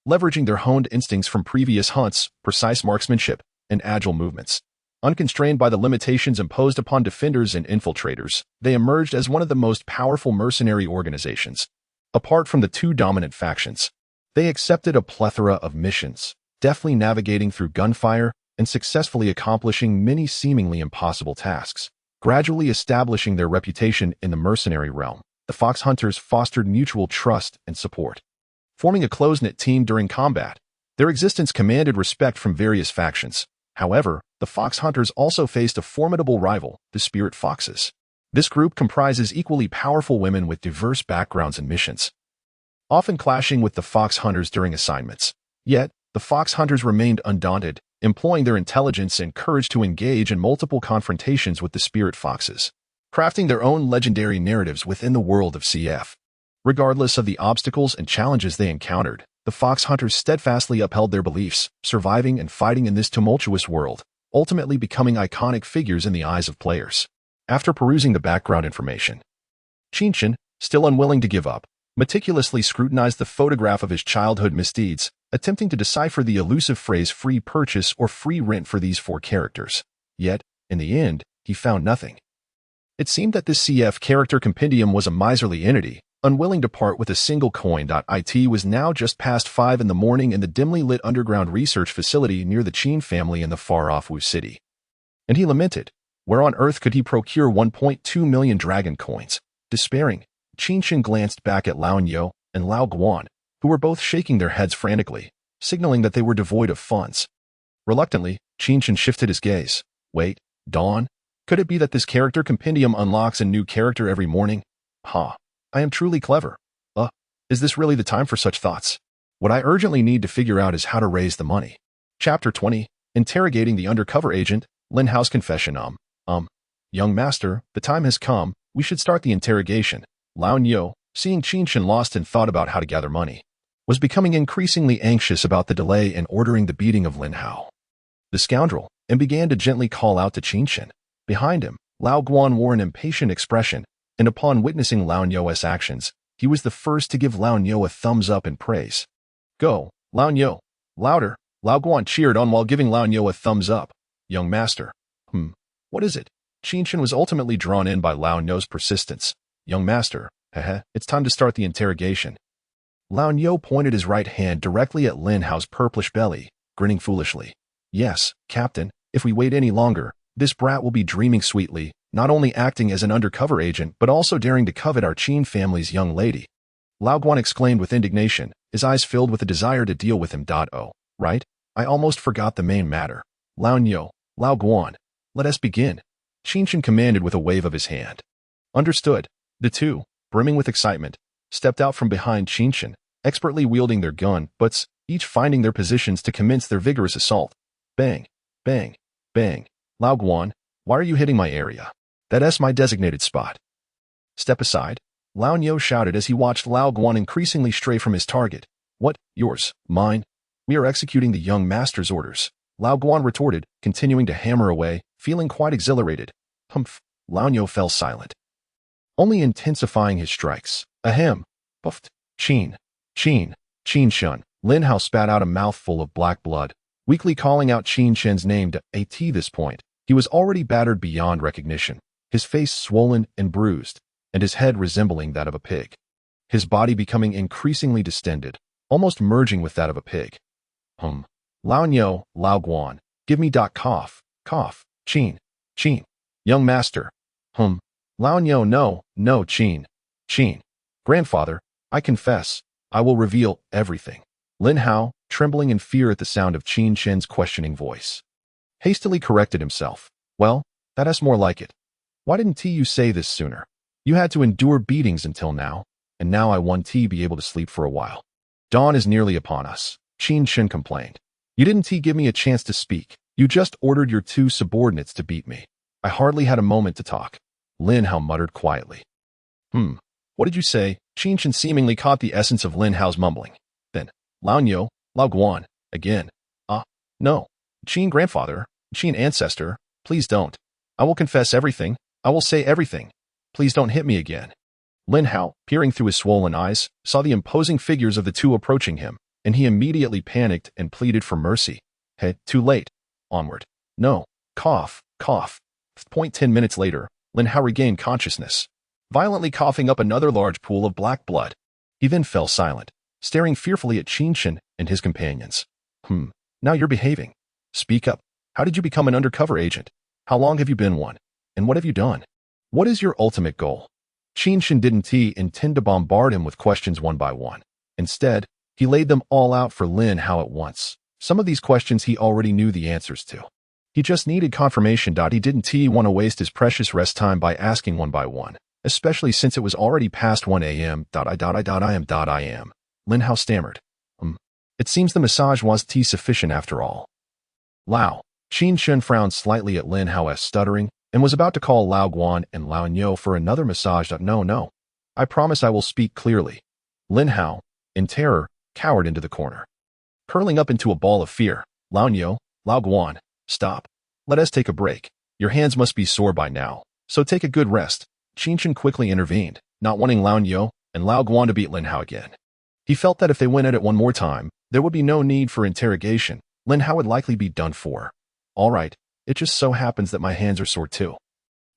Leveraging their honed instincts from previous hunts, precise marksmanship, and agile movements, unconstrained by the limitations imposed upon defenders and infiltrators, they emerged as one of the most powerful mercenary organizations. Apart from the two dominant factions, they accepted a plethora of missions, deftly navigating through gunfire and successfully accomplishing many seemingly impossible tasks. Gradually establishing their reputation in the mercenary realm, the fox hunters fostered mutual trust and support, forming a close-knit team during combat. Their existence commanded respect from various factions. However, the fox hunters also faced a formidable rival, the spirit foxes. This group comprises equally powerful women with diverse backgrounds and missions, often clashing with the fox hunters during assignments. Yet, the fox hunters remained undaunted, employing their intelligence and courage to engage in multiple confrontations with the spirit foxes, crafting their own legendary narratives within the world of CF. Regardless of the obstacles and challenges they encountered, the fox hunters steadfastly upheld their beliefs, surviving and fighting in this tumultuous world, ultimately becoming iconic figures in the eyes of players. After perusing the background information, Qin Chen, still unwilling to give up, meticulously scrutinized the photograph of his childhood misdeeds, attempting to decipher the elusive phrase free purchase or free rent for these four characters. Yet, in the end, he found nothing. It seemed that this CF character compendium was a miserly entity, unwilling to part with a single coin. It was now just past 5 in the morning in the dimly lit underground research facility near the Qin family in the far-off Wu city. And he lamented, where on earth could he procure 1.2 million dragon coins? Despairing, Qin Chen glanced back at Lao Nyo and Lao Guan, who were both shaking their heads frantically, signaling that they were devoid of funds. Reluctantly, Qin Chen shifted his gaze. Wait, Dawn? Could it be that this character compendium unlocks a new character every morning? I am truly clever. Is this really the time for such thoughts? What I urgently need to figure out is how to raise the money. Chapter 20, Interrogating the Undercover Agent, Lin Hao's Confession. Young master, the time has come, we should start the interrogation. Lao Nyo, seeing Qin Chen lost in thought about how to gather money, was becoming increasingly anxious about the delay in ordering the beating of Lin Hao, the scoundrel, and began to gently call out to Qin Chen. Behind him, Lao Guan wore an impatient expression, and upon witnessing Lao Nyo's actions, he was the first to give Lao Nyo a thumbs up in praise. Go, Lao Nyo, louder, Lao Guan cheered on while giving Lao Nyo a thumbs up. Young master. What is it? Qin Chen was ultimately drawn in by Lao Nyo's persistence. Young master, it's time to start the interrogation. Lao Nyo pointed his right hand directly at Lin Hao's purplish belly, grinning foolishly. Yes, Captain, if we wait any longer, this brat will be dreaming sweetly, not only acting as an undercover agent but also daring to covet our Qin family's young lady. Lao Guan exclaimed with indignation, his eyes filled with a desire to deal with him. Oh, right? I almost forgot the main matter. Lao Nyo, Lao Guan, let us begin. Qin Chen commanded with a wave of his hand. Understood. The two, brimming with excitement, stepped out from behind Qin Chen, expertly wielding their gun butts, each finding their positions to commence their vigorous assault. Bang, bang, bang. Lao Guan, why are you hitting my area? That's my designated spot. Step aside. Lao Nyo shouted as he watched Lao Guan increasingly stray from his target. What? Yours? Mine? We are executing the young master's orders. Lao Guan retorted, continuing to hammer away, feeling quite exhilarated. Humph. Lao Nyo fell silent, only intensifying his strikes. Ahem. Puffed. Qin Chen. Lin Hao spat out a mouthful of black blood, weakly calling out Qin Chen's name to at this point. He was already battered beyond recognition, his face swollen and bruised, and his head resembling that of a pig. His body becoming increasingly distended, almost merging with that of a pig. Lao Nyo, Lao Guan, give me cough. Qin. Young master. Lao Nyo, no, Qin. Grandfather, I confess, I will reveal everything. Lin Hao, trembling in fear at the sound of Qin Chen's questioning voice, hastily corrected himself. Well, that's more like it. Why didn't you say this sooner? You had to endure beatings until now, and now I want be able to sleep for a while. Dawn is nearly upon us, Qin Chen complained. You didn't give me a chance to speak. You just ordered your two subordinates to beat me. I hardly had a moment to talk. Lin Hao muttered quietly. What did you say? Qin Chen seemingly caught the essence of Lin Hao's mumbling. Then, Lao Nyo, Lao Guan, again. No. Qin grandfather, Qin ancestor, please don't. I will confess everything. I will say everything. Please don't hit me again. Lin Hao, peering through his swollen eyes, saw the imposing figures of the two approaching him, and he immediately panicked and pleaded for mercy. Hey, too late. Onward. No. Cough. 10 minutes later, Lin Hao regained consciousness, violently coughing up another large pool of black blood. He then fell silent, staring fearfully at Qin Chen and his companions. Now you're behaving. Speak up. How did you become an undercover agent? How long have you been one? And what have you done? What is your ultimate goal? Qin Chen didn't intend to bombard him with questions one by one. Instead, he laid them all out for Lin Hao at once. Some of these questions he already knew the answers to. He just needed confirmation. He didn't want to waste his precious rest time by asking one by one, especially since it was already past 1 a.m. I am. Lin Hao stammered. It seems the massage was sufficient after all. Lao. Qin Chen frowned slightly at Lin Hao's stuttering and was about to call Lao Guan and Lao Nyo for another massage. No. I promise I will speak clearly. Lin Hao, in terror, cowered into the corner, curling up into a ball of fear. Lao Nyo, Lao Guan, stop. Let us take a break. Your hands must be sore by now, so take a good rest. Qin Chen quickly intervened, not wanting Lao Nyo and Lao Guan to beat Lin Hao again. He felt that if they went at it one more time, there would be no need for interrogation. Lin Hao would likely be done for. All right, it just so happens that my hands are sore too.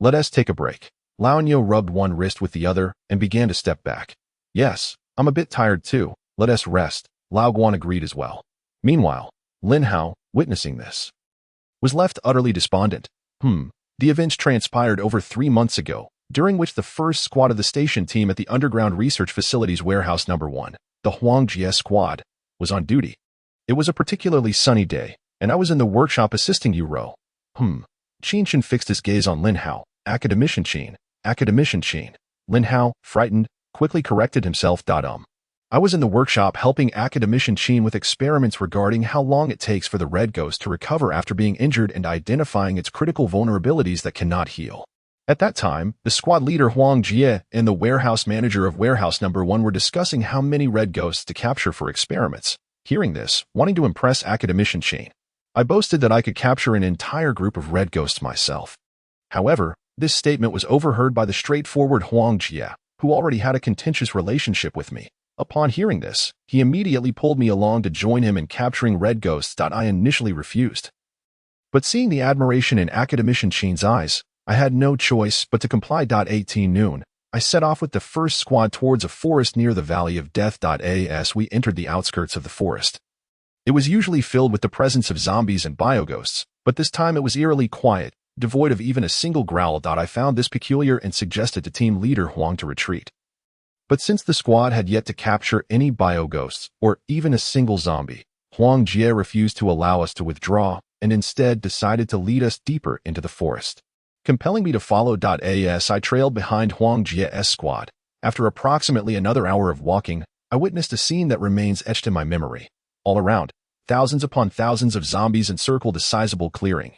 Let us take a break. Lao Nyo rubbed one wrist with the other and began to step back. Yes, I'm a bit tired too. Let us rest. Lao Guan agreed as well. Meanwhile, Lin Hao, witnessing this, was left utterly despondent. The events transpired over 3 months ago, during which the first squad of the station team at the Underground Research Facilities Warehouse No. 1, the Huangjie squad, was on duty. It was a particularly sunny day, and I was in the workshop assisting you, Ro. Qin Chen fixed his gaze on Lin Hao. Academician Qin. Lin Hao, frightened, quickly corrected himself. I was in the workshop helping Academician Qin with experiments regarding how long it takes for the red ghost to recover after being injured and identifying its critical vulnerabilities that cannot heal. At that time, the squad leader Huang Jie and the warehouse manager of Warehouse No. 1 were discussing how many red ghosts to capture for experiments. Hearing this, wanting to impress Academician Qin, I boasted that I could capture an entire group of red ghosts myself. However, this statement was overheard by the straightforward Huang Jie, who already had a contentious relationship with me. Upon hearing this, he immediately pulled me along to join him in capturing red ghosts. I initially refused. But seeing the admiration in Academician Qin's eyes, I had no choice but to comply. 18 noon, I set off with the first squad towards a forest near the Valley of Death. As we entered the outskirts of the forest, it was usually filled with the presence of zombies and bioghosts, but this time it was eerily quiet, devoid of even a single growl. I found this peculiar and suggested to team leader Huang to retreat. But since the squad had yet to capture any bioghosts or even a single zombie, Huang Jie refused to allow us to withdraw and instead decided to lead us deeper into the forest, compelling me to follow. As I trailed behind Huang Jie's squad, after approximately another hour of walking, I witnessed a scene that remains etched in my memory. All around, thousands upon thousands of zombies encircled a sizable clearing,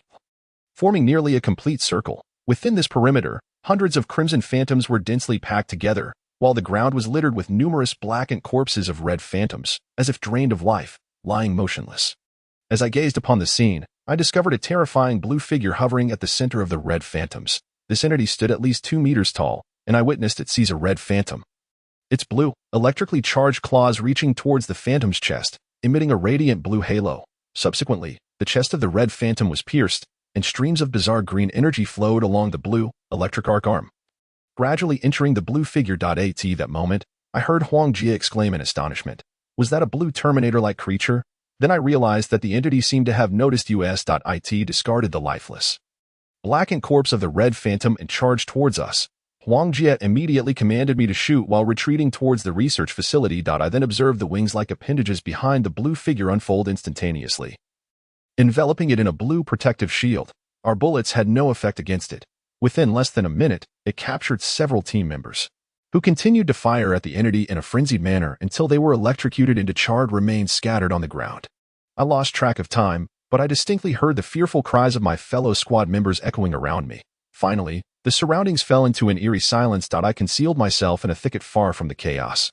forming nearly a complete circle. Within this perimeter, hundreds of crimson phantoms were densely packed together, while the ground was littered with numerous blackened corpses of red phantoms, as if drained of life, lying motionless. As I gazed upon the scene, I discovered a terrifying blue figure hovering at the center of the red phantoms. This entity stood at least 2 meters tall, and I witnessed it seize a red phantom. Its blue, electrically charged claws reaching towards the phantom's chest, emitting a radiant blue halo. Subsequently, the chest of the red phantom was pierced, and streams of bizarre green energy flowed along the blue, electric arc arm, gradually entering the blue figure. At that moment, I heard Huang Jie exclaim in astonishment. Was that a blue Terminator-like creature? Then I realized that the entity seemed to have noticed us. It discarded the lifeless, blackened corpse of the red phantom and charged towards us. Huang Jie immediately commanded me to shoot while retreating towards the research facility. I then observed the wings-like appendages behind the blue figure unfold instantaneously, enveloping it in a blue protective shield. Our bullets had no effect against it. Within less than a minute, it captured several team members, who continued to fire at the entity in a frenzied manner until they were electrocuted into charred remains scattered on the ground. I lost track of time, but I distinctly heard the fearful cries of my fellow squad members echoing around me. Finally, the surroundings fell into an eerie silence. I concealed myself in a thicket far from the chaos,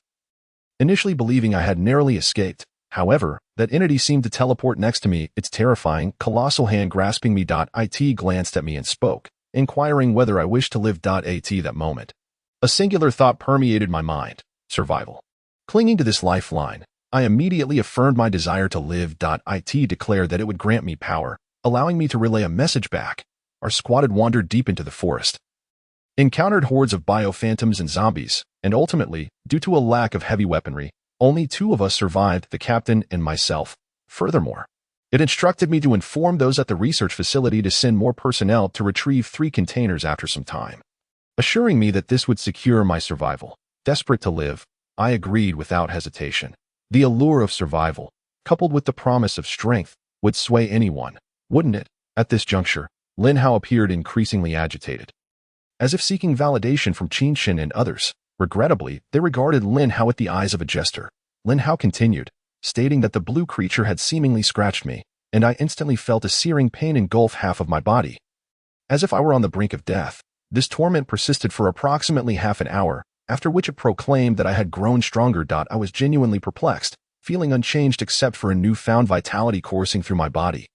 initially believing I had narrowly escaped. However, that entity seemed to teleport next to me, its terrifying, colossal hand grasping me. It glanced at me and spoke, inquiring whether I wished to live. At that moment, a singular thought permeated my mind: survival. Clinging to this lifeline, I immediately affirmed my desire to live. It declared that it would grant me power, allowing me to relay a message back. Our squad had wandered deep into the forest, encountered hordes of bio-phantoms and zombies, and ultimately, due to a lack of heavy weaponry, only 2 of us survived, the captain and myself. Furthermore, it instructed me to inform those at the research facility to send more personnel to retrieve 3 containers after some time, assuring me that this would secure my survival. Desperate to live, I agreed without hesitation. The allure of survival, coupled with the promise of strength, would sway anyone, wouldn't it? At this juncture, Lin Hao appeared increasingly agitated, as if seeking validation from Qin Chen and others. Regrettably, they regarded Lin Hao with the eyes of a jester. Lin Hao continued, stating that the blue creature had seemingly scratched me, and I instantly felt a searing pain engulf half of my body, as if I were on the brink of death. This torment persisted for approximately half an hour, after which it proclaimed that I had grown stronger. I was genuinely perplexed, feeling unchanged except for a newfound vitality coursing through my body.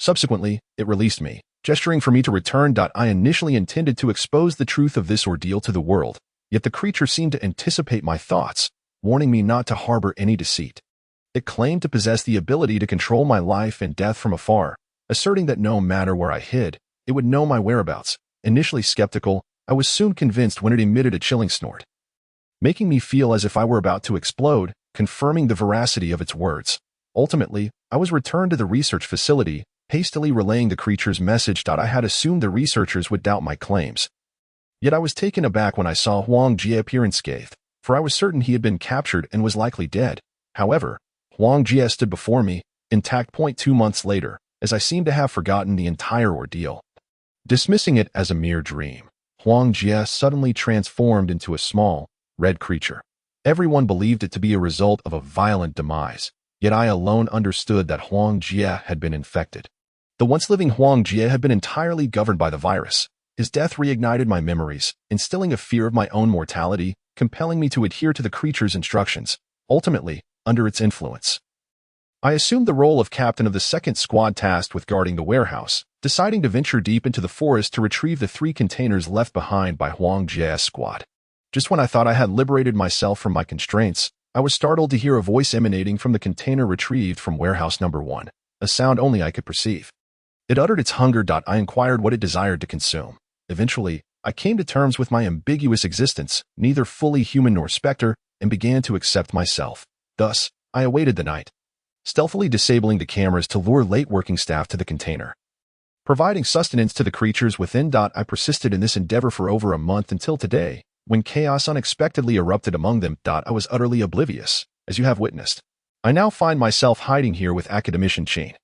Subsequently, it released me, gesturing for me to return. I initially intended to expose the truth of this ordeal to the world, yet the creature seemed to anticipate my thoughts, warning me not to harbor any deceit. It claimed to possess the ability to control my life and death from afar, asserting that no matter where I hid, it would know my whereabouts. Initially skeptical, I was soon convinced when it emitted a chilling snort, making me feel as if I were about to explode, confirming the veracity of its words. Ultimately, I was returned to the research facility, hastily relaying the creature's message. I had assumed the researchers would doubt my claims. Yet I was taken aback when I saw Huang Jie appear unscathed, for I was certain he had been captured and was likely dead. However, Huang Jie stood before me, intact. 2 months later, as I seemed to have forgotten the entire ordeal. Dismissing it as a mere dream, Huang Jie suddenly transformed into a small, red creature. Everyone believed it to be a result of a violent demise, yet I alone understood that Huang Jie had been infected. The once-living Huang Jie had been entirely governed by the virus. His death reignited my memories, instilling a fear of my own mortality, compelling me to adhere to the creature's instructions. Ultimately, under its influence, I assumed the role of captain of the 2nd squad tasked with guarding the warehouse, deciding to venture deep into the forest to retrieve the 3 containers left behind by Huang Jie's squad. Just when I thought I had liberated myself from my constraints, I was startled to hear a voice emanating from the container retrieved from warehouse number 1, a sound only I could perceive. It uttered its hunger. I inquired what it desired to consume. Eventually, I came to terms with my ambiguous existence, neither fully human nor specter, and began to accept myself. Thus, I awaited the night, stealthily disabling the cameras to lure late working staff to the container. Providing sustenance to the creatures within. I persisted in this endeavor for over a month until today, when chaos unexpectedly erupted among them. I was utterly oblivious, as you have witnessed. I now find myself hiding here with Academician Qin.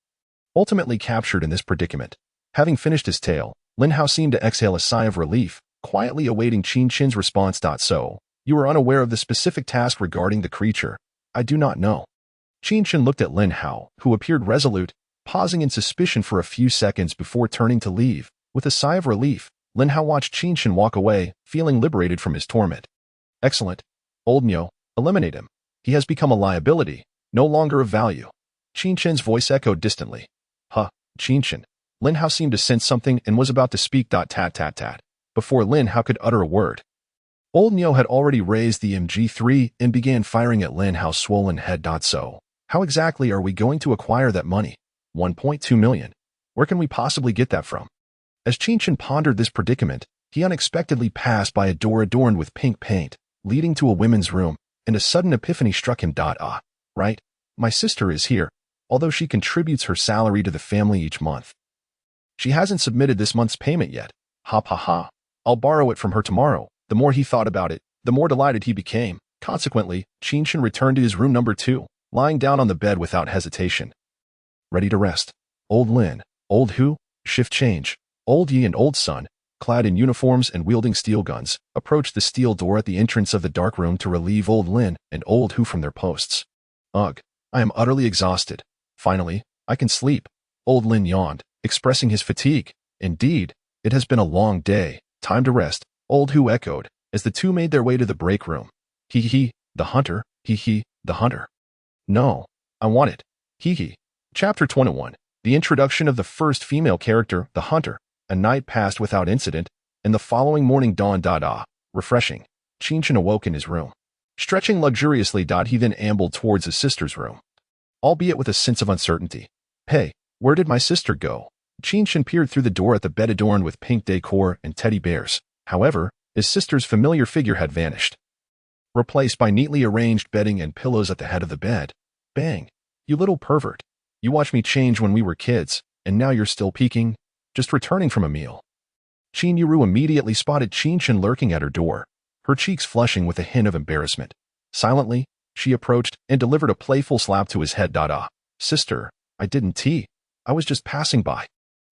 Ultimately captured in this predicament. Having finished his tale, Lin Hao seemed to exhale a sigh of relief, quietly awaiting Qin Chen's response. So, you are unaware of the specific task regarding the creature. I do not know. Qin Chen looked at Lin Hao, who appeared resolute, pausing in suspicion for a few seconds before turning to leave. With a sigh of relief, Lin Hao watched Qin Chen walk away, feeling liberated from his torment. Excellent. Old Myo, eliminate him. He has become a liability, no longer of value. Qin Chen's voice echoed distantly. Qin Chen. Lin Hao seemed to sense something and was about to speak. Tat. Before Lin Hao could utter a word, Old Myo had already raised the MG3 and began firing at Lin Hao's swollen head. So, how exactly are we going to acquire that money? 1.2 million. Where can we possibly get that from? As Qin Chen pondered this predicament, he unexpectedly passed by a door adorned with pink paint, leading to a women's room, and a sudden epiphany struck him. Right, my sister is here, although she contributes her salary to the family each month. She hasn't submitted this month's payment yet. Ha. I'll borrow it from her tomorrow. The more he thought about it, the more delighted he became. Consequently, Qin Chen returned to his room number 2, lying down on the bed without hesitation. Ready to rest. Old Lin, Old Hu, shift change. Old Yi and Old Sun, clad in uniforms and wielding steel guns, approached the steel door at the entrance of the dark room to relieve Old Lin and Old Hu from their posts. Ugh, I am utterly exhausted. Finally, I can sleep. Old Lin yawned, expressing his fatigue. Indeed, it has been a long day. Time to rest, Old Hu echoed, as the two made their way to the break room. The hunter. The hunter. No, I want it. Chapter 21. The introduction of the first female character, the hunter. A night passed without incident, and the following morning dawned. Refreshing. Qin Chen awoke in his room. Stretching luxuriously. He then ambled towards his sister's room, albeit with a sense of uncertainty. Hey, where did my sister go? Qin Chen peered through the door at the bed adorned with pink decor and teddy bears. However, his sister's familiar figure had vanished, replaced by neatly arranged bedding and pillows at the head of the bed. Bang! You little pervert. You watched me change when we were kids, and now you're still peeking? Just returning from a meal. Qin Yuru immediately spotted Qin Chen lurking at her door, her cheeks flushing with a hint of embarrassment. Silently, she approached and delivered a playful slap to his head. Sister, I didn't I was just passing by.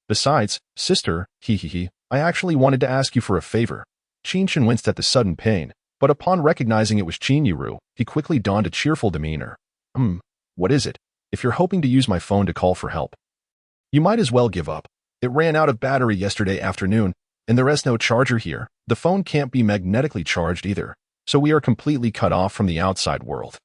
Besides, sister, I actually wanted to ask you for a favor. Qin Chen winced at the sudden pain, but upon recognizing it was Qin Yuru, he quickly donned a cheerful demeanor. What is it? If you're hoping to use my phone to call for help, you might as well give up. It ran out of battery yesterday afternoon, and there is no charger here. The phone can't be magnetically charged either, so we are completely cut off from the outside world.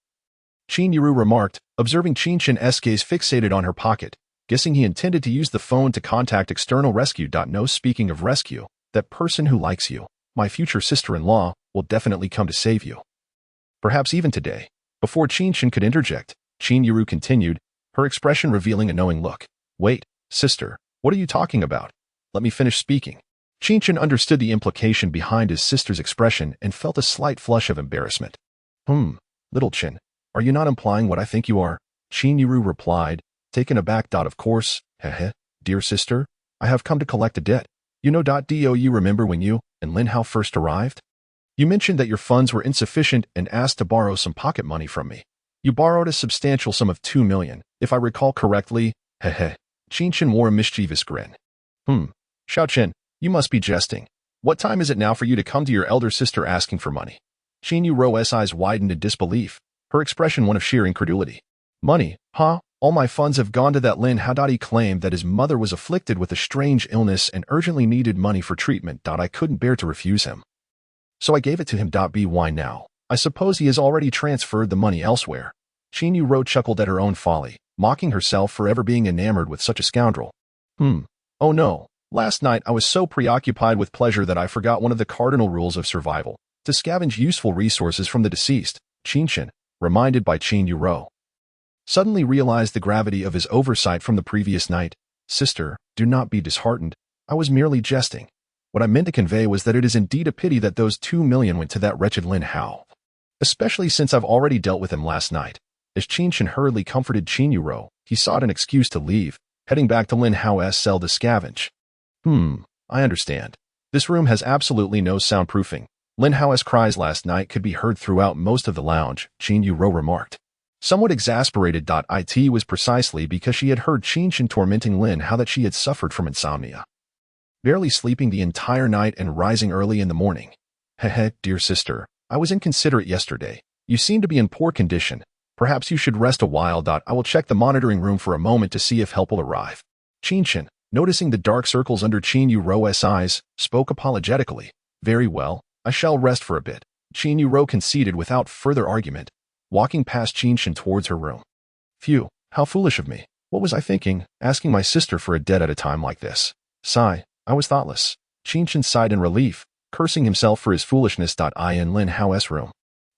Qin Yuru remarked, observing Qin Chen's gaze fixated on her pocket, guessing he intended to use the phone to contact external rescue. No, speaking of rescue, that person who likes you, my future sister-in-law, will definitely come to save you. Perhaps even today. Before Qin Chen could interject, Qin Yuru continued, her expression revealing a knowing look. Wait, sister, what are you talking about? Let me finish speaking. Qin Chen understood the implication behind his sister's expression and felt a slight flush of embarrassment. Little Chen, are you not implying what I think you are? Qin Yuru replied, taken aback. Of course, dear sister, I have come to collect a debt. You know. Do you remember when you and Lin Hao first arrived? You mentioned that your funds were insufficient and asked to borrow some pocket money from me. You borrowed a substantial sum of 2 million, if I recall correctly. Qin Chen wore a mischievous grin. Xiao Chen, you must be jesting. What time is it now for you to come to your elder sister asking for money? Qin Yuru's eyes widened in disbelief, her expression one of sheer incredulity. Money, huh? All my funds have gone to that Lin Hao. He claimed that his mother was afflicted with a strange illness and urgently needed money for treatment. I couldn't bear to refuse him, so I gave it to him. Why now? I suppose he has already transferred the money elsewhere. Qin Yuru chuckled at her own folly, mocking herself for ever being enamored with such a scoundrel. Oh no, last night I was so preoccupied with pleasure that I forgot one of the cardinal rules of survival, to scavenge useful resources from the deceased. Qin Chen, reminded by Qin Yuru, suddenly realized the gravity of his oversight from the previous night. Sister, do not be disheartened. I was merely jesting. What I meant to convey was that it is indeed a pity that those 2 million went to that wretched Lin Hao. Especially since I've already dealt with him last night. As Qin Chen hurriedly comforted Qin Yuro, he sought an excuse to leave, heading back to Lin Hao's cell to scavenge. I understand. This room has absolutely no soundproofing. Lin Hao's cries last night could be heard throughout most of the lounge, Qin Yuro remarked. Somewhat exasperated. It was precisely because she had heard Qin Chen tormenting Lin Hao that she had suffered from insomnia. Barely sleeping the entire night and rising early in the morning. Heh, dear sister, I was inconsiderate yesterday. You seem to be in poor condition. Perhaps you should rest a while. I will check the monitoring room for a moment to see if help will arrive. Qin Chen, noticing the dark circles under Qin Yuro's eyes, spoke apologetically. Very well, I shall rest for a bit. Qin Yuro conceded without further argument, walking past Qin Chen towards her room. Phew, how foolish of me. What was I thinking, asking my sister for a debt at a time like this? Sigh, I was thoughtless. Qin Chen sighed in relief, cursing himself for his foolishness. In Lin Hao's room.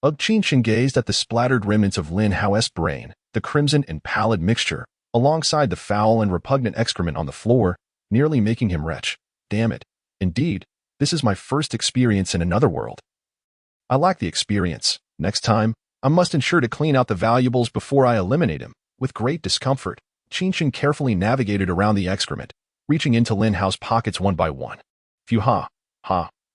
Qin Chen gazed at the splattered remnants of Lin Hao's brain, the crimson and pallid mixture, alongside the foul and repugnant excrement on the floor, nearly making him retch. Damn it. Indeed, this is my first experience in another world. I lack the experience. Next time, I must ensure to clean out the valuables before I eliminate him. With great discomfort, Qin Chen carefully navigated around the excrement, reaching into Lin Hao's pockets one by one. Phew, ha.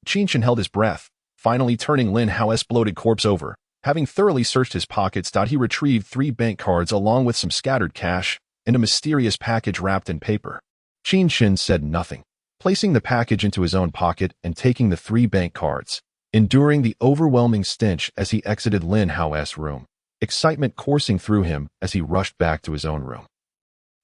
Qin Chen held his breath, finally turning Lin Hao's bloated corpse over. Having thoroughly searched his pockets, he retrieved 3 bank cards along with some scattered cash and a mysterious package wrapped in paper. Qin Chen said nothing, placing the package into his own pocket and taking the 3 bank cards, enduring the overwhelming stench as he exited Lin Hao's room, excitement coursing through him as he rushed back to his own room.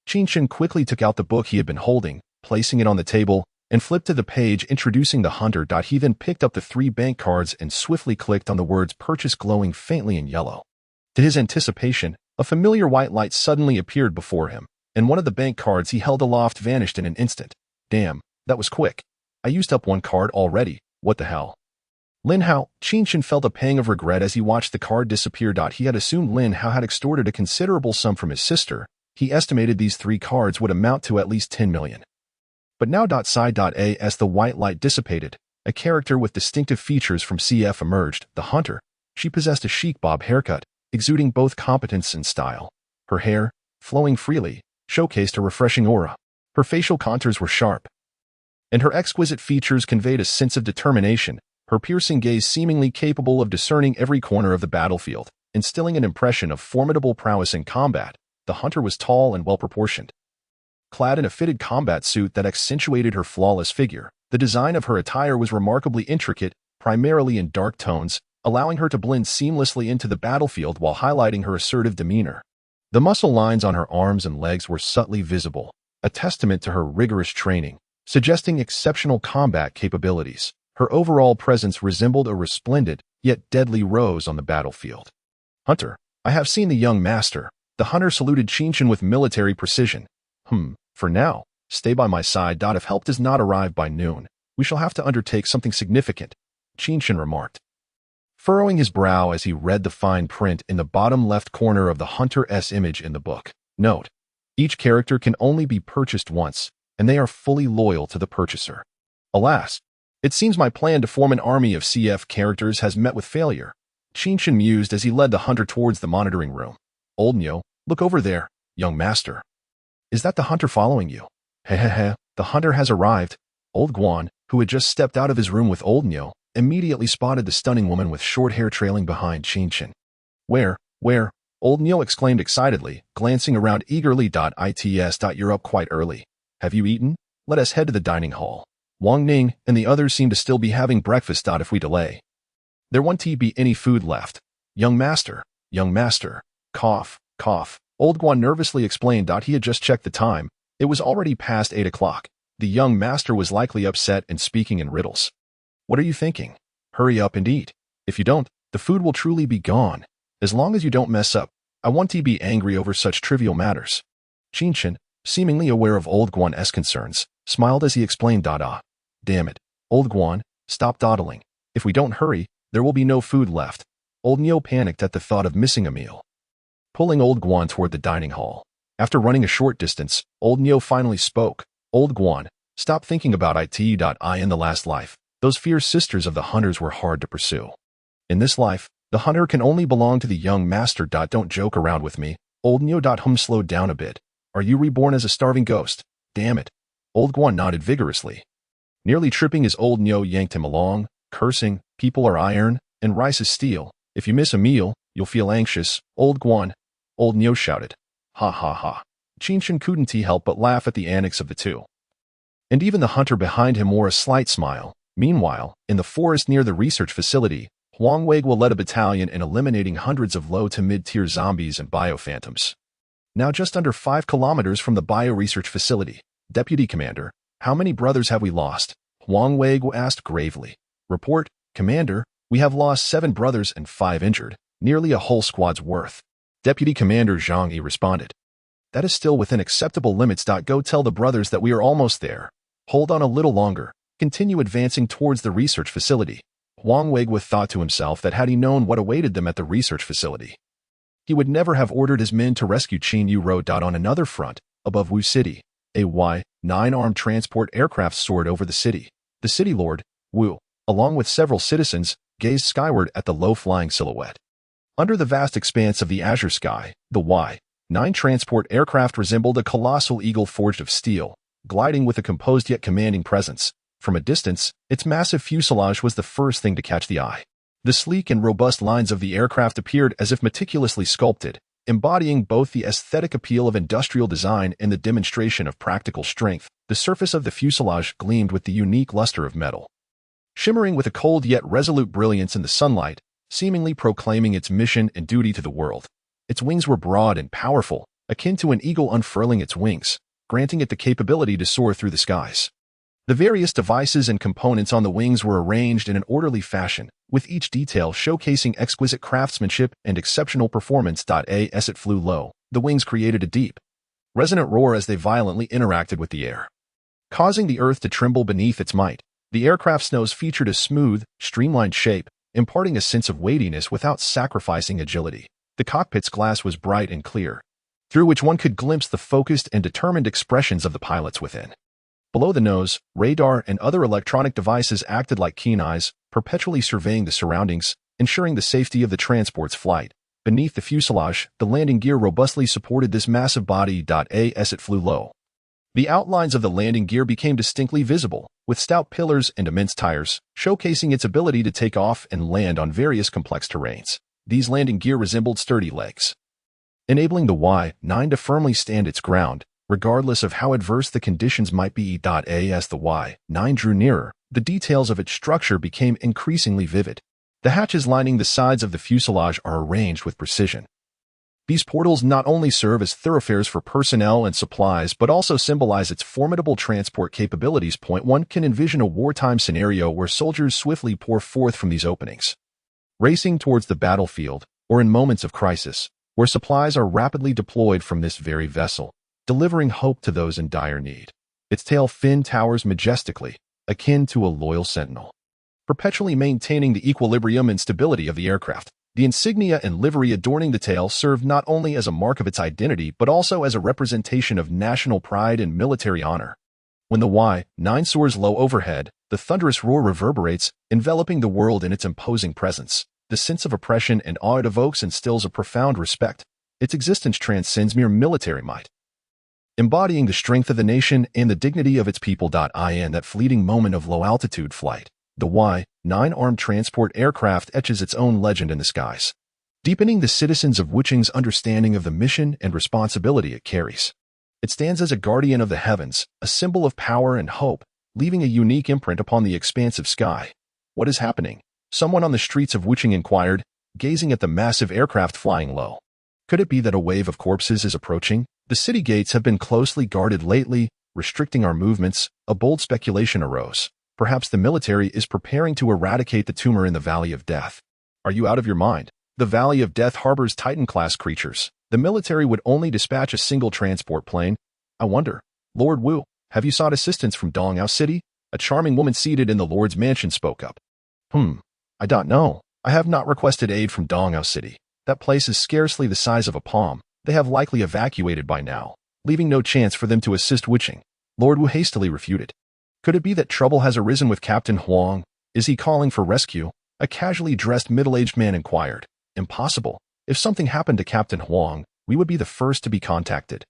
Qin Chen quickly took out the book he had been holding, placing it on the table, and flipped to the page introducing the hunter. He then picked up the 3 bank cards and swiftly clicked on the words purchase glowing faintly in yellow. To his anticipation, a familiar white light suddenly appeared before him, and one of the bank cards he held aloft vanished in an instant. Damn, that was quick. I used up 1 card already, what the hell? Lin Hao, Qin Chen felt a pang of regret as he watched the card disappear. He had assumed Lin Hao had extorted a considerable sum from his sister. He estimated these 3 cards would amount to at least 10 million. But now as the white light dissipated, a character with distinctive features from CF emerged, the hunter. She possessed a chic bob haircut, exuding both competence and style. Her hair, flowing freely, showcased a refreshing aura. Her facial contours were sharp, and her exquisite features conveyed a sense of determination, her piercing gaze seemingly capable of discerning every corner of the battlefield, instilling an impression of formidable prowess in combat. The hunter was tall and well-proportioned, clad in a fitted combat suit that accentuated her flawless figure. The design of her attire was remarkably intricate, primarily in dark tones, allowing her to blend seamlessly into the battlefield while highlighting her assertive demeanor. The muscle lines on her arms and legs were subtly visible, a testament to her rigorous training, suggesting exceptional combat capabilities. Her overall presence resembled a resplendent, yet deadly rose on the battlefield. Hunter, I have seen the young master. The hunter saluted Qin Chen with military precision. For now, stay by my side. If help does not arrive by noon, we shall have to undertake something significant, Qin Chen remarked, furrowing his brow as he read the fine print in the bottom left corner of the hunter's image in the book. Note: each character can only be purchased once, and they are fully loyal to the purchaser. Alas, it seems my plan to form an army of CF characters has met with failure, Qin Chen mused as he led the hunter towards the monitoring room. Old Nyo, look over there, young master. Is that the hunter following you? Hehehe, the hunter has arrived. Old Guan, who had just stepped out of his room with Old Nyo, immediately spotted the stunning woman with short hair trailing behind Qin Chen. Where? Old Nyo exclaimed excitedly, glancing around eagerly. You're up quite early. Have you eaten? Let us head to the dining hall. Wang Ning and the others seem to still be having breakfast. If we delay, there won't be any food left. Young master. Cough. Old Guan nervously explained. He had just checked the time. It was already past 8 o'clock. The young master was likely upset and speaking in riddles. What are you thinking? Hurry up and eat. If you don't, the food will truly be gone. As long as you don't mess up, I want to be angry over such trivial matters. Qin Chen, seemingly aware of Old Guan's concerns, smiled as he explained. Damn it, Old Guan, stop dawdling. If we don't hurry, there will be no food left. Old Nyo panicked at the thought of missing a meal, pulling Old Guan toward the dining hall. After running a short distance, Old Nyo finally spoke. Old Guan, Stop thinking about it. In the last life, those fierce sisters of the hunters were hard to pursue. In this life, the hunter can only belong to the young master. Don't joke around with me. Old Neo. Slowed down a bit. Are you reborn as a starving ghost? Damn it. Old Guan nodded vigorously. Nearly tripping as Old Neo yanked him along, cursing, people are iron, and rice is steel. If you miss a meal, you'll feel anxious. Old Guan. Old Neo shouted. Ha ha ha. Qin Chen couldn't help but laugh at the antics of the two. And even the hunter behind him wore a slight smile. Meanwhile, in the forest near the research facility, Huang Weiguo led a battalion in eliminating hundreds of low to mid-tier zombies and biophantoms. Now just under 5 kilometers from the bio-research facility, Deputy Commander, how many brothers have we lost? Huang Weiguo asked gravely. Report, Commander, we have lost 7 brothers and 5 injured, nearly a whole squad's worth. Deputy Commander Zhang Yi responded. That is still within acceptable limits. Go tell the brothers that we are almost there. Hold on a little longer. Continue advancing towards the research facility. Huang Weiguo thought to himself that had he known what awaited them at the research facility, he would never have ordered his men to rescue Qin Yu Ro. On another front, above Wu City, a Y-9 armed transport aircraft soared over the city. The city lord, Wu, along with several citizens, gazed skyward at the low-flying silhouette. Under the vast expanse of the azure sky, the Y-9 transport aircraft resembled a colossal eagle forged of steel, gliding with a composed yet commanding presence. From a distance, its massive fuselage was the first thing to catch the eye. The sleek and robust lines of the aircraft appeared as if meticulously sculpted, embodying both the aesthetic appeal of industrial design and the demonstration of practical strength. The surface of the fuselage gleamed with the unique luster of metal, shimmering with a cold yet resolute brilliance in the sunlight, seemingly proclaiming its mission and duty to the world. Its wings were broad and powerful, akin to an eagle unfurling its wings, granting it the capability to soar through the skies. The various devices and components on the wings were arranged in an orderly fashion, with each detail showcasing exquisite craftsmanship and exceptional performance. As it flew low, the wings created a deep, resonant roar as they violently interacted with the air, causing the earth to tremble beneath its might. The aircraft's nose featured a smooth, streamlined shape, imparting a sense of weightiness without sacrificing agility. The cockpit's glass was bright and clear, through which one could glimpse the focused and determined expressions of the pilots within. Below the nose, radar and other electronic devices acted like keen eyes, perpetually surveying the surroundings, ensuring the safety of the transport's flight. Beneath the fuselage, the landing gear robustly supported this massive body. As it flew low, the outlines of the landing gear became distinctly visible, with stout pillars and immense tires, showcasing its ability to take off and land on various complex terrains. These landing gear resembled sturdy legs, enabling the Y-9 to firmly stand its ground, regardless of how adverse the conditions might be. As the Y-9 drew nearer, the details of its structure became increasingly vivid. The hatches lining the sides of the fuselage are arranged with precision. These portals not only serve as thoroughfares for personnel and supplies but also symbolize its formidable transport capabilities. One can envision a wartime scenario where soldiers swiftly pour forth from these openings, racing towards the battlefield, or in moments of crisis, where supplies are rapidly deployed from this very vessel, delivering hope to those in dire need. Its tail fin towers majestically, akin to a loyal sentinel, perpetually maintaining the equilibrium and stability of the aircraft. The insignia and livery adorning the tail served not only as a mark of its identity but also as a representation of national pride and military honor. When the Y-9 soars low overhead, the thunderous roar reverberates, enveloping the world in its imposing presence. The sense of oppression and awe it evokes instills a profound respect. Its existence transcends mere military might, embodying the strength of the nation and the dignity of its people. In that fleeting moment of low-altitude flight, the Y-9 armed transport aircraft etches its own legend in the skies, deepening the citizens of Wuqing's understanding of the mission and responsibility it carries. It stands as a guardian of the heavens, a symbol of power and hope, leaving a unique imprint upon the expansive sky. What is happening? Someone on the streets of Wuqing inquired, gazing at the massive aircraft flying low. Could it be that a wave of corpses is approaching? The city gates have been closely guarded lately, restricting our movements. A bold speculation arose. Perhaps the military is preparing to eradicate the tumor in the Valley of Death. Are you out of your mind? The Valley of Death harbors Titan-class creatures. The military would only dispatch a single transport plane. I wonder, Lord Wu, have you sought assistance from Dongyao City? A charming woman seated in the Lord's mansion spoke up. I don't know. I have not requested aid from Dongyao City. That place is scarcely the size of a palm. They have likely evacuated by now, leaving no chance for them to assist Wuqing. Lord Wu hastily refuted. Could it be that trouble has arisen with Captain Huang? Is he calling for rescue? A casually dressed middle-aged man inquired. Impossible. If something happened to Captain Huang, we would be the first to be contacted.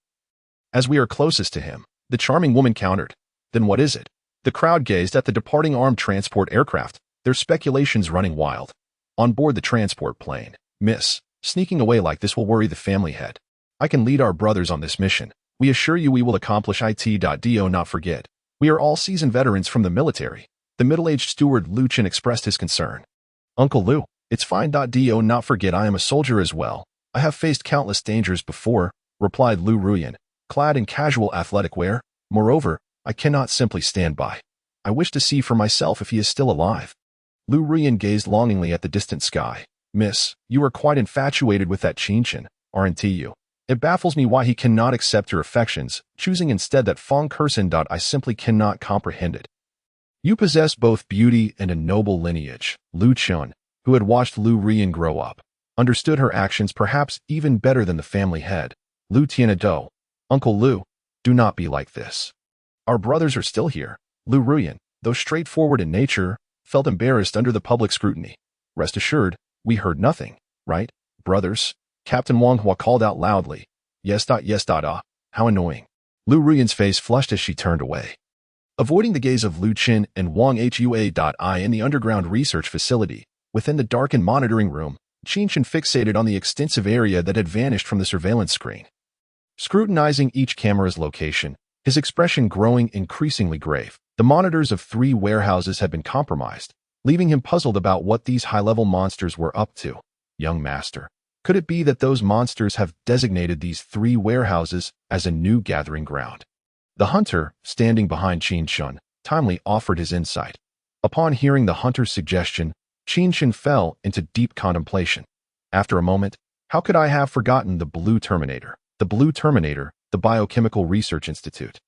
As we are closest to him, the charming woman countered. Then what is it? The crowd gazed at the departing armed transport aircraft, their speculations running wild. On board the transport plane, Miss, sneaking away like this will worry the family head. I can lead our brothers on this mission. We assure you we will accomplish it. Do not forget. We are all seasoned veterans from the military. The middle-aged steward Lu Chen expressed his concern. Uncle Lu, it's fine. Do not forget I am a soldier as well. I have faced countless dangers before, replied Lu Ruyan, clad in casual athletic wear. Moreover, I cannot simply stand by. I wish to see for myself if he is still alive. Lu Ruyan gazed longingly at the distant sky. Miss, you are quite infatuated with that Qin Chen, aren't you? It baffles me why he cannot accept your affections, choosing instead that Feng Kersen. I simply cannot comprehend it. You possess both beauty and a noble lineage. Lu Chen, who had watched Lu Ruyan grow up, understood her actions perhaps even better than the family head. Lu Tianado, Uncle Lu, do not be like this. Our brothers are still here. Lu Ruyan, though straightforward in nature, felt embarrassed under the public scrutiny. Rest assured, we heard nothing, right, brothers? Captain Wang Hua called out loudly. Yes. How annoying. Lu Ruyan's face flushed as she turned away. Avoiding the gaze of Lu Chen and Wang Hua in the underground research facility, within the darkened monitoring room, Qin Chen fixated on the extensive area that had vanished from the surveillance screen. Scrutinizing each camera's location, his expression growing increasingly grave, the monitors of 3 warehouses had been compromised, leaving him puzzled about what these high-level monsters were up to. Young master. Could it be that those monsters have designated these 3 warehouses as a new gathering ground? The hunter, standing behind Qin Chen, timely offered his insight. Upon hearing the hunter's suggestion, Qin Chen fell into deep contemplation. After a moment, how could I have forgotten the Blue Terminator? The Blue Terminator, the Biochemical Research Institute.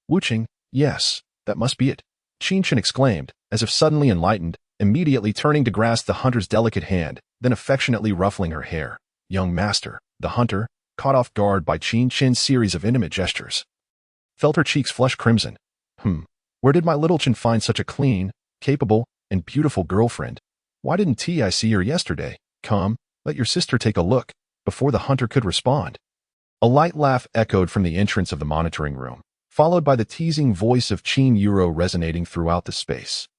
Wuching, yes, that must be it. Qin Chen exclaimed, as if suddenly enlightened, immediately turning to grasp the hunter's delicate hand, then affectionately ruffling her hair. Young master, the hunter, caught off guard by Qin Chen's series of intimate gestures, felt her cheeks flush crimson. Where did my little Chen find such a clean, capable, and beautiful girlfriend? Why didn't I see her yesterday? Come, let your sister take a look. Before the hunter could respond, a light laugh echoed from the entrance of the monitoring room, followed by the teasing voice of Qin Yuro resonating throughout the space.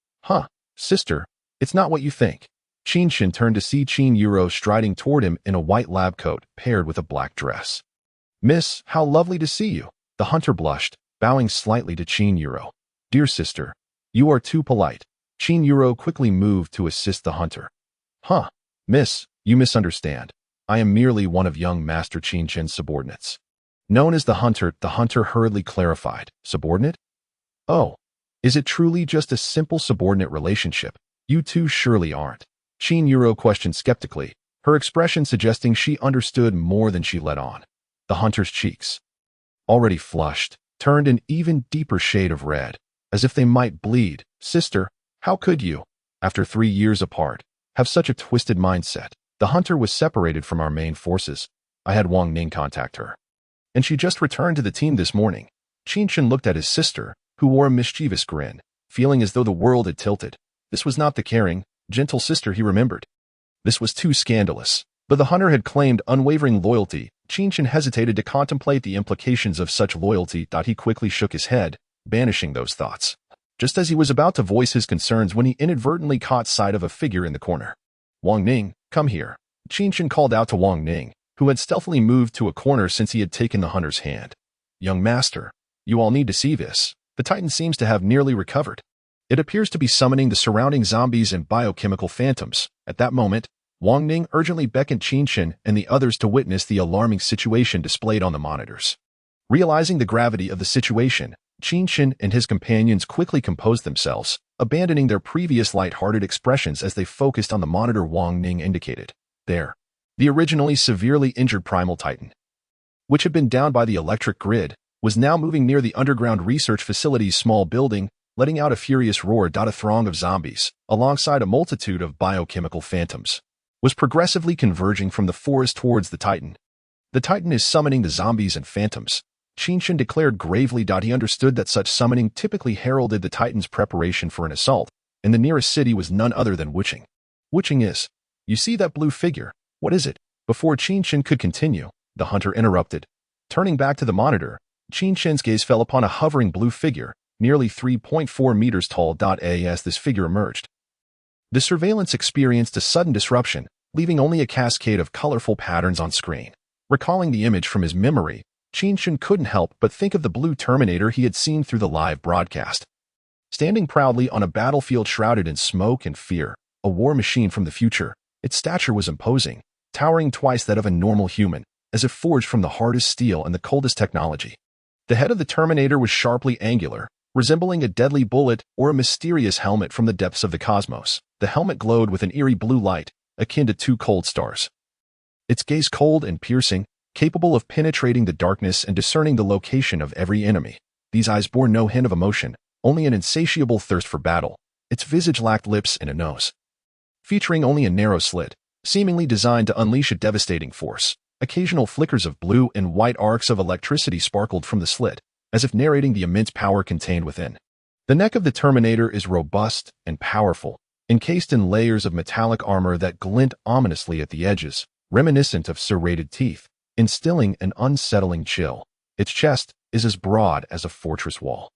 Sister, it's not what you think. Qin Chen turned to see Qin Yuro striding toward him in a white lab coat paired with a black dress. Miss, how lovely to see you. The hunter blushed, bowing slightly to Qin Yuro. Dear sister, you are too polite. Qin Yuro quickly moved to assist the hunter. Miss, you misunderstand. I am merely one of young Master Qin Chen's subordinates. Known as the hunter hurriedly clarified. Subordinate? Oh, is it truly just a simple subordinate relationship? You two surely aren't. Qin Yuro questioned skeptically, her expression suggesting she understood more than she let on. The hunter's cheeks, already flushed, turned an even deeper shade of red, as if they might bleed. Sister, how could you, after 3 years apart, have such a twisted mindset? The hunter was separated from our main forces. I had Wang Ning contact her, and she just returned to the team this morning. Qin Chen looked at his sister, who wore a mischievous grin, feeling as though the world had tilted. This was not the caring, gentle sister he remembered. This was too scandalous. Though the hunter had claimed unwavering loyalty, Qin Chen hesitated to contemplate the implications of such loyalty. He quickly shook his head, banishing those thoughts, just as he was about to voice his concerns when he inadvertently caught sight of a figure in the corner. Wang Ning, come here. Qin Chen called out to Wang Ning, who had stealthily moved to a corner since he had taken the hunter's hand. Young master, you all need to see this. The Titan seems to have nearly recovered. It appears to be summoning the surrounding zombies and biochemical phantoms. At that moment, Wang Ning urgently beckoned Qin Chen and the others to witness the alarming situation displayed on the monitors. Realizing the gravity of the situation, Qin Chen and his companions quickly composed themselves, abandoning their previous light-hearted expressions as they focused on the monitor Wang Ning indicated. There, the originally severely injured primal Titan, which had been downed by the electric grid, was now moving near the underground research facility's small building, letting out a furious roar. A throng of zombies, alongside a multitude of biochemical phantoms, was progressively converging from the forest towards the Titan. The Titan is summoning the zombies and phantoms. Qin Chen declared gravely. He understood that such summoning typically heralded the Titan's preparation for an assault, and the nearest city was none other than Wuching. Wuching is. You see that blue figure? What is it? Before Qin Chen could continue, the hunter interrupted. Turning back to the monitor, Qin Chen's gaze fell upon a hovering blue figure, nearly 3.4 meters tall. As this figure emerged, the surveillance experienced a sudden disruption, leaving only a cascade of colorful patterns on screen. Recalling the image from his memory, Qin Chen couldn't help but think of the blue Terminator he had seen through the live broadcast. Standing proudly on a battlefield shrouded in smoke and fear, a war machine from the future, its stature was imposing, towering twice that of a normal human, as if forged from the hardest steel and the coldest technology. The head of the Terminator was sharply angular, resembling a deadly bullet or a mysterious helmet from the depths of the cosmos. The helmet glowed with an eerie blue light, akin to two cold stars. Its gaze cold and piercing, capable of penetrating the darkness and discerning the location of every enemy. These eyes bore no hint of emotion, only an insatiable thirst for battle. Its visage lacked lips and a nose, featuring only a narrow slit, seemingly designed to unleash a devastating force. Occasional flickers of blue and white arcs of electricity sparkled from the slit, as if narrating the immense power contained within. The neck of the Terminator is robust and powerful, encased in layers of metallic armor that glint ominously at the edges, reminiscent of serrated teeth, instilling an unsettling chill. Its chest is as broad as a fortress wall,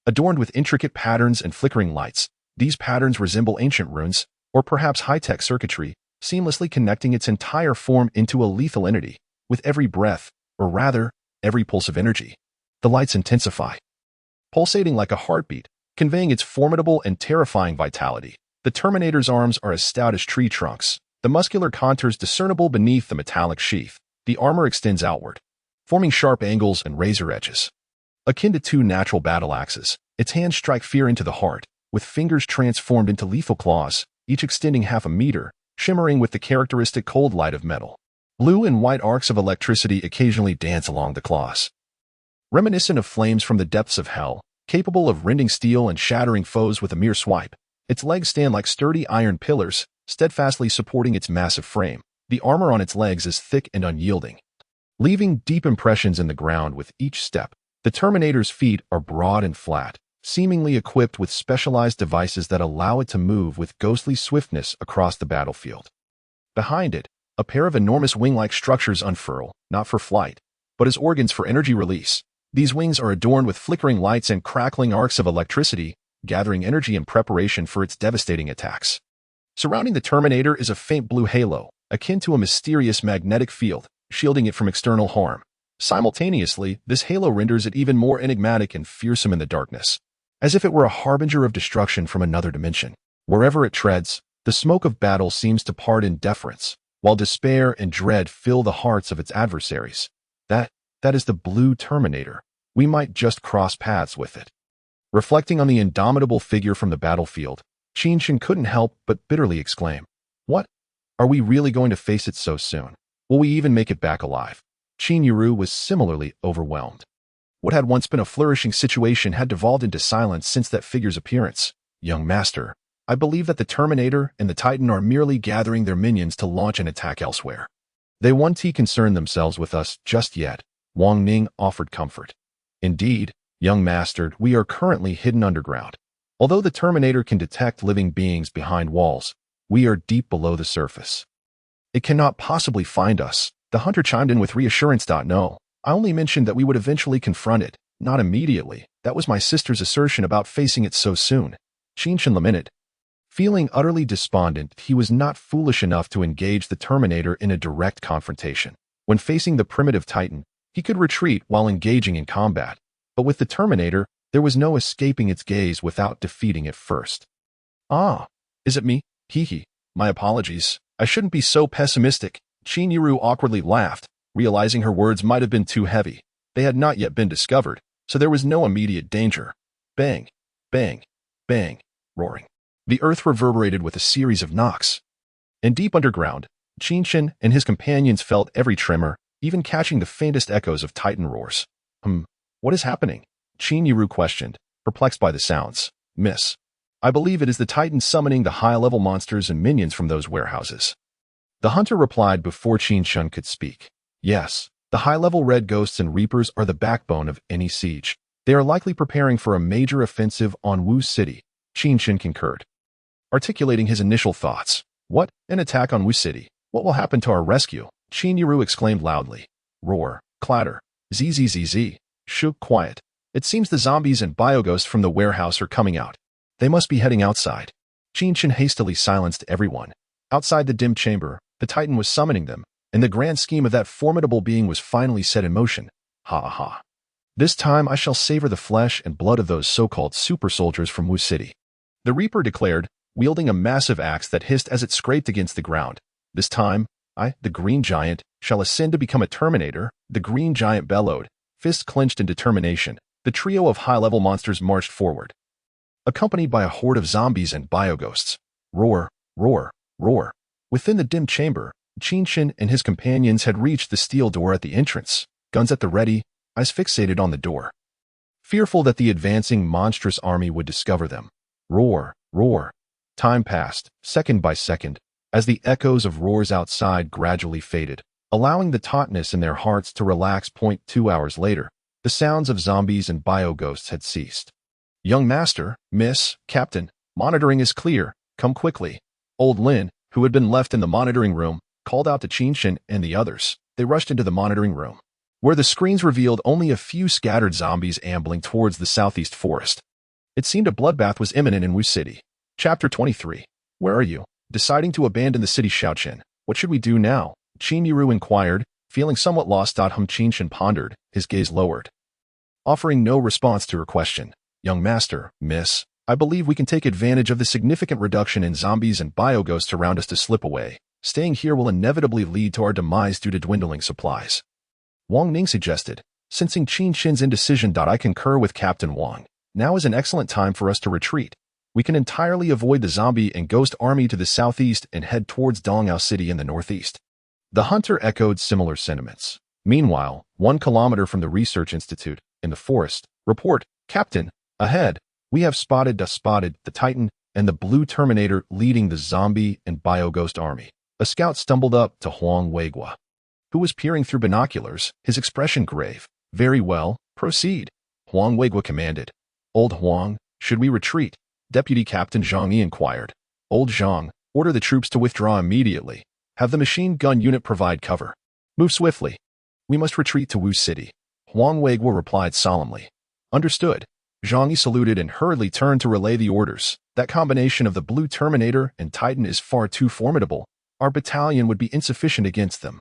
adorned with intricate patterns and flickering lights. These patterns resemble ancient runes, or perhaps high-tech circuitry, seamlessly connecting its entire form into a lethal entity. With every breath, or rather, every pulse of energy, the lights intensify, pulsating like a heartbeat, conveying its formidable and terrifying vitality. The Terminator's arms are as stout as tree trunks, the muscular contours discernible beneath the metallic sheath. The armor extends outward, forming sharp angles and razor edges. Akin to two natural battle axes, its hands strike fear into the heart, with fingers transformed into lethal claws, each extending half a meter, shimmering with the characteristic cold light of metal. Blue and white arcs of electricity occasionally dance along the claws, reminiscent of flames from the depths of hell, capable of rending steel and shattering foes with a mere swipe. Its legs stand like sturdy iron pillars, steadfastly supporting its massive frame. The armor on its legs is thick and unyielding, leaving deep impressions in the ground with each step. The Terminator's feet are broad and flat, seemingly equipped with specialized devices that allow it to move with ghostly swiftness across the battlefield. Behind it, a pair of enormous wing-like structures unfurl, not for flight, but as organs for energy release. These wings are adorned with flickering lights and crackling arcs of electricity, gathering energy in preparation for its devastating attacks. Surrounding the Terminator is a faint blue halo, akin to a mysterious magnetic field, shielding it from external harm. Simultaneously, this halo renders it even more enigmatic and fearsome in the darkness, as if it were a harbinger of destruction from another dimension. Wherever it treads, the smoke of battle seems to part in deference, while despair and dread fill the hearts of its adversaries. That is the blue Terminator. We might just cross paths with it. Reflecting on the indomitable figure from the battlefield, Qin Chen couldn't help but bitterly exclaim, "What? Are we really going to face it so soon? Will we even make it back alive?" Qin Yiru was similarly overwhelmed. What had once been a flourishing situation had devolved into silence since that figure's appearance. "Young master, I believe that the Terminator and the Titan are merely gathering their minions to launch an attack elsewhere. They won't concern themselves with us just yet," Wang Ning offered comfort. "Indeed, young master, we are currently hidden underground. Although the Terminator can detect living beings behind walls, we are deep below the surface. It cannot possibly find us." The hunter chimed in with reassurance. "No, I only mentioned that we would eventually confront it, not immediately. That was my sister's assertion about facing it so soon," Qin Chen lamented. Feeling utterly despondent, he was not foolish enough to engage the Terminator in a direct confrontation. When facing the primitive Titan, he could retreat while engaging in combat, but with the Terminator, there was no escaping its gaze without defeating it first. "Ah, is it me? Hee. My apologies. I shouldn't be so pessimistic." Qin Yiru awkwardly laughed, realizing her words might have been too heavy. They had not yet been discovered, so there was no immediate danger. Bang, bang, bang, roaring. The earth reverberated with a series of knocks. And deep underground, Qin Chen and his companions felt every tremor, even catching the faintest echoes of Titan roars. What is happening?" Qin Yiru questioned, perplexed by the sounds. "Miss, I believe it is the Titan summoning the high-level monsters and minions from those warehouses." The hunter replied before Qin Chen could speak. "Yes, The high-level red ghosts and reapers are the backbone of any siege. They are likely preparing for a major offensive on Wu City, Qin Chen concurred. Articulating his initial thoughts. What? An attack on Wu City? What will happen to our rescue? Qin Yiru exclaimed loudly. Roar, clatter, zzz, shoo, quiet. It seems the zombies and bioghosts from the warehouse are coming out. They must be heading outside. Qin Chen hastily silenced everyone. Outside the dim chamber, the Titan was summoning them, and the grand scheme of that formidable being was finally set in motion. Ha ha. This time I shall savor the flesh and blood of those so-called super soldiers from Wu City. The Reaper declared, wielding a massive axe that hissed as it scraped against the ground. This time, I, the Green Giant, shall ascend to become a Terminator. The Green Giant bellowed, fists clenched in determination. The trio of high-level monsters marched forward, accompanied by a horde of zombies and bioghosts. Roar, roar, roar. Within the dim chamber, Qin Chen and his companions had reached the steel door at the entrance, guns at the ready, eyes fixated on the door, fearful that the advancing monstrous army would discover them. Roar, roar. Time passed, second by second, as the echoes of roars outside gradually faded, allowing the tautness in their hearts to relax. 2 hours later, the sounds of zombies and bioghosts had ceased. Young Master, Miss, Captain, monitoring is clear, come quickly. Old Lin, who had been left in the monitoring room, called out to Qin Chen and the others. They rushed into the monitoring room, where the screens revealed only a few scattered zombies ambling towards the southeast forest. It seemed a bloodbath was imminent in Wu City. Chapter 23. Where are you? Deciding to abandon the city, Xiaochen. What should we do now? Qin Yiru inquired, feeling somewhat lost. Qin Chen pondered, his gaze lowered, offering no response to her question. Young Master, Miss, I believe we can take advantage of the significant reduction in zombies and bioghosts around us to slip away. Staying here will inevitably lead to our demise due to dwindling supplies. Wang Ning suggested, sensing Qin Chen's indecision. I concur with Captain Wang. Now is an excellent time for us to retreat. We can entirely avoid the zombie and ghost army to the southeast and head towards Dongyao City in the northeast. The hunter echoed similar sentiments. Meanwhile, 1 kilometer from the research institute, in the forest, report, Captain, ahead, we have spotted the Titan and the blue Terminator leading the zombie and bioghost army. A scout stumbled up to Huang Weigua, who was peering through binoculars, his expression grave. Very well, proceed. Huang Weigua commanded. Old Huang, should we retreat? Deputy Captain Zhang Yi inquired. Old Zhang, order the troops to withdraw immediately. Have the machine gun unit provide cover. Move swiftly. We must retreat to Wu City. Huang Weigua replied solemnly. Understood. Zhang Yi saluted and hurriedly turned to relay the orders. That combination of the blue Terminator and Titan is far too formidable. Our battalion would be insufficient against them.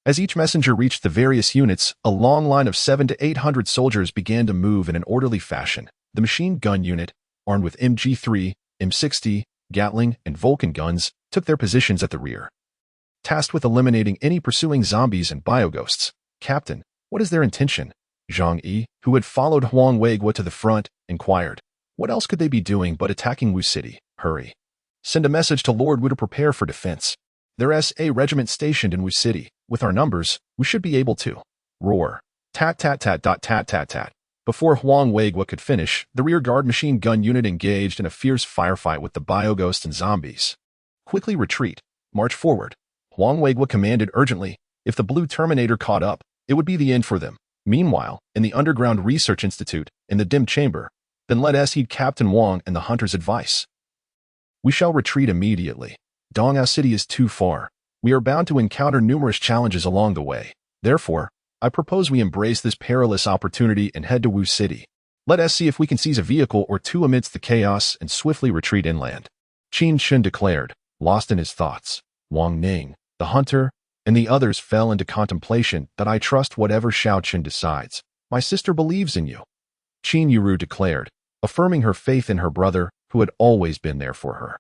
As each messenger reached the various units, a long line of 700 to 800 soldiers began to move in an orderly fashion. The machine gun unit, armed with MG3, M60, Gatling, and Vulcan guns, took their positions at the rear, tasked with eliminating any pursuing zombies and bioghosts. Captain, what is their intention? Zhang Yi, who had followed Huang Weigua to the front, inquired. What else could they be doing but attacking Wu City? Hurry. Send a message to Lord Wu to prepare for defense. There's a regiment stationed in Wu City. With our numbers, we should be able to. Roar. Tat tat tat dot tat tat tat. Before Huang Weigua could finish, the rearguard machine gun unit engaged in a fierce firefight with the bioghosts and zombies. Quickly retreat. March forward. Huang Weigua commanded urgently. If the blue Terminator caught up, it would be the end for them. Meanwhile, in the underground research institute, in the dim chamber, then let us heed Captain Wang and the hunter's advice. We shall retreat immediately. Dongyao City is too far. We are bound to encounter numerous challenges along the way. Therefore, I propose we embrace this perilous opportunity and head to Wu City. Let us see if we can seize a vehicle or two amidst the chaos and swiftly retreat inland. Qin Chen declared, lost in his thoughts. Wang Ning, the hunter, and the others fell into contemplation. That I trust whatever Xiaochen decides. My sister believes in you. Qin Yiru declared, affirming her faith in her brother, who had always been there for her.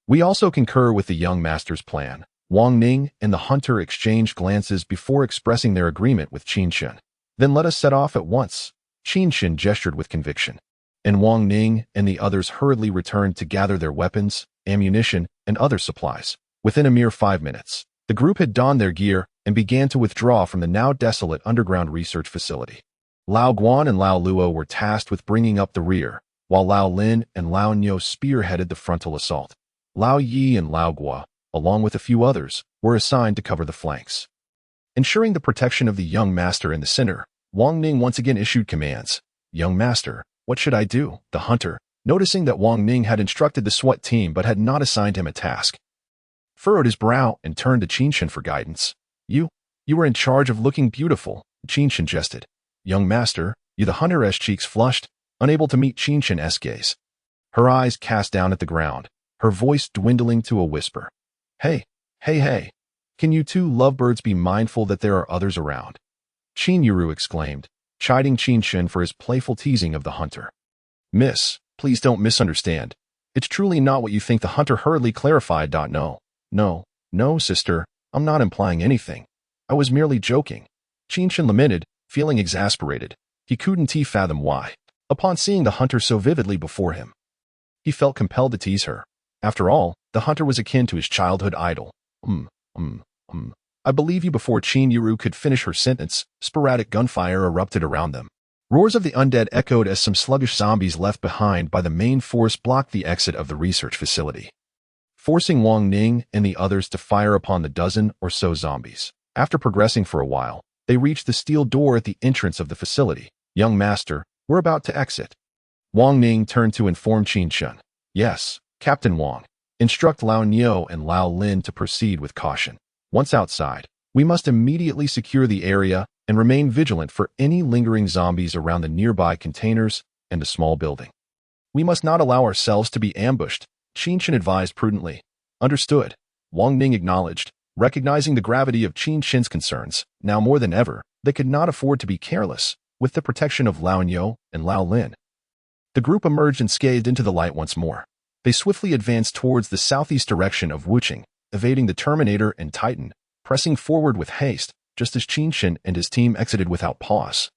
We also concur with the young master's plan. Wang Ning and the hunter exchanged glances before expressing their agreement with Qin Chen. Then let us set off at once. Qin Chen gestured with conviction, and Wang Ning and the others hurriedly returned to gather their weapons, ammunition, and other supplies. Within a mere 5 minutes, the group had donned their gear and began to withdraw from the now desolate underground research facility. Lao Guan and Lao Luo were tasked with bringing up the rear, while Lao Lin and Lao Niu spearheaded the frontal assault. Lao Yi and Lao Guo, along with a few others, were assigned to cover the flanks. Ensuring the protection of the young master in the center, Wang Ning once again issued commands. Young master, what should I do? The hunter, noticing that Wang Ning had instructed the SWAT team but had not assigned him a task, furrowed his brow and turned to Qin Chen for guidance. You were in charge of looking beautiful, Qin Chen jested. Young master, the hunter's cheeks flushed, unable to meet Qin Chen's gaze. Her eyes cast down at the ground, her voice dwindling to a whisper. Hey, can you two lovebirds be mindful that there are others around? Qin Yuru exclaimed, chiding Qin Chen for his playful teasing of the hunter. Miss, please don't misunderstand. It's truly not what you think, the hunter hurriedly clarified. No, sister, I'm not implying anything. I was merely joking. Qin Chen lamented, feeling exasperated. He couldn't fathom why. Upon seeing the hunter so vividly before him, he felt compelled to tease her. After all, the hunter was akin to his childhood idol. I believe you. Before Qin Yuru could finish her sentence, sporadic gunfire erupted around them. Roars of the undead echoed as some sluggish zombies left behind by the main force blocked the exit of the research facility, forcing Wang Ning and the others to fire upon the dozen or so zombies. After progressing for a while, they reached the steel door at the entrance of the facility. Young master, we're about to exit. Wang Ning turned to inform Qin Chen. Yes, Captain Wang. Instruct Lao Niu and Lao Lin to proceed with caution. Once outside, we must immediately secure the area and remain vigilant for any lingering zombies around the nearby containers and the small building. We must not allow ourselves to be ambushed, Qin Chen advised prudently. Understood, Wang Ning acknowledged, recognizing the gravity of Qin Chen's concerns. Now more than ever, they could not afford to be careless with the protection of Lao Niu and Lao Lin. The group emerged and scathed into the light once more. They swiftly advanced towards the southeast direction of Wuching, evading the Terminator and Titan, pressing forward with haste, just as Qin Chen and his team exited without pause.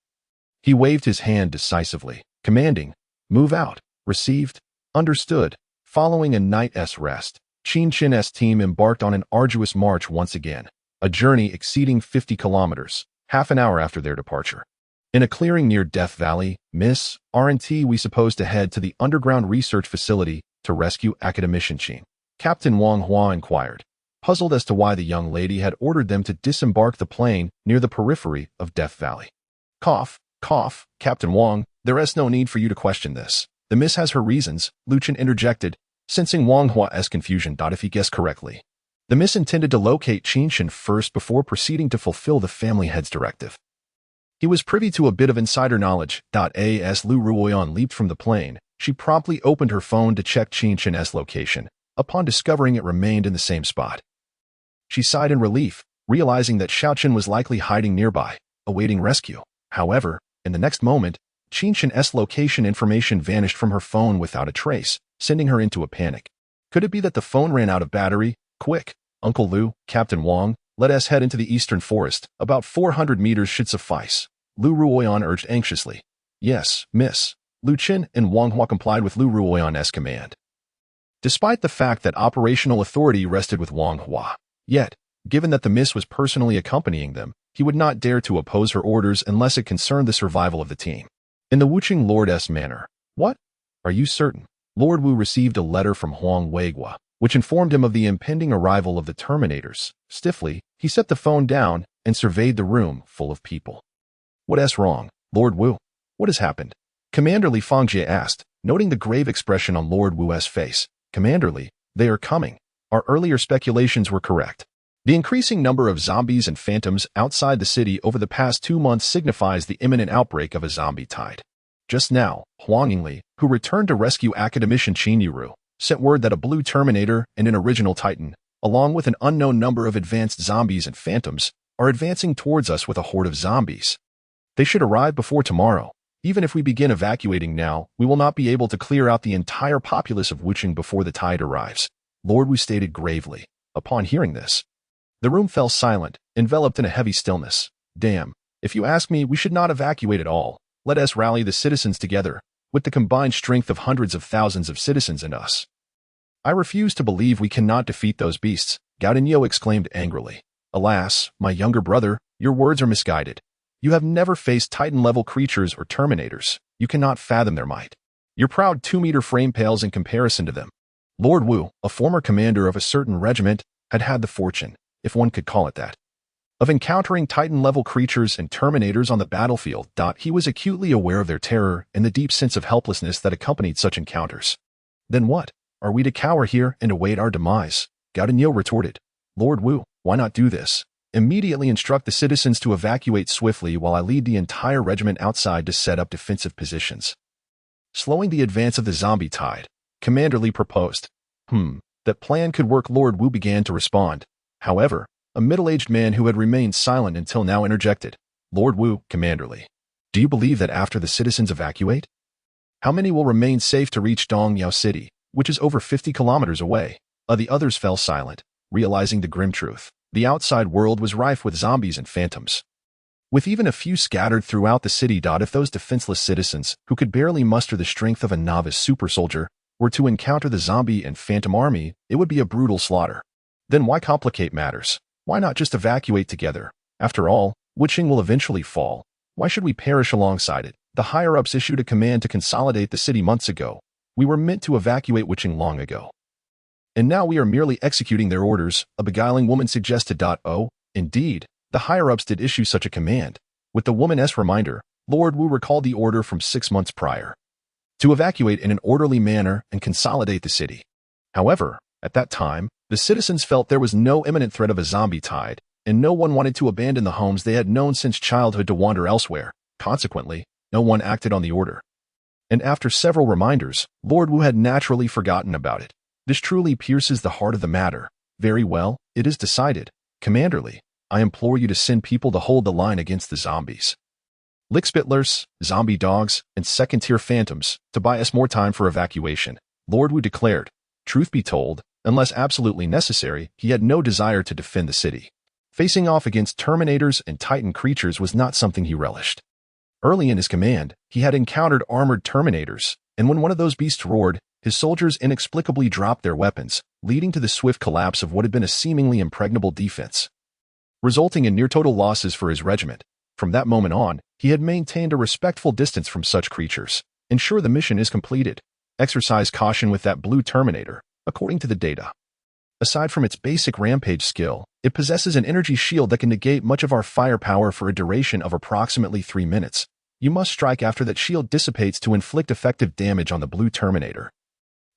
He waved his hand decisively, commanding, "Move out." Received. Understood. Following a night's rest, Qin Chen's team embarked on an arduous march once again, a journey exceeding 50 kilometers, half an hour after their departure. In a clearing near Death Valley, Miss R&T, we supposed to head to the underground research facility to rescue academician Qin. Captain Wang Hua inquired, puzzled as to why the young lady had ordered them to disembark the plane near the periphery of Death Valley. Cough, Captain Wang, there is no need for you to question this. The miss has her reasons, Lu Chen interjected, sensing Wang Hua's confusion. If he guessed correctly, the miss intended to locate Qin Chen first before proceeding to fulfill the family head's directive. He was privy to a bit of insider knowledge. As Lu Ruoyan leaped from the plane, she promptly opened her phone to check Qin Chen's location, upon discovering it remained in the same spot. She sighed in relief, realizing that Xiao Chen was likely hiding nearby, awaiting rescue. However, in the next moment, Qin Chen's location information vanished from her phone without a trace, sending her into a panic. Could it be that the phone ran out of battery? Quick, Uncle Lu, Captain Wang, let us head into the eastern forest. About 400 meters should suffice, Lu Ruoyan urged anxiously. Yes, miss. Lu Chen and Wang Hua complied with Lu Ruoyan's command. Despite the fact that operational authority rested with Wang Hua, yet, given that the miss was personally accompanying them, he would not dare to oppose her orders unless it concerned the survival of the team. In the Wuching Lord's manner, what? Are you certain? Lord Wu received a letter from Huang Weigua, which informed him of the impending arrival of the Terminators. Stiffly, he set the phone down and surveyed the room full of people. What's wrong, Lord Wu? What has happened? Commander Li Fangjie asked, noting the grave expression on Lord Wu's face. Commander Li, they are coming. Our earlier speculations were correct. The increasing number of zombies and phantoms outside the city over the past 2 months signifies the imminent outbreak of a zombie tide. Just now, Huang Yingli, who returned to rescue academician Qin Yuru, sent word that a blue Terminator and an original Titan, along with an unknown number of advanced zombies and phantoms, are advancing towards us with a horde of zombies. They should arrive before tomorrow. Even if we begin evacuating now, we will not be able to clear out the entire populace of Wuching before the tide arrives, Lord Wu stated gravely. Upon hearing this, the room fell silent, enveloped in a heavy stillness. Damn, if you ask me, we should not evacuate at all. Let us rally the citizens together, with the combined strength of hundreds of thousands of citizens and us. I refuse to believe we cannot defeat those beasts, Gao Dinyo exclaimed angrily. Alas, my younger brother, your words are misguided. You have never faced Titan-level creatures or Terminators. You cannot fathom their might. Your proud 2-meter frame pales in comparison to them. Lord Wu, a former commander of a certain regiment, had the fortune, if one could call it that, of encountering Titan-level creatures and Terminators on the battlefield. He was acutely aware of their terror and the deep sense of helplessness that accompanied such encounters. Then what? Are we to cower here and await our demise? Gaudinio retorted. Lord Wu, why not do this? Immediately instruct the citizens to evacuate swiftly while I lead the entire regiment outside to set up defensive positions. Slowing the advance of the zombie tide, Commander Li proposed. That plan could work. Lord Wu began to respond. However, a middle-aged man who had remained silent until now interjected. Lord Wu, Commander Li, do you believe that after the citizens evacuate, how many will remain safe to reach Dongyao City, which is over 50 kilometers away? The others fell silent, realizing the grim truth. The outside world was rife with zombies and phantoms, with even a few scattered throughout the city. If those defenseless citizens, who could barely muster the strength of a novice super soldier, were to encounter the zombie and phantom army, it would be a brutal slaughter. Then why complicate matters? Why not just evacuate together? After all, Wuqing will eventually fall. Why should we perish alongside it? The higher-ups issued a command to consolidate the city months ago. We were meant to evacuate Wuqing long ago. And now we are merely executing their orders, a beguiling woman suggested. Oh, indeed, the higher-ups did issue such a command. With the woman's reminder, Lord Wu recalled the order from 6 months prior to evacuate in an orderly manner and consolidate the city. However, at that time, the citizens felt there was no imminent threat of a zombie tide, and no one wanted to abandon the homes they had known since childhood to wander elsewhere. Consequently, no one acted on the order. And after several reminders, Lord Wu had naturally forgotten about it. This truly pierces the heart of the matter. Very well, it is decided. Commander Li, I implore you to send people to hold the line against the zombies, Lickspittlers, zombie dogs, and second-tier phantoms, to buy us more time for evacuation. Lord Wu declared. Truth be told, unless absolutely necessary, he had no desire to defend the city. Facing off against Terminators and Titan creatures was not something he relished. Early in his command, he had encountered armored Terminators, and when one of those beasts roared, his soldiers inexplicably dropped their weapons, leading to the swift collapse of what had been a seemingly impregnable defense, resulting in near-total losses for his regiment. From that moment on, he had maintained a respectful distance from such creatures. Ensure the mission is completed. Exercise caution with that blue Terminator, according to the data. Aside from its basic rampage skill, it possesses an energy shield that can negate much of our firepower for a duration of approximately 3 minutes. You must strike after that shield dissipates to inflict effective damage on the blue Terminator.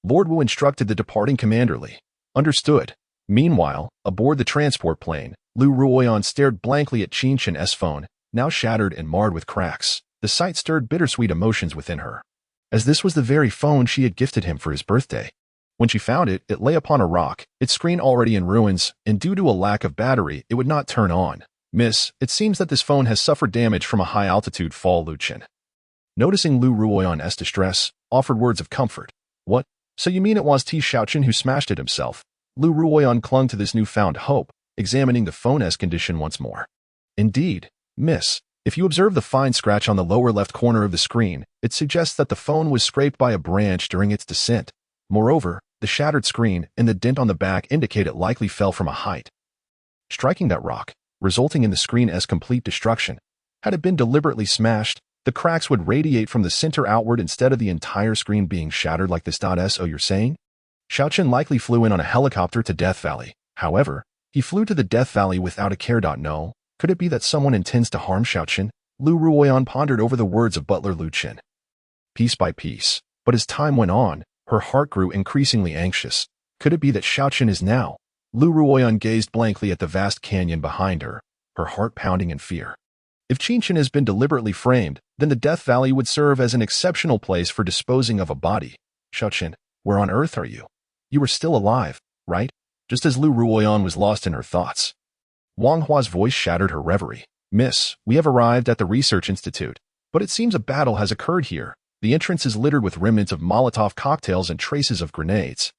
Lord Wu instructed the departing Commander Li. Understood. Meanwhile, aboard the transport plane, Lu Ruoyan stared blankly at Qin Chen's phone, now shattered and marred with cracks. The sight stirred bittersweet emotions within her, as this was the very phone she had gifted him for his birthday. When she found it, it lay upon a rock, its screen already in ruins, and due to a lack of battery, it would not turn on. Miss, it seems that this phone has suffered damage from a high-altitude fall. Lu Chen, noticing Lu Ruoyan's distress, offered words of comfort. What? So you mean it was Xiaochen who smashed it himself? Lu Ruoyan clung to this newfound hope, examining the phone's condition once more. Indeed, miss, if you observe the fine scratch on the lower left corner of the screen, it suggests that the phone was scraped by a branch during its descent. Moreover, the shattered screen and the dent on the back indicate it likely fell from a height, striking that rock, resulting in the screen's complete destruction. Had it been deliberately smashed, the cracks would radiate from the center outward instead of the entire screen being shattered like this. So you're saying? Xiaochen likely flew in on a helicopter to Death Valley. However, he flew to the Death Valley without a care. No, could it be that someone intends to harm Xiaochen? Lu Ruoyan pondered over the words of Butler Lu Chen, piece by piece. But as time went on, her heart grew increasingly anxious. Could it be that Xiaochen is now? Lu Ruoyan gazed blankly at the vast canyon behind her, her heart pounding in fear. If Qin Chen has been deliberately framed, then the Death Valley would serve as an exceptional place for disposing of a body. Xiaochen, where on earth are you? You were still alive, right? Just as Lu Ruoyan was lost in her thoughts, Wang Hua's voice shattered her reverie. Miss, we have arrived at the Research Institute, but it seems a battle has occurred here. The entrance is littered with remnants of Molotov cocktails and traces of grenades.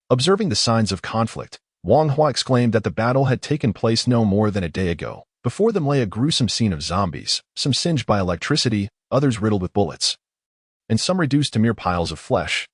Observing the signs of conflict, Wang Hua exclaimed that the battle had taken place no more than a day ago. Before them lay a gruesome scene of zombies, some singed by electricity, others riddled with bullets, and some reduced to mere piles of flesh.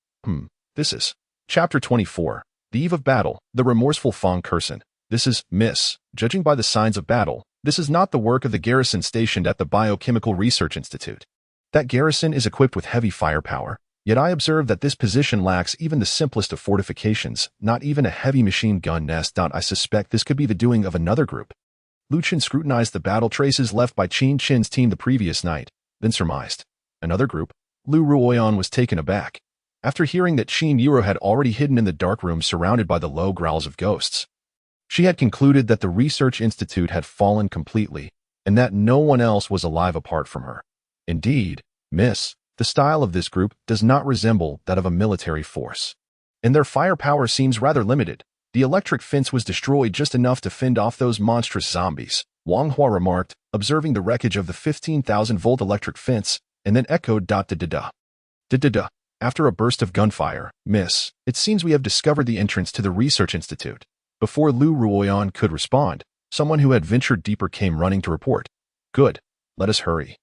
This is Chapter 24, The Eve of Battle, The Remorseful Fong Curson. This is, miss, judging by the signs of battle, this is not the work of the garrison stationed at the Biochemical Research Institute. That garrison is equipped with heavy firepower, yet I observe that this position lacks even the simplest of fortifications, not even a heavy machine gun nest. I suspect this could be the doing of another group. Lu Chen scrutinized the battle traces left by Qin Chen's team the previous night, then surmised. Another group. Lu Ruoyan was taken aback. After hearing that Qin Yuro had already hidden in the dark room surrounded by the low growls of ghosts, she had concluded that the research institute had fallen completely, and that no one else was alive apart from her. Indeed, miss, the style of this group does not resemble that of a military force, and their firepower seems rather limited. The electric fence was destroyed just enough to fend off those monstrous zombies, Wang Hua remarked, observing the wreckage of the 15,000-volt electric fence, and then echoed da-da-da-da. Da-da-da. After a burst of gunfire, miss, it seems we have discovered the entrance to the research institute. Before Lu Ruoyan could respond, someone who had ventured deeper came running to report. Good. Let us hurry.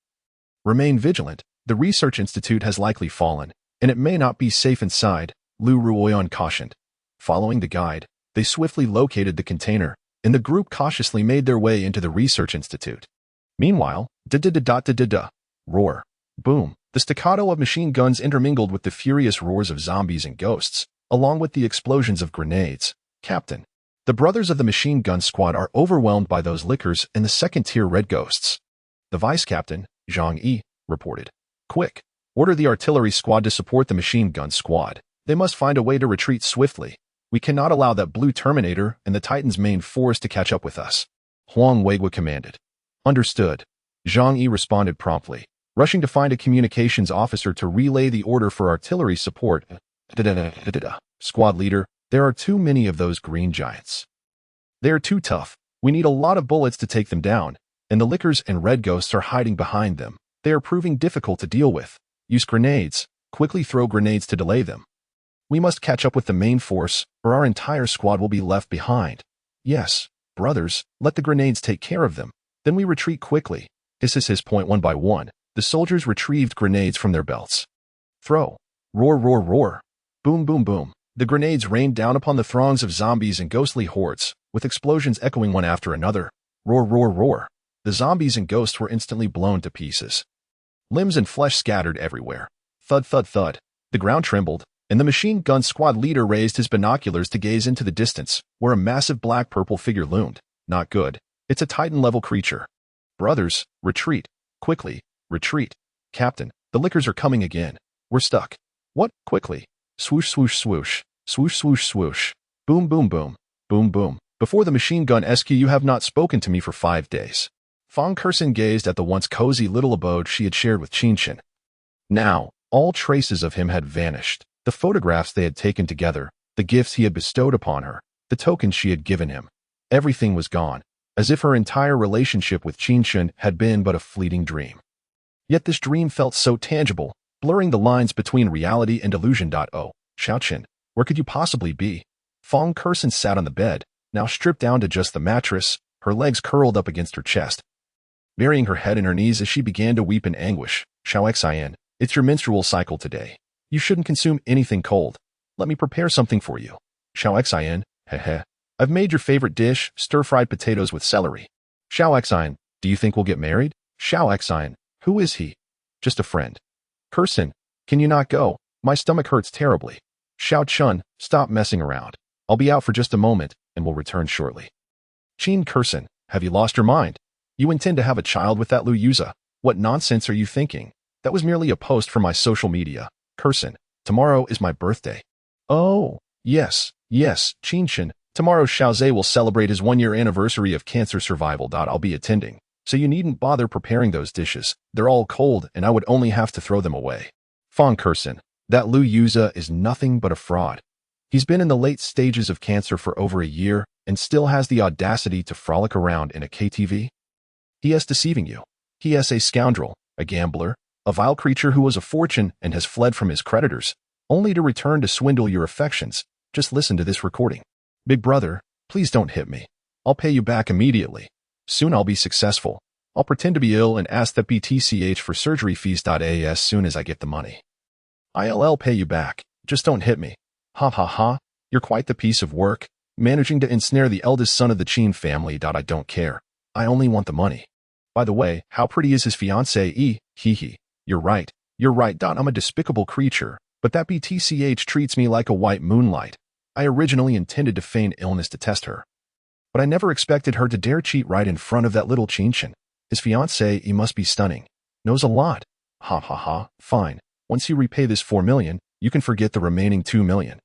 Remain vigilant. The research institute has likely fallen, and it may not be safe inside, Lu Ruoyan cautioned. Following the guide, they swiftly located the container, and the group cautiously made their way into the research institute. Meanwhile, da-da-da-da-da-da, roar, boom, the staccato of machine guns intermingled with the furious roars of zombies and ghosts, along with the explosions of grenades. Captain, the brothers of the machine gun squad are overwhelmed by those lickers and the second-tier red ghosts. The vice captain, Zhang Yi, reported. Quick, order the artillery squad to support the machine gun squad. They must find a way to retreat swiftly. We cannot allow that blue Terminator and the Titan's main force to catch up with us. Huang Weigua commanded. Understood. Zhang Yi responded promptly, rushing to find a communications officer to relay the order for artillery support. Squad leader, there are too many of those green giants. They are too tough. We need a lot of bullets to take them down, and the lickers and red ghosts are hiding behind them. They are proving difficult to deal with. Use grenades. Quickly throw grenades to delay them. We must catch up with the main force, or our entire squad will be left behind. Yes, brothers, let the grenades take care of them. Then we retreat quickly. His point one by one. The soldiers retrieved grenades from their belts. Throw. Roar, roar, roar. Boom, boom, boom. The grenades rained down upon the throngs of zombies and ghostly hordes, with explosions echoing one after another. Roar, roar, roar. The zombies and ghosts were instantly blown to pieces. Limbs and flesh scattered everywhere. Thud, thud, thud. The ground trembled, and the machine gun squad leader raised his binoculars to gaze into the distance, where a massive black-purple figure loomed. Not good. It's a Titan-level creature. Brothers, retreat. Quickly, retreat. Captain, the lickers are coming again. We're stuck. What? Quickly. Swoosh, swoosh, swoosh. Swoosh, swoosh, swoosh. Boom, boom, boom. Boom, boom. Before the machine gun SQ, you have not spoken to me for 5 days. Fang Kersen gazed at the once cozy little abode she had shared with Qin Chen. Now, all traces of him had vanished. The photographs they had taken together, the gifts he had bestowed upon her, the tokens she had given him. Everything was gone, as if her entire relationship with Qin Chen had been but a fleeting dream. Yet this dream felt so tangible, blurring the lines between reality and illusion. Oh, Xiao Chen, where could you possibly be? Fang Kersen sat on the bed, now stripped down to just the mattress, her legs curled up against her chest, burying her head in her knees as she began to weep in anguish. Xiao Xian, it's your menstrual cycle today. You shouldn't consume anything cold. Let me prepare something for you. Xiao Xian, heh. I've made your favorite dish, stir-fried potatoes with celery. Xiao Xian, do you think we'll get married? Xiao Xian, who is he? Just a friend. Kersen, can you not go? My stomach hurts terribly. Xiao Chun, stop messing around. I'll be out for just a moment, and will return shortly. Qin Kersen, have you lost your mind? You intend to have a child with that Lu Yuza? What nonsense are you thinking? That was merely a post for my social media. Kersen, tomorrow is my birthday. Oh, yes, Qin Chen. Tomorrow Xiaozhe will celebrate his 1-year anniversary of cancer survival. I'll be attending, so you needn't bother preparing those dishes. They're all cold, and I would only have to throw them away. Fang Kersen, that Lu Yuza is nothing but a fraud. He's been in the late stages of cancer for over a year, and still has the audacity to frolic around in a KTV? He is deceiving you. He is a scoundrel, a gambler, a vile creature who was a fortune and has fled from his creditors, only to return to swindle your affections. Just listen to this recording. Big brother, please don't hit me. I'll pay you back immediately. Soon I'll be successful. I'll pretend to be ill and ask that BTCH for surgery fees. As soon as I get the money, I'll pay you back. Just don't hit me. Ha ha ha. You're quite the piece of work, managing to ensnare the eldest son of the Qin family. I don't care. I only want the money. By the way, how pretty is his fiancée? Hee. You're right. I'm a despicable creature, but that BTCH treats me like a white moonlight. I originally intended to feign illness to test her. but I never expected her to dare cheat right in front of that little Qin Chen. His fiancée, he must be stunning. Knows a lot. Ha ha ha, fine. Once you repay this 4 million, you can forget the remaining 2 million.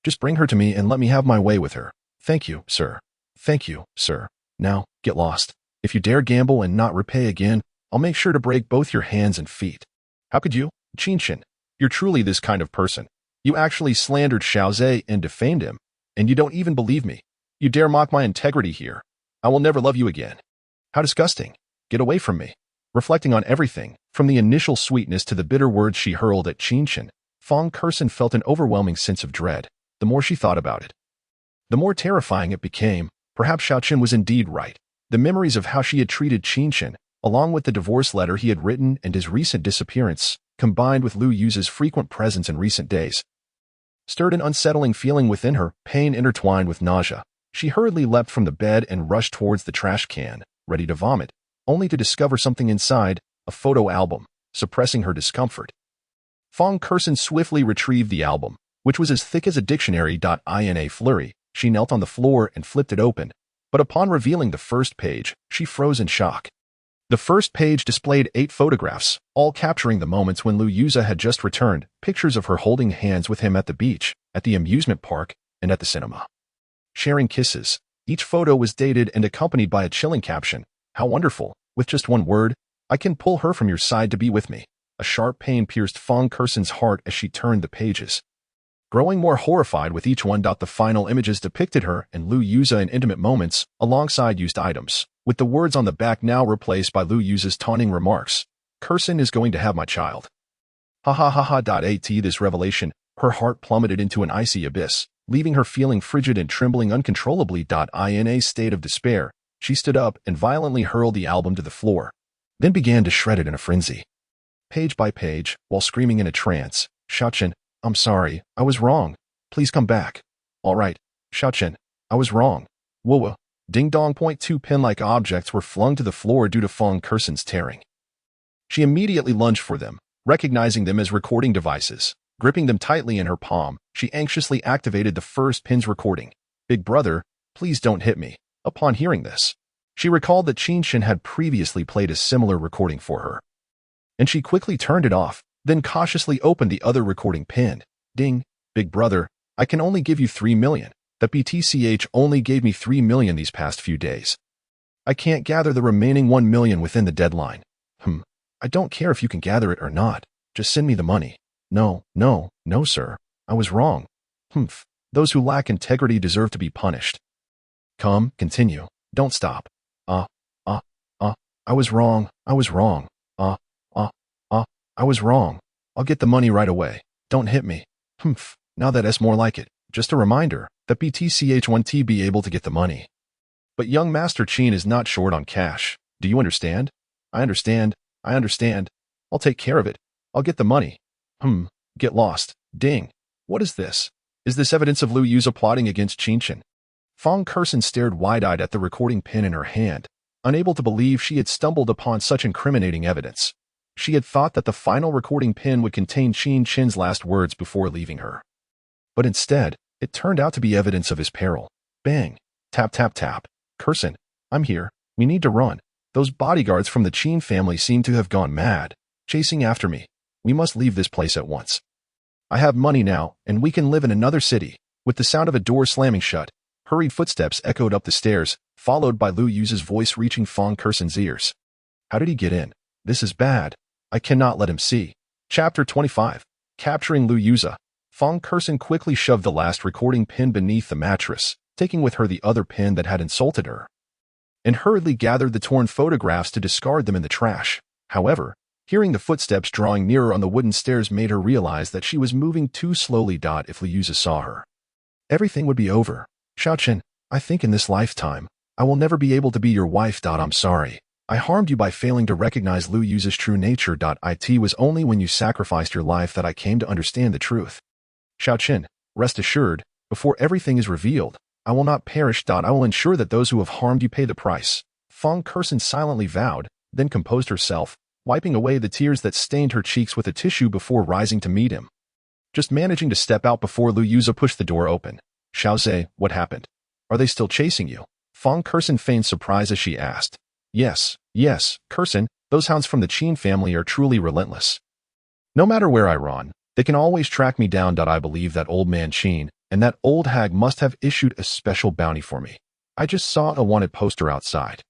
Just bring her to me and let me have my way with her. Thank you, sir. Thank you, sir. Now, get lost. If you dare gamble and not repay again, I'll make sure to break both your hands and feet. How could you? Qin Chen, you're truly this kind of person. You actually slandered Xiaozhe and defamed him, and you don't even believe me. You dare mock my integrity here. I will never love you again. How disgusting. Get away from me. Reflecting on everything, from the initial sweetness to the bitter words she hurled at Qin Chen, Fang Kersen felt an overwhelming sense of dread, the more she thought about it. The more terrifying it became. Perhaps Xiao Chen was indeed right. The memories of how she had treated Qin Chen, along with the divorce letter he had written and his recent disappearance, combined with Lu Yu's frequent presence in recent days, stirred an unsettling feeling within her, pain intertwined with nausea. She hurriedly leapt from the bed and rushed towards the trash can, ready to vomit, only to discover something inside, a photo album, suppressing her discomfort. Fang Kersen swiftly retrieved the album, which was as thick as a dictionary. In a flurry, she knelt on the floor and flipped it open, but upon revealing the first page, she froze in shock. The first page displayed 8 photographs, all capturing the moments when Lu Yuza had just returned, pictures of her holding hands with him at the beach, at the amusement park, and at the cinema. Sharing kisses. Each photo was dated and accompanied by a chilling caption. How wonderful. With just one word, I can pull her from your side to be with me. A sharp pain pierced Fang Kersen's heart as she turned the pages. Growing more horrified with each one. The final images depicted her and Lu Yuza in intimate moments, alongside used items, with the words on the back now replaced by Lu Yuza's taunting remarks. Kersen is going to have my child. Ha ha ha ha. At this revelation, her heart plummeted into an icy abyss, leaving her feeling frigid and trembling uncontrollably. In a state of despair, she stood up and violently hurled the album to the floor, then began to shred it in a frenzy. Page by page, while screaming in a trance, Xiao Chen, I'm sorry, I was wrong. Please come back. All right, Xiao Chen, I was wrong. Whoa. Ding-dong. 2 pin-like objects were flung to the floor due to Fang Kersen's tearing. She immediately lunged for them, recognizing them as recording devices. Gripping them tightly in her palm, she anxiously activated the first pin's recording. Big brother, please don't hit me. Upon hearing this, she recalled that Qin Chen had previously played a similar recording for her, and she quickly turned it off, then cautiously opened the other recording pin. Ding, big brother, I can only give you 3 million. The BTCH only gave me 3 million these past few days. I can't gather the remaining 1 million within the deadline. I don't care if you can gather it or not. Just send me the money. No, sir. I was wrong. Those who lack integrity deserve to be punished. Come, continue. Don't stop. I was wrong. I was wrong. I was wrong. I'll get the money right away. Don't hit me. Now that's more like it. Just a reminder that BTCH won't be able to get the money. But young Master Qin is not short on cash. Do you understand? I understand. I'll take care of it. I'll get the money. Get lost. Ding. What is this? Is this evidence of Lu Yuza plotting against Qin Chen? Fang Kersen stared wide-eyed at the recording pin in her hand, unable to believe she had stumbled upon such incriminating evidence. She had thought that the final recording pin would contain Qin Chen's last words before leaving her. But instead, it turned out to be evidence of his peril. Bang. Tap, tap, tap. Kersen, I'm here. We need to run. Those bodyguards from the Qin family seem to have gone mad, chasing after me. We must leave this place at once. I have money now, and we can live in another city. With the sound of a door slamming shut, hurried footsteps echoed up the stairs, followed by Lu Yu's voice reaching Fang Kersen's ears. How did he get in? This is bad. I cannot let him see. Chapter 25. Capturing Lu Yuza. Fang Kersen quickly shoved the last recording pin beneath the mattress, taking with her the other pin that had insulted her, and hurriedly gathered the torn photographs to discard them in the trash. However, hearing the footsteps drawing nearer on the wooden stairs made her realize that she was moving too slowly. If Lu Yuza saw her, everything would be over. Xiao Chen, I think in this lifetime, I will never be able to be your wife. I'm sorry. I harmed you by failing to recognize Lu Yuza's true nature. It was only when you sacrificed your life that I came to understand the truth. Xiao Chen, rest assured, before everything is revealed, I will not perish. I will ensure that those who have harmed you pay the price. Fang Kersen silently vowed, then composed herself, wiping away the tears that stained her cheeks with a tissue before rising to meet him, just managing to step out before Lu Yuza pushed the door open. Xiaozhe, what happened? Are they still chasing you? Fong Kersen feigned surprise as she asked. Yes, Kersen, those hounds from the Qin family are truly relentless. No matter where I run, they can always track me down. I believe that old man Qin and that old hag must have issued a special bounty for me. I just saw a wanted poster outside,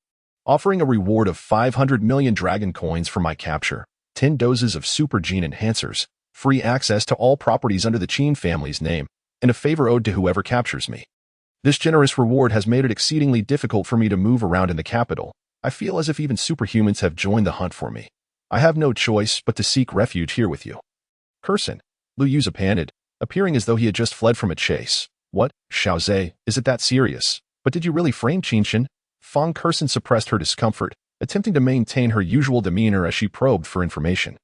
offering a reward of 500 million dragon coins for my capture, 10 doses of super gene enhancers, free access to all properties under the Qin family's name, and a favor owed to whoever captures me. This generous reward has made it exceedingly difficult for me to move around in the capital. I feel as if even superhumans have joined the hunt for me. I have no choice but to seek refuge here with you. Kersen, Lu Yuza panted, appearing as though he had just fled from a chase. What, Xiaozhe, is it that serious? But did you really frame Qin Chen? Fong Kersen suppressed her discomfort, attempting to maintain her usual demeanor as she probed for information.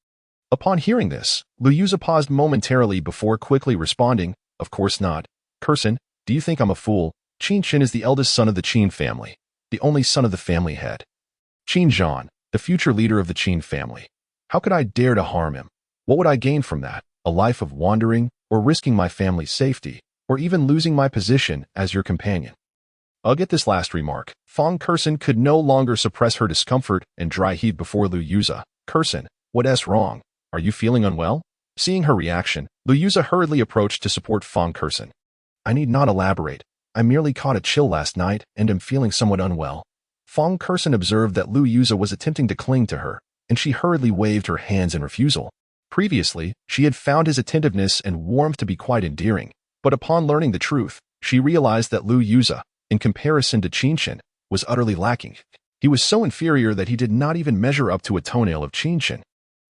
Upon hearing this, Lu Yuza paused momentarily before quickly responding, Of course not. Kersen, do you think I'm a fool? Qin Chen is the eldest son of the Qin family, the only son of the family head. Qin Zhan, the future leader of the Qin family. How could I dare to harm him? What would I gain from that? A life of wandering, or risking my family's safety, or even losing my position as your companion? At this last remark, Fong Kersen could no longer suppress her discomfort and dry heave before Lu Yuza. Kersen, what's wrong? Are you feeling unwell? Seeing her reaction, Lu Yuza hurriedly approached to support Fong Kersen. I need not elaborate. I merely caught a chill last night and am feeling somewhat unwell. Fong Kersen observed that Lu Yuza was attempting to cling to her, and she hurriedly waved her hands in refusal. Previously, she had found his attentiveness and warmth to be quite endearing, but upon learning the truth, she realized that Lu Yuza, in comparison to Qin Chen, was utterly lacking. He was so inferior that he did not even measure up to a toenail of Qin Chen.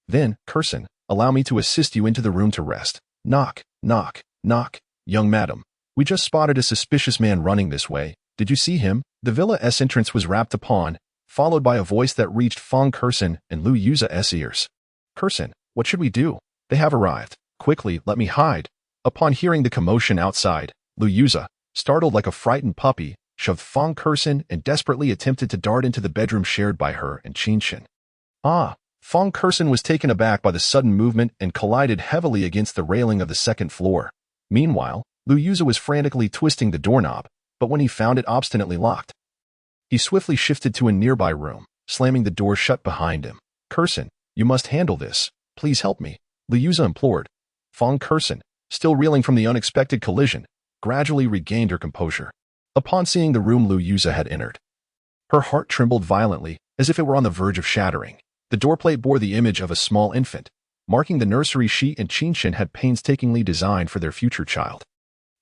Then, Kersen, allow me to assist you into the room to rest. Knock, knock, knock. Young madam, we just spotted a suspicious man running this way. Did you see him? The villa's entrance was rapped upon, followed by a voice that reached Fong Kersen and Lu Yuza's ears. Kersen, what should we do? They have arrived. Quickly, let me hide. Upon hearing the commotion outside, Lu Yuza, startled like a frightened puppy, shoved Fong Kersen and desperately attempted to dart into the bedroom shared by her and Qin Chen. Fong Kersen was taken aback by the sudden movement and collided heavily against the railing of the second floor. Meanwhile, Lu Yuza was frantically twisting the doorknob, but when he found it obstinately locked, he swiftly shifted to a nearby room, slamming the door shut behind him. Kersen, you must handle this. Please help me, Lu Yuza implored. Fong Kersen, still reeling from the unexpected collision, gradually regained her composure. Upon seeing the room Lu Yuza had entered, her heart trembled violently, as if it were on the verge of shattering. The doorplate bore the image of a small infant, marking the nursery she and Qin Chen had painstakingly designed for their future child.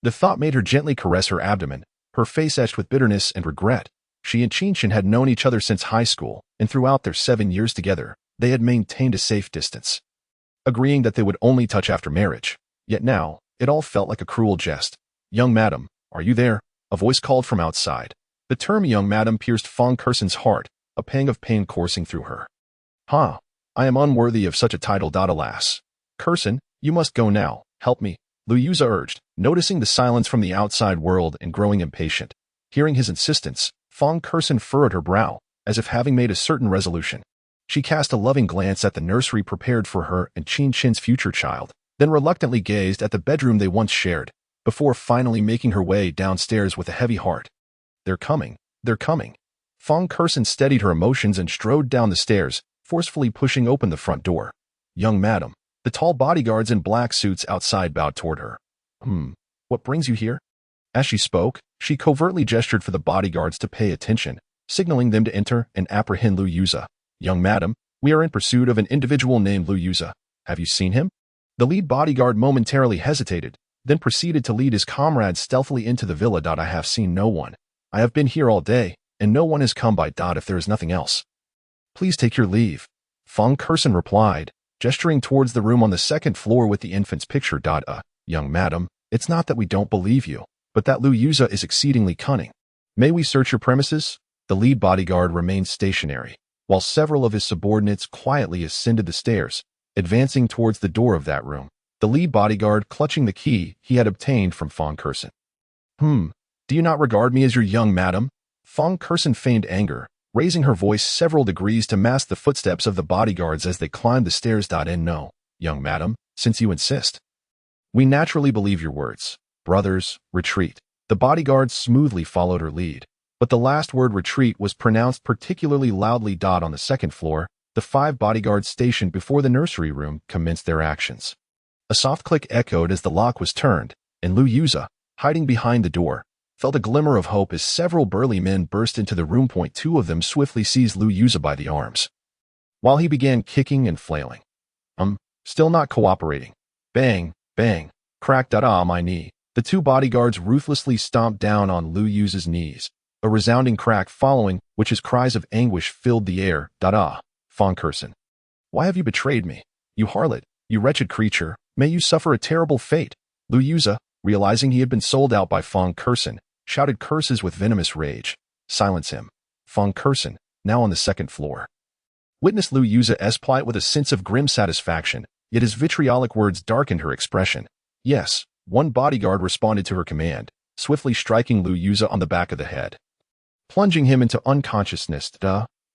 The thought made her gently caress her abdomen, her face etched with bitterness and regret. She and Qin Chen had known each other since high school, and throughout their 7 years together, they had maintained a safe distance, agreeing that they would only touch after marriage. Yet now, it all felt like a cruel jest. Young madam, are you there? A voice called from outside. The term young madam pierced Fong Kersen's heart, a pang of pain coursing through her. I am unworthy of such a title. Alas. Kersen, you must go now. Help me, Lu Yuza urged, noticing the silence from the outside world and growing impatient. Hearing his insistence, Fong Kersen furrowed her brow, as if having made a certain resolution. She cast a loving glance at the nursery prepared for her and Qin Chen's future child, then reluctantly gazed at the bedroom they once shared, before finally making her way downstairs with a heavy heart. They're coming. Fong Kersen steadied her emotions and strode down the stairs, forcefully pushing open the front door. Young madam, the tall bodyguards in black suits outside bowed toward her. What brings you here? As she spoke, she covertly gestured for the bodyguards to pay attention, signaling them to enter and apprehend Lu Yuza. Young madam, we are in pursuit of an individual named Lu Yuza. Have you seen him? The lead bodyguard momentarily hesitated, then proceeded to lead his comrades stealthily into the villa. I have seen no one. I have been here all day, and no one has come by. If there is nothing else, please take your leave, Fong Kersen replied, gesturing towards the room on the second floor with the infant's picture. Young madam, it's not that we don't believe you, but that Lu Yuza is exceedingly cunning. May we search your premises? The lead bodyguard remained stationary, while several of his subordinates quietly ascended the stairs, advancing towards the door of that room, the lead bodyguard clutching the key he had obtained from Fong Kersen. Do you not regard me as your young madam? Fong Kersen feigned anger, raising her voice several degrees to mask the footsteps of the bodyguards as they climbed the stairs. No, young madam, since you insist. We naturally believe your words. Brothers, retreat. The bodyguards smoothly followed her lead. But the last word retreat was pronounced particularly loudly. On the second floor, the 5 bodyguards stationed before the nursery room commenced their actions. A soft click echoed as the lock was turned, and Lu Yuza, hiding behind the door, felt a glimmer of hope as several burly men burst into the room. 2 of them swiftly seized Lu Yuza by the arms, while he began kicking and flailing. Still not cooperating. Bang, bang, crack. My knee. The 2 bodyguards ruthlessly stomped down on Lu Yuza's knees, a resounding crack following, which his cries of anguish filled the air. Fong Curson. Why have you betrayed me? You harlot, you wretched creature, may you suffer a terrible fate. Lu Yuza, realizing he had been sold out by Fong Curson, shouted curses with venomous rage. Silence him. Fong Curson, now on the second floor, witnessed Lu Yuza's plight with a sense of grim satisfaction, yet his vitriolic words darkened her expression. Yes, one bodyguard responded to her command, swiftly striking Lu Yuza on the back of the head, plunging him into unconsciousness.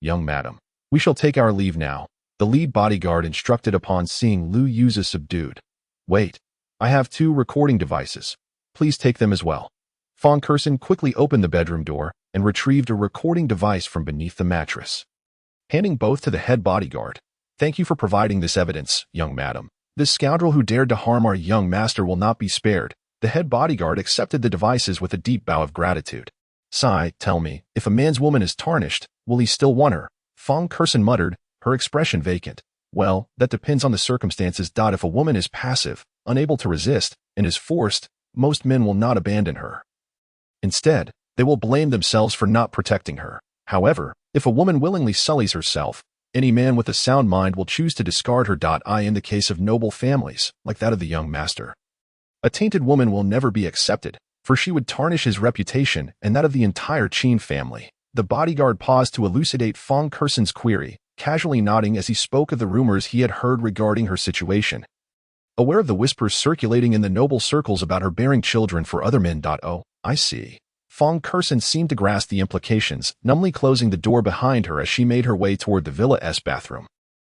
Young madam, we shall take our leave now, the lead bodyguard instructed upon seeing Lu Yuza subdued. Wait, I have 2 recording devices. Please take them as well. Fong Curson quickly opened the bedroom door and retrieved a recording device from beneath the mattress, handing both to the head bodyguard. Thank you for providing this evidence, young madam. This scoundrel who dared to harm our young master will not be spared. The head bodyguard accepted the devices with a deep bow of gratitude. Sigh, tell me, if a man's woman is tarnished, will he still want her? Fong Curson muttered, her expression vacant. Well, that depends on the circumstances. If a woman is passive, unable to resist, and is forced, most men will not abandon her. Instead, they will blame themselves for not protecting her. However, if a woman willingly sullies herself, any man with a sound mind will choose to discard her. In the case of noble families, like that of the young master, a tainted woman will never be accepted, for she would tarnish his reputation and that of the entire Qin family. The bodyguard paused to elucidate Fong Curson's query, casually nodding as he spoke of the rumors he had heard regarding her situation, aware of the whispers circulating in the noble circles about her bearing children for other men. Oh, I see. Fong Curson seemed to grasp the implications, numbly closing the door behind her as she made her way toward the villa's bathroom.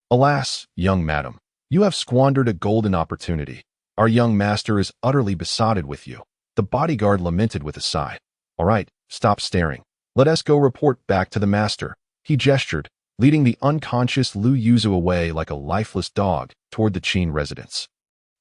Alas, young madam, you have squandered a golden opportunity. Our young master is utterly besotted with you. The bodyguard lamented with a sigh. All right, stop staring. Let us go report back to the master. He gestured, leading the unconscious Lu Yuzu away like a lifeless dog toward the Qin residence.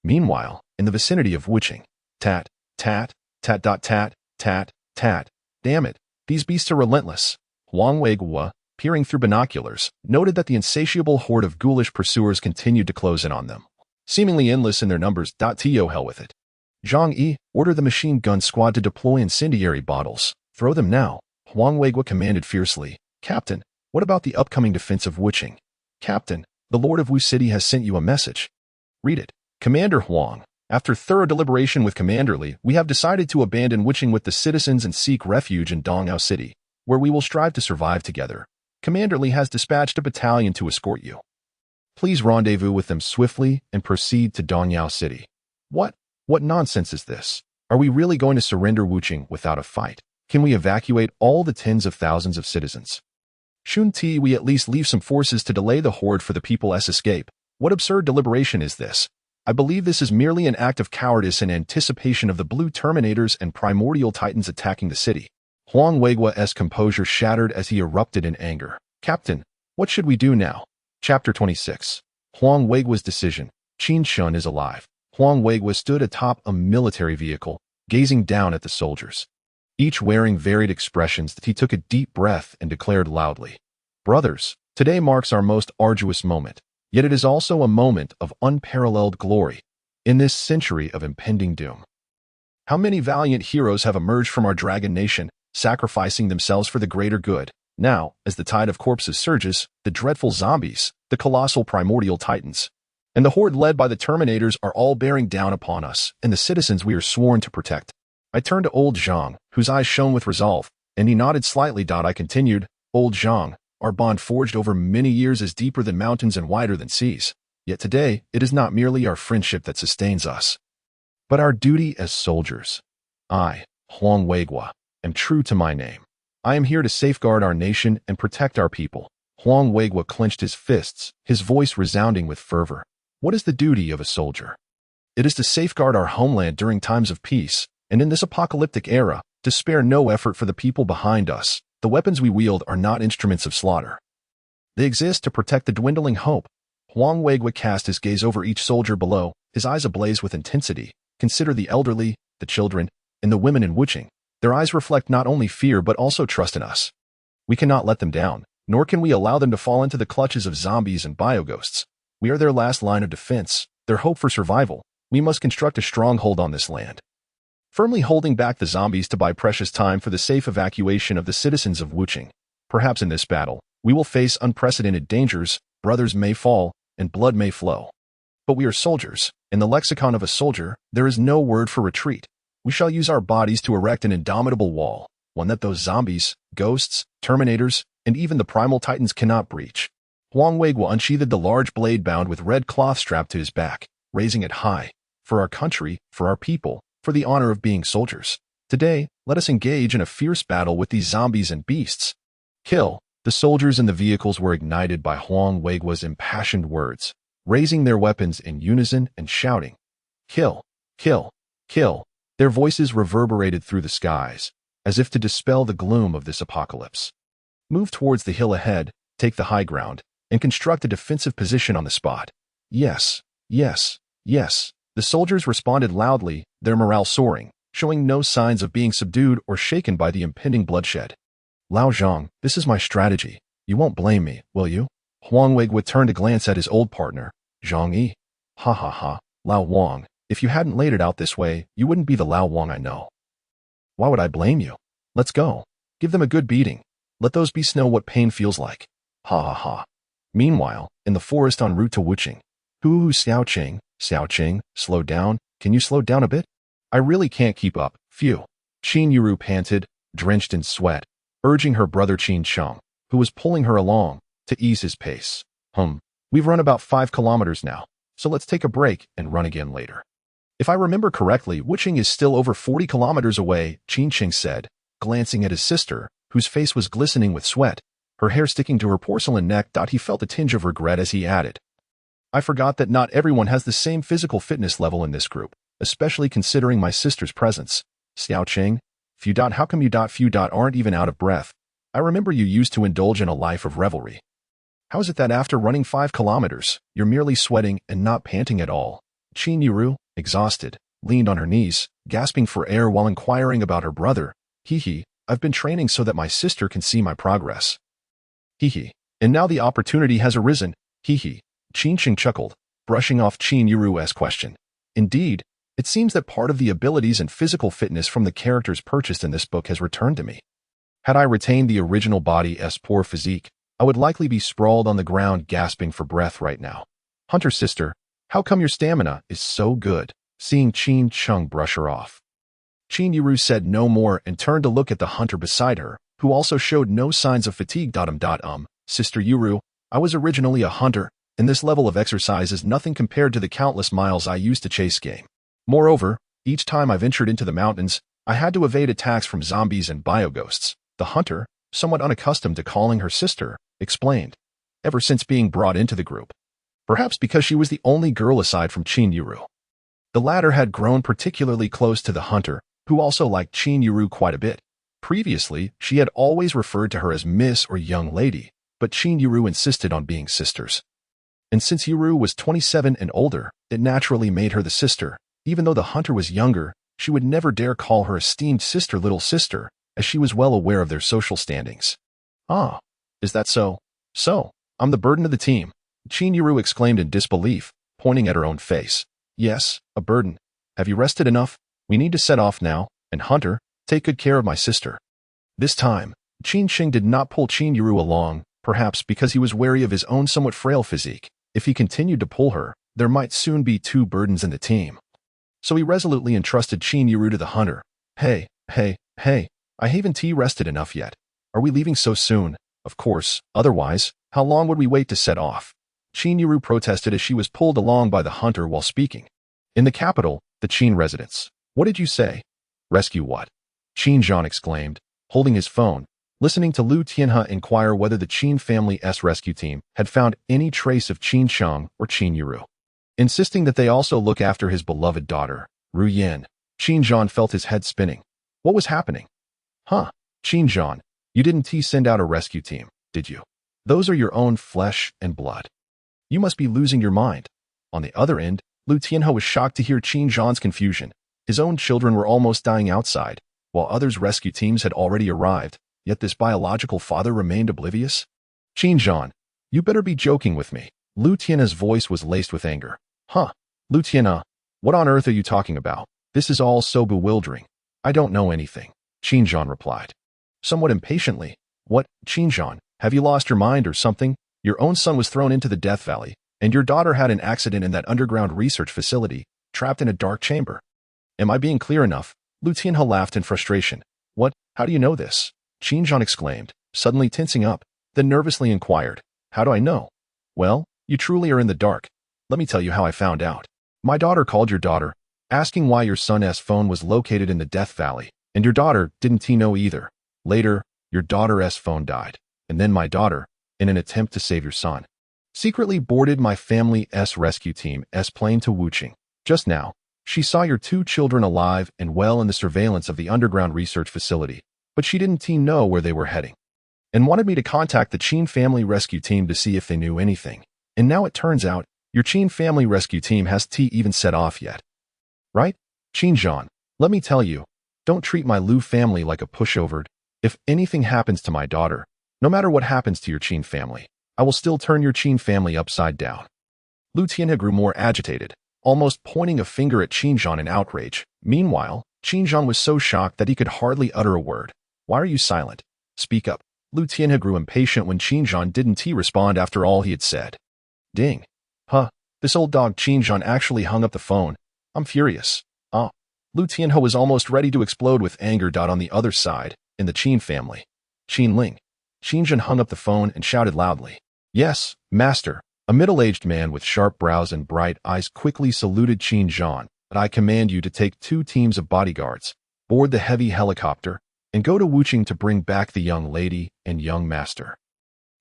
Meanwhile, in the vicinity of Wuching, tat, tat, tat, tat, tat, tat. Damn it, these beasts are relentless. Huang Weiguo, peering through binoculars, noted that the insatiable horde of ghoulish pursuers continued to close in on them, seemingly endless in their numbers. To hell with it. Zhang Yi, order the machine gun squad to deploy incendiary bottles. Throw them now. Huang Weiguo commanded fiercely. Captain, what about the upcoming defense of Wuching? Captain, the Lord of Wu City has sent you a message. Read it. Commander Huang, after thorough deliberation with Commander Li, we have decided to abandon Wuching with the citizens and seek refuge in Dongyao City, where we will strive to survive together. Commander Li has dispatched a battalion to escort you. Please rendezvous with them swiftly and proceed to Dongyao City. What nonsense is this? Are we really going to surrender Wuching without a fight? Can we evacuate all the tens of thousands of citizens? Shouldn't we at least leave some forces to delay the horde for the people's escape? What absurd deliberation is this? I believe this is merely an act of cowardice in anticipation of the blue Terminators and primordial titans attacking the city. Huang Weiguo's composure shattered as he erupted in anger. Captain, what should we do now? Chapter 26. Huang Weiguo's decision. Qin Chen is alive. Huang Weiguo stood atop a military vehicle, gazing down at the soldiers, each wearing varied expressions. He took a deep breath and declared loudly, Brothers, today marks our most arduous moment. Yet it is also a moment of unparalleled glory in this century of impending doom. How many valiant heroes have emerged from our dragon nation, sacrificing themselves for the greater good. Now, as the tide of corpses surges, the dreadful zombies, the colossal primordial titans, and the horde led by the Terminators are all bearing down upon us and the citizens we are sworn to protect. I turned to old Zhang, whose eyes shone with resolve, and he nodded slightly. I continued, Old Zhang, our bond forged over many years is deeper than mountains and wider than seas. Yet today, it is not merely our friendship that sustains us, but our duty as soldiers. I, Huang Weiguo, am true to my name. I am here to safeguard our nation and protect our people. Huang Weiguo clenched his fists, his voice resounding with fervor. What is the duty of a soldier? It is to safeguard our homeland during times of peace, and in this apocalyptic era, to spare no effort for the people behind us, The weapons we wield are not instruments of slaughter. They exist to protect the dwindling hope. Huang Weigua cast his gaze over each soldier below, his eyes ablaze with intensity. Consider the elderly, the children, and the women in Wuching. Their eyes reflect not only fear but also trust in us. We cannot let them down, nor can we allow them to fall into the clutches of zombies and bioghosts. We are their last line of defense, their hope for survival. We must construct a stronghold on this land, firmly holding back the zombies to buy precious time for the safe evacuation of the citizens of Wuching. Perhaps in this battle, we will face unprecedented dangers, brothers may fall, and blood may flow. But we are soldiers. In the lexicon of a soldier, there is no word for retreat. We shall use our bodies to erect an indomitable wall, one that those zombies, ghosts, terminators, and even the primal titans cannot breach. Huang Weigua unsheathed the large blade bound with red cloth strapped to his back, raising it high. For our country, for our people, for the honor of being soldiers. Today, let us engage in a fierce battle with these zombies and beasts. Kill. The soldiers in the vehicles were ignited by Huang Weigua's impassioned words, raising their weapons in unison and shouting, "Kill! Kill! Kill!" Their voices reverberated through the skies, as if to dispel the gloom of this apocalypse. Move towards the hill ahead, take the high ground, and construct a defensive position on the spot. Yes, yes, yes. The soldiers responded loudly, their morale soaring, showing no signs of being subdued or shaken by the impending bloodshed. Lao Zhang, this is my strategy. You won't blame me, will you? Huang Weigua turned to glance at his old partner, Zhang Yi. Ha ha ha, Lao Wang, if you hadn't laid it out this way, you wouldn't be the Lao Wang I know. Why would I blame you? Let's go. Give them a good beating. Let those beasts know what pain feels like. Ha ha ha. Meanwhile, in the forest en route to Wuching, Xiao Qing, slow down. Can you slow down a bit? I really can't keep up. Phew. Qin Yuru panted, drenched in sweat, urging her brother Qin Chen, who was pulling her along, to ease his pace. We've run about 5 kilometers now, so let's take a break and run again later. If I remember correctly, Wuching is still over 40 kilometers away, Qin Chen said, glancing at his sister, whose face was glistening with sweat, her hair sticking to her porcelain neck. He felt a tinge of regret as he added, I forgot that not everyone has the same physical fitness level in this group, especially considering my sister's presence. Xiao Qing, how come you aren't even out of breath? I remember you used to indulge in a life of revelry. How is it that after running 5 kilometers, you're merely sweating and not panting at all? Qin Yuru, exhausted, leaned on her knees, gasping for air while inquiring about her brother. I've been training so that my sister can see my progress. And now the opportunity has arisen. Qin Chen chuckled, brushing off Qin Yuru's question. Indeed, it seems that part of the abilities and physical fitness from the characters purchased in this book has returned to me. Had I retained the original body's poor physique, I would likely be sprawled on the ground gasping for breath right now. Hunter sister, how come your stamina is so good? Seeing Qin Chen brush her off, Qin Yuru said no more and turned to look at the hunter beside her, who also showed no signs of fatigue. Sister Yuru, I was originally a hunter, and this level of exercise is nothing compared to the countless miles I used to chase game. Moreover, each time I ventured into the mountains, I had to evade attacks from zombies and bioghosts. The hunter, somewhat unaccustomed to calling her sister, explained, ever since being brought into the group. Perhaps because she was the only girl aside from Qin Yuru. The latter had grown particularly close to the hunter, who also liked Qin Yuru quite a bit. Previously, she had always referred to her as Miss or Young Lady, but Qin Yuru insisted on being sisters. And since Yuru was 27 and older, it naturally made her the sister. Even though the hunter was younger, she would never dare call her esteemed sister little sister, as she was well aware of their social standings. Ah, is that so? So, I'm the burden of the team, Qin Yuru exclaimed in disbelief, pointing at her own face. Yes, a burden. Have you rested enough? We need to set off now, and Hunter, take good care of my sister. This time, Qin Chen did not pull Qin Yuru along, perhaps because he was wary of his own somewhat frail physique. If he continued to pull her, there might soon be 2 burdens in the team. So he resolutely entrusted Qin Yuru to the hunter. Hey, I haven't rested enough yet. Are we leaving so soon? Of course, otherwise, how long would we wait to set off? Qin Yuru protested as she was pulled along by the hunter while speaking. In the capital, the Qin residence. What did you say? Rescue what? Qin Zhan exclaimed, holding his phone, listening to Lu Tianhe inquire whether the Qin family's rescue team had found any trace of Qin Chen or Qin Yuru. Insisting that they also look after his beloved daughter, Ru Yin, Qin Zhan felt his head spinning. What was happening? Qin Zhan, You didn't send out a rescue team, did you? Those are your own flesh and blood. You must be losing your mind. On the other end, Lu Tianhe was shocked to hear Qin Zhan's confusion. His own children were almost dying outside, while others' rescue teams had already arrived, yet this biological father remained oblivious. Qin Zhan, you better be joking with me. Lu Tianhe's voice was laced with anger. Huh, Lu Tianhe, what on earth are you talking about? This is all so bewildering. I don't know anything, Qin Zhan replied. Somewhat impatiently, what, Qin Zhan, have you lost your mind or something? Your own son was thrown into the Death Valley, and your daughter had an accident in that underground research facility, trapped in a dark chamber. Am I being clear enough? Lu Tianhe laughed in frustration. What? How do you know this? Qin Zhan exclaimed, suddenly tensing up, then nervously inquired. How do I know? Well, you truly are in the dark. Let me tell you how I found out. My daughter called your daughter, asking why your son's phone was located in the Death Valley, and your daughter didn't know either. Later, your daughter's phone died, and then my daughter, in an attempt to save your son, secretly boarded my family's rescue team's plane to Wuqing. Just now, she saw your two children alive and well in the surveillance of the underground research facility, but she didn't know where they were heading, and wanted me to contact the Qin family rescue team to see if they knew anything. And now it turns out, your Qin family rescue team hasn't even set off yet. Right? Qin Zhan, let me tell you, don't treat my Lu family like a pushover. If anything happens to my daughter, no matter what happens to your Qin family, I will still turn your Qin family upside down. Lu Tianhe grew more agitated, almost pointing a finger at Qin Zhan in outrage. Meanwhile, Qin Zhan was so shocked that he could hardly utter a word. Why are you silent? Speak up. Lu Tianhe grew impatient when Qin Zhan didn't respond after all he had said. Ding. Huh, this old dog Qin Zhan actually hung up the phone. I'm furious. Lu Tianhe was almost ready to explode with anger. On the other side, in the Qin family, Qin Ling. Qin Zhan hung up the phone and shouted loudly. Yes, master. A middle-aged man with sharp brows and bright eyes quickly saluted Qin Zhan. But I command you to take 2 teams of bodyguards, board the heavy helicopter, and go to Wuqing to bring back the young lady and young master.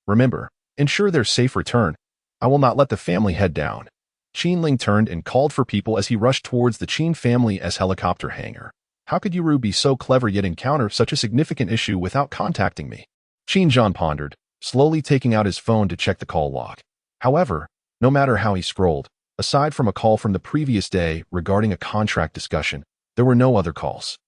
Remember, ensure their safe return. I will not let the family head down. Qin Ling turned and called for people as he rushed towards the Qin family's helicopter hangar. How could Yuru be so clever yet encounter such a significant issue without contacting me? Qin Zhan pondered, slowly taking out his phone to check the call log. However, no matter how he scrolled, aside from a call from the previous day regarding a contract discussion, there were no other calls.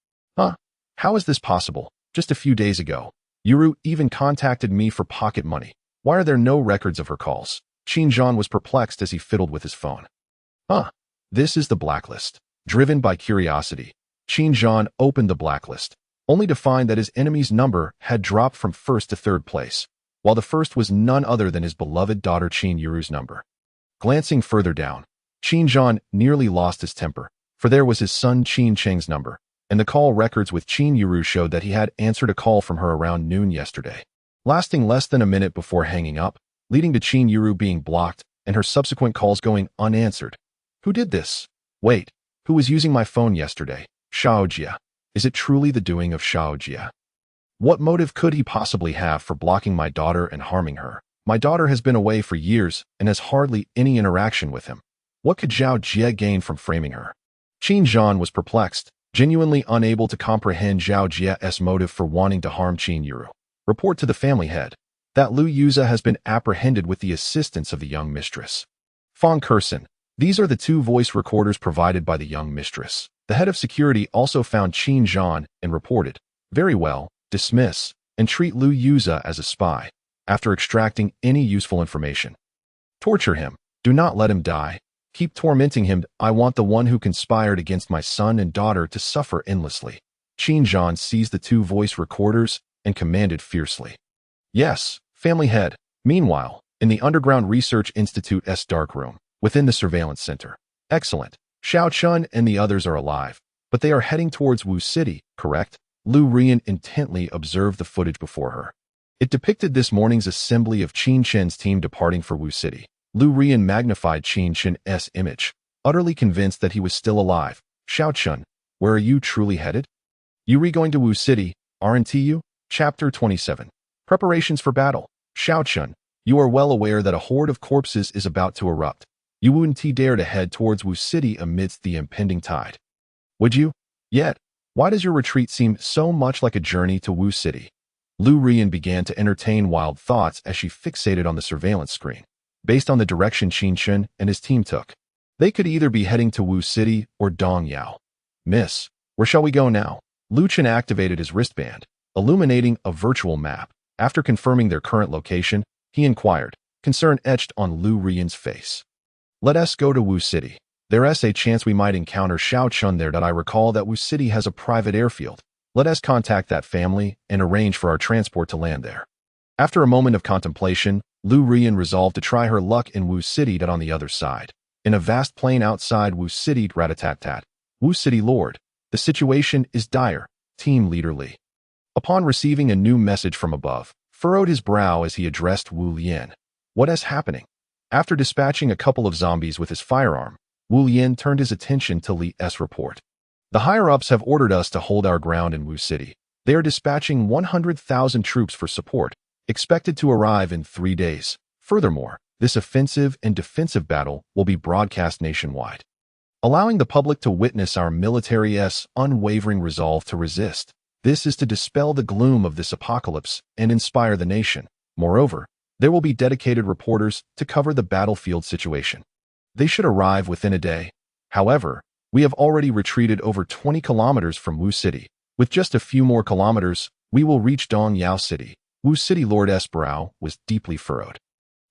How is this possible? Just a few days ago, Yuru even contacted me for pocket money. Why are there no records of her calls? Qin Zhan was perplexed as he fiddled with his phone. This is the blacklist. Driven by curiosity, Qin Zhan opened the blacklist, only to find that his enemy's number had dropped from 1st to 3rd place, while the first was none other than his beloved daughter Qin Yuru's number. Glancing further down, Qin Zhan nearly lost his temper, for there was his son Qin Cheng's number, and the call records with Qin Yuru showed that he had answered a call from her around noon yesterday, lasting less than a minute before hanging up, leading to Qin Yuru being blocked and her subsequent calls going unanswered. Who did this? Wait, who was using my phone yesterday? Xiao Jia. Is it truly the doing of Xiao Jia? What motive could he possibly have for blocking my daughter and harming her? My daughter has been away for years and has hardly any interaction with him. What could Xiao Jia gain from framing her? Qin Zhan was perplexed, genuinely unable to comprehend Xiao Jia's motive for wanting to harm Qin Yuru. Report to the family head that Lu Yuza has been apprehended with the assistance of the young mistress. Fong Kersen. These are the 2 voice recorders provided by the young mistress. The head of security also found Qin Zhan and reported, very well, dismiss and treat Lu Yuza as a spy, after extracting any useful information. Torture him. Do not let him die. Keep tormenting him. I want the one who conspired against my son and daughter to suffer endlessly. Qin Zhan seized the 2 voice recorders and commanded fiercely. Yes, family head. Meanwhile, in the Underground Research Institute's darkroom, within the surveillance center. Excellent. Xiao Chun and the others are alive, but they are heading towards Wu City, correct? Lu Rian intently observed the footage before her. It depicted this morning's assembly of Qin Chen's team departing for Wu City. Lu Rian magnified Qin Chen's image, utterly convinced that he was still alive. Xiao Chun, where are you truly headed? You going to Wu City, aren't you? Chapter 27. Preparations for battle. Xiao Chun, you are well aware that a horde of corpses is about to erupt. You wouldn't dare to head towards Wu City amidst the impending tide. Would you? Yet, why does your retreat seem so much like a journey to Wu City? Lu Rian began to entertain wild thoughts as she fixated on the surveillance screen. Based on the direction Qin Chen and his team took, they could either be heading to Wu City or Dongyao. Miss, where shall we go now? Lu Chen activated his wristband, illuminating a virtual map. After confirming their current location, he inquired, concern etched on Lu Rian's face. Let us go to Wu City. There's a chance we might encounter Xiao Chun there. I recall that Wu City has a private airfield. Let us contact that family and arrange for our transport to land there. After a moment of contemplation, Lu Rian resolved to try her luck in Wu City. On the other side, in a vast plain outside Wu City, rat-a-tat-tat. Wu City Lord, the situation is dire. Team Leader Li, upon receiving a new message from above, furrowed his brow as he addressed Wu Lian. What is happening? After dispatching a couple of zombies with his firearm, Wu Lian turned his attention to Li's report. The higher-ups have ordered us to hold our ground in Wu City. They are dispatching 100,000 troops for support, expected to arrive in 3 days. Furthermore, this offensive and defensive battle will be broadcast nationwide, allowing the public to witness our military's unwavering resolve to resist. This is to dispel the gloom of this apocalypse and inspire the nation. Moreover, there will be dedicated reporters to cover the battlefield situation. They should arrive within a day. However, we have already retreated over 20 kilometers from Wu City. With just a few more kilometers, we will reach Dongyao City. Wu City Lord's brow was deeply furrowed.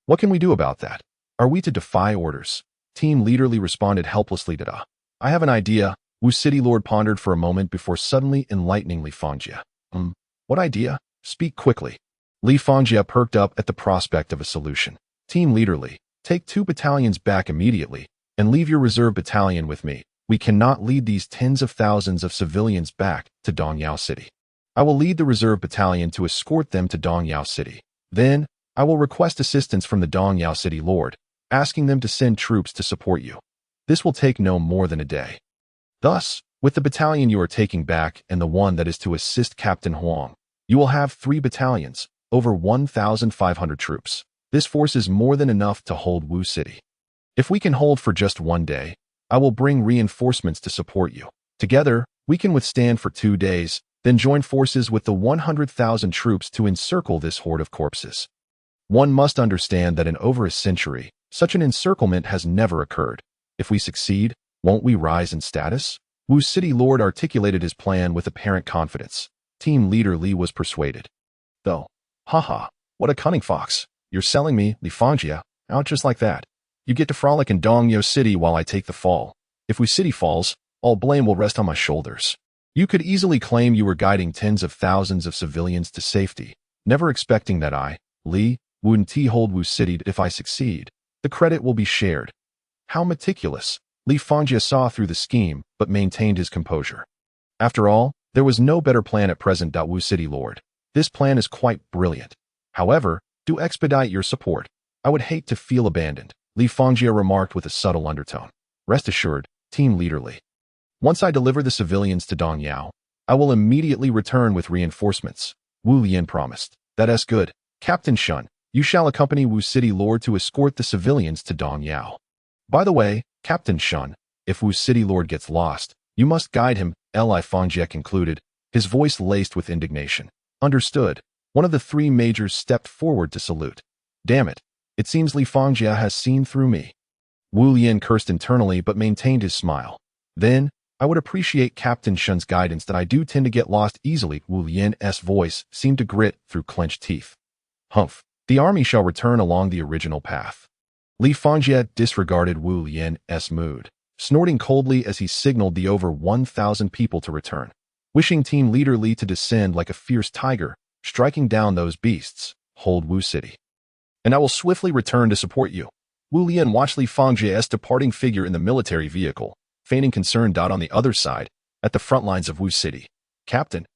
What can we do about that? Are we to defy orders? Team Leader Li responded helplessly to that. I have an idea. Wu City Lord pondered for a moment before suddenly enlightening Li Fangjia. What idea? Speak quickly. Li Fangjia perked up at the prospect of a solution. Team Leader Li, take 2 battalions back immediately and leave your reserve battalion with me. We cannot lead these tens of thousands of civilians back to Dongyao City. I will lead the reserve battalion to escort them to Dongyao City. Then, I will request assistance from the Dongyao City Lord, asking them to send troops to support you. This will take no more than a day. Thus, with the battalion you are taking back and the one that is to assist Captain Huang, you will have 3 battalions, over 1,500 troops. This force is more than enough to hold Wu City. If we can hold for just 1 day, I will bring reinforcements to support you. Together, we can withstand for 2 days, then join forces with the 100,000 troops to encircle this horde of corpses. One must understand that in over a century, such an encirclement has never occurred. If we succeed, won't we rise in status? Wu City Lord articulated his plan with apparent confidence. Team Leader Li was persuaded. Though, haha, what a cunning fox. You're selling me, Li Fangjia, out just like that. You get to frolic in Dongyao City while I take the fall. If Wu City falls, all blame will rest on my shoulders. You could easily claim you were guiding tens of thousands of civilians to safety, never expecting that I, Li, wouldn't hold Wu City. If I succeed, the credit will be shared. How meticulous. Li Fangjia saw through the scheme, but maintained his composure. After all, there was no better plan at present. Wu City Lord, this plan is quite brilliant. However, do expedite your support. I would hate to feel abandoned, Li Fangjia remarked with a subtle undertone. Rest assured, Team Leader Li. Once I deliver the civilians to Dongyao, I will immediately return with reinforcements, Wu Lian promised. That's good. Captain Shun, you shall accompany Wu City Lord to escort the civilians to Dongyao. By the way, Captain Shun, if Wu City Lord gets lost, you must guide him, Li Fangjia concluded, his voice laced with indignation. Understood. One of the 3 majors stepped forward to salute. Damn it. It seems Li Fangjia has seen through me. Wu Lian cursed internally but maintained his smile. Then, I would appreciate Captain Shun's guidance that I do tend to get lost easily. Wu Lian's voice seemed to grit through clenched teeth. Humph. The army shall return along the original path. Li Fangjia disregarded Wu Lian's mood, snorting coldly as he signaled the over 1,000 people to return, wishing Team Leader Li to descend like a fierce tiger, striking down those beasts. Hold Wu City, and I will swiftly return to support you. Wu Lian watched Li Fangjia's departing figure in the military vehicle, feigning concern. On the other side, at the front lines of Wu City, Captain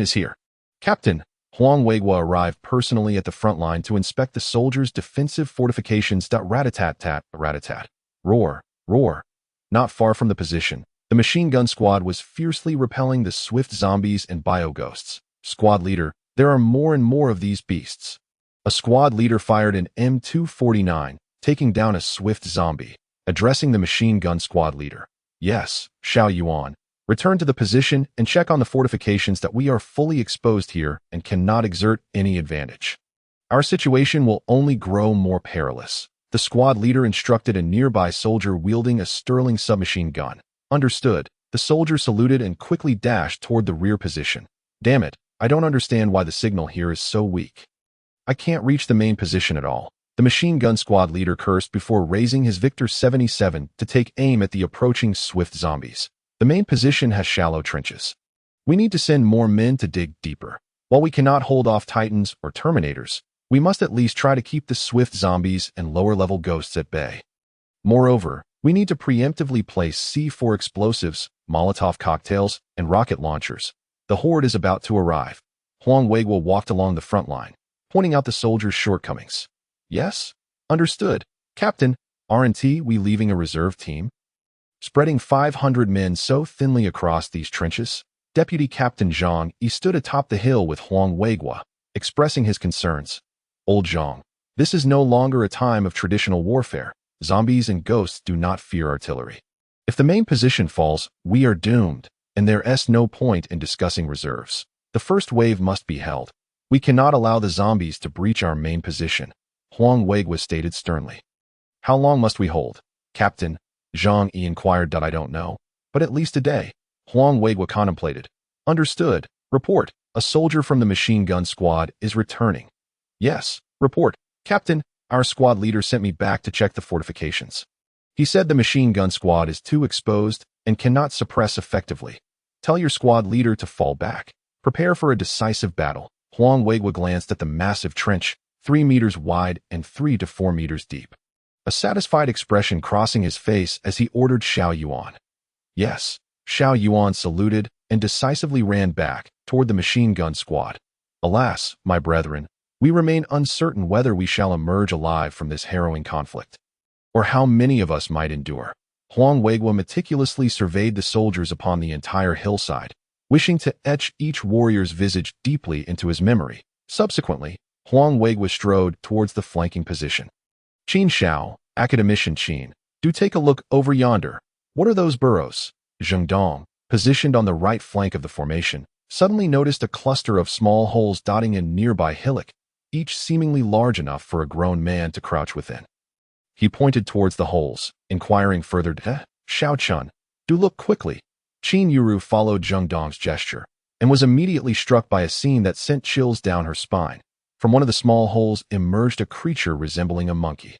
is here. Captain Huang Weigua arrived personally at the front line to inspect the soldiers' defensive fortifications. Rat-a-tat-tat, rat-a-tat. Roar, roar. Not far from the position, the machine gun squad was fiercely repelling the swift zombies and bio-ghosts. Squad leader, there are more and more of these beasts. A squad leader fired an M249, taking down a swift zombie, addressing the machine gun squad leader. Yes, Xiao Yuan, Return to the position and check on the fortifications that we are fully exposed here and cannot exert any advantage. Our situation will only grow more perilous. The squad leader instructed a nearby soldier wielding a Sterling submachine gun. Understood. The soldier saluted and quickly dashed toward the rear position. Damn it, I don't understand why the signal here is so weak. I can't reach the main position at all. The machine gun squad leader cursed before raising his Victor 77 to take aim at the approaching swift zombies. The main position has shallow trenches. We need to send more men to dig deeper. While we cannot hold off Titans or Terminators, we must at least try to keep the swift zombies and lower-level ghosts at bay. Moreover, we need to preemptively place C4 explosives, Molotov cocktails, and rocket launchers. The horde is about to arrive. Huang Weiguo walked along the front line, pointing out the soldiers' shortcomings. Yes? Understood. Captain, aren't we leaving a reserve team? Spreading 500 men so thinly across these trenches, Deputy Captain Zhang Yi stood atop the hill with Huang Weiguo, expressing his concerns. Old Zhang, this is no longer a time of traditional warfare. Zombies and ghosts do not fear artillery. If the main position falls, we are doomed, and there's no point in discussing reserves. The first wave must be held. We cannot allow the zombies to breach our main position, Huang Weiguo stated sternly. How long must we hold? Captain, Zhang Yi inquired. I don't know, but at least a day. Huang Weiguo contemplated. Understood. Report. A soldier from the machine gun squad is returning. Yes. Report. Captain, our squad leader sent me back to check the fortifications. He said the machine gun squad is too exposed and cannot suppress effectively. Tell your squad leader to fall back. Prepare for a decisive battle. Huang Weiguo glanced at the massive trench, 3 meters wide and 3 to 4 meters deep. A satisfied expression crossing his face as he ordered Xiao Yuan. Yes, Xiao Yuan saluted and decisively ran back toward the machine gun squad. Alas, my brethren, we remain uncertain whether we shall emerge alive from this harrowing conflict, or how many of us might endure. Huang Weiguo meticulously surveyed the soldiers upon the entire hillside, wishing to etch each warrior's visage deeply into his memory. Subsequently, Huang Weiguo strode towards the flanking position. Qin Shao, Academician Qin, do take a look over yonder. What are those burrows? Zheng Dong, positioned on the right flank of the formation, suddenly noticed a cluster of small holes dotting a nearby hillock, each seemingly large enough for a grown man to crouch within. He pointed towards the holes, inquiring further, Xiao Chun, do look quickly. Qin Yuru followed Zheng Dong's gesture, and was immediately struck by a scene that sent chills down her spine. From one of the small holes emerged a creature resembling a monkey,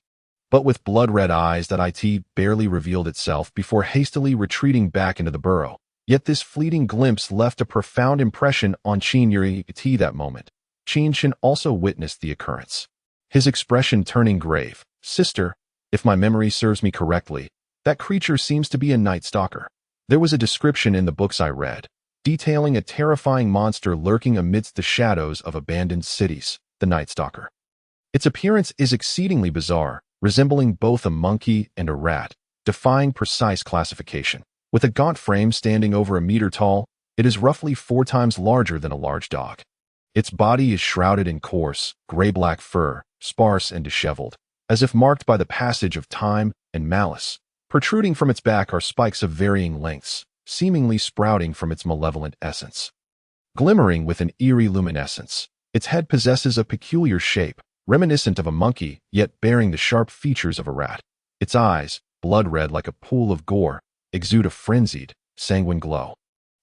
but with blood-red eyes that barely revealed itself before hastily retreating back into the burrow. Yet this fleeting glimpse left a profound impression on Qin Yuru that moment. Qin Chen also witnessed the occurrence, his expression turning grave. Sister, if my memory serves me correctly, that creature seems to be a night stalker. There was a description in the books I read, detailing a terrifying monster lurking amidst the shadows of abandoned cities, the Night Stalker. Its appearance is exceedingly bizarre, resembling both a monkey and a rat, defying precise classification. With a gaunt frame standing over a meter tall, it is roughly 4 times larger than a large dog. Its body is shrouded in coarse, gray-black fur, sparse and disheveled, as if marked by the passage of time and malice. Protruding from its back are spikes of varying lengths, seemingly sprouting from its malevolent essence. Glimmering with an eerie luminescence, its head possesses a peculiar shape, reminiscent of a monkey, yet bearing the sharp features of a rat. Its eyes, blood-red like a pool of gore, exude a frenzied, sanguine glow.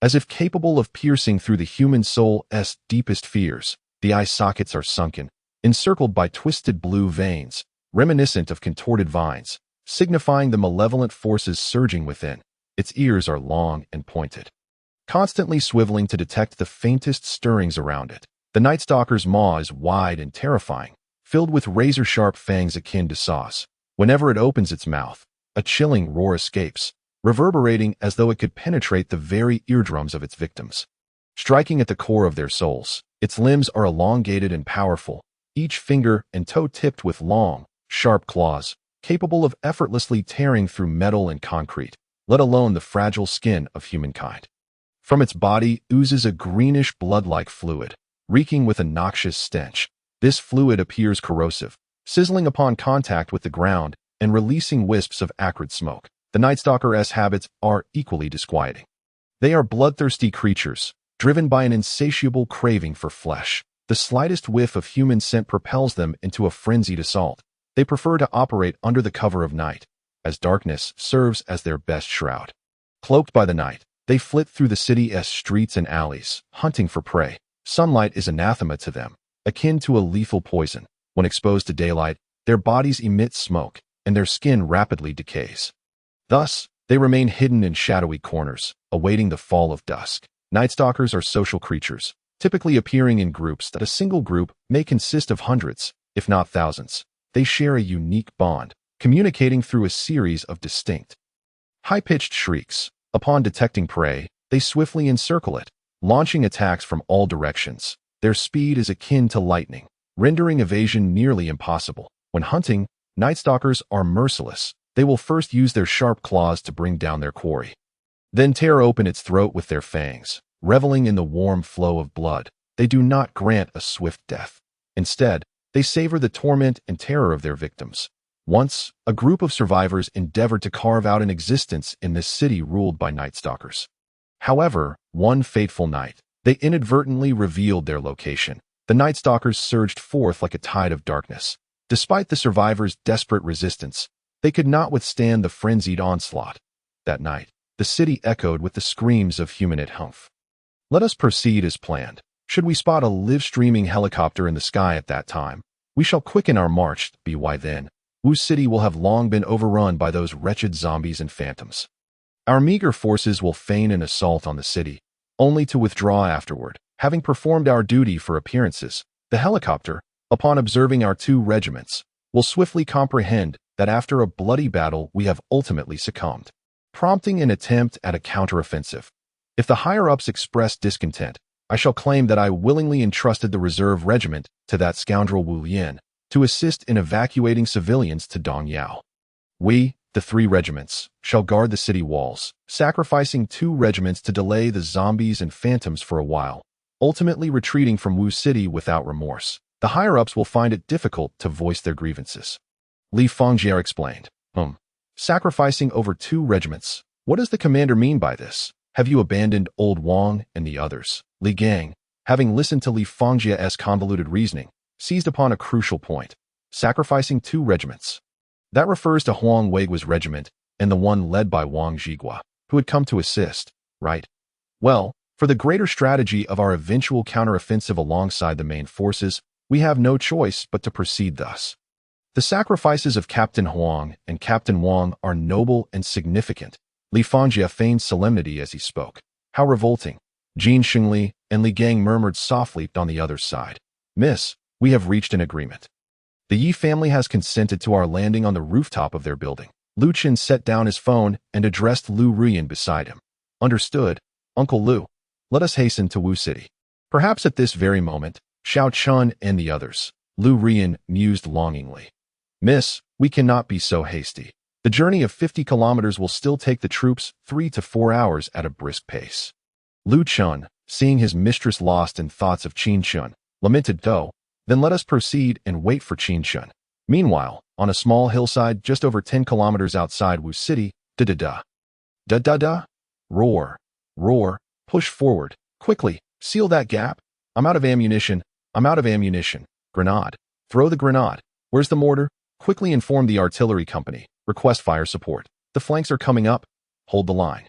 As if capable of piercing through the human soul's deepest fears, the eye sockets are sunken, encircled by twisted blue veins, reminiscent of contorted vines, signifying the malevolent forces surging within. Its ears are long and pointed, constantly swiveling to detect the faintest stirrings around it. The Night Stalker's maw is wide and terrifying, filled with razor-sharp fangs akin to saws. Whenever it opens its mouth, a chilling roar escapes, reverberating as though it could penetrate the very eardrums of its victims. Striking at the core of their souls, its limbs are elongated and powerful, each finger and toe tipped with long, sharp claws, capable of effortlessly tearing through metal and concrete, let alone the fragile skin of humankind. From its body oozes a greenish blood-like fluid, reeking with a noxious stench. This fluid appears corrosive, sizzling upon contact with the ground and releasing wisps of acrid smoke. The Night Stalker's habits are equally disquieting. They are bloodthirsty creatures, driven by an insatiable craving for flesh. The slightest whiff of human scent propels them into a frenzied assault. They prefer to operate under the cover of night, as darkness serves as their best shroud. Cloaked by the night, they flit through the city's streets and alleys, hunting for prey. Sunlight is anathema to them, akin to a lethal poison. When exposed to daylight, their bodies emit smoke, and their skin rapidly decays. Thus, they remain hidden in shadowy corners, awaiting the fall of dusk. Night Stalkers are social creatures, typically appearing in groups that a single group may consist of hundreds, if not thousands. They share a unique bond, communicating through a series of distinct, high-pitched shrieks. Upon detecting prey, they swiftly encircle it, launching attacks from all directions. Their speed is akin to lightning, rendering evasion nearly impossible. When hunting, Night Stalkers are merciless. They will first use their sharp claws to bring down their quarry, then tear open its throat with their fangs. Reveling in the warm flow of blood, they do not grant a swift death. Instead, they savor the torment and terror of their victims. Once, a group of survivors endeavored to carve out an existence in this city ruled by Night Stalkers. However, one fateful night, they inadvertently revealed their location. The Night Stalkers surged forth like a tide of darkness. Despite the survivors' desperate resistance, they could not withstand the frenzied onslaught. That night, the city echoed with the screams of human humph. Let us proceed as planned. Should we spot a live-streaming helicopter in the sky at that time, we shall quicken our march. By then, Wu City will have long been overrun by those wretched zombies and phantoms. Our meager forces will feign an assault on the city, only to withdraw afterward. Having performed our duty for appearances, the helicopter, upon observing our 2 regiments, will swiftly comprehend that after a bloody battle we have ultimately succumbed, prompting an attempt at a counteroffensive. If the higher-ups express discontent, I shall claim that I willingly entrusted the reserve regiment to that scoundrel Wu Yin to assist in evacuating civilians to Dongyao. We, the 3 regiments, shall guard the city walls, sacrificing 2 regiments to delay the zombies and phantoms for a while, ultimately retreating from Wu City without remorse. The higher-ups will find it difficult to voice their grievances. Li Fengjiao explained. Sacrificing over 2 regiments. What does the commander mean by this? Have you abandoned old Wang and the others? Li Gang, having listened to Li Fengjiao's convoluted reasoning, seized upon a crucial point. Sacrificing 2 regiments. That refers to Huang Weigua's regiment and the one led by Wang Zhigua, who had come to assist, right? Well, for the greater strategy of our eventual counteroffensive alongside the main forces, we have no choice but to proceed thus. The sacrifices of Captain Huang and Captain Wang are noble and significant. Li Fengjiao feigned solemnity as he spoke. How revolting. Jin Xingli and Li Gang murmured softly on the other side. Miss, we have reached an agreement. The Yi family has consented to our landing on the rooftop of their building. Lu Chen set down his phone and addressed Lu Ruyan beside him. Understood, Uncle Lu. Let us hasten to Wu City. Perhaps at this very moment, Xiao Chun and the others. Lu Ruyan mused longingly. Miss, we cannot be so hasty. The journey of 50 kilometers will still take the troops 3 to 4 hours at a brisk pace. Lu Chun, seeing his mistress lost in thoughts of Qin Chen, lamented, then let us proceed and wait for Qin Chen. Meanwhile, on a small hillside just over 10 kilometers outside Wu City, da-da-da. Da-da-da. Roar. Roar. Push forward. Quickly. Seal that gap. I'm out of ammunition. I'm out of ammunition. Grenade. Throw the grenade. Where's the mortar? Quickly inform the artillery company. Request fire support. The flanks are coming up. Hold the line.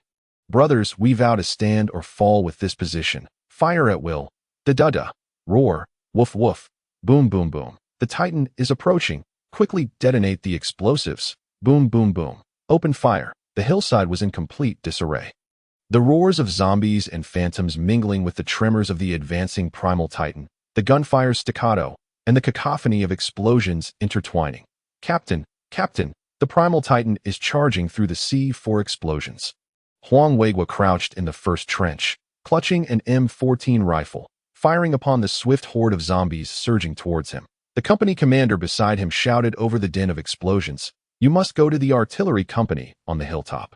Brothers, we vow to stand or fall with this position. Fire at will. Da-da-da. Roar. Woof woof. Boom boom boom. The Titan is approaching. Quickly detonate the explosives. Boom boom boom. Open fire. The hillside was in complete disarray. The roars of zombies and phantoms mingling with the tremors of the advancing primal Titan, the gunfire's staccato, and the cacophony of explosions intertwining. Captain, the primal Titan is charging through the C4 explosions. Huang Weigua crouched in the first trench, clutching an M14 rifle, firing upon the swift horde of zombies surging towards him. The company commander beside him shouted over the din of explosions, "You must go to the artillery company on the hilltop.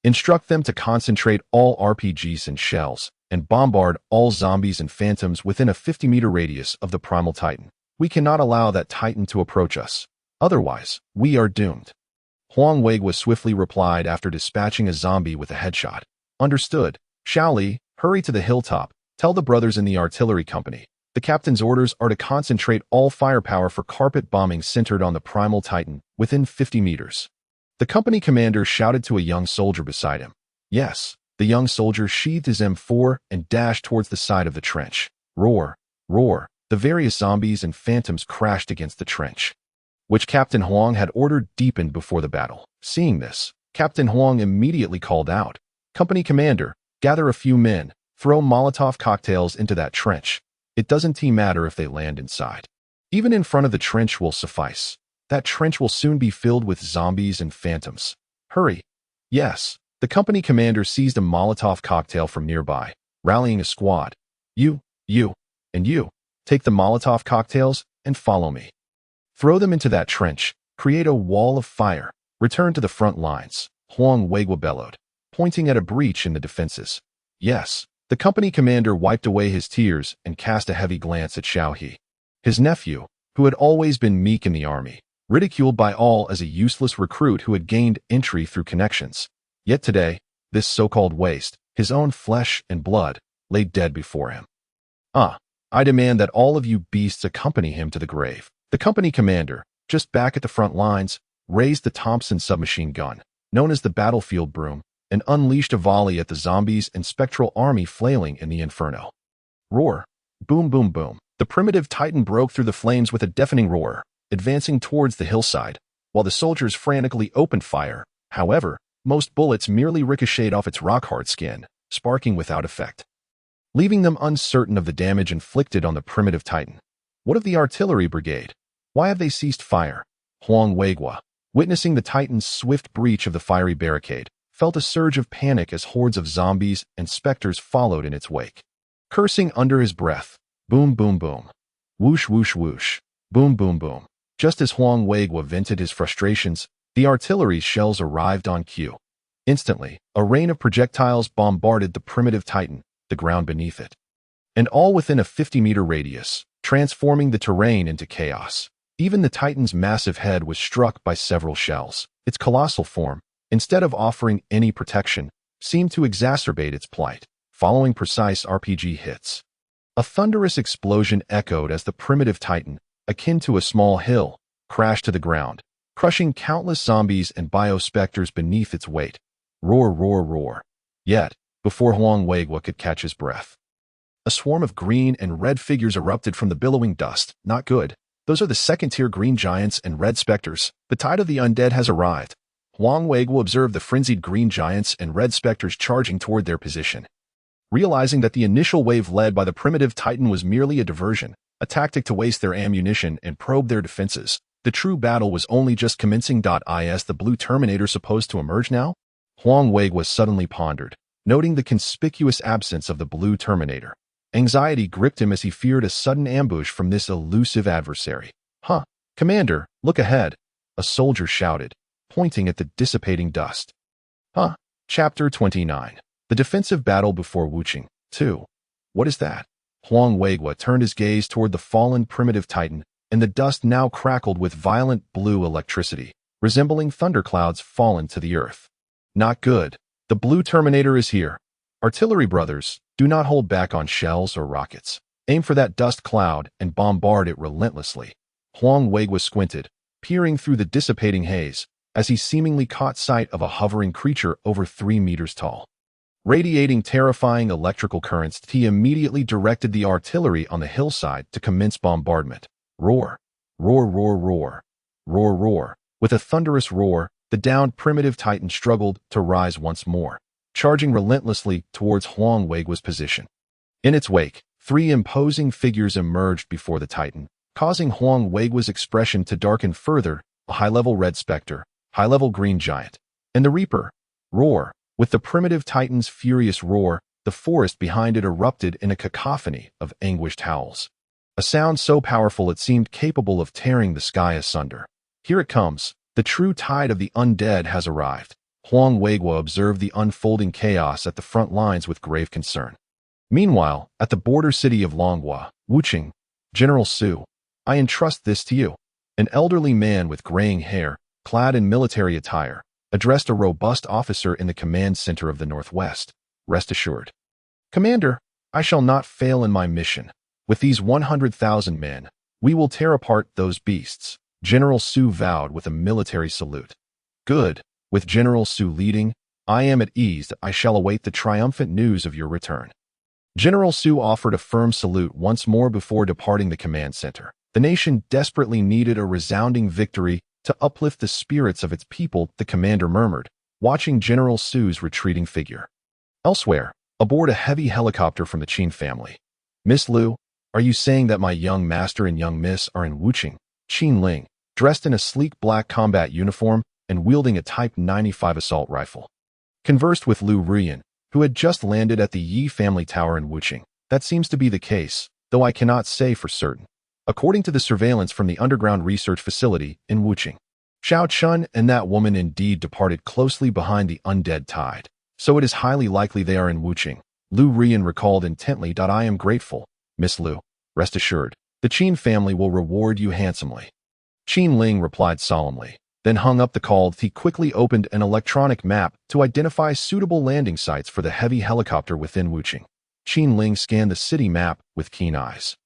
Instruct them to concentrate all RPGs and shells and bombard all zombies and phantoms within a 50-meter radius of the primal Titan. We cannot allow that Titan to approach us. Otherwise, we are doomed." Huang Weigua swiftly replied after dispatching a zombie with a headshot. Understood. Shaoli, hurry to the hilltop. Tell the brothers in the artillery company. The captain's orders are to concentrate all firepower for carpet bombing centered on the primal titan within 50 meters. The company commander shouted to a young soldier beside him. Yes, the young soldier sheathed his M4 and dashed towards the side of the trench. Roar, roar, the various zombies and phantoms crashed against the trench, which Captain Huang had ordered deepened before the battle. Seeing this, Captain Huang immediately called out, Company commander, gather a few men, throw Molotov cocktails into that trench. It doesn't matter if they land inside. Even in front of the trench will suffice. That trench will soon be filled with zombies and phantoms. Hurry. Yes, the company commander seized a Molotov cocktail from nearby, rallying a squad. You, and you, take the Molotov cocktails and follow me. Throw them into that trench, create a wall of fire, return to the front lines, Huang Weigua bellowed, pointing at a breach in the defenses. Yes, the company commander wiped away his tears and cast a heavy glance at Xiaohe. His nephew, who had always been meek in the army, ridiculed by all as a useless recruit who had gained entry through connections. Yet today, this so-called waste, his own flesh and blood, lay dead before him. I demand that all of you beasts accompany him to the grave. The company commander, just back at the front lines, raised the Thompson submachine gun, known as the battlefield broom, and unleashed a volley at the zombies and spectral army flailing in the inferno. Roar. Boom, boom, boom. The primitive titan broke through the flames with a deafening roar, advancing towards the hillside, while the soldiers frantically opened fire. However, most bullets merely ricocheted off its rock-hard skin, sparking without effect, leaving them uncertain of the damage inflicted on the primitive titan. What of the artillery brigade? Why have they ceased fire? Huang Weigua, witnessing the titan's swift breach of the fiery barricade, felt a surge of panic as hordes of zombies and specters followed in its wake. Cursing under his breath, boom, boom, boom. Whoosh, whoosh, whoosh. Boom, boom, boom. Just as Huang Weigua vented his frustrations, the artillery's shells arrived on cue. Instantly, a rain of projectiles bombarded the primitive titan, the ground beneath it, and all within a 50-meter radius, transforming the terrain into chaos. Even the titan's massive head was struck by several shells. Its colossal form, instead of offering any protection, seemed to exacerbate its plight, following precise RPG hits. A thunderous explosion echoed as the primitive titan, akin to a small hill, crashed to the ground, crushing countless zombies and biospecters beneath its weight. Roar, roar, roar. Yet, before Huang Weigua could catch his breath, a swarm of green and red figures erupted from the billowing dust. Not good. Those are the second-tier green giants and red specters. The tide of the undead has arrived. Huang Weigua observed the frenzied green giants and red specters charging toward their position. Realizing that the initial wave led by the primitive titan was merely a diversion, a tactic to waste their ammunition and probe their defenses, the true battle was only just commencing. Is the blue Terminator supposed to emerge now? Huang Weigua suddenly pondered, noting the conspicuous absence of the blue Terminator. Anxiety gripped him as he feared a sudden ambush from this elusive adversary. Commander, look ahead, a soldier shouted, pointing at the dissipating dust. Chapter 29. The defensive battle before Wuching. 2. What is that? Huang Weigua turned his gaze toward the fallen primitive titan, and the dust now crackled with violent blue electricity, resembling thunderclouds fallen to the earth. Not good. The blue Terminator is here. Artillery brothers, do not hold back on shells or rockets. Aim for that dust cloud and bombard it relentlessly. Huang Weigua squinted, peering through the dissipating haze, as he seemingly caught sight of a hovering creature over 3 meters tall. Radiating terrifying electrical currents, he immediately directed the artillery on the hillside to commence bombardment. Roar, roar, roar, roar, roar, roar. With a thunderous roar, the downed primitive titan struggled to rise once more, charging relentlessly towards Huang Weigua's position. In its wake, 3 imposing figures emerged before the titan, causing Huang Weigua's expression to darken further: a high-level red specter, high-level green giant, and the Reaper. Roar. With the primitive titan's furious roar, the forest behind it erupted in a cacophony of anguished howls. A sound so powerful it seemed capable of tearing the sky asunder. Here it comes. The true tide of the undead has arrived. Huang Weigua observed the unfolding chaos at the front lines with grave concern. Meanwhile, at the border city of Longhua, Wuching, General Su, I entrust this to you. An elderly man with graying hair, clad in military attire, addressed a robust officer in the command center of the Northwest. rest assured. Commander, I shall not fail in my mission. With these 100,000 men, we will tear apart those beasts, General Su vowed with a military salute. Good. With General Su leading, I am at ease that I shall await the triumphant news of your return. General Su offered a firm salute once more before departing the command center. The nation desperately needed a resounding victory to uplift the spirits of its people, the commander murmured, watching General Su's retreating figure. Elsewhere, aboard a heavy helicopter from the Qin family. Miss Liu, are you saying that my young master and young miss are in Wuching? Qin Ling, dressed in a sleek black combat uniform and wielding a Type 95 assault rifle, conversed with Liu Ruyan, who had just landed at the Yi family tower in Wuching. That seems to be the case, though I cannot say for certain. According to the surveillance from the underground research facility in Wuching, Xiao Chun and that woman indeed departed closely behind the undead tide, so it is highly likely they are in Wuching. Liu Ruyan recalled intently. I am grateful, Miss Liu. Rest assured, the Qin family will reward you handsomely. Qin Ling replied solemnly, then hung up the call. He quickly opened an electronic map to identify suitable landing sites for the heavy helicopter within Wuching. Qin Ling scanned the city map with keen eyes,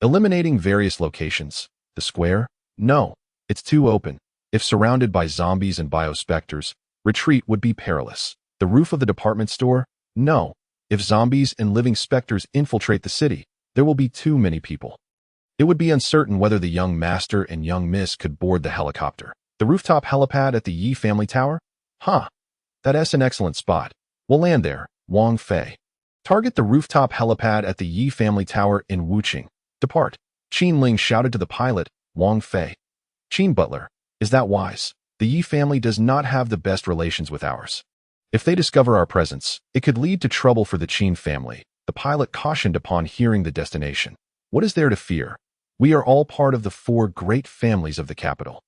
eliminating various locations. The square? No, it's too open. If surrounded by zombies and biospecters, retreat would be perilous. The roof of the department store? No. If zombies and living specters infiltrate the city, there will be too many people. It would be uncertain whether the young master and young miss could board the helicopter. The rooftop helipad at the Yi family tower? That's an excellent spot. We'll land there, Wang Fei. Target the rooftop helipad at the Yi family tower in Wuching. Depart. Qin Ling shouted to the pilot, Wang Fei. Qin Butler, is that wise? The Yi family does not have the best relations with ours. If they discover our presence, it could lead to trouble for the Qin family, the pilot cautioned upon hearing the destination. What is there to fear? We are all part of the four great families of the capital.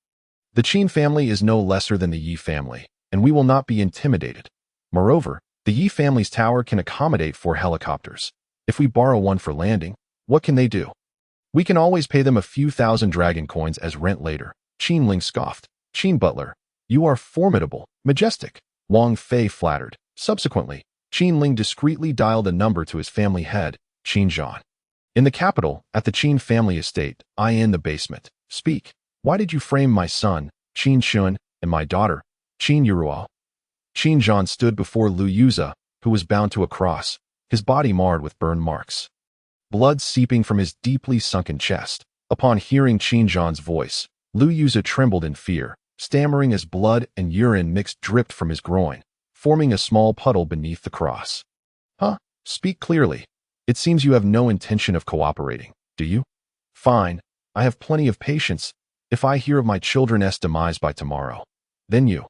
The Qin family is no lesser than the Yi family, and we will not be intimidated. Moreover, the Yi family's tower can accommodate 4 helicopters. If we borrow one for landing, what can they do? We can always pay them a few thousand dragon coins as rent later. Qin Ling scoffed. Qin Butler, you are formidable, majestic. Wang Fei flattered. Subsequently, Qin Ling discreetly dialed a number to his family head, Qin Zhan. In the capital, at the Qin family estate, I in the basement. Speak. Why did you frame my son, Qin Chen, and my daughter, Qin Yuruo? Qin Zhan stood before Liu Yuza, who was bound to a cross, his body marred with burn marks, blood seeping from his deeply sunken chest. Upon hearing Qin Zhan's voice, Liu Yuza trembled in fear, stammering as blood and urine mixed dripped from his groin, forming a small puddle beneath the cross. Speak clearly. It seems you have no intention of cooperating, do you? Fine, I have plenty of patience. If I hear of my children's demise by tomorrow, then you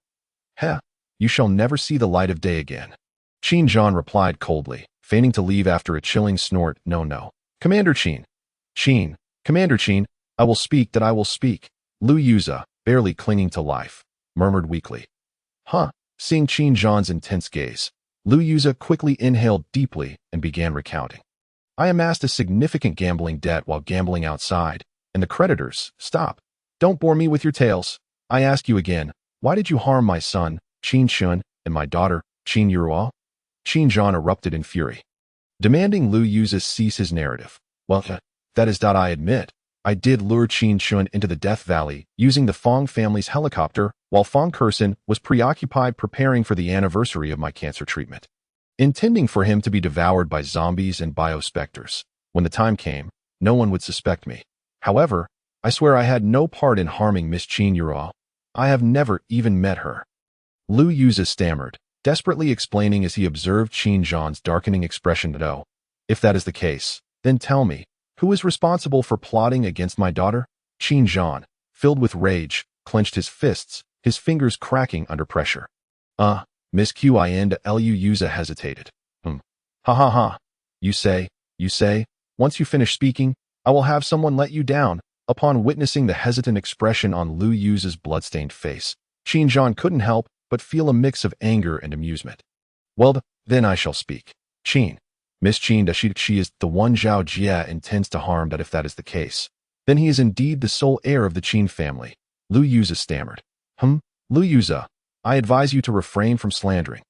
shall never see the light of day again. Qin Zhan replied coldly, feigning to leave after a chilling snort. No. Commander Qin. Commander Qin, I will speak. Liu Yuza, barely clinging to life, murmured weakly. Seeing Qin Zhan's intense gaze, Liu Yuza quickly inhaled deeply and began recounting. I amassed a significant gambling debt while gambling outside, and the creditors, stop. Don't bore me with your tales. I ask you again, why did you harm my son, Qin Chen, and my daughter, Qin Yuruo? Qin Zhan erupted in fury, demanding Liu Yuza cease his narrative. Well, that is. I admit, I did lure Qin Chen into the Death Valley using the Fong family's helicopter while Fong Kersen was preoccupied preparing for the anniversary of my cancer treatment, intending for him to be devoured by zombies and biospecters. When the time came, no one would suspect me. However, I swear I had no part in harming Miss Qin Yuruo. I have never even met her. Liu Yuza stammered, desperately explaining as he observed Qin Zhan's darkening expression. No, if that is the case, then tell me, who is responsible for plotting against my daughter? Qin Zhan, filled with rage, clenched his fists, his fingers cracking under pressure. Miss Qin Liu Yuza hesitated. You say, once you finish speaking, I will have someone let you down. Upon witnessing the hesitant expression on Liu Yuza's bloodstained face, Qin Zhan couldn't help but feel a mix of anger and amusement. Well, then I shall speak. Qin. Miss Qin, she is the one Zhao Jia intends to harm. That if that is the case, then he is indeed the sole heir of the Qin family. Liu Yuza stammered. Liu Yuza, I advise you to refrain from slandering.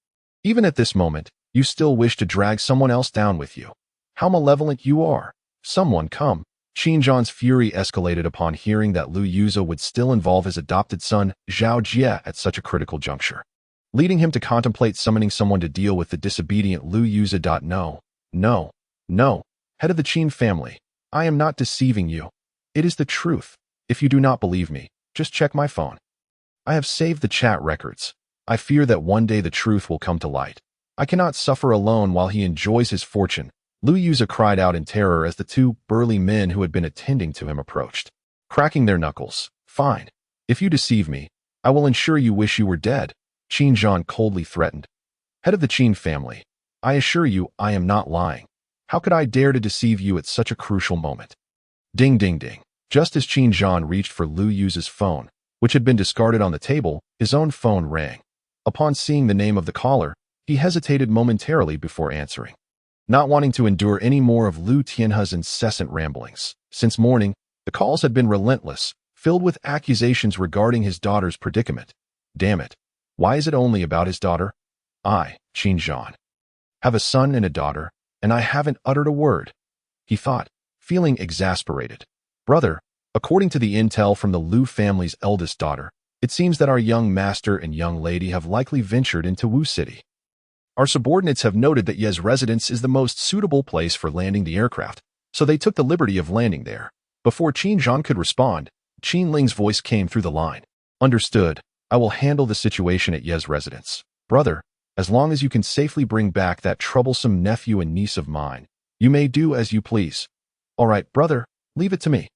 Even at this moment, You still wish to drag someone else down with you. How malevolent you are. Someone come. Qin Zhan's fury escalated upon hearing that Lu Yuze would still involve his adopted son, Zhao Jie, at such a critical juncture, leading him to contemplate summoning someone to deal with the disobedient Lu Yuze. No. Head of the Qin family, I am not deceiving you. It is the truth. If you do not believe me, just check my phone. I have saved the chat records. I fear that one day the truth will come to light. I cannot suffer alone while he enjoys his fortune. Lu Yuze cried out in terror as the two burly men who had been attending to him approached, cracking their knuckles. Fine. If you deceive me, I will ensure you wish you were dead, Qin Zhan coldly threatened. Head of the Qin family, I assure you I am not lying. How could I dare to deceive you at such a crucial moment? Ding ding ding. Just as Qin Zhan reached for Lu Yuze's phone, which had been discarded on the table, his own phone rang. Upon seeing the name of the caller, he hesitated momentarily before answering, not wanting to endure any more of Lu Tianhe's incessant ramblings. Since morning, the calls had been relentless, filled with accusations regarding his daughter's predicament. Damn it. Why is it only about his daughter? I, Qin Zhan, have a son and a daughter, and I haven't uttered a word, he thought, feeling exasperated. Brother, according to the intel from the Lu family's eldest daughter, it seems that our young master and young lady have likely ventured into Wu City. Our subordinates have noted that Ye's residence is the most suitable place for landing the aircraft, so they took the liberty of landing there. Before Qin Zhan could respond, Qin Ling's voice came through the line. Understood. I will handle the situation at Ye's residence. Brother, as long as you can safely bring back that troublesome nephew and niece of mine, you may do as you please. All right, brother, leave it to me.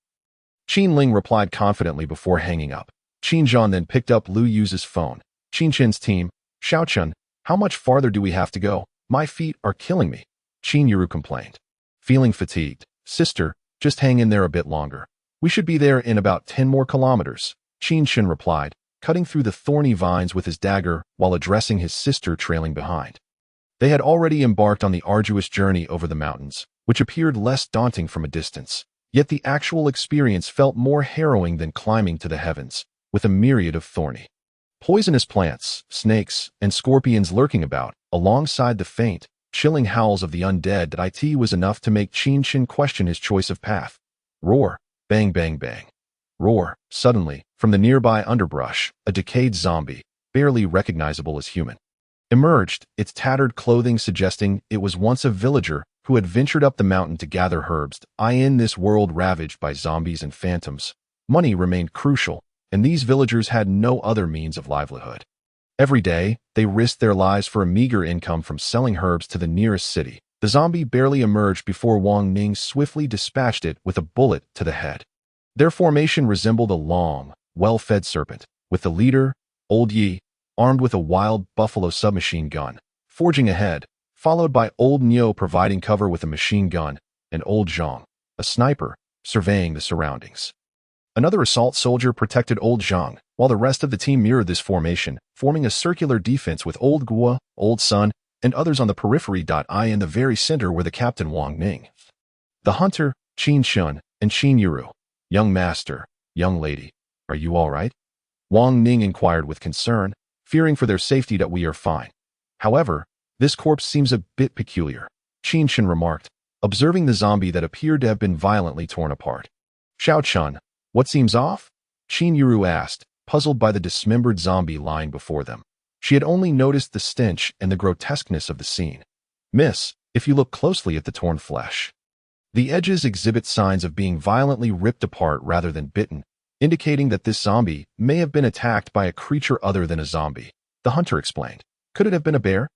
Qin Ling replied confidently before hanging up. Qin Zhan then picked up Lu Yuze's phone. Qin Chen's team, Xiaochun, how much farther do we have to go? My feet are killing me, Qin Yuru complained. Feeling fatigued. Sister, just hang in there a bit longer. We should be there in about 10 more kilometers, Qin Chen replied, cutting through the thorny vines with his dagger while addressing his sister trailing behind. They had already embarked on the arduous journey over the mountains, which appeared less daunting from a distance. Yet the actual experience felt more harrowing than climbing to the heavens, with a myriad of thorny, poisonous plants, snakes, and scorpions lurking about, alongside the faint, chilling howls of the undead that it was enough to make Qin Chen question his choice of path. Roar, bang bang bang. Roar. Suddenly, from the nearby underbrush, a decayed zombie, barely recognizable as human, emerged, its tattered clothing suggesting it was once a villager who had ventured up the mountain to gather herbs. In this world ravaged by zombies and phantoms, money remained crucial, and these villagers had no other means of livelihood. Every day, they risked their lives for a meager income from selling herbs to the nearest city. The zombie barely emerged before Wang Ning swiftly dispatched it with a bullet to the head. Their formation resembled a long, well-fed serpent, with the leader, Old Yi, armed with a wild buffalo submachine gun, forging ahead, followed by Old Niu providing cover with a machine gun, and Old Zhang, a sniper, surveying the surroundings. Another assault soldier protected Old Zhang, while the rest of the team mirrored this formation, forming a circular defense with Old Guo, Old Sun, and others on the periphery. In the very center were the captain Wang Ning, the hunter, Qin Chen, and Qin Yuru. Young master, young lady, are you all right? Wang Ning inquired with concern, fearing for their safety. That we are fine. However, this corpse seems a bit peculiar, Qin Chen remarked, observing the zombie that appeared to have been violently torn apart. Xiaochun, what seems off? Qin Yuru asked, puzzled by the dismembered zombie lying before them. She had only noticed the stench and the grotesqueness of the scene. Miss, if you look closely at the torn flesh, the edges exhibit signs of being violently ripped apart rather than bitten, indicating that this zombie may have been attacked by a creature other than a zombie, the hunter explained. Could it have been a bear?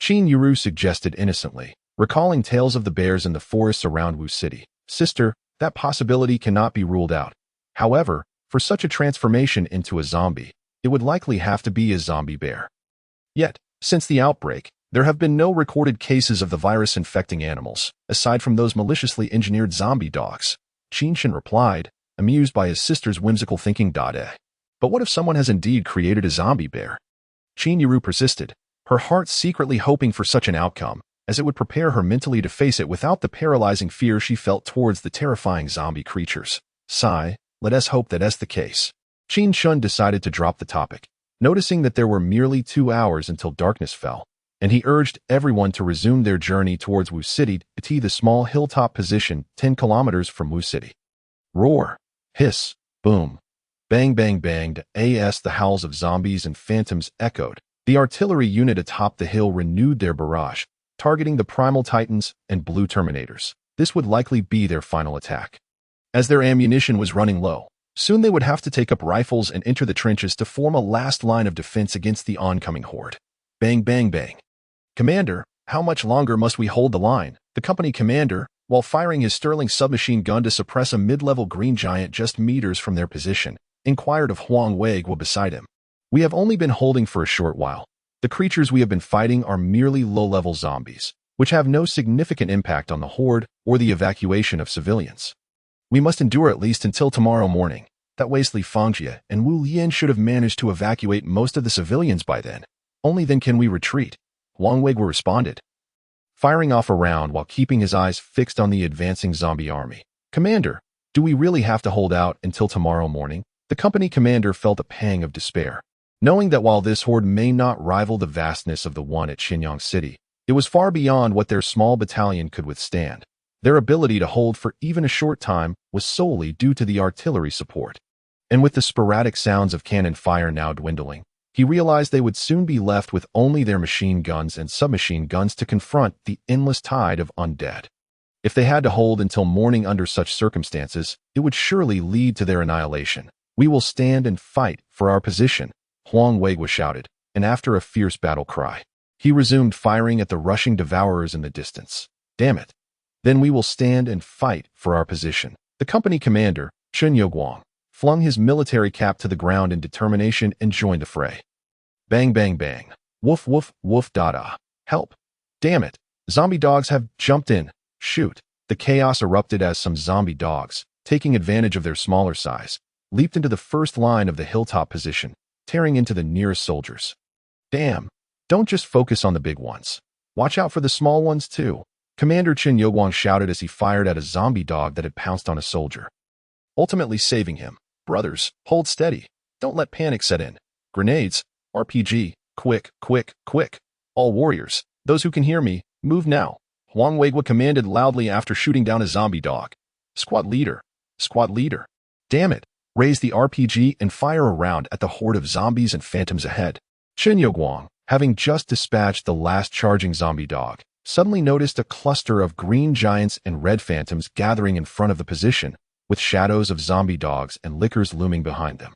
Qin Yuru suggested innocently, recalling tales of the bears in the forests around Wu City. Sister, that possibility cannot be ruled out. However, for such a transformation into a zombie, it would likely have to be a zombie bear. Yet, since the outbreak, there have been no recorded cases of the virus infecting animals, aside from those maliciously engineered zombie dogs, Qin Chen replied, amused by his sister's whimsical thinking. But what if someone has indeed created a zombie bear? Qin Yuru persisted, her heart secretly hoping for such an outcome, as it would prepare her mentally to face it without the paralyzing fear she felt towards the terrifying zombie creatures. Sigh, let us hope that that's the case. Qin Chen decided to drop the topic, noticing that there were merely 2 hours until darkness fell, and he urged everyone to resume their journey towards Wu City, the small hilltop position 10 kilometers from Wu City. Roar, hiss, boom, bang bang bang, the howls of zombies and phantoms echoed. The artillery unit atop the hill renewed their barrage, targeting the Primal Titans and Blue Terminators. This would likely be their final attack. As their ammunition was running low, soon they would have to take up rifles and enter the trenches to form a last line of defense against the oncoming horde. Bang bang bang. Commander, how much longer must we hold the line? The company commander, while firing his Sterling submachine gun to suppress a mid-level green giant just meters from their position, inquired of Huang Weiguo beside him. We have only been holding for a short while. The creatures we have been fighting are merely low-level zombies, which have no significant impact on the horde or the evacuation of civilians. We must endure at least until tomorrow morning. That way Li Fangjie and Wu Lian should have managed to evacuate most of the civilians by then. Only then can we retreat. Huang Weiguo responded, firing off a round while keeping his eyes fixed on the advancing zombie army. Commander, do we really have to hold out until tomorrow morning? The company commander felt a pang of despair, knowing that while this horde may not rival the vastness of the one at Xinyang City, it was far beyond what their small battalion could withstand. Their ability to hold for even a short time was solely due to the artillery support. And with the sporadic sounds of cannon fire now dwindling, he realized they would soon be left with only their machine guns and submachine guns to confront the endless tide of undead. If they had to hold until morning under such circumstances, it would surely lead to their annihilation. We will stand and fight for our position, Huang Weiguo shouted, and after a fierce battle cry, he resumed firing at the rushing devourers in the distance. Damn it. Then we will stand and fight for our position. The company commander, Chen Youguang, flung his military cap to the ground in determination and joined the fray. Bang bang bang. Woof woof woof da. Help. Damn it. Zombie dogs have jumped in. Shoot. The chaos erupted as some zombie dogs, taking advantage of their smaller size, leaped into the first line of the hilltop position, tearing into the nearest soldiers. Damn. Don't just focus on the big ones. Watch out for the small ones too. Commander Chen Youguang shouted as he fired at a zombie dog that had pounced on a soldier, ultimately saving him. Brothers, hold steady. Don't let panic set in. Grenades, RPG, quick, quick, quick. All warriors, those who can hear me, move now. Huang Weiguo commanded loudly after shooting down a zombie dog. Squad leader. Damn it. Raise the RPG and fire a round at the horde of zombies and phantoms ahead. Chen Youguang, having just dispatched the last charging zombie dog, suddenly noticed a cluster of green giants and red phantoms gathering in front of the position, with shadows of zombie dogs and lickers looming behind them.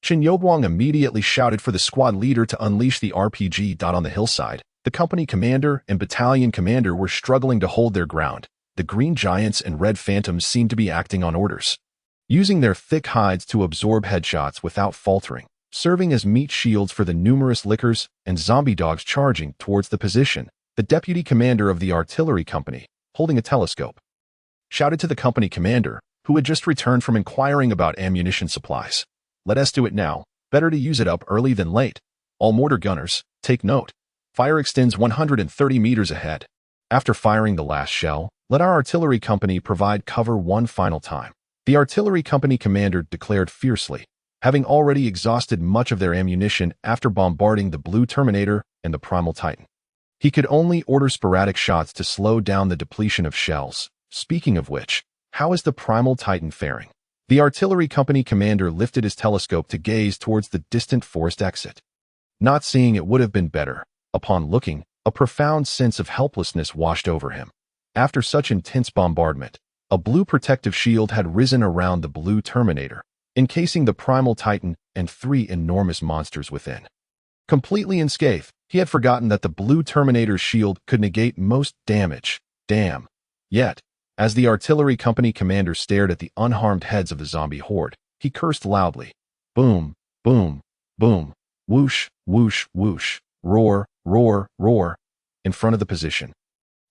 Chen Youguang immediately shouted for the squad leader to unleash the RPG. On the hillside, the company commander and battalion commander were struggling to hold their ground. The green giants and red phantoms seemed to be acting on orders, using their thick hides to absorb headshots without faltering, serving as meat shields for the numerous lickers and zombie dogs charging towards the position. The deputy commander of the artillery company, holding a telescope, shouted to the company commander, who had just returned from inquiring about ammunition supplies. Let us do it now. Better to use it up early than late. All mortar gunners, take note. Fire extends 130 meters ahead. After firing the last shell, let our artillery company provide cover one final time. The artillery company commander declared fiercely, having already exhausted much of their ammunition after bombarding the Blue Terminator and the Primal Titan. He could only order sporadic shots to slow down the depletion of shells. Speaking of which, how is the Primal Titan faring? The artillery company commander lifted his telescope to gaze towards the distant forest exit. Not seeing it would have been better. Upon looking, a profound sense of helplessness washed over him. After such intense bombardment, a blue protective shield had risen around the Blue Terminator, encasing the Primal Titan and 3 enormous monsters within. Completely unscathed, he had forgotten that the Blue Terminator's shield could negate most damage. Damn. Yet, as the artillery company commander stared at the unharmed heads of the zombie horde, he cursed loudly. Boom, boom, boom, whoosh, whoosh, whoosh, roar, roar, roar, in front of the position.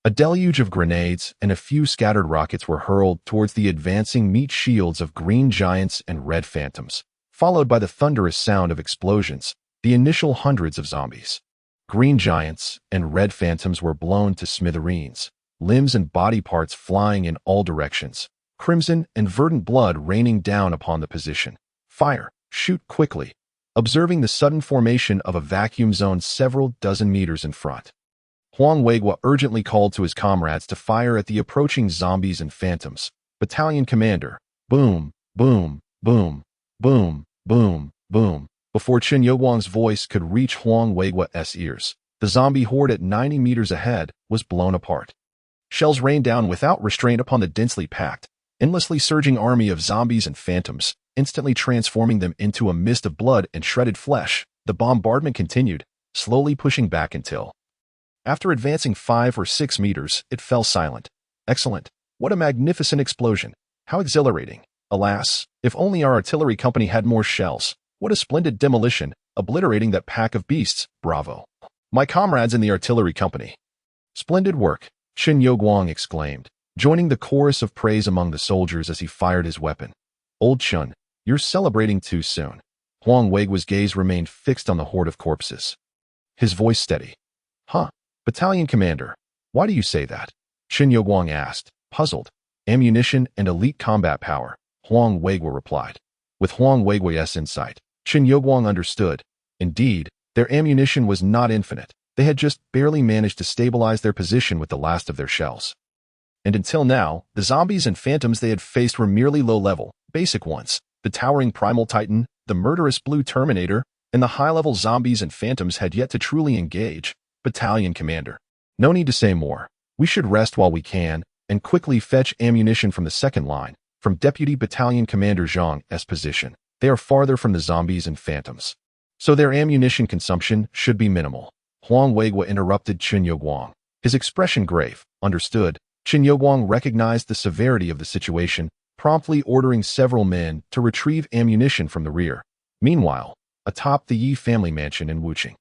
A deluge of grenades and a few scattered rockets were hurled towards the advancing meat shields of green giants and red phantoms, followed by the thunderous sound of explosions, the initial hundreds of zombies. Green giants and red phantoms were blown to smithereens, limbs and body parts flying in all directions, crimson and verdant blood raining down upon the position. Fire, shoot quickly. observing the sudden formation of a vacuum zone several dozen meters in front. Huang Weiguo urgently called to his comrades to fire at the approaching zombies and phantoms. Battalion Commander. Boom, boom, boom, boom, boom, boom. Before Qin Yuguang's voice could reach Huang Weiguo's ears, the zombie horde at 90 meters ahead was blown apart. Shells rained down without restraint upon the densely packed, endlessly surging army of zombies and phantoms, instantly transforming them into a mist of blood and shredded flesh. The bombardment continued, slowly pushing back until, after advancing 5 or 6 meters, it fell silent. Excellent. What a magnificent explosion. How exhilarating. Alas, if only our artillery company had more shells. What a splendid demolition, obliterating that pack of beasts. Bravo. My comrades in the artillery company. Splendid work, Qin Yuguang exclaimed, joining the chorus of praise among the soldiers as he fired his weapon. Old Chun, you're celebrating too soon. Huang Weiguo's gaze remained fixed on the horde of corpses. His voice steady. Huh? Battalion Commander, why do you say that? Qin Yuguang asked, puzzled. Ammunition and elite combat power, Huang Weiguo replied. With Huang Weiguo's insight, Qin Yuguang understood. Indeed, their ammunition was not infinite. They had just barely managed to stabilize their position with the last of their shells. And until now, the zombies and phantoms they had faced were merely low-level, basic ones. The towering primal titan, the murderous blue terminator, and the high-level zombies and phantoms had yet to truly engage. Battalion Commander. No need to say more. We should rest while we can, and quickly fetch ammunition from the second line, from Deputy Battalion Commander Zhang's position. They are farther from the zombies and phantoms, so their ammunition consumption should be minimal. Huang Weiguo interrupted Qin Yuguang. His expression grave. Understood. Qin Yuguang recognized the severity of the situation, promptly ordering several men to retrieve ammunition from the rear. Meanwhile, atop the Yi family mansion in Wuqing.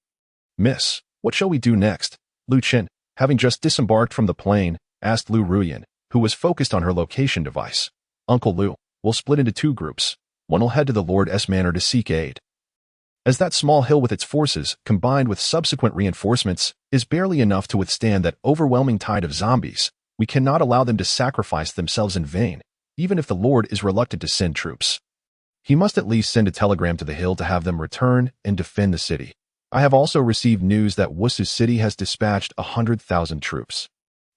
Miss, what shall we do next? Lu Chen, having just disembarked from the plane, asked Lu Ruyan, who was focused on her location device. Uncle Lu, we'll split into 2 groups. One will head to the Lord's manor to seek aid. As that small hill with its forces, combined with subsequent reinforcements, is barely enough to withstand that overwhelming tide of zombies, we cannot allow them to sacrifice themselves in vain, even if the Lord is reluctant to send troops. He must at least send a telegram to the hill to have them return and defend the city. I have also received news that Wusu City has dispatched 100,000 troops,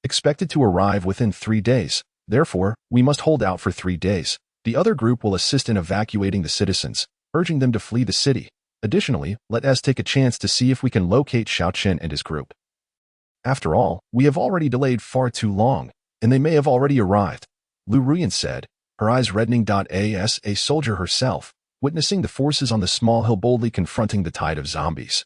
expected to arrive within 3 days. Therefore, we must hold out for 3 days. The other group will assist in evacuating the citizens, urging them to flee the city. Additionally, let us take a chance to see if we can locate Xiao Chen and his group. After all, we have already delayed far too long, and they may have already arrived, Lu Ruyan said, her eyes reddening. As a soldier herself, witnessing the forces on the small hill boldly confronting the tide of zombies,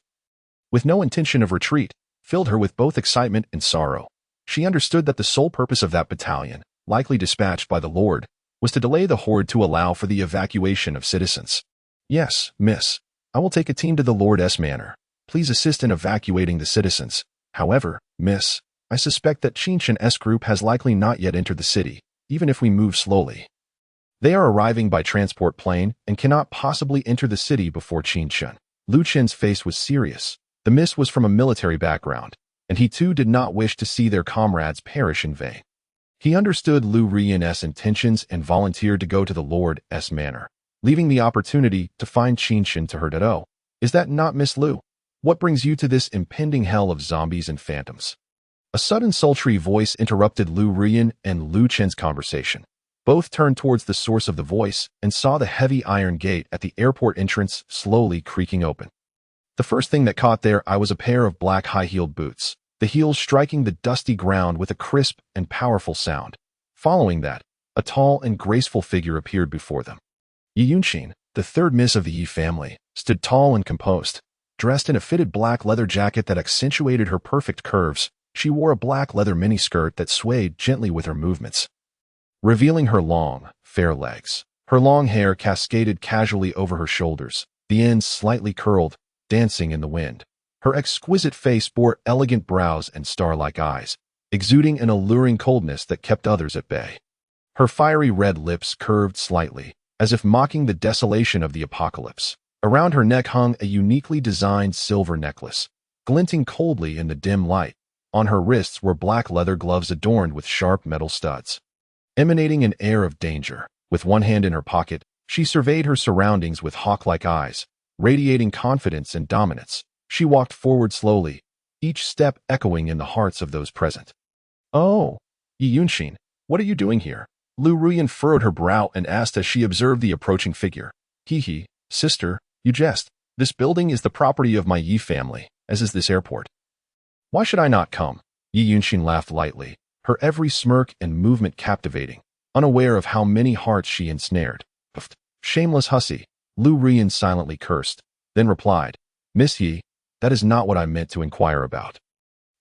with no intention of retreat, filled her with both excitement and sorrow. She understood that the sole purpose of that battalion, likely dispatched by the Lord, was to delay the horde to allow for the evacuation of citizens. Yes, miss. I will take a team to the Lord's manor. Please assist in evacuating the citizens. However, miss, I suspect that Qin Chen's group has likely not yet entered the city, even if we move slowly. They are arriving by transport plane and cannot possibly enter the city before Qin Chen. Lu Chen's face was serious. The miss was from a military background, and he too did not wish to see their comrades perish in vain. He understood Lu Ruyan's intentions and volunteered to go to the Lord's manor, leaving the opportunity to find Qin Chen to her death. Is that not Miss Lu? What brings you to this impending hell of zombies and phantoms? A sudden sultry voice interrupted Lu Ruyan and Lu Chen's conversation. Both turned towards the source of the voice and saw the heavy iron gate at the airport entrance slowly creaking open. The first thing that caught their eye was a pair of black high-heeled boots, the heels striking the dusty ground with a crisp and powerful sound. Following that, a tall and graceful figure appeared before them. Yi Yunqing, the third miss of the Yi family, stood tall and composed. Dressed in a fitted black leather jacket that accentuated her perfect curves, she wore a black leather miniskirt that swayed gently with her movements, revealing her long, fair legs. Her long hair cascaded casually over her shoulders, the ends slightly curled, dancing in the wind. Her exquisite face bore elegant brows and star-like eyes, exuding an alluring coldness that kept others at bay. Her fiery red lips curved slightly, as if mocking the desolation of the apocalypse. Around her neck hung a uniquely designed silver necklace, glinting coldly in the dim light. On her wrists were black leather gloves adorned with sharp metal studs, emanating an air of danger. With one hand in her pocket, she surveyed her surroundings with hawk-like eyes, radiating confidence and dominance. She walked forward slowly, each step echoing in the hearts of those present. "Oh, Yi Yunshin, what are you doing here?" Lu Ruyan furrowed her brow and asked as she observed the approaching figure. "Hee, sister, you jest. This building is the property of my Yi family, as is this airport. Why should I not come?" Yi Yunshin laughed lightly, her every smirk and movement captivating, unaware of how many hearts she ensnared. "Pfft, shameless hussy," Lu Ruyan silently cursed, then replied, "Miss Yi, that is not what I meant to inquire about.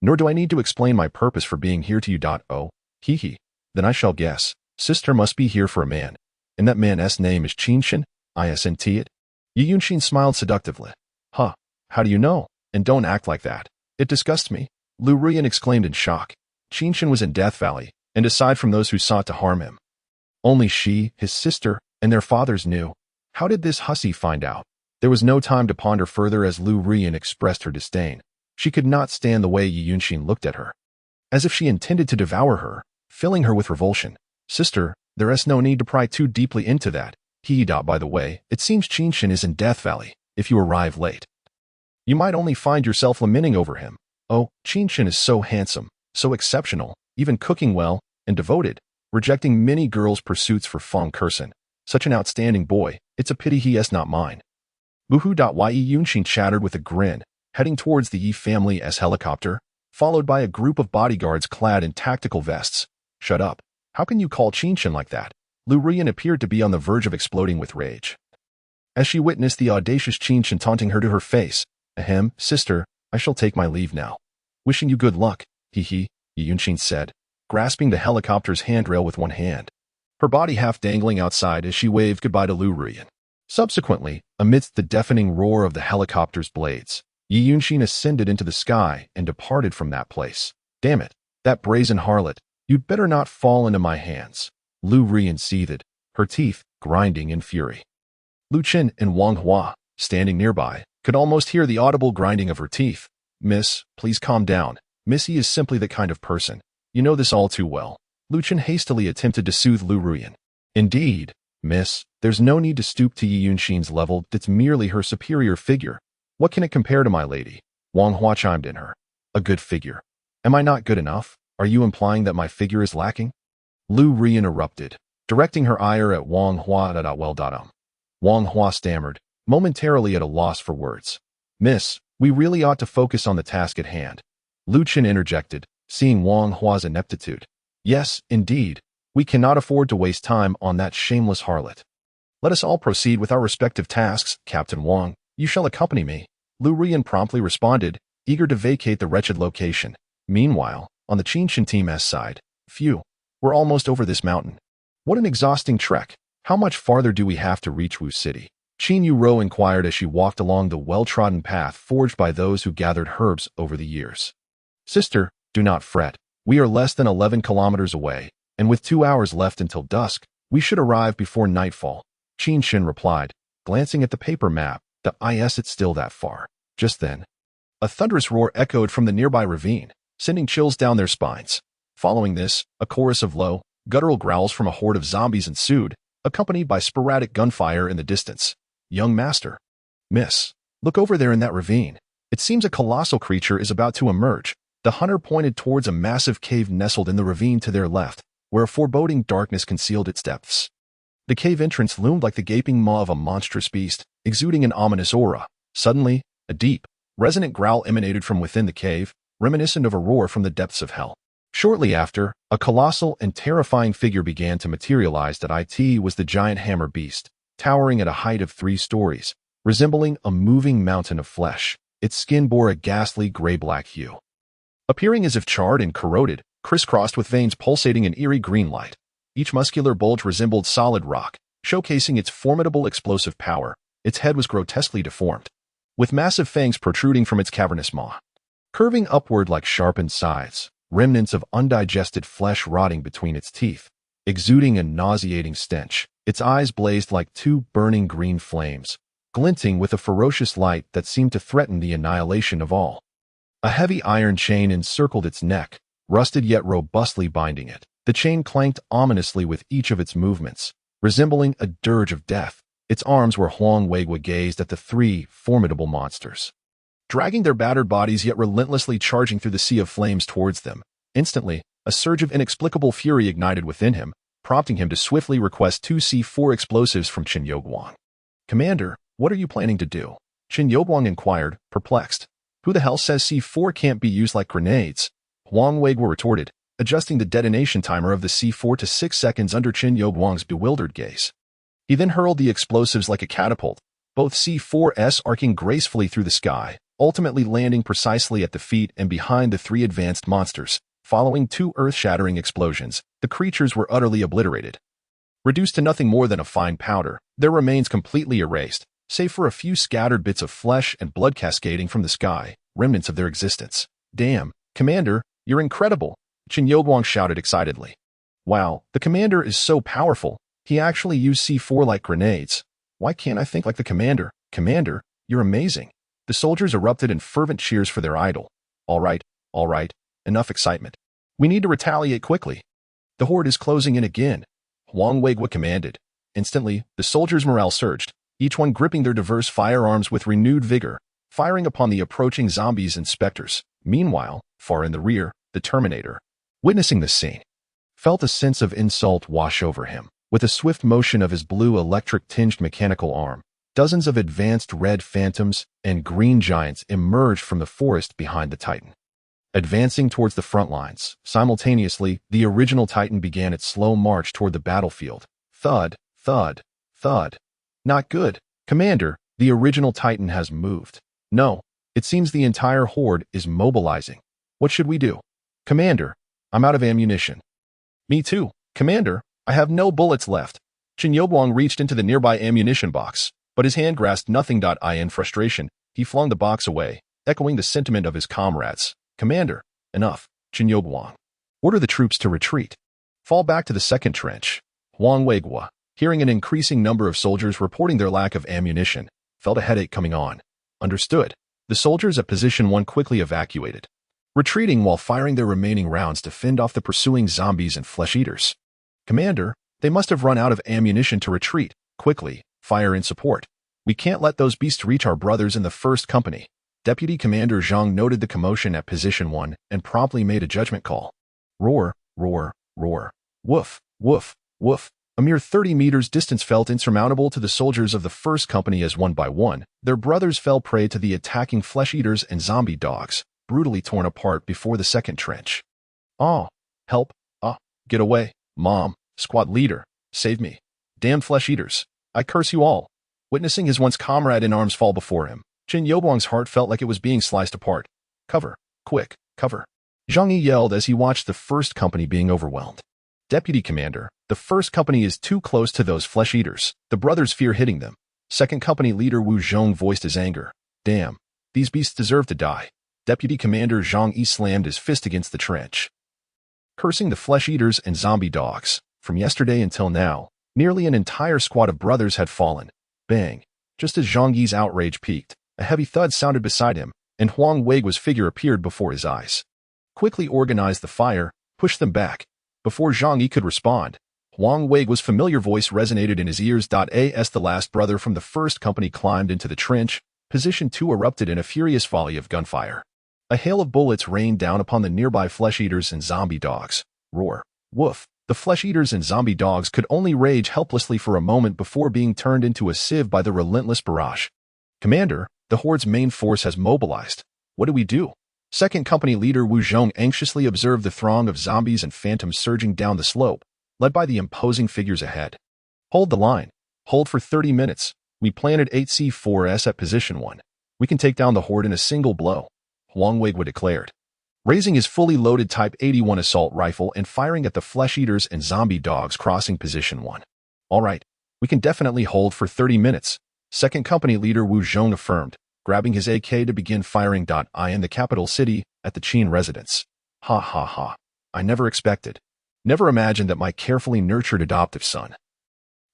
Nor do I need to explain my purpose for being here to you. Oh, hee, then I shall guess. Sister must be here for a man, and that man's name is Qin Chen, isn't it?" Yi Yunshin smiled seductively. "Huh, how do you know? And don't act like that. It disgusts me," Lu Ruyan exclaimed in shock. Qin Chen was in Death Valley, and aside from those who sought to harm him, only she, his sister, and their fathers knew. How did this hussy find out? There was no time to ponder further as Lu Ruyan expressed her disdain. She could not stand the way Yi Yunshin looked at her, as if she intended to devour her, filling her with revulsion. "Sister, there's no need to pry too deeply into that. By the way, it seems Qin Chen is in Death Valley. If you arrive late, you might only find yourself lamenting over him. Oh, Qin Chen is so handsome, so exceptional, even cooking well, and devoted, rejecting many girls' pursuits for Feng Kursen. Such an outstanding boy, it's a pity he is not mine." Boohoo. Yi Yunshin chattered with a grin, heading towards the Yi family's helicopter, followed by a group of bodyguards clad in tactical vests. "Shut up. How can you call Qin Chen like that?" Lu Ruyan appeared to be on the verge of exploding with rage, as she witnessed the audacious Qin Chen taunting her to her face. "Ahem, sister, I shall take my leave now. Wishing you good luck, Yi Yunshin said, grasping the helicopter's handrail with one hand, her body half dangling outside as she waved goodbye to Lu Ruyan. Subsequently, amidst the deafening roar of the helicopter's blades, Yi Yunshin ascended into the sky and departed from that place. "Damn it, that brazen harlot, you'd better not fall into my hands," Lu Ruyan seethed, her teeth grinding in fury. Lu Chen and Wang Hua, standing nearby, could almost hear the audible grinding of her teeth. "Miss, please calm down. Missy is simply the kind of person. You know this all too well." Lu Chen hastily attempted to soothe Lu Ruyan. "Indeed, miss, there's no need to stoop to Yi Yunshin's level. It's merely her superior figure. What can it compare to my lady?" Wang Hua chimed in her. "A good figure. Am I not good enough? Are you implying that my figure is lacking?" Lu Ruyan erupted, directing her ire at Wang Hua. Wang Hua stammered, momentarily at a loss for words. "Miss, we really ought to focus on the task at hand," Lu Chen interjected, seeing Wang Hua's ineptitude. "Yes, indeed. We cannot afford to waste time on that shameless harlot. Let us all proceed with our respective tasks. Captain Wang, you shall accompany me," Lu Ruyan promptly responded, eager to vacate the wretched location. Meanwhile, on the Qin Chen team's side, "Phew, we're almost over this mountain. What an exhausting trek. How much farther do we have to reach Wu City?" Qin Yuro inquired as she walked along the well-trodden path forged by those who gathered herbs over the years. "Sister, do not fret. We are less than 11 kilometers away, and with 2 hours left until dusk, we should arrive before nightfall," Qin Chen replied, glancing at the paper map. It's still that far. Just then, a thunderous roar echoed from the nearby ravine, sending chills down their spines. Following this, a chorus of low, guttural growls from a horde of zombies ensued, accompanied by sporadic gunfire in the distance. "Young master, miss, look over there in that ravine. It seems a colossal creature is about to emerge." The hunter pointed towards a massive cave nestled in the ravine to their left, where a foreboding darkness concealed its depths. The cave entrance loomed like the gaping maw of a monstrous beast, exuding an ominous aura. Suddenly, a deep, resonant growl emanated from within the cave, reminiscent of a roar from the depths of hell. Shortly after, a colossal and terrifying figure began to materialize. It was the giant hammer beast, towering at a height of 3 stories, resembling a moving mountain of flesh. Its skin bore a ghastly gray-black hue, appearing as if charred and corroded, crisscrossed with veins pulsating in eerie green light. Each muscular bulge resembled solid rock, showcasing its formidable explosive power. Its head was grotesquely deformed, with massive fangs protruding from its cavernous maw, curving upward like sharpened scythes, remnants of undigested flesh rotting between its teeth, exuding a nauseating stench. Its eyes blazed like 2 burning green flames, glinting with a ferocious light that seemed to threaten the annihilation of all. A heavy iron chain encircled its neck, rusted yet robustly binding it. The chain clanked ominously with each of its movements, resembling a dirge of death. its arms where Huang Weigua gazed at the three formidable monsters, dragging their battered bodies yet relentlessly charging through the sea of flames towards them. Instantly, a surge of inexplicable fury ignited within him, prompting him to swiftly request 2 C4 explosives from Qin Yiguang. "Commander, what are you planning to do?" Qin Yiguang inquired, perplexed. "Who the hell says C4 can't be used like grenades?" Huang Weigua retorted, adjusting the detonation timer of the C4 to 6 seconds under Qin Yiguang's bewildered gaze. He then hurled the explosives like a catapult, both C4s arcing gracefully through the sky, ultimately landing precisely at the feet and behind the 3 advanced monsters. Following 2 earth-shattering explosions, the creatures were utterly obliterated. Reduced to nothing more than a fine powder, their remains completely erased, save for a few scattered bits of flesh and blood cascading from the sky, remnants of their existence. "Damn, Commander, you're incredible!" Qin Yiguang shouted excitedly. "Wow, the Commander is so powerful. He actually used C4 like grenades. Why can't I think like the Commander? Commander, you're amazing." The soldiers erupted in fervent cheers for their idol. All right, enough excitement. We need to retaliate quickly. The horde is closing in again," Huang Weigua commanded. Instantly, the soldiers' morale surged, each one gripping their diverse firearms with renewed vigor, firing upon the approaching zombies and specters. Meanwhile, far in the rear, the Terminator, witnessing the scene, felt a sense of insult wash over him. With a swift motion of his blue electric-tinged mechanical arm, dozens of advanced red phantoms and green giants emerged from the forest behind the Titan. Advancing towards the front lines, simultaneously, the original Titan began its slow march toward the battlefield. Thud, thud, thud. "Not good. Commander, the original Titan has moved." "No, it seems the entire horde is mobilizing. What should we do?" "Commander, I'm out of ammunition." "Me too. Commander, I have no bullets left." Qin Yiguang reached into the nearby ammunition box, but his hand grasped nothing. In frustration, he flung the box away, echoing the sentiment of his comrades. "Commander, enough." Qin Yiguang, "Order the troops to retreat. Fall back to the second trench." Huang Weigua, hearing an increasing number of soldiers reporting their lack of ammunition, felt a headache coming on. Understood. The soldiers at Position 1 quickly evacuated, retreating while firing their remaining rounds to fend off the pursuing zombies and flesh-eaters. "Commander, they must have run out of ammunition to retreat. Quickly, fire in support. We can't let those beasts reach our brothers in the first company." Deputy Commander Zhang noted the commotion at Position 1 and promptly made a judgment call. Roar, roar, roar. Woof, woof, woof. A mere 30 meters distance felt insurmountable to the soldiers of the first company as one by one, their brothers fell prey to the attacking flesh-eaters and zombie dogs, brutally torn apart before the second trench. "Oh, help, get away, Mom, squad leader, save me. Damned flesh-eaters, I curse you all." Witnessing his once comrade in arms fall before him, Qin Yiguang's heart felt like it was being sliced apart. "Cover, quick, cover." Zhang Yi yelled as he watched the first company being overwhelmed. "Deputy Commander, the first company is too close to those flesh-eaters. The brothers fear hitting them." Second company leader Wu Zhong voiced his anger. "Damn, these beasts deserve to die." Deputy Commander Zhang Yi slammed his fist against the trench, cursing the flesh-eaters and zombie dogs. From yesterday until now, nearly an entire squad of brothers had fallen. Bang! Just as Zhang Yi's outrage peaked, a heavy thud sounded beside him, and Huang Weigua's figure appeared before his eyes. Quickly organized the fire, pushed them back. Before Zhang Yi could respond, Huang Weigua's familiar voice resonated in his ears. As the last brother from the first company climbed into the trench, Position 2 erupted in a furious volley of gunfire. A hail of bullets rained down upon the nearby flesh-eaters and zombie dogs. Roar, woof. The flesh-eaters and zombie dogs could only rage helplessly for a moment before being turned into a sieve by the relentless barrage. "Commander, the horde's main force has mobilized. What do we do?" Second company leader Wu Zhong anxiously observed the throng of zombies and phantoms surging down the slope, led by the imposing figures ahead. "Hold the line. Hold for 30 minutes. We planted 8 C4s at Position 1. We can take down the horde in a single blow," Huang Weigua declared, raising his fully loaded Type 81 assault rifle and firing at the flesh-eaters and zombie dogs crossing Position 1. "All right, we can definitely hold for 30 minutes, Second company leader Wu Zhong affirmed, grabbing his AK to begin firing. In the capital city, at the Qin residence. "Ha ha ha. I never imagined that my carefully nurtured adoptive son,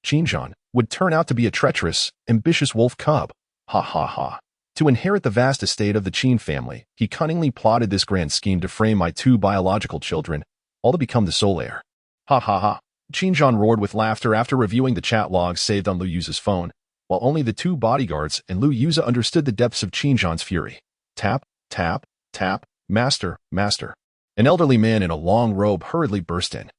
Qin Chen, would turn out to be a treacherous, ambitious wolf cub. Ha ha ha. To inherit the vast estate of the Qin family, he cunningly plotted this grand scheme to frame my 2 biological children, all to become the sole heir. Ha ha ha." Qin Chen roared with laughter after reviewing the chat logs saved on Liu Yu's phone, while only the two bodyguards and Lu Yuza understood the depths of Qin Chen's fury. Tap, tap, tap, master, master. An elderly man in a long robe hurriedly burst in.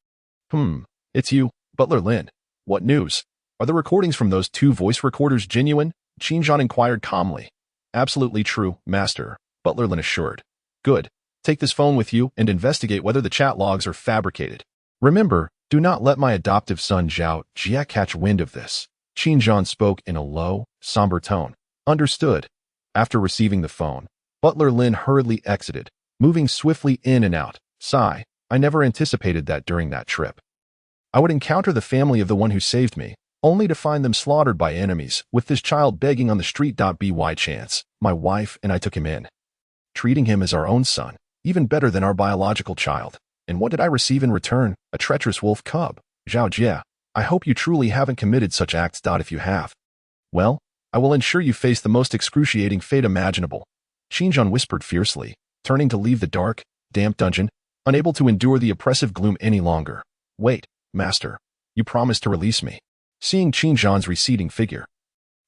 It's you, Butler Lin. What news? Are the recordings from those two voice recorders genuine? Qin Chen inquired calmly. Absolutely true, master, Butler Lin assured. Good. Take this phone with you and investigate whether the chat logs are fabricated. Remember, do not let my adoptive son Zhao Jia catch wind of this. Qin Chen spoke in a low, somber tone. Understood. After receiving the phone, Butler Lin hurriedly exited, moving swiftly in and out. Sigh, I never anticipated that during that trip. I would encounter the family of the one who saved me, only to find them slaughtered by enemies, with this child begging on the street. By chance, my wife and I took him in, treating him as our own son, even better than our biological child. And what did I receive in return? A treacherous wolf cub. Zhao Jia, I hope you truly haven't committed such acts. If you have, well, I will ensure you face the most excruciating fate imaginable. Qin Chen whispered fiercely, turning to leave the dark, damp dungeon, unable to endure the oppressive gloom any longer. Wait, master, you promised to release me. Seeing Qin Chen's receding figure,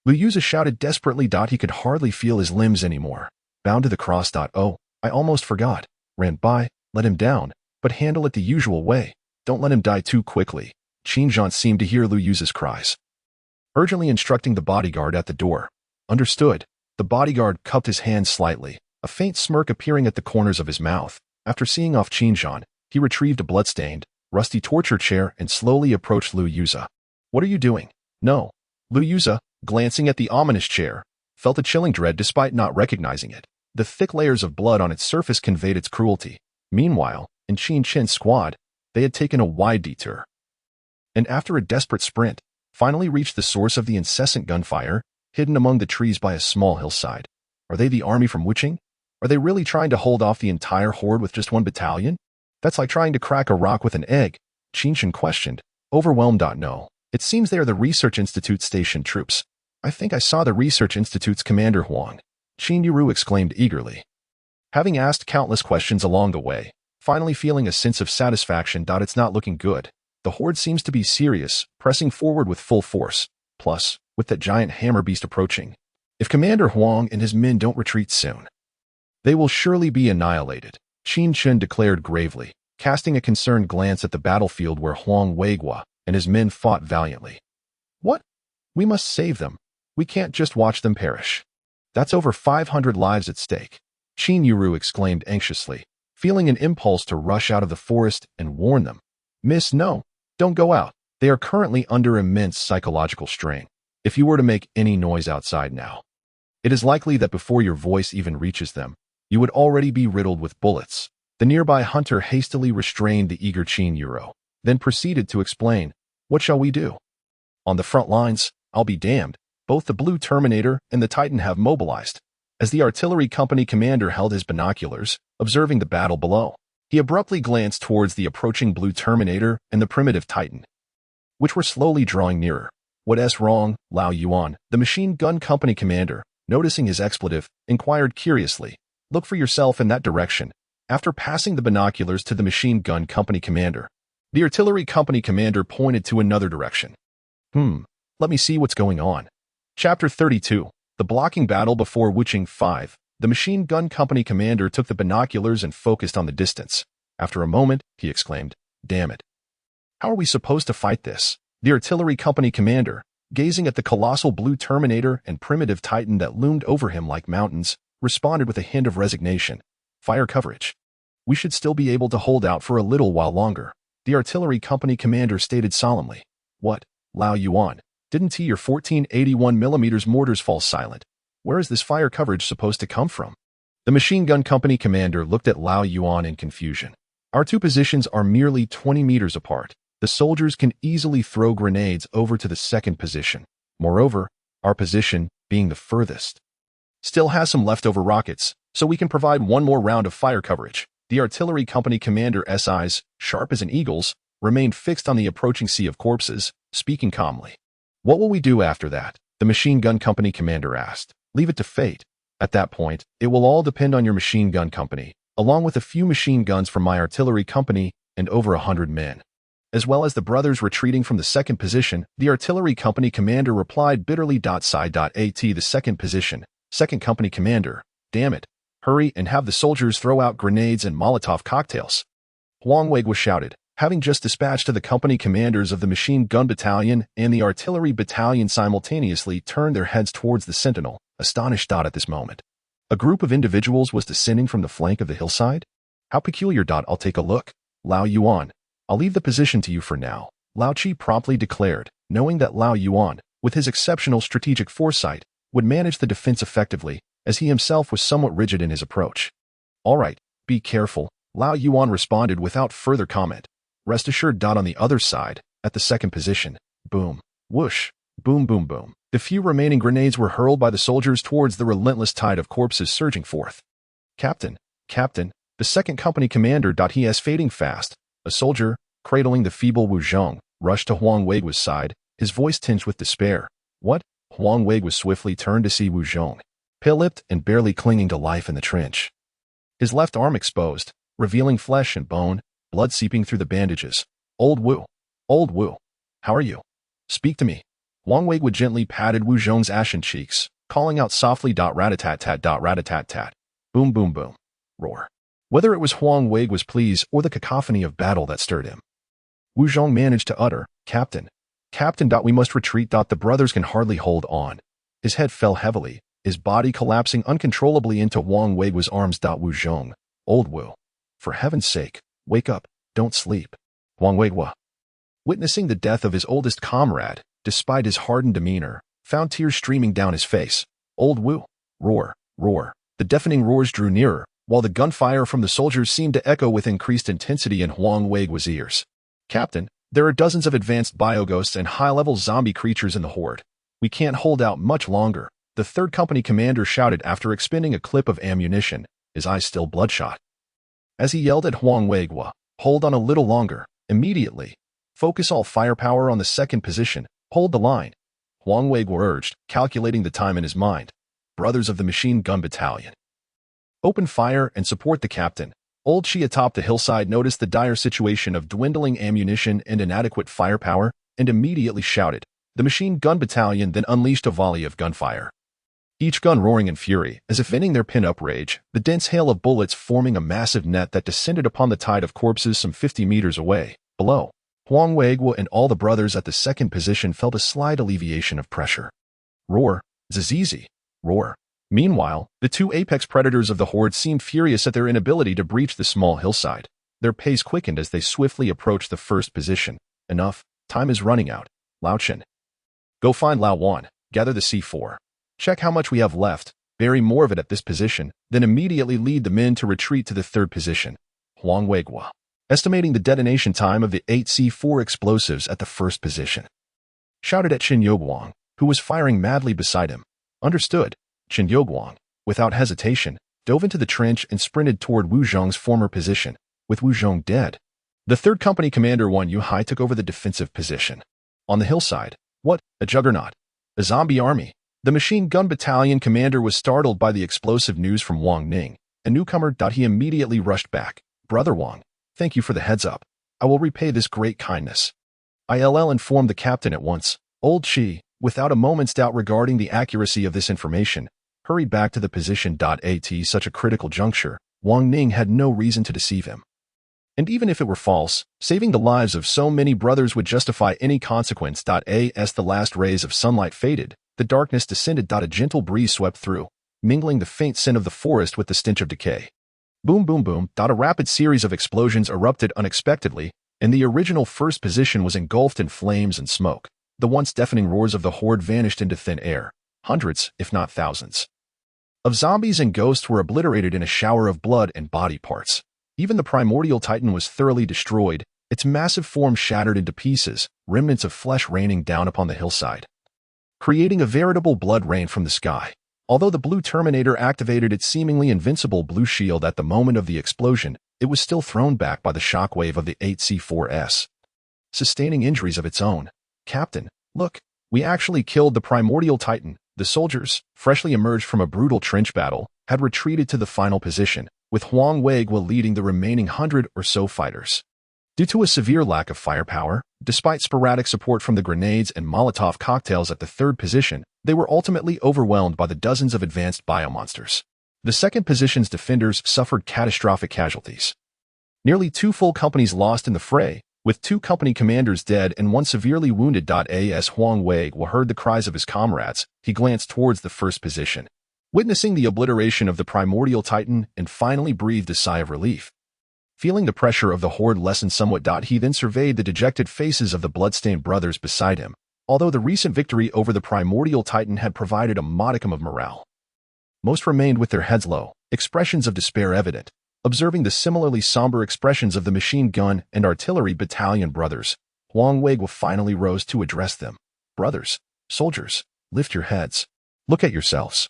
Lu Yuza shouted desperately. He could hardly feel his limbs anymore. Bound to the cross. Oh, I almost forgot. Ran by, let him down, but handle it the usual way. Don't let him die too quickly. Qin Chen seemed to hear Lu Yuza's cries, urgently instructing the bodyguard at the door. Understood. The bodyguard cupped his hands slightly, a faint smirk appearing at the corners of his mouth. After seeing off Qin Chen, he retrieved a bloodstained, rusty torture chair and slowly approached Lu Yuza. What are you doing? No. Lu Yuza, glancing at the ominous chair, felt a chilling dread despite not recognizing it. The thick layers of blood on its surface conveyed its cruelty. Meanwhile, in Qin Chen's squad, they had taken a wide detour, and after a desperate sprint, finally reached the source of the incessant gunfire, hidden among the trees by a small hillside. Are they the army from Wuching? Are they really trying to hold off the entire horde with just one battalion? That's like trying to crack a rock with an egg, Qin Chen questioned, overwhelmed. No. It seems they are the Research Institute station troops. I think I saw the Research Institute's Commander Huang, Qin Yuru exclaimed eagerly. Having asked countless questions along the way, finally feeling a sense of satisfaction. It's not looking good. The horde seems to be serious, pressing forward with full force. Plus, with that giant hammer beast approaching, if Commander Huang and his men don't retreat soon, they will surely be annihilated, Qin Chen declared gravely, casting a concerned glance at the battlefield where Huang Weigua and his men fought valiantly. What? We must save them. We can't just watch them perish. That's over 500 lives at stake, Qin Yuru exclaimed anxiously, feeling an impulse to rush out of the forest and warn them. Miss, no, don't go out. They are currently under immense psychological strain. If you were to make any noise outside now, it is likely that before your voice even reaches them, you would already be riddled with bullets. The nearby hunter hastily restrained the eager Qin Yuru, then proceeded to explain, what shall we do? On the front lines, I'll be damned, both the Blue Terminator and the Titan have mobilized. As the artillery company commander held his binoculars, observing the battle below, he abruptly glanced towards the approaching Blue Terminator and the primitive Titan, which were slowly drawing nearer. What's wrong, Lao Yuan? The machine gun company commander, noticing his expletive, inquired curiously. Look for yourself in that direction. After passing the binoculars to the machine gun company commander, the artillery company commander pointed to another direction. Let me see what's going on. Chapter 32. The blocking battle before Wuching 5. The machine gun company commander took the binoculars and focused on the distance. After a moment, he exclaimed, Damn it. How are we supposed to fight this? The artillery company commander, gazing at the colossal Blue Terminator and primitive Titan that loomed over him like mountains, responded with a hint of resignation. Fire coverage. We should still be able to hold out for a little while longer, the artillery company commander stated solemnly. What, Lao Yuan, didn't your 1481mm mortars fall silent? Where is this fire coverage supposed to come from? The machine gun company commander looked at Lao Yuan in confusion. Our two positions are merely 20 meters apart. The soldiers can easily throw grenades over to the second position. Moreover, our position, being the furthest, still has some leftover rockets, so we can provide one more round of fire coverage. The artillery company commander's eyes, sharp as an eagle's, remained fixed on the approaching sea of corpses, speaking calmly. What will we do after that? The machine gun company commander asked. Leave it to fate. At that point, it will all depend on your machine gun company, along with a few machine guns from my artillery company and over 100 men. as well as the brothers retreating from the second position, the artillery company commander replied bitterly. Sigh.at the second position. Second company commander, damn it, hurry and have the soldiers throw out grenades and Molotov cocktails. Huang Weiguo shouted, having just dispatched to the company commanders of the machine gun battalion and the artillery battalion simultaneously turned their heads towards the sentinel, astonished. At this moment, a group of individuals was descending from the flank of the hillside? How peculiar. I'll take a look. Lao Yuan, I'll leave the position to you for now, Lao Qi promptly declared, knowing that Lao Yuan, with his exceptional strategic foresight, would manage the defense effectively, as he himself was somewhat rigid in his approach. All right, be careful, Lao Yuan responded without further comment. Rest assured. On the other side, at the second position, boom, whoosh, boom boom boom, the few remaining grenades were hurled by the soldiers towards the relentless tide of corpses surging forth. Captain, the second company commander. He is fading fast. A soldier, cradling the feeble Wu Zhong, rushed to Huang Weiguo's side, his voice tinged with despair. What? Huang Weiguo swiftly turned to see Wu Zhong, pale-lipped and barely clinging to life in the trench. His left arm exposed, revealing flesh and bone, blood seeping through the bandages. Old Wu, how are you? Speak to me. Huang Weiguo gently patted Wu Zhong's ashen cheeks, calling out softly. Rat-a-tat-tat. Boom boom boom. Roar. Whether it was Huang Weiguo's pleas or the cacophony of battle that stirred him, Wu Zhong managed to utter, Captain, we must retreat. The brothers can hardly hold on. His head fell heavily, his body collapsing uncontrollably into Huang Weiguo's arms. Wu Zhong, old Wu, for heaven's sake, wake up, don't sleep. Huang Weiguo, witnessing the death of his oldest comrade, despite his hardened demeanor, found tears streaming down his face. Old Wu, roar. The deafening roars drew nearer, while the gunfire from the soldiers seemed to echo with increased intensity in Huang Weiguo's ears. Captain, there are dozens of advanced bioghosts and high-level zombie creatures in the horde. We can't hold out much longer, the third company commander shouted after expending a clip of ammunition, his eyes still bloodshot. As he yelled at Huang Weiguo, hold on a little longer, immediately. Focus all firepower on the second position, hold the line. Huang Weiguo urged, calculating the time in his mind. Brothers of the machine gun battalion, open fire and support the captain. Old Qi atop the hillside noticed the dire situation of dwindling ammunition and inadequate firepower, and immediately shouted. The machine gun battalion then unleashed a volley of gunfire. Each gun roaring in fury, as if venting their pin-up rage, the dense hail of bullets forming a massive net that descended upon the tide of corpses some 50 meters away. Below, Huang Weiguo and all the brothers at the second position felt a slight alleviation of pressure. Roar, Zizizi, roar. Meanwhile, the two apex predators of the horde seemed furious at their inability to breach the small hillside. Their pace quickened as they swiftly approached the first position. Enough, time is running out. Lao Chen, go find Lao Wan, gather the C4. Check how much we have left, bury more of it at this position, then immediately lead the men to retreat to the third position. Huang Weiguo, estimating the detonation time of the 8 C4 explosives at the first position, shouted at Qin Yoghuang, who was firing madly beside him. Understood. Qin Yoghuang, without hesitation, dove into the trench and sprinted toward Wu Zhong's former position, with Wu Zhong dead. The third company commander Wan Yuhai took over the defensive position. On the hillside, what, a juggernaut! A zombie army! The machine gun battalion commander was startled by the explosive news from Wang Ning, a newcomer. He immediately rushed back. Brother Wang, thank you for the heads up. I will repay this great kindness. ILL informed the captain at once. Old Qi, without a moment's doubt regarding the accuracy of this information, hurried back to the position. At such a critical juncture, Wang Ning had no reason to deceive him. And even if it were false, saving the lives of so many brothers would justify any consequence. As the last rays of sunlight faded, the darkness descended. A gentle breeze swept through, mingling the faint scent of the forest with the stench of decay. Boom boom boom. A rapid series of explosions erupted unexpectedly, and the original first position was engulfed in flames and smoke. The once deafening roars of the horde vanished into thin air. Hundreds, if not thousands, of zombies and ghosts were obliterated in a shower of blood and body parts. Even the primordial titan was thoroughly destroyed, its massive form shattered into pieces, remnants of flesh raining down upon the hillside, creating a veritable blood rain from the sky. Although the blue Terminator activated its seemingly invincible blue shield at the moment of the explosion, it was still thrown back by the shockwave of the 8C4S, sustaining injuries of its own. Captain, look, we actually killed the primordial titan. The soldiers, freshly emerged from a brutal trench battle, had retreated to the final position, with Huang Weiguo leading the remaining 100 or so fighters. Due to a severe lack of firepower, despite sporadic support from the grenades and Molotov cocktails at the third position, they were ultimately overwhelmed by the dozens of advanced biomonsters. The second position's defenders suffered catastrophic casualties. Nearly 2 full companies lost in the fray, with 2 company commanders dead and 1 severely wounded. As Huang Weiguo heard the cries of his comrades, he glanced towards the first position, witnessing the obliteration of the primordial titan, and finally breathed a sigh of relief. Feeling the pressure of the horde lessen somewhat, he then surveyed the dejected faces of the bloodstained brothers beside him, although the recent victory over the primordial titan had provided a modicum of morale. Most remained with their heads low, expressions of despair evident. Observing the similarly somber expressions of the machine gun and artillery battalion brothers, Huang Weiguo finally rose to address them. Brothers, soldiers, lift your heads. Look at yourselves.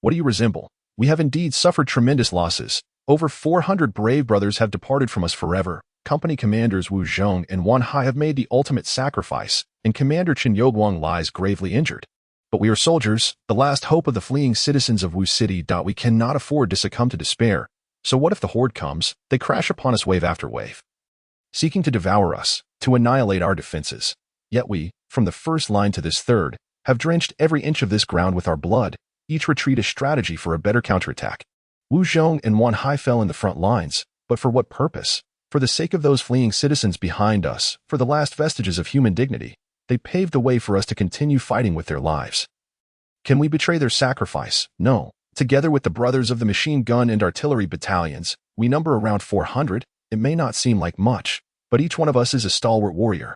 What do you resemble? We have indeed suffered tremendous losses. Over 400 brave brothers have departed from us forever. Company commanders Wu Zhong and Wan Hai have made the ultimate sacrifice, and Commander Chen Yoguang lies gravely injured. But we are soldiers, the last hope of the fleeing citizens of Wu City. We cannot afford to succumb to despair. So what if the horde comes? They crash upon us wave after wave, seeking to devour us, to annihilate our defenses. Yet we, from the first line to this third, have drenched every inch of this ground with our blood, each retreat a strategy for a better counterattack. Wu Zhong and Wan Hai fell in the front lines, but for what purpose? For the sake of those fleeing citizens behind us, for the last vestiges of human dignity. They paved the way for us to continue fighting with their lives. Can we betray their sacrifice? No. Together with the brothers of the machine gun and artillery battalions, we number around 400. It may not seem like much, but each one of us is a stalwart warrior,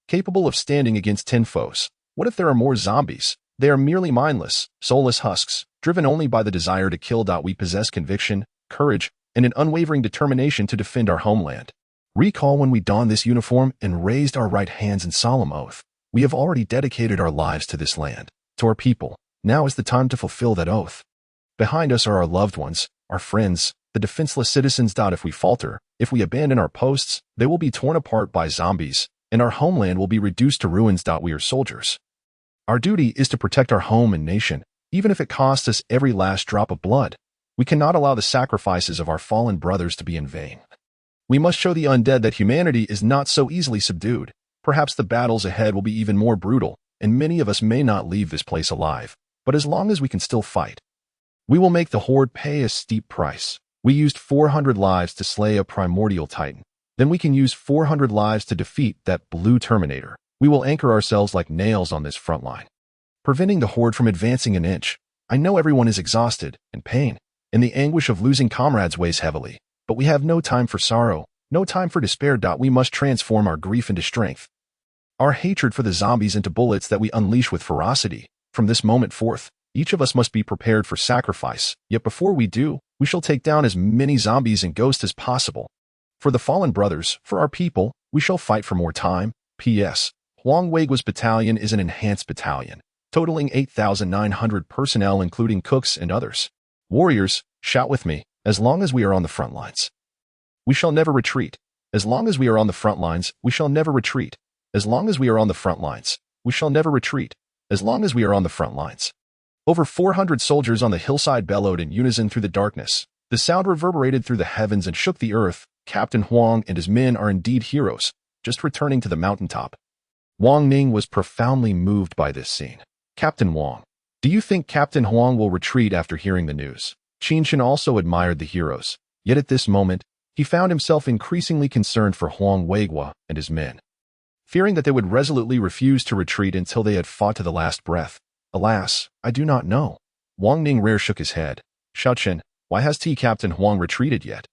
capable of standing against 10 foes. What if there are more zombies? They are merely mindless, soulless husks, driven only by the desire to kill. We possess conviction, courage, and an unwavering determination to defend our homeland. Recall when we donned this uniform and raised our right hands in solemn oath. We have already dedicated our lives to this land, to our people. Now is the time to fulfill that oath. Behind us are our loved ones, our friends, the defenseless citizens. If we falter, if we abandon our posts, they will be torn apart by zombies, and our homeland will be reduced to ruins. We are soldiers. Our duty is to protect our home and nation, even if it costs us every last drop of blood. We cannot allow the sacrifices of our fallen brothers to be in vain. We must show the undead that humanity is not so easily subdued. Perhaps the battles ahead will be even more brutal, and many of us may not leave this place alive. But as long as we can still fight, we will make the horde pay a steep price. We used 400 lives to slay a primordial titan. Then we can use 400 lives to defeat that blue Terminator. We will anchor ourselves like nails on this front line, preventing the horde from advancing an inch. I know everyone is exhausted, and pain, and the anguish of losing comrades weighs heavily. But we have no time for sorrow, no time for despair. We must transform our grief into strength, our hatred for the zombies into bullets that we unleash with ferocity. From this moment forth, each of us must be prepared for sacrifice. Yet before we do, we shall take down as many zombies and ghosts as possible. For the fallen brothers, for our people, we shall fight for more time. P.S. Huang Weiguo's battalion is an enhanced battalion, totaling 8,900 personnel including cooks and others. Warriors, shout with me, as long as we are on the front lines, we shall never retreat. As long as we are on the front lines, we shall never retreat. As long as we are on the front lines, we shall never retreat. As long as we are on the front lines. Over 400 soldiers on the hillside bellowed in unison through the darkness. The sound reverberated through the heavens and shook the earth. Captain Huang and his men are indeed heroes, just returning to the mountaintop. Wang Ning was profoundly moved by this scene. Captain Huang, do you think Captain Huang will retreat after hearing the news? Qin Chen also admired the heroes, yet at this moment, he found himself increasingly concerned for Huang Weiguo and his men, fearing that they would resolutely refuse to retreat until they had fought to the last breath. Alas, I do not know. Wang Ning rare shook his head. Xiao Chen, why has Captain Huang retreated yet?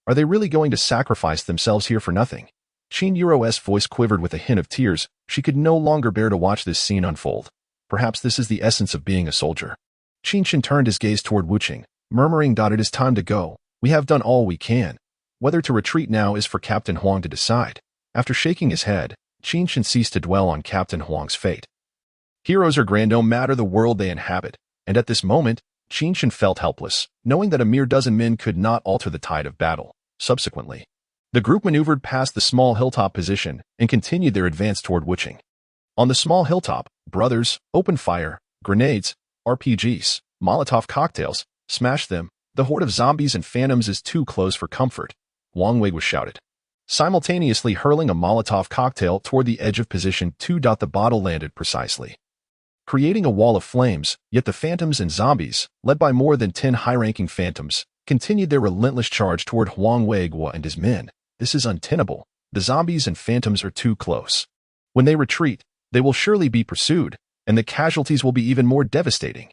Are they really going to sacrifice themselves here for nothing? Qin Yuro's voice quivered with a hint of tears. She could no longer bear to watch this scene unfold. Perhaps this is the essence of being a soldier. Qin Chen turned his gaze toward Wuqing, murmuring, "It is time to go. We have done all we can. Whether to retreat now is for Captain Huang to decide." After shaking his head, Qin Chen ceased to dwell on Captain Huang's fate. Heroes are grand no matter the world they inhabit, and at this moment, Qin Chen felt helpless, knowing that a mere dozen men could not alter the tide of battle. Subsequently, the group maneuvered past the small hilltop position and continued their advance toward Wuqing. On the small hilltop, brothers opened fire, grenades, RPGs, Molotov cocktails, smashed them. The horde of zombies and phantoms is too close for comfort. Wang Weiguo shouted. simultaneously hurling a Molotov cocktail toward the edge of position 2. The bottle landed precisely, creating a wall of flames, yet the phantoms and zombies, led by more than 10 high-ranking phantoms, continued their relentless charge toward Huang Weiguo and his men. This is untenable. The zombies and phantoms are too close. When they retreat, they will surely be pursued, and the casualties will be even more devastating.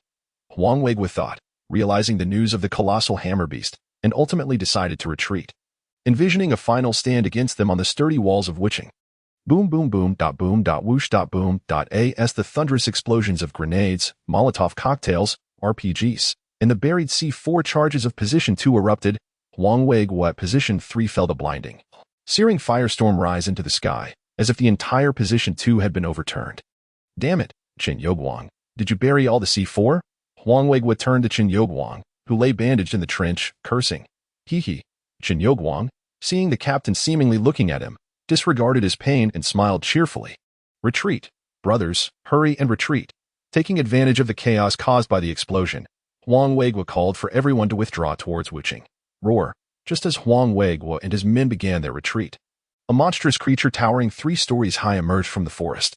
Huang Weiguo thought, realizing the news of the colossal hammer beast, and ultimately decided to retreat, envisioning a final stand against them on the sturdy walls of Wuching. Boom boom boom dot boom dot whoosh dot boom dot as the thunderous explosions of grenades, Molotov cocktails, RPGs, and the buried C4 charges of position 2 erupted. Huang Weiguo at position 3 felt a blinding, searing firestorm rise into the sky, as if the entire position 2 had been overturned. Damn it, Qin Yoghuang, did you bury all the C4? Huang Weiguo turned to Qin Yoghuang, who lay bandaged in the trench, cursing. Hee. Qin Yoghuang, seeing the captain seemingly looking at him, disregarded his pain and smiled cheerfully. Retreat, brothers, hurry and retreat. Taking advantage of the chaos caused by the explosion, Huang Weiguo called for everyone to withdraw towards Wuching. Roar, just as Huang Weiguo and his men began their retreat. A monstrous creature towering 3 stories high emerged from the forest,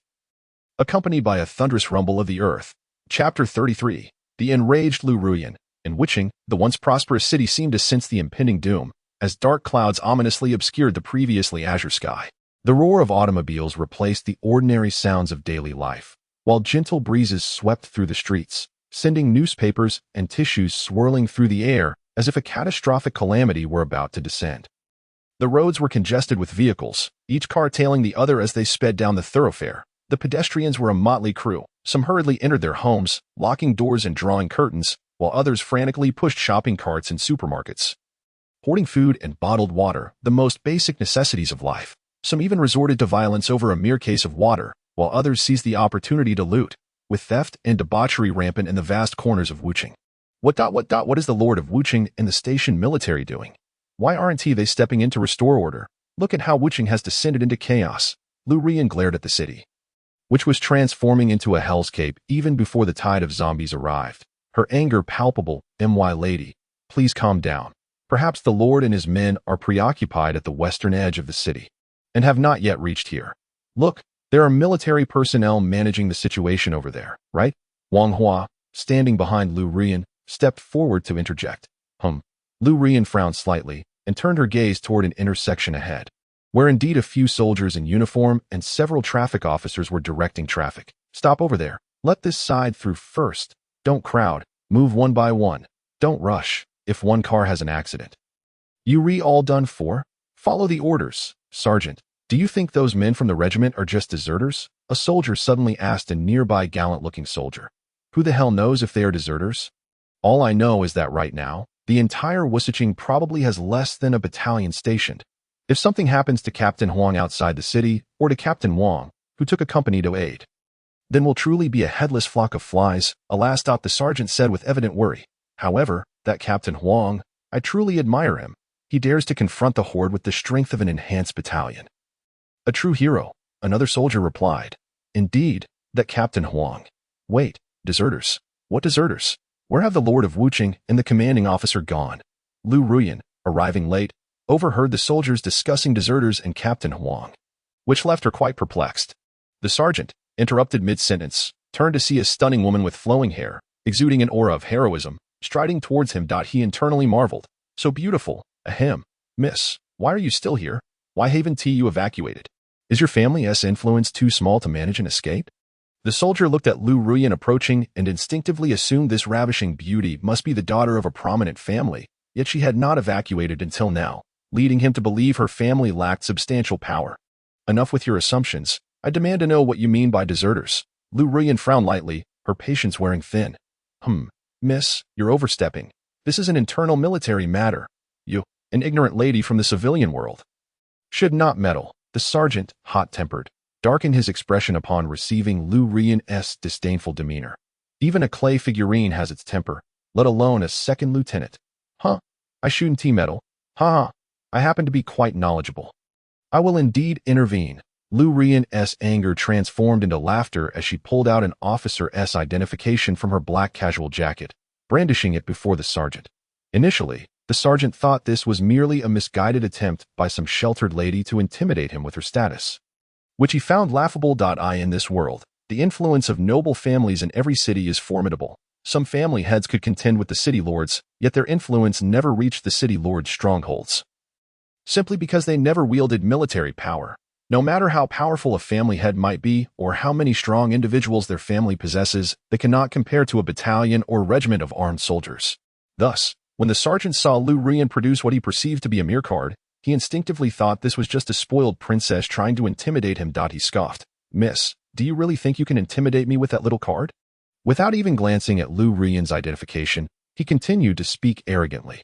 accompanied by a thunderous rumble of the earth. Chapter 33, The Enraged Lu Ruyan. In Wuching, the once prosperous city seemed to sense the impending doom, as dark clouds ominously obscured the previously azure sky. The roar of automobiles replaced the ordinary sounds of daily life, while gentle breezes swept through the streets, sending newspapers and tissues swirling through the air as if a catastrophic calamity were about to descend. The roads were congested with vehicles, each car tailing the other as they sped down the thoroughfare. The pedestrians were a motley crew. Some hurriedly entered their homes, locking doors and drawing curtains, while others frantically pushed shopping carts in supermarkets, hoarding food and bottled water, the most basic necessities of life. Some even resorted to violence over a mere case of water, while others seized the opportunity to loot, with theft and debauchery rampant in the vast corners of Wuching. What is the Lord of Wuching and the station military doing? Why aren't they stepping in to restore order? Look at how Wuching has descended into chaos. Lu Ruyan glared at the city, which was transforming into a hellscape even before the tide of zombies arrived. Her anger palpable. My lady, please calm down. Perhaps the Lord and his men are preoccupied at the western edge of the city, and have not yet reached here. Look, there are military personnel managing the situation over there, right? Wang Hua, standing behind Lu Ruyan, stepped forward to interject. Lu Ruyan frowned slightly, and turned her gaze toward an intersection ahead, where indeed a few soldiers in uniform and several traffic officers were directing traffic. Stop over there. Let this side through first. Don't crowd. Move one by one. Don't rush if one car has an accident. You all done for? Follow the orders. Sergeant, do you think those men from the regiment are just deserters? A soldier suddenly asked a nearby gallant-looking soldier. Who the hell knows if they are deserters? All I know is that right now, the entire Wuching probably has less than a battalion stationed. If something happens to Captain Huang outside the city, or to Captain Wang, who took a company to aid, then we'll truly be a headless flock of flies. Alas, the sergeant said with evident worry. However, that Captain Huang, I truly admire him. He dares to confront the horde with the strength of an enhanced battalion. A true hero, another soldier replied. Indeed, that Captain Huang. Wait, deserters. What deserters? Where have the Lord of Wuching and the commanding officer gone? Lu Ruyan, arriving late, overheard the soldiers discussing deserters and Captain Huang, which left her quite perplexed. The sergeant, interrupted mid-sentence, turned to see a stunning woman with flowing hair, exuding an aura of heroism, striding towards him. He internally marveled. So beautiful. Ahem. Miss, why are you still here? Why haven't you evacuated? Is your family's influence too small to manage an escape? The soldier looked at Lu Ruyan approaching and instinctively assumed this ravishing beauty must be the daughter of a prominent family, yet she had not evacuated until now, leading him to believe her family lacked substantial power. Enough with your assumptions. I demand to know what you mean by deserters. Lu Ruyan frowned lightly, her patience wearing thin. Miss, you're overstepping. This is an internal military matter. You, an ignorant lady from the civilian world, should not meddle. The sergeant, hot-tempered, darkened his expression upon receiving Lu Ruyan's disdainful demeanor. Even a clay figurine has its temper, let alone a second lieutenant. I shouldn't meddle. I happen to be quite knowledgeable. I will indeed intervene. Lu Ruyan's anger transformed into laughter as she pulled out an officer's identification from her black casual jacket, brandishing it before the sergeant. Initially, The sergeant thought this was merely a misguided attempt by some sheltered lady to intimidate him with her status, which he found laughable. In this world, the influence of noble families in every city is formidable. Some family heads could contend with the city lords, yet their influence never reached the city lords' strongholds, simply because they never wielded military power. No matter how powerful a family head might be, or how many strong individuals their family possesses, they cannot compare to a battalion or regiment of armed soldiers. Thus, when the sergeant saw Lu Rian produce what he perceived to be a mere card, he instinctively thought this was just a spoiled princess trying to intimidate him. He scoffed. "Miss, do you really think you can intimidate me with that little card?" Without even glancing at Lu Rian's identification, he continued to speak arrogantly.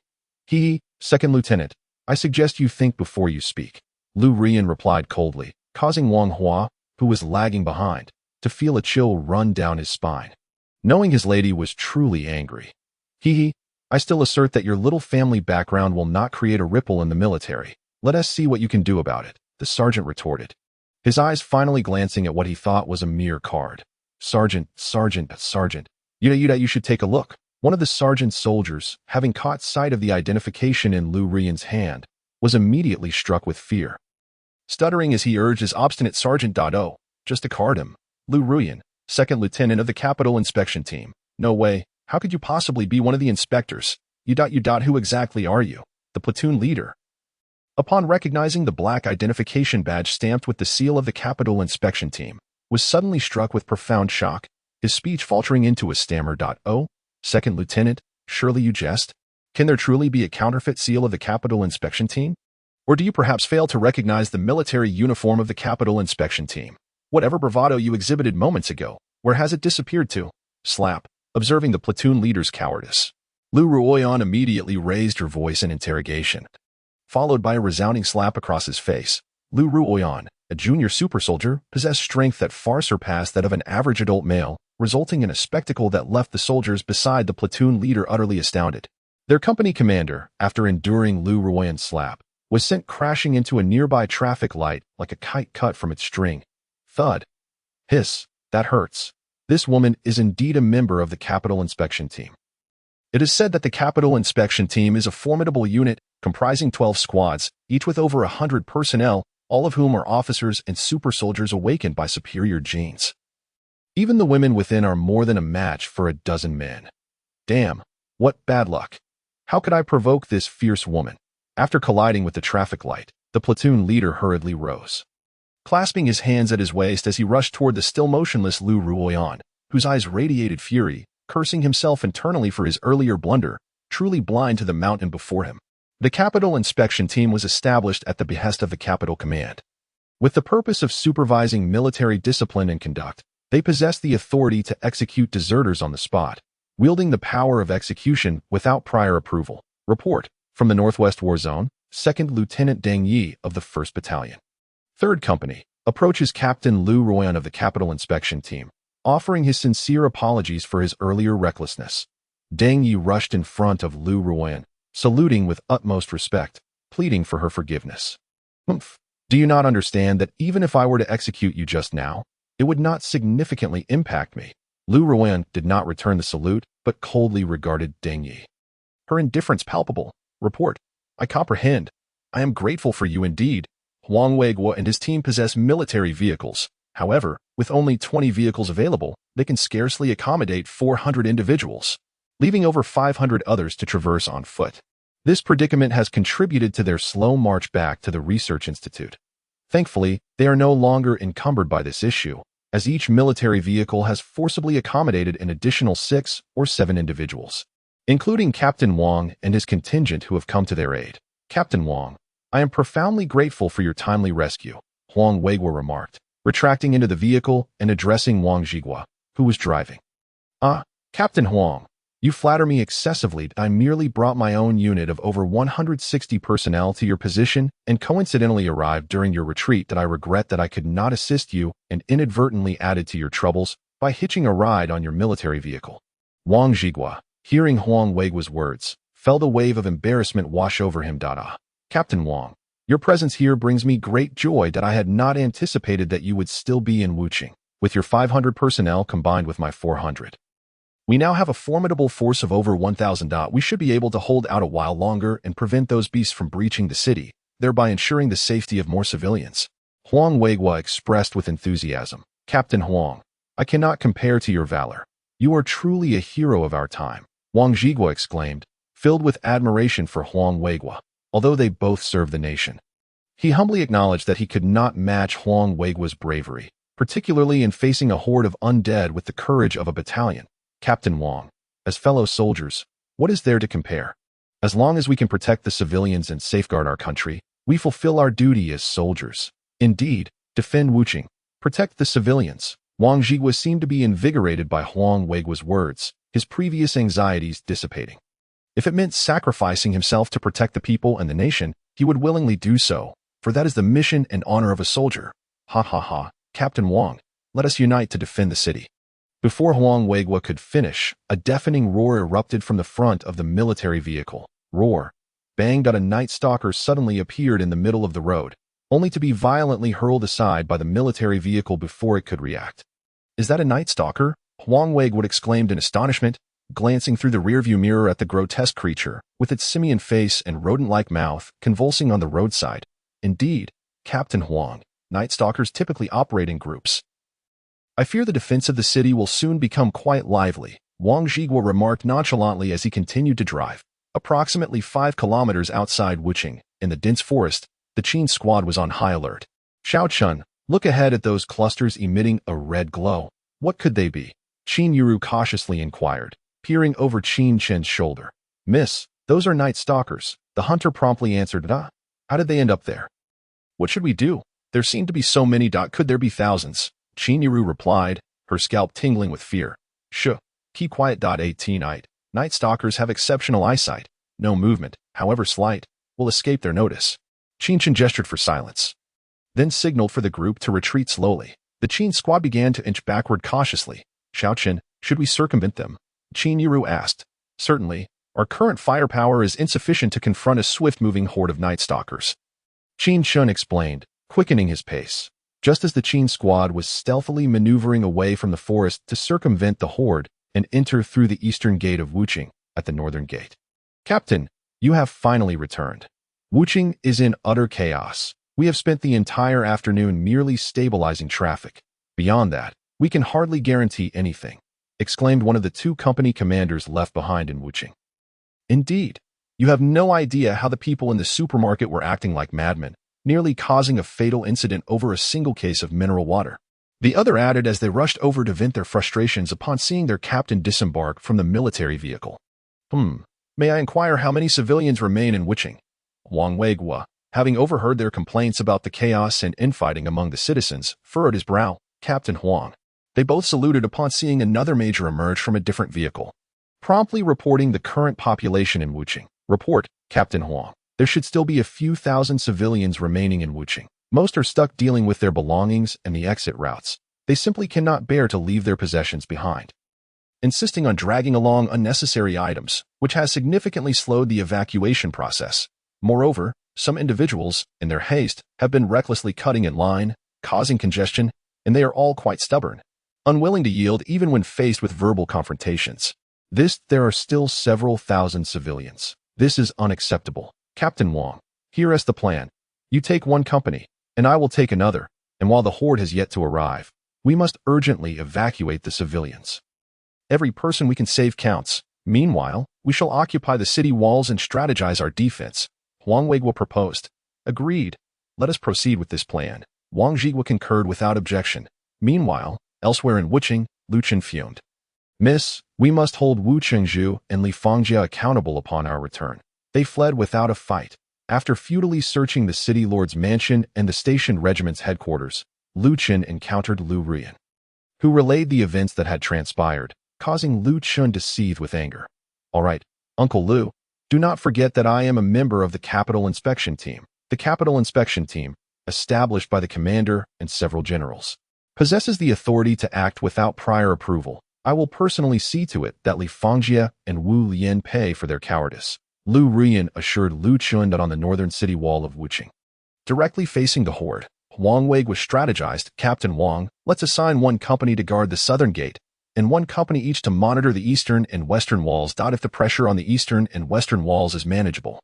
"Second lieutenant, I suggest you think before you speak." Lu Rian replied coldly, causing Wang Hua, who was lagging behind, to feel a chill run down his spine. Knowing his lady was truly angry. "I still assert that your little family background will not create a ripple in the military. Let us see what you can do about it," the sergeant retorted, his eyes finally glancing at what he thought was a mere card. Sergeant, you should take a look." One of the sergeant's soldiers, having caught sight of the identification in Lu Rian's hand, was immediately struck with fear. Stuttering as he urged his obstinate sergeant, "Oh, just a card him. Lu Rian, second lieutenant of the Capital Inspection Team. No way, how could you possibly be one of the inspectors? Who exactly are you?" The platoon leader, upon recognizing the black identification badge stamped with the seal of the Capital Inspection Team, was suddenly struck with profound shock, his speech faltering into a stammer. "Oh, second lieutenant, surely you jest? Can there truly be a counterfeit seal of the Capital Inspection Team? Or do you perhaps fail to recognize the military uniform of the Capital Inspection Team? Whatever bravado you exhibited moments ago, where has it disappeared to?" Slap. Observing the platoon leader's cowardice, Lu Ruoyan immediately raised her voice in interrogation, followed by a resounding slap across his face. Lu Ruoyan, a junior super soldier, possessed strength that far surpassed that of an average adult male, resulting in a spectacle that left the soldiers beside the platoon leader utterly astounded. Their company commander, after enduring Lu Ruoyan's slap, was sent crashing into a nearby traffic light like a kite cut from its string. Thud. Hiss. That hurts. This woman is indeed a member of the Capital Inspection Team. It is said that the Capital Inspection Team is a formidable unit comprising 12 squads, each with over 100 personnel, all of whom are officers and super soldiers awakened by superior genes. Even the women within are more than a match for a dozen men. Damn, what bad luck. How could I provoke this fierce woman? After colliding with the traffic light, the platoon leader hurriedly rose, clasping his hands at his waist as he rushed toward the still motionless Lu Ruoyan, whose eyes radiated fury, cursing himself internally for his earlier blunder, truly blind to the mountain before him. The Capital Inspection Team was established at the behest of the Capital Command. With the purpose of supervising military discipline and conduct, they possessed the authority to execute deserters on the spot, wielding the power of execution without prior approval. Report. From the Northwest War Zone, 2nd Lieutenant Deng Yi of the 1st Battalion. 3rd Company approaches Captain Lu Ruoyan of the Capital Inspection Team, offering his sincere apologies for his earlier recklessness. Deng Yi rushed in front of Lu Ruoyan, saluting with utmost respect, pleading for her forgiveness. "Humph. Do you not understand that even if I were to execute you just now, it would not significantly impact me?" Lu Ruoyan did not return the salute, but coldly regarded Deng Yi. Her indifference palpable. Report. "I comprehend. I am grateful for you indeed. Huang Weiguo and his team possess military vehicles. However, with only 20 vehicles available, they can scarcely accommodate 400 individuals, leaving over 500 others to traverse on foot. This predicament has contributed to their slow march back to the research institute. Thankfully, they are no longer encumbered by this issue, as each military vehicle has forcibly accommodated an additional 6 or 7 individuals, including Captain Wang and his contingent who have come to their aid. Captain Wang, I am profoundly grateful for your timely rescue, Huang Weiguo remarked, retracting into the vehicle and addressing Wang Zhiguo, who was driving. Captain Huang, you flatter me excessively. I merely brought my own unit of over 160 personnel to your position and coincidentally arrived during your retreat that I regret that I could not assist you and inadvertently added to your troubles by hitching a ride on your military vehicle. Wang Zhiguo, hearing Huang Weiguo's words, felt a wave of embarrassment wash over him. Captain Wang, your presence here brings me great joy that I had not anticipated that you would still be in Wuqing, with your 500 personnel combined with my 400. We now have a formidable force of over 1,000. We should be able to hold out a while longer and prevent those beasts from breaching the city, thereby ensuring the safety of more civilians. Huang Weiguo expressed with enthusiasm. Captain Huang, I cannot compare to your valor. You are truly a hero of our time, Wang Zhiguo exclaimed, filled with admiration for Huang Weiguo, although they both served the nation. He humbly acknowledged that he could not match Huang Weiguo's bravery, particularly in facing a horde of undead with the courage of a battalion. Captain Wang, as fellow soldiers, what is there to compare? As long as we can protect the civilians and safeguard our country, we fulfill our duty as soldiers. Indeed, defend Wuqing, protect the civilians. Wang Zhiguo seemed to be invigorated by Huang Weiguo's words, his previous anxieties dissipating. If it meant sacrificing himself to protect the people and the nation, he would willingly do so, for that is the mission and honor of a soldier. Ha ha ha, Captain Wang, let us unite to defend the city. Before Huang Weiguo could finish, a deafening roar erupted from the front of the military vehicle. Roar. Banged out, a Night Stalker suddenly appeared in the middle of the road, only to be violently hurled aside by the military vehicle before it could react. Is that a Night Stalker? Huang Weiguo exclaimed in astonishment, glancing through the rearview mirror at the grotesque creature, with its simian face and rodent-like mouth, convulsing on the roadside. Indeed, Captain Huang, Night Stalkers typically operate in groups. I fear the defense of the city will soon become quite lively, Wang Zhiguo remarked nonchalantly as he continued to drive. Approximately 5 kilometers outside Wuqing, in the dense forest, the Qin squad was on high alert. Xiao Chun, look ahead at those clusters emitting a red glow. What could they be? Qin Yuru cautiously inquired, peering over Qin Chen's shoulder. Miss, those are Night Stalkers, the hunter promptly answered. How did they end up there? What should we do? There seem to be so many. Could there be thousands? Qin Yuru replied, her scalp tingling with fear. Keep quiet. 18 Night Stalkers have exceptional eyesight. No movement, however slight, will escape their notice. Qin Chen gestured for silence, then signaled for the group to retreat slowly. The Qin squad began to inch backward cautiously. Xiao Chen, should we circumvent them? Qin Yuru asked. Certainly, our current firepower is insufficient to confront a swift-moving horde of Night Stalkers. Qin Chen explained, quickening his pace. Just as the Qin squad was stealthily maneuvering away from the forest to circumvent the horde and enter through the eastern gate of Wuqing at the northern gate. Captain, you have finally returned. Wuqing is in utter chaos. We have spent the entire afternoon merely stabilizing traffic. Beyond that, we can hardly guarantee anything, exclaimed one of the 2 company commanders left behind in Wuqing. Indeed, you have no idea how the people in the supermarket were acting like madmen, nearly causing a fatal incident over a single case of mineral water. The other added as they rushed over to vent their frustrations upon seeing their captain disembark from the military vehicle. May I inquire how many civilians remain in Wuqing? Wang Weiguo, having overheard their complaints about the chaos and infighting among the citizens, furrowed his brow. Captain Huang. They both saluted upon seeing another major emerge from a different vehicle, promptly reporting the current population in Wuqing. Report, Captain Huang. There should still be a few thousand civilians remaining in Wuqing. Most are stuck dealing with their belongings and the exit routes. They simply cannot bear to leave their possessions behind, insisting on dragging along unnecessary items, which has significantly slowed the evacuation process. Moreover, some individuals, in their haste, have been recklessly cutting in line, causing congestion, and they are all quite stubborn, unwilling to yield even when faced with verbal confrontations. There are still several thousand civilians. This is unacceptable. Captain Wang, here is the plan. You take one company, and I will take another, and while the horde has yet to arrive, we must urgently evacuate the civilians. Every person we can save counts. Meanwhile, we shall occupy the city walls and strategize our defense. Huang Weiguo proposed. Agreed. Let us proceed with this plan. Wang Zhiguo concurred without objection. Meanwhile, elsewhere in Wuqing, Lu Chen fumed. Miss, we must hold Wu Chengzhu and Li Fangjia accountable upon our return. They fled without a fight. After futilely searching the city lord's mansion and the station regiment's headquarters, Lu Chen encountered Lu Ruyan, who relayed the events that had transpired, causing Lu Chen to seethe with anger. All right, Uncle Lu, do not forget that I am a member of the Capital Inspection Team. The Capital Inspection Team, established by the commander and several generals, possesses the authority to act without prior approval. I will personally see to it that Li Fangjia and Wu Lian pay for their cowardice. Lu Ruyan assured Lu Chen that on the northern city wall of Wuqing, directly facing the horde, Huang Weiguo strategized. Captain Wang, let's assign one company to guard the southern gate, and one company each to monitor the eastern and western walls. If the pressure on the eastern and western walls is manageable,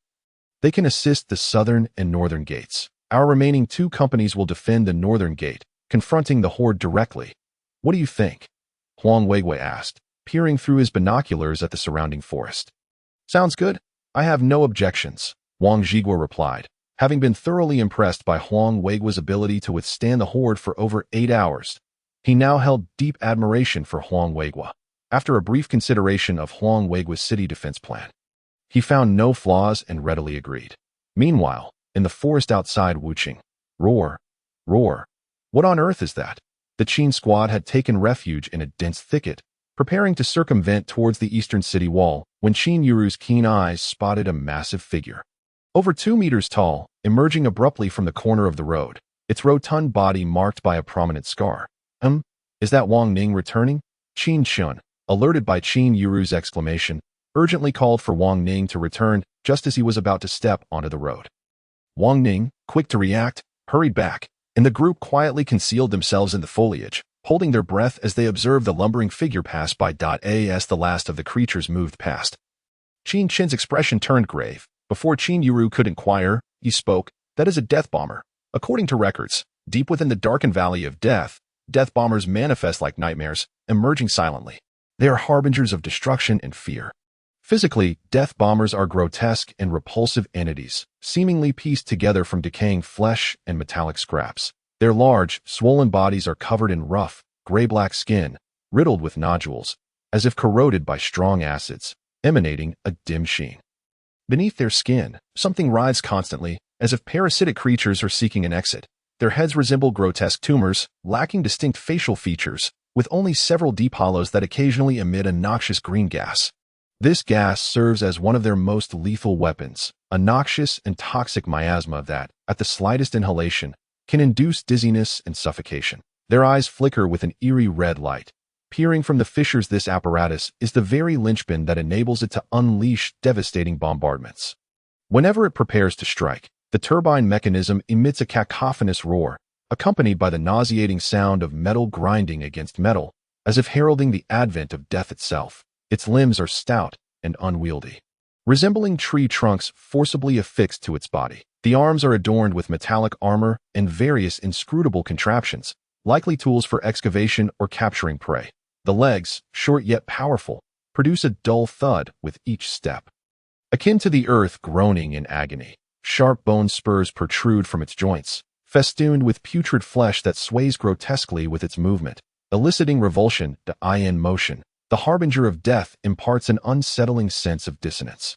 they can assist the southern and northern gates. Our remaining 2 companies will defend the northern gate, confronting the horde directly. What do you think? Huang Weigui asked, peering through his binoculars at the surrounding forest. Sounds good. I have no objections, Wang Zhiguo replied, having been thoroughly impressed by Huang Weigui's ability to withstand the horde for over 8 hours. He now held deep admiration for Huang Weigui. After a brief consideration of Huang Weigui's city defense plan, he found no flaws and readily agreed. Meanwhile, in the forest outside Wuqing, roar, roar. What on earth is that? The Qin squad had taken refuge in a dense thicket, preparing to circumvent towards the eastern city wall, when Qin Yuru's keen eyes spotted a massive figure. Over 2 meters tall, emerging abruptly from the corner of the road, its rotund body marked by a prominent scar. Is that Wang Ning returning? Qin Chen, alerted by Qin Yuru's exclamation, urgently called for Wang Ning to return just as he was about to step onto the road. Wang Ning, quick to react, hurried back, and the group quietly concealed themselves in the foliage, holding their breath as they observed the lumbering figure pass by. As the last of the creatures moved past, Qin Chen's expression turned grave. Before Qin Yuru could inquire, he spoke. That is a death bomber. According to records, deep within the darkened valley of death, death bombers manifest like nightmares, emerging silently. They are harbingers of destruction and fear. Physically, death bombers are grotesque and repulsive entities, seemingly pieced together from decaying flesh and metallic scraps. Their large, swollen bodies are covered in rough, gray-black skin, riddled with nodules, as if corroded by strong acids, emanating a dim sheen. Beneath their skin, something writhes constantly, as if parasitic creatures are seeking an exit. Their heads resemble grotesque tumors, lacking distinct facial features, with only several deep hollows that occasionally emit a noxious green gas. This gas serves as one of their most lethal weapons, a noxious and toxic miasma that, at the slightest inhalation, can induce dizziness and suffocation. Their eyes flicker with an eerie red light. Peering from the fissures, this apparatus is the very linchpin that enables it to unleash devastating bombardments. Whenever it prepares to strike, the turbine mechanism emits a cacophonous roar, accompanied by the nauseating sound of metal grinding against metal, as if heralding the advent of death itself. Its limbs are stout and unwieldy, resembling tree trunks forcibly affixed to its body. The arms are adorned with metallic armor and various inscrutable contraptions, likely tools for excavation or capturing prey. The legs, short yet powerful, produce a dull thud with each step, akin to the earth groaning in agony. Sharp bone spurs protrude from its joints, festooned with putrid flesh that sways grotesquely with its movement, eliciting revulsion. The in motion, the harbinger of death, imparts an unsettling sense of dissonance.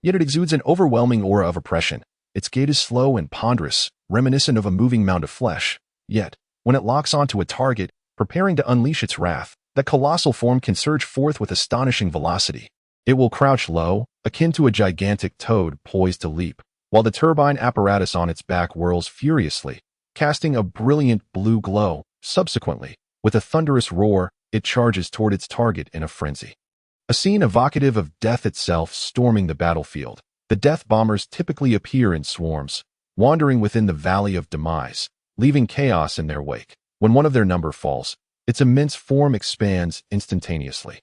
Yet it exudes an overwhelming aura of oppression. Its gait is slow and ponderous, reminiscent of a moving mound of flesh. Yet, when it locks onto a target, preparing to unleash its wrath, that colossal form can surge forth with astonishing velocity. It will crouch low, akin to a gigantic toad poised to leap, while the turbine apparatus on its back whirls furiously, casting a brilliant blue glow. Subsequently, with a thunderous roar, it charges toward its target in a frenzy. A scene evocative of death itself storming the battlefield. The death bombers typically appear in swarms, wandering within the valley of demise, leaving chaos in their wake. When one of their number falls, its immense form expands instantaneously,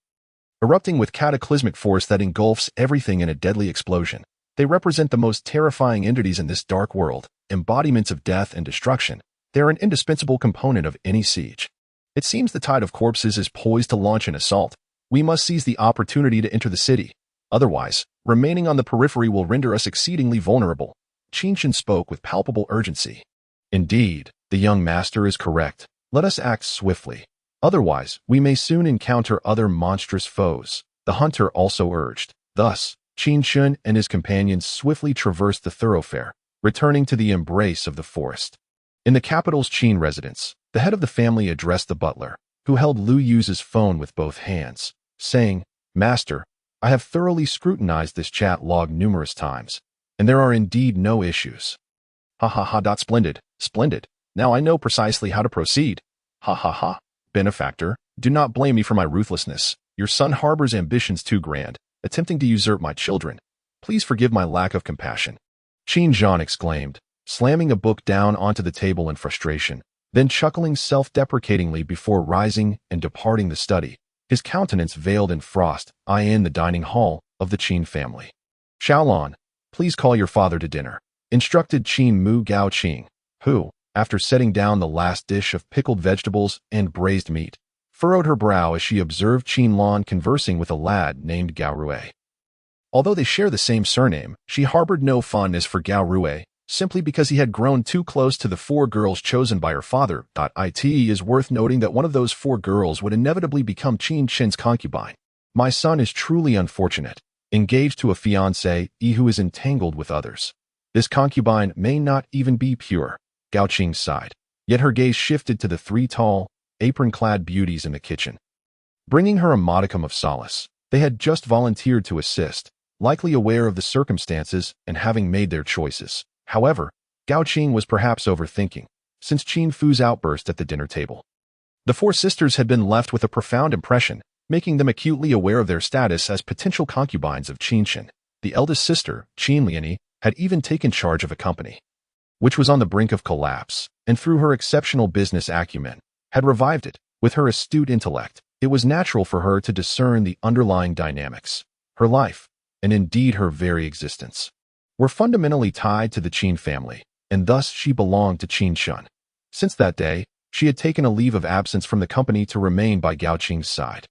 erupting with cataclysmic force that engulfs everything in a deadly explosion. They represent the most terrifying entities in this dark world, embodiments of death and destruction. They are an indispensable component of any siege. It seems the tide of corpses is poised to launch an assault. We must seize the opportunity to enter the city. Otherwise, remaining on the periphery will render us exceedingly vulnerable. Qin Chen spoke with palpable urgency. Indeed, the young master is correct. Let us act swiftly. Otherwise, we may soon encounter other monstrous foes, the hunter also urged. Thus, Qin Chen and his companions swiftly traversed the thoroughfare, returning to the embrace of the forest. In the capital's Qin residence, the head of the family addressed the butler, who held Lu Yu's phone with both hands, saying, "Master, I have thoroughly scrutinized this chat log numerous times, and there are indeed no issues." Ha ha ha. Splendid, splendid. Now I know precisely how to proceed. Ha ha ha. Benefactor, do not blame me for my ruthlessness. Your son harbors ambitions too grand, attempting to usurp my children. Please forgive my lack of compassion. Qin Zhan exclaimed, slamming a book down onto the table in frustration, then chuckling self-deprecatingly before rising and departing the study. his countenance veiled in frost, in the dining hall of the Qin family. Xiaolon, please call your father to dinner, instructed Qin Mu Gao Qing, who, after setting down the last dish of pickled vegetables and braised meat, furrowed her brow as she observed Qin Lan conversing with a lad named Gao Rui. Although they share the same surname, she harbored no fondness for Gao Rui, simply because he had grown too close to the 4 girls chosen by her father. It is worth noting that one of those 4 girls would inevitably become Qin Chen's concubine. My son is truly unfortunate, engaged to a fiancé who is entangled with others. This concubine may not even be pure, Gao Qing sighed, yet her gaze shifted to the 3 tall, apron-clad beauties in the kitchen. Bringing her a modicum of solace, they had just volunteered to assist, likely aware of the circumstances and having made their choices. However, Gao Qing was perhaps overthinking, since Qin Fu's outburst at the dinner table. The 4 sisters had been left with a profound impression, making them acutely aware of their status as potential concubines of Qin Chen. The eldest sister, Qin Liani, had even taken charge of a company, which was on the brink of collapse, and through her exceptional business acumen, had revived it. With her astute intellect, it was natural for her to discern the underlying dynamics. Her life, and indeed her very existence, were fundamentally tied to the Qin family, and thus she belonged to Qin Chen. Since that day, she had taken a leave of absence from the company to remain by Gao Qing's side.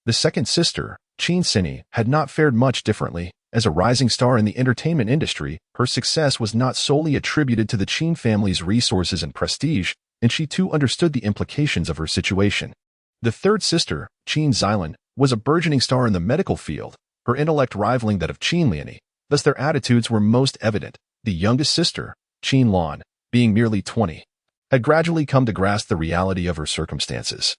The second sister, Qin Sini, had not fared much differently. As a rising star in the entertainment industry, her success was not solely attributed to the Qin family's resources and prestige, and she too understood the implications of her situation. The third sister, Qin Xilan, was a burgeoning star in the medical field, her intellect rivaling that of Qin Liani. Thus their attitudes were most evident. The youngest sister, Qin Lan, being merely 20, had gradually come to grasp the reality of her circumstances.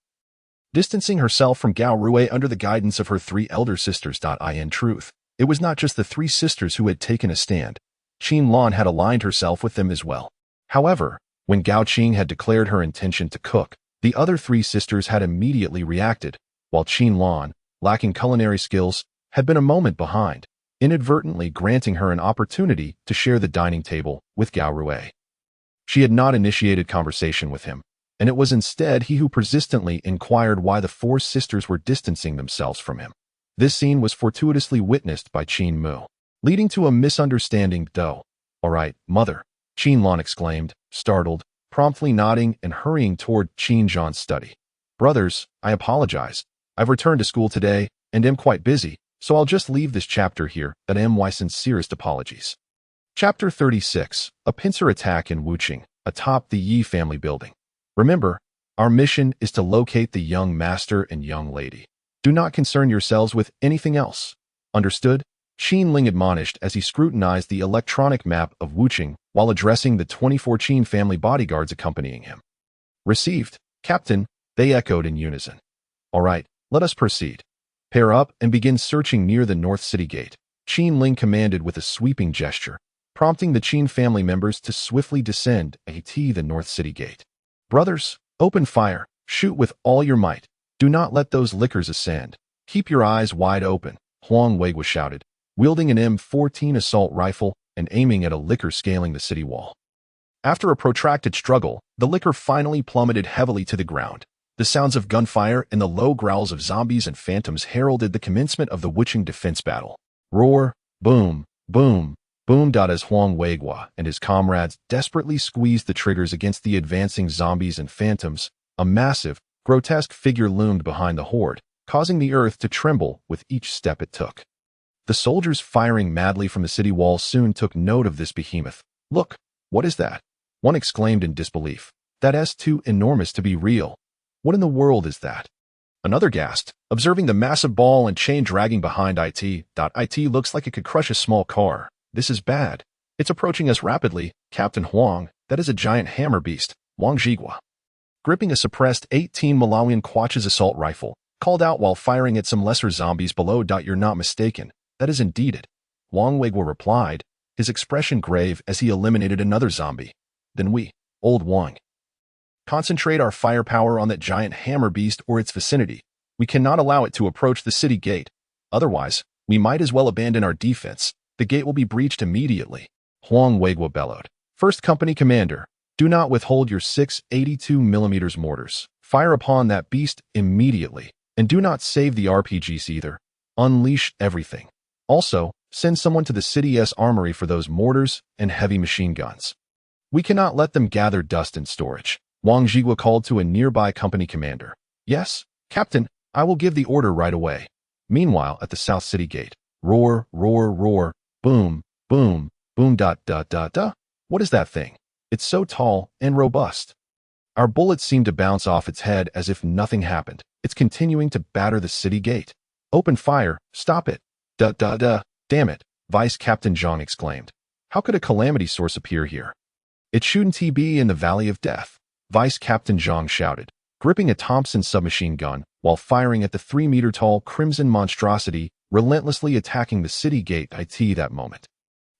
Distancing herself from Gao Rui under the guidance of her 3 elder sisters. In truth, it was not just the 3 sisters who had taken a stand. Qin Lan had aligned herself with them as well. However, when Gao Qing had declared her intention to cook, the other 3 sisters had immediately reacted, while Qin Lan, lacking culinary skills, had been a moment behind, inadvertently granting her an opportunity to share the dining table with Gao Rui. She had not initiated conversation with him, and it was instead he who persistently inquired why the 4 sisters were distancing themselves from him. This scene was fortuitously witnessed by Qin Mu, leading to a misunderstanding. All right, mother, Qin Lan exclaimed, startled, promptly nodding and hurrying toward Qin Zhan's study. Brothers, I apologize. I've returned to school today and am quite busy, so I'll just leave this chapter here. My sincerest apologies. Chapter 36, A Pincer Attack in Wuqing, atop the Yi family building. Remember, our mission is to locate the young master and young lady. Do not concern yourselves with anything else. Understood? Qin Ling admonished as he scrutinized the electronic map of Wuqing while addressing the 24 Qin family bodyguards accompanying him. Received, Captain, they echoed in unison. All right, let us proceed. Pair up and begin searching near the North City Gate, Qin Ling commanded with a sweeping gesture, prompting the Qin family members to swiftly descend the North City Gate. Brothers, open fire, shoot with all your might. Do not let those lickers ascend. Keep your eyes wide open, Huang Weiguo shouted, wielding an M14 assault rifle and aiming at a licker scaling the city wall. After a protracted struggle, the licker finally plummeted heavily to the ground. The sounds of gunfire and the low growls of zombies and phantoms heralded the commencement of the Wuqing defense battle. Roar, boom, boom, boom. As Huang Weiguo and his comrades desperately squeezed the triggers against the advancing zombies and phantoms, a massive, grotesque figure loomed behind the horde, causing the earth to tremble with each step it took. The soldiers firing madly from the city wall soon took note of this behemoth. Look, what is that? One exclaimed in disbelief. That's too enormous to be real. What in the world is that? Another gasped, observing the massive ball and chain dragging behind it. It looks like it could crush a small car. This is bad. It's approaching us rapidly, Captain Huang. That is a giant hammer beast, Wang Zhiguo. Gripping a suppressed 18 Malawian Quatch's assault rifle, called out while firing at some lesser zombies below. You're not mistaken. That is indeed it. Huang Weiguo replied, his expression grave as he eliminated another zombie. Then we, old Wang, concentrate our firepower on that giant hammer beast or its vicinity. We cannot allow it to approach the city gate. Otherwise, we might as well abandon our defense. The gate will be breached immediately. Huang Weiguo bellowed. First Company Commander, do not withhold your 6 82mm mortars. Fire upon that beast immediately. And do not save the RPGs either. Unleash everything. Also, send someone to the city's armory for those mortars and heavy machine guns. We cannot let them gather dust in storage. Wang Jigua called to a nearby company commander. Yes, Captain, I will give the order right away. Meanwhile, at the South City Gate, roar, roar, roar, boom, boom, boom, dot, dot, dot, dot. What is that thing? It's so tall and robust. Our bullets seem to bounce off its head as if nothing happened. It's continuing to batter the city gate. Open fire, stop it. Duh, duh, duh, damn it, Vice Captain Zhang exclaimed. How could a calamity source appear here? It shouldn't be in the Valley of Death, Vice Captain Zhang shouted, gripping a Thompson submachine gun while firing at the 3-meter-tall crimson monstrosity relentlessly attacking the city gate IT that moment.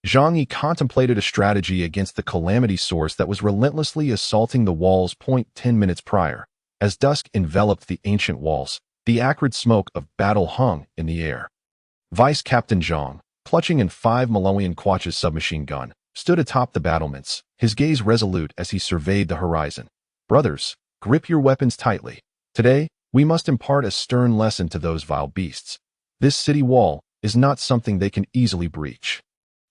Zhang Yi contemplated a strategy against the calamity source that was relentlessly assaulting the walls 10 minutes prior. As dusk enveloped the ancient walls, the acrid smoke of battle hung in the air. Vice Captain Zhang, clutching in 5 Malawian Quach's submachine gun, stood atop the battlements, his gaze resolute as he surveyed the horizon. Brothers, grip your weapons tightly. Today, we must impart a stern lesson to those vile beasts. This city wall is not something they can easily breach.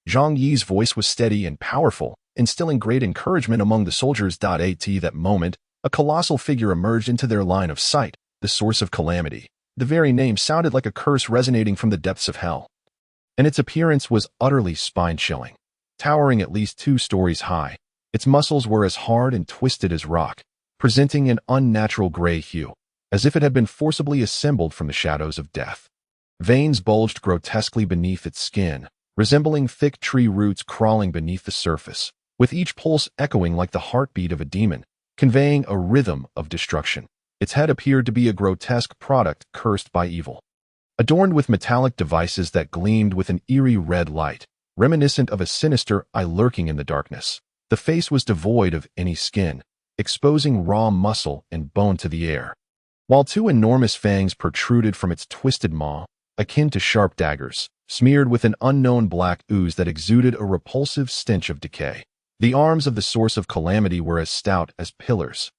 Zhang Yi's voice was steady and powerful, instilling great encouragement among the soldiers. At that moment, a colossal figure emerged into their line of sight, the source of calamity. The very name sounded like a curse resonating from the depths of hell. And its appearance was utterly spine-chilling. Towering at least 2 stories high, its muscles were as hard and twisted as rock, presenting an unnatural gray hue, as if it had been forcibly assembled from the shadows of death. Veins bulged grotesquely beneath its skin, resembling thick tree roots crawling beneath the surface, with each pulse echoing like the heartbeat of a demon, conveying a rhythm of destruction. Its head appeared to be a grotesque product cursed by evil. Adorned with metallic devices that gleamed with an eerie red light, reminiscent of a sinister eye lurking in the darkness, the face was devoid of any skin, exposing raw muscle and bone to the air. While 2 enormous fangs protruded from its twisted maw, akin to sharp daggers, smeared with an unknown black ooze that exuded a repulsive stench of decay. The arms of the source of calamity were as stout as pillars.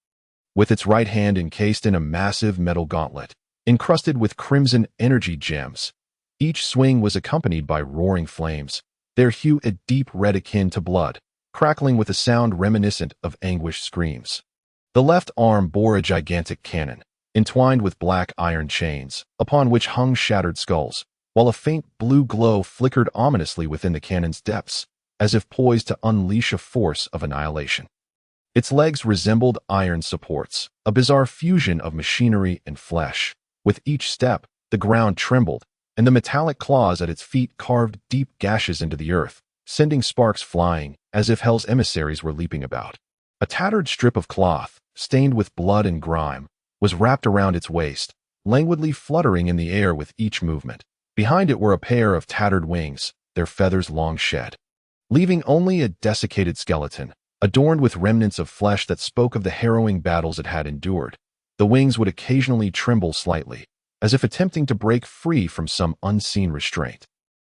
With its right hand encased in a massive metal gauntlet, encrusted with crimson energy gems, each swing was accompanied by roaring flames, their hue a deep red akin to blood, crackling with a sound reminiscent of anguished screams. The left arm bore a gigantic cannon, entwined with black iron chains, upon which hung shattered skulls, while a faint blue glow flickered ominously within the cannon's depths, as if poised to unleash a force of annihilation. Its legs resembled iron supports, a bizarre fusion of machinery and flesh. With each step, the ground trembled, and the metallic claws at its feet carved deep gashes into the earth, sending sparks flying, as if hell's emissaries were leaping about. A tattered strip of cloth, stained with blood and grime, was wrapped around its waist, languidly fluttering in the air with each movement. Behind it were a pair of tattered wings, their feathers long shed, leaving only a desiccated skeleton, adorned with remnants of flesh that spoke of the harrowing battles it had endured. The wings would occasionally tremble slightly, as if attempting to break free from some unseen restraint,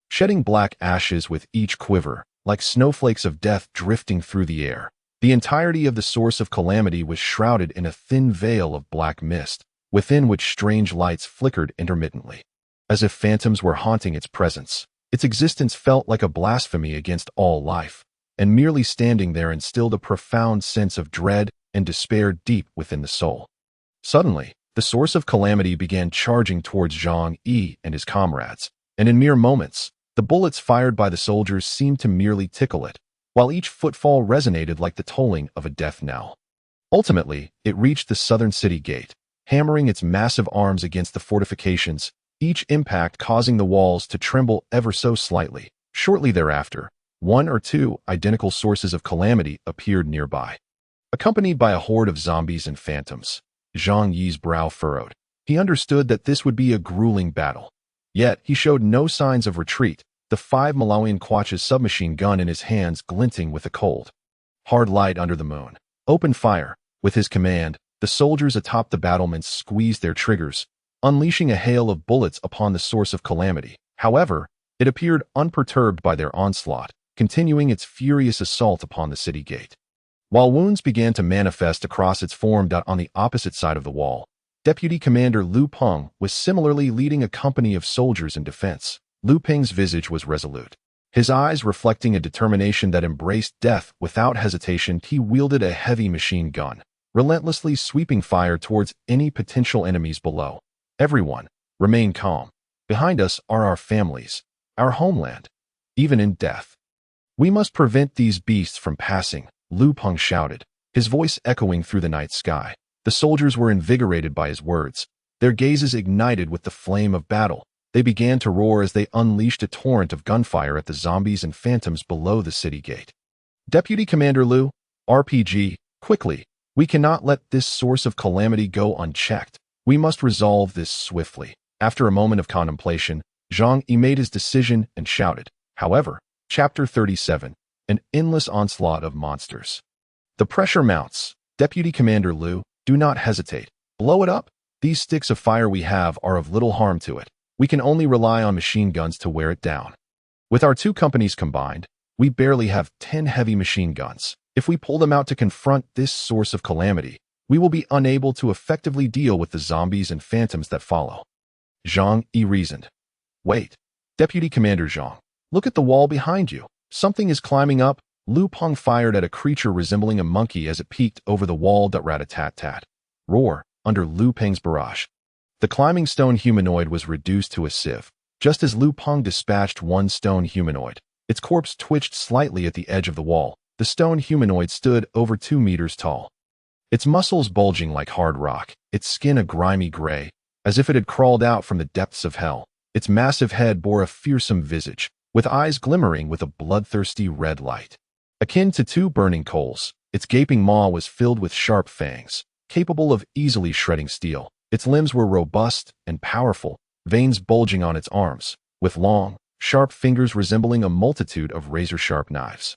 shedding black ashes with each quiver, like snowflakes of death drifting through the air. The entirety of the source of calamity was shrouded in a thin veil of black mist, within which strange lights flickered intermittently. As if phantoms were haunting its presence, its existence felt like a blasphemy against all life, and merely standing there instilled a profound sense of dread and despair deep within the soul. Suddenly, the source of calamity began charging towards Zhang Yi and his comrades, and in mere moments, the bullets fired by the soldiers seemed to merely tickle it, while each footfall resonated like the tolling of a death knell. Ultimately, it reached the southern city gate, hammering its massive arms against the fortifications, each impact causing the walls to tremble ever so slightly. Shortly thereafter, 1 or 2 identical sources of calamity appeared nearby, accompanied by a horde of zombies and phantoms. Zhang Yi's brow furrowed. He understood that this would be a grueling battle. Yet, he showed no signs of retreat, the 5 Malawian Quach's submachine gun in his hands glinting with a cold, hard light under the moon. Open fire. With his command, the soldiers atop the battlements squeezed their triggers, unleashing a hail of bullets upon the source of calamity. However, it appeared unperturbed by their onslaught, continuing its furious assault upon the city gate. While wounds began to manifest across its form on the opposite side of the wall, Deputy Commander Lu Peng was similarly leading a company of soldiers in defense. Lu Peng's visage was resolute, his eyes reflecting a determination that embraced death without hesitation. He wielded a heavy machine gun, relentlessly sweeping fire towards any potential enemies below. Everyone, remain calm. Behind us are our families, our homeland. Even in death, we must prevent these beasts from passing, Lu Peng shouted, his voice echoing through the night sky. The soldiers were invigorated by his words, their gazes ignited with the flame of battle. They began to roar as they unleashed a torrent of gunfire at the zombies and phantoms below the city gate. Deputy Commander Lu, RPG, quickly. We cannot let this source of calamity go unchecked. We must resolve this swiftly. After a moment of contemplation, Zhang Yi made his decision and shouted. However, Chapter 37, an endless onslaught of monsters. The pressure mounts. Deputy Commander Lu, do not hesitate. Blow it up. These sticks of fire we have are of little harm to it. We can only rely on machine guns to wear it down. With our two companies combined, we barely have 10 heavy machine guns. If we pull them out to confront this source of calamity, we will be unable to effectively deal with the zombies and phantoms that follow. Zhang Yi reasoned. Wait. Deputy Commander Zhang, look at the wall behind you. Something is climbing up. Lu Peng fired at a creature resembling a monkey as it peeked over the wall. Rat-a-tat-tat. Roar, under Lu Peng's barrage. The climbing stone humanoid was reduced to a sieve. Just as Lu Peng dispatched one stone humanoid, its corpse twitched slightly at the edge of the wall. The stone humanoid stood over 2 meters tall, its muscles bulging like hard rock, its skin a grimy gray, as if it had crawled out from the depths of hell. Its massive head bore a fearsome visage, with eyes glimmering with a bloodthirsty red light. Akin to 2 burning coals, its gaping maw was filled with sharp fangs, capable of easily shredding steel. Its limbs were robust and powerful, veins bulging on its arms, with long, sharp fingers resembling a multitude of razor-sharp knives.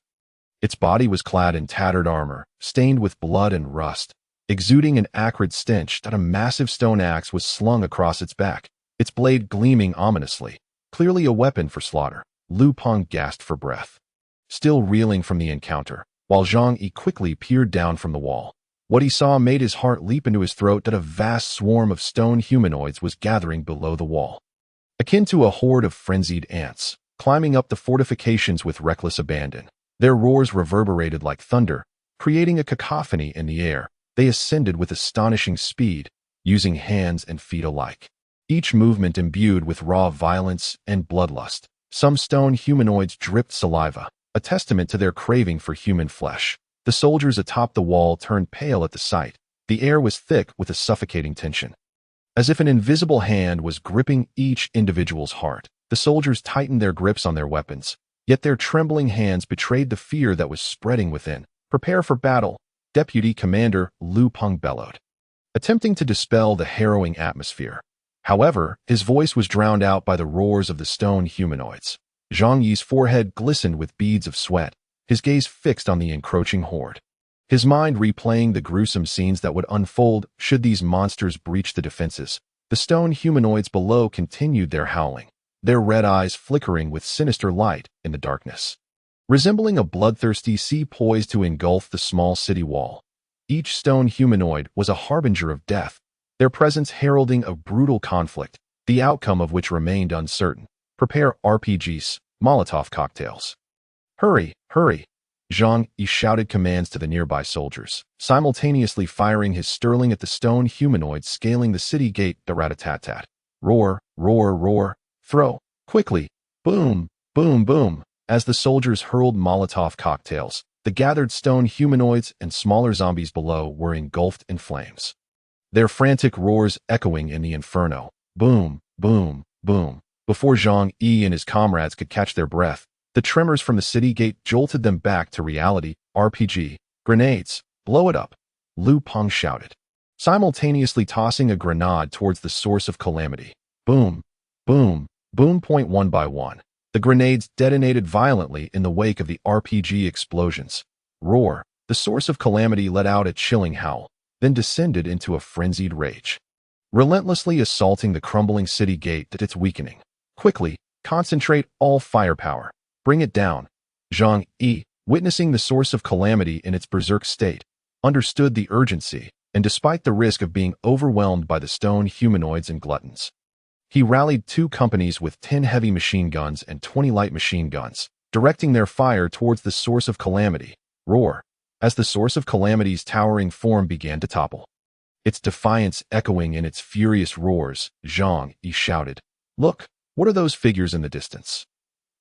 Its body was clad in tattered armor, stained with blood and rust, exuding an acrid stench. A massive stone axe was slung across its back, its blade gleaming ominously, clearly a weapon for slaughter. Lu Peng gasped for breath, still reeling from the encounter, while Zhang Yi quickly peered down from the wall. What he saw made his heart leap into his throat. That a vast swarm of stone humanoids was gathering below the wall, akin to a horde of frenzied ants, climbing up the fortifications with reckless abandon. Their roars reverberated like thunder, creating a cacophony in the air. They ascended with astonishing speed, using hands and feet alike, each movement imbued with raw violence and bloodlust. Some stone humanoids dripped saliva, a testament to their craving for human flesh. The soldiers atop the wall turned pale at the sight. The air was thick with a suffocating tension, as if an invisible hand was gripping each individual's heart. The soldiers tightened their grips on their weapons, yet their trembling hands betrayed the fear that was spreading within. Prepare for battle, Deputy Commander Lu Peng bellowed, attempting to dispel the harrowing atmosphere. However, his voice was drowned out by the roars of the stone humanoids. Zhang Yi's forehead glistened with beads of sweat, his gaze fixed on the encroaching horde, his mind replaying the gruesome scenes that would unfold should these monsters breach the defenses. The stone humanoids below continued their howling, their red eyes flickering with sinister light in the darkness, resembling a bloodthirsty sea poised to engulf the small city wall. Each stone humanoid was a harbinger of death, their presence heralding a brutal conflict, the outcome of which remained uncertain. Prepare RPGs, Molotov cocktails. Hurry, hurry! Zhang Yi shouted commands to the nearby soldiers, simultaneously firing his sterling at the stone humanoids scaling the city gate. Rat-a-tat-tat. Roar, roar, roar. Throw. Quickly. Boom, boom, boom. As the soldiers hurled Molotov cocktails, the gathered stone humanoids and smaller zombies below were engulfed in flames, their frantic roars echoing in the inferno. Boom, boom, boom. Before Zhang Yi and his comrades could catch their breath, the tremors from the city gate jolted them back to reality. RPG. Grenades. Blow it up, Lu Peng shouted, simultaneously tossing a grenade towards the source of calamity. Boom, boom, boom. One by one, the grenades detonated violently in the wake of the RPG explosions. Roar. The source of calamity let out a chilling howl, then descended into a frenzied rage, relentlessly assaulting the crumbling city gate. That it's weakening. Quickly, concentrate all firepower. Bring it down. Zhang Yi, witnessing the source of calamity in its berserk state, understood the urgency. and despite the risk of being overwhelmed by the stone humanoids and gluttons, he rallied 2 companies with 10 heavy machine guns and 20 light machine guns, directing their fire towards the source of calamity, Roar, as the source of calamity's towering form began to topple. Its defiance echoing in its furious roars, Zhang Yi shouted, "Look, what are those figures in the distance?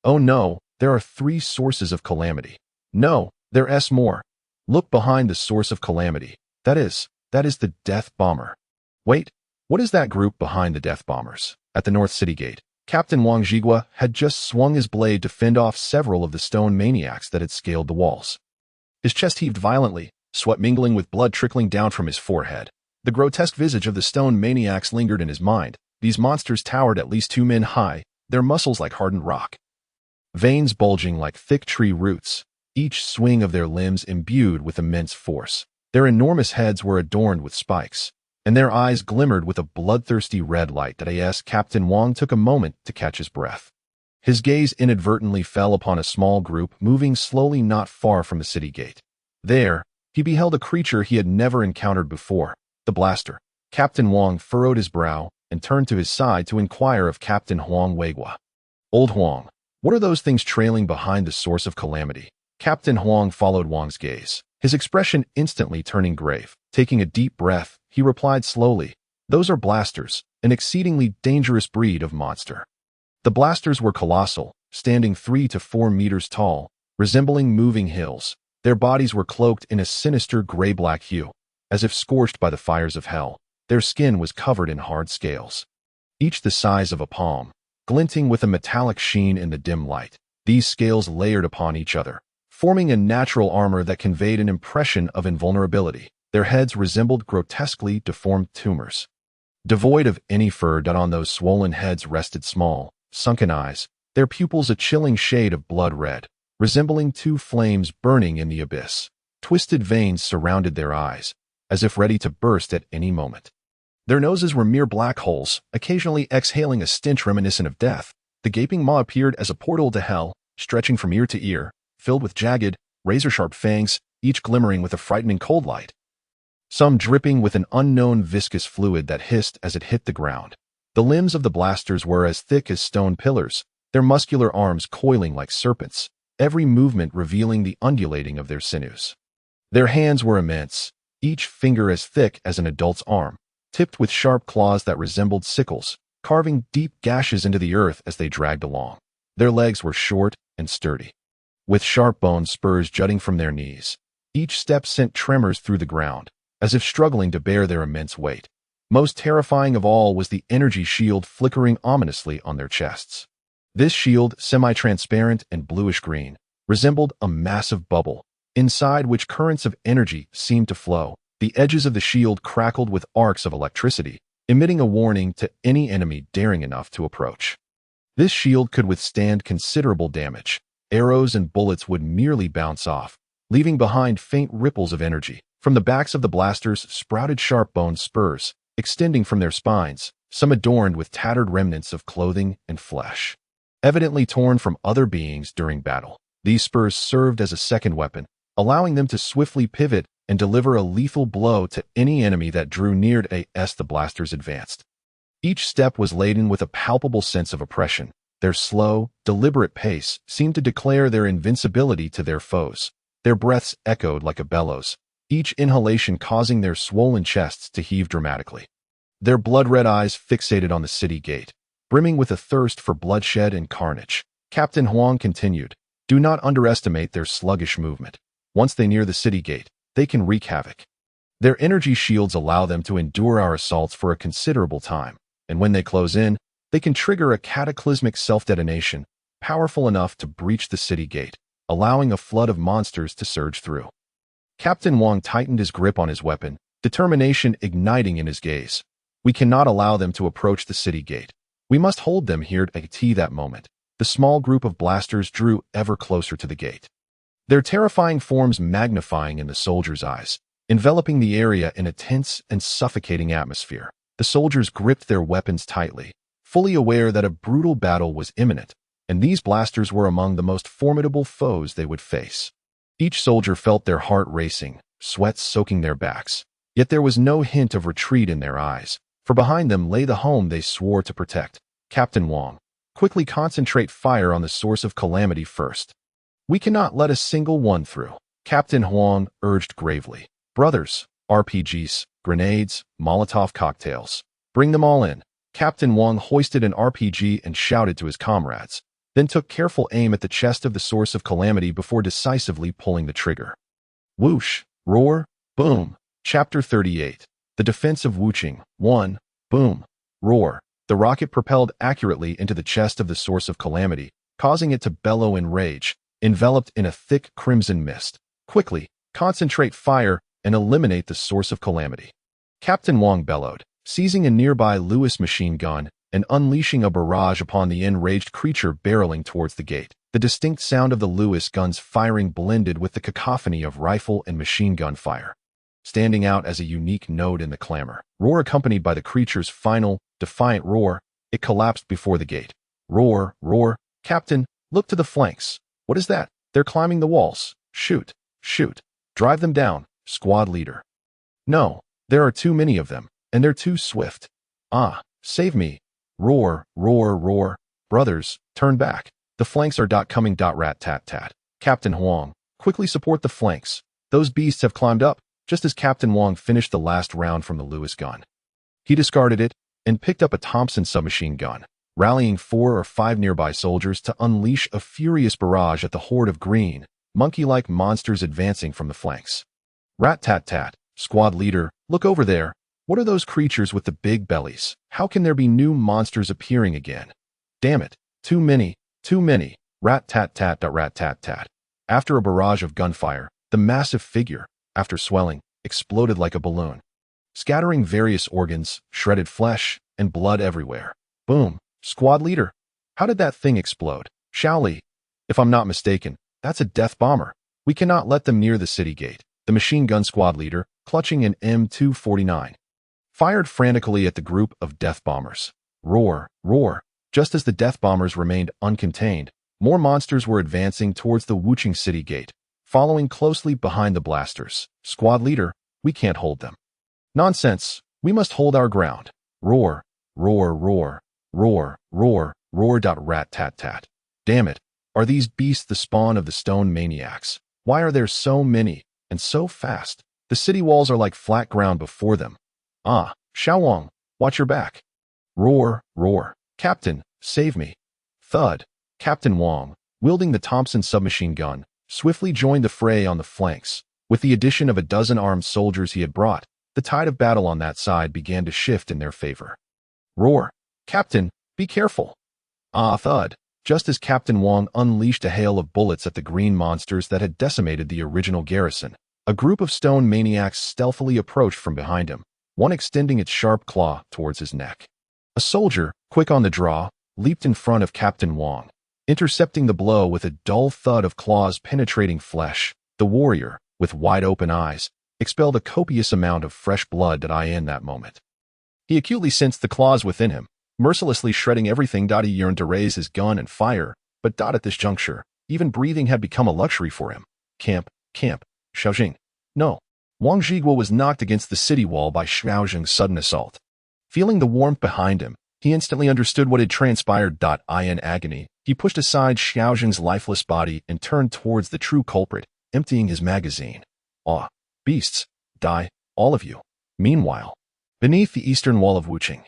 Oh no, there are 3 sources of calamity. No, there's more. Look behind the source of calamity. That is the Death Bomber. Wait, what is that group behind the Death Bombers?" At the North City Gate, Captain Wang Zhigua had just swung his blade to fend off several of the stone maniacs that had scaled the walls. His chest heaved violently, sweat mingling with blood trickling down from his forehead. The grotesque visage of the stone maniacs lingered in his mind. These monsters towered at least 2 men high, their muscles like hardened rock, veins bulging like thick tree roots, each swing of their limbs imbued with immense force. Their enormous heads were adorned with spikes, and their eyes glimmered with a bloodthirsty red light that as Captain Wang took a moment to catch his breath. His gaze inadvertently fell upon a small group moving slowly not far from the city gate. There, he beheld a creature he had never encountered before, the Blaster. Captain Wang furrowed his brow and turned to his side to inquire of Captain Huang Weigua. "Old Huang, what are those things trailing behind the source of calamity?" Captain Huang followed Wang's gaze, his expression instantly turning grave. Taking a deep breath, he replied slowly, "Those are blasters, an exceedingly dangerous breed of monster." The blasters were colossal, standing 3 to 4 meters tall, resembling moving hills. Their bodies were cloaked in a sinister gray-black hue, as if scorched by the fires of hell. Their skin was covered in hard scales, each the size of a palm, glinting with a metallic sheen in the dim light. These scales layered upon each other, forming a natural armor that conveyed an impression of invulnerability. Their heads resembled grotesquely deformed tumors, devoid of any fur. On those swollen heads rested small, sunken eyes, their pupils a chilling shade of blood red, resembling 2 flames burning in the abyss. Twisted veins surrounded their eyes, as if ready to burst at any moment. Their noses were mere black holes, occasionally exhaling a stench reminiscent of death. The gaping maw appeared as a portal to hell, stretching from ear to ear, filled with jagged, razor-sharp fangs, each glimmering with a frightening cold light, some dripping with an unknown viscous fluid that hissed as it hit the ground. The limbs of the blasters were as thick as stone pillars, their muscular arms coiling like serpents, every movement revealing the undulating of their sinews. Their hands were immense, each finger as thick as an adult's arm, tipped with sharp claws that resembled sickles, carving deep gashes into the earth as they dragged along. Their legs were short and sturdy, with sharp bone spurs jutting from their knees. Each step sent tremors through the ground, as if struggling to bear their immense weight. Most terrifying of all was the energy shield flickering ominously on their chests. This shield, semi-transparent and bluish-green, resembled a massive bubble, inside which currents of energy seemed to flow. The edges of the shield crackled with arcs of electricity, emitting a warning to any enemy daring enough to approach. This shield could withstand considerable damage. Arrows and bullets would merely bounce off, leaving behind faint ripples of energy. From the backs of the blasters sprouted sharp-boned spurs, extending from their spines, some adorned with tattered remnants of clothing and flesh, evidently torn from other beings during battle. These spurs served as a second weapon, allowing them to swiftly pivot and deliver a lethal blow to any enemy that drew near as the blasters advanced. Each step was laden with a palpable sense of oppression. Their slow, deliberate pace seemed to declare their invincibility to their foes. Their breaths echoed like a bellows, each inhalation causing their swollen chests to heave dramatically. Their blood-red eyes fixated on the city gate, brimming with a thirst for bloodshed and carnage. Captain Huang continued, "Do not underestimate their sluggish movement. Once they near the city gate, they can wreak havoc. Their energy shields allow them to endure our assaults for a considerable time, and when they close in, they can trigger a cataclysmic self-detonation, powerful enough to breach the city gate, allowing a flood of monsters to surge through." Captain Wang tightened his grip on his weapon, determination igniting in his gaze. "We cannot allow them to approach the city gate. We must hold them here at that moment." The small group of blasters drew ever closer to the gate, their terrifying forms magnifying in the soldiers' eyes, enveloping the area in a tense and suffocating atmosphere. The soldiers gripped their weapons tightly, fully aware that a brutal battle was imminent, and these blasters were among the most formidable foes they would face. Each soldier felt their heart racing, sweat soaking their backs, Yet there was no hint of retreat in their eyes, for behind them lay the home they swore to protect. Captain Wang, quickly concentrate fire on the source of calamity first. We cannot let a single one through, Captain Huang urged gravely. Brothers, RPGs, grenades, Molotov cocktails. Bring them all in. Captain Wang hoisted an RPG and shouted to his comrades, then took careful aim at the chest of the source of calamity before decisively pulling the trigger. Whoosh, roar, boom. Chapter 38. The Defense of Wuching. 1. Boom, roar. The rocket propelled accurately into the chest of the source of calamity, causing it to bellow in rage, enveloped in a thick crimson mist. Quickly, concentrate fire and eliminate the source of calamity. Captain Wang bellowed, seizing a nearby Lewis machine gun and unleashing a barrage upon the enraged creature barreling towards the gate. The distinct sound of the Lewis guns firing blended with the cacophony of rifle and machine gun fire, standing out as a unique note in the clamor. Roar accompanied by the creature's final, defiant roar, it collapsed before the gate. Roar, roar. Captain, look to the flanks. What is that? They're climbing the walls. Shoot, shoot. Drive them down, squad leader. No, there are too many of them, and they're too swift. Ah, save me. Roar, roar, roar. Brothers, turn back. The flanks are coming. Rat-tat-tat. Captain Huang, quickly support the flanks. Those beasts have climbed up, just as Captain Wang finished the last round from the Lewis gun. He discarded it and picked up a Thompson submachine gun, rallying 4 or 5 nearby soldiers to unleash a furious barrage at the horde of green, monkey-like monsters advancing from the flanks. Rat-tat-tat. Squad leader, look over there. What are those creatures with the big bellies? How can there be new monsters appearing again? Damn it. Too many. Too many. Rat-tat-tat. Rat-tat-tat. After a barrage of gunfire, the massive figure, after swelling, exploded like a balloon, scattering various organs, shredded flesh, and blood everywhere. Boom. Squad leader. How did that thing explode? Shaoli. If I'm not mistaken, that's a death bomber. We cannot let them near the city gate. The machine gun squad leader, clutching an M249, fired frantically at the group of death bombers. Roar, roar. Just as the death bombers remained uncontained, more monsters were advancing towards the Wuching city gate, following closely behind the blasters. Squad leader, we can't hold them. Nonsense. We must hold our ground. Roar, roar, roar, roar, roar, roar. Rat-tat-tat. Damn it. Are these beasts the spawn of the stone maniacs? Why are there so many, and so fast? The city walls are like flat ground before them. Ah, Xiaowang, watch your back. Roar, roar. Captain, save me. Thud. Captain Wang, wielding the Thompson submachine gun, swiftly joined the fray on the flanks. With the addition of a dozen armed soldiers he had brought, the tide of battle on that side began to shift in their favor. Roar. Captain, be careful. Ah, thud. Just as Captain Wang unleashed a hail of bullets at the green monsters that had decimated the original garrison, a group of stone maniacs stealthily approached from behind him, one extending its sharp claw towards his neck. A soldier, quick on the draw, leaped in front of Captain Wang, intercepting the blow with a dull thud of claws penetrating flesh. The warrior, with wide-open eyes, expelled a copious amount of fresh blood in that moment. He acutely sensed the claws within him, mercilessly shredding everything. He yearned to raise his gun and fire, but at this juncture, even breathing had become a luxury for him. Camp, Xiaojing. No. Wang Zhiguo was knocked against the city wall by Xiaojing's sudden assault. Feeling the warmth behind him, he instantly understood what had transpired. In agony, he pushed aside Xiaojing's lifeless body and turned towards the true culprit, emptying his magazine. Ah, beasts, die, all of you. Meanwhile, beneath the eastern wall of Wuching,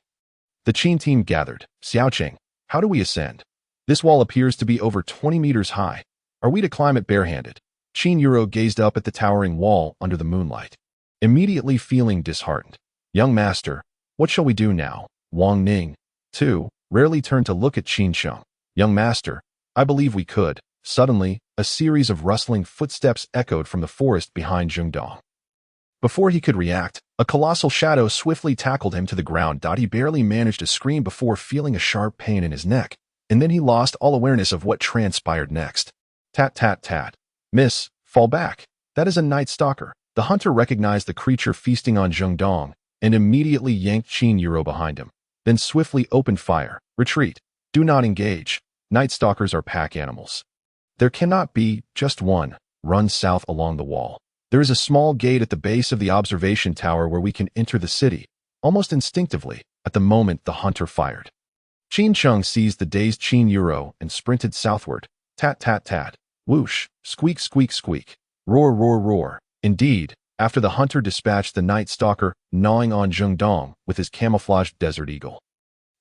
the Qin team gathered. Xiaoqing, how do we ascend? This wall appears to be over 20 meters high. Are we to climb it barehanded? Qin Yuro gazed up at the towering wall under the moonlight, immediately feeling disheartened. Young master, what shall we do now? Wang Ning, too, rarely turned to look at Qin Chen. Young master, I believe we could. Suddenly, a series of rustling footsteps echoed from the forest behind Zhengdong. Before he could react, a colossal shadow swiftly tackled him to the ground. He barely managed to scream before feeling a sharp pain in his neck, and then he lost all awareness of what transpired next. Tat tat tat. Miss, fall back. That is a night stalker. The hunter recognized the creature feasting on Zhengdong and immediately yanked Qin Yuro behind him, then swiftly opened fire. Retreat. Do not engage. Night stalkers are pack animals. There cannot be just one. Run south along the wall. There is a small gate at the base of the observation tower where we can enter the city. Almost instinctively, at the moment the hunter fired, Qin Chen seized the dazed Qin Euro and sprinted southward. Tat tat tat. Whoosh. Squeak squeak squeak. Roar roar roar. Indeed, after the hunter dispatched the Night Stalker, gnawing on Zhengdong with his camouflaged desert eagle.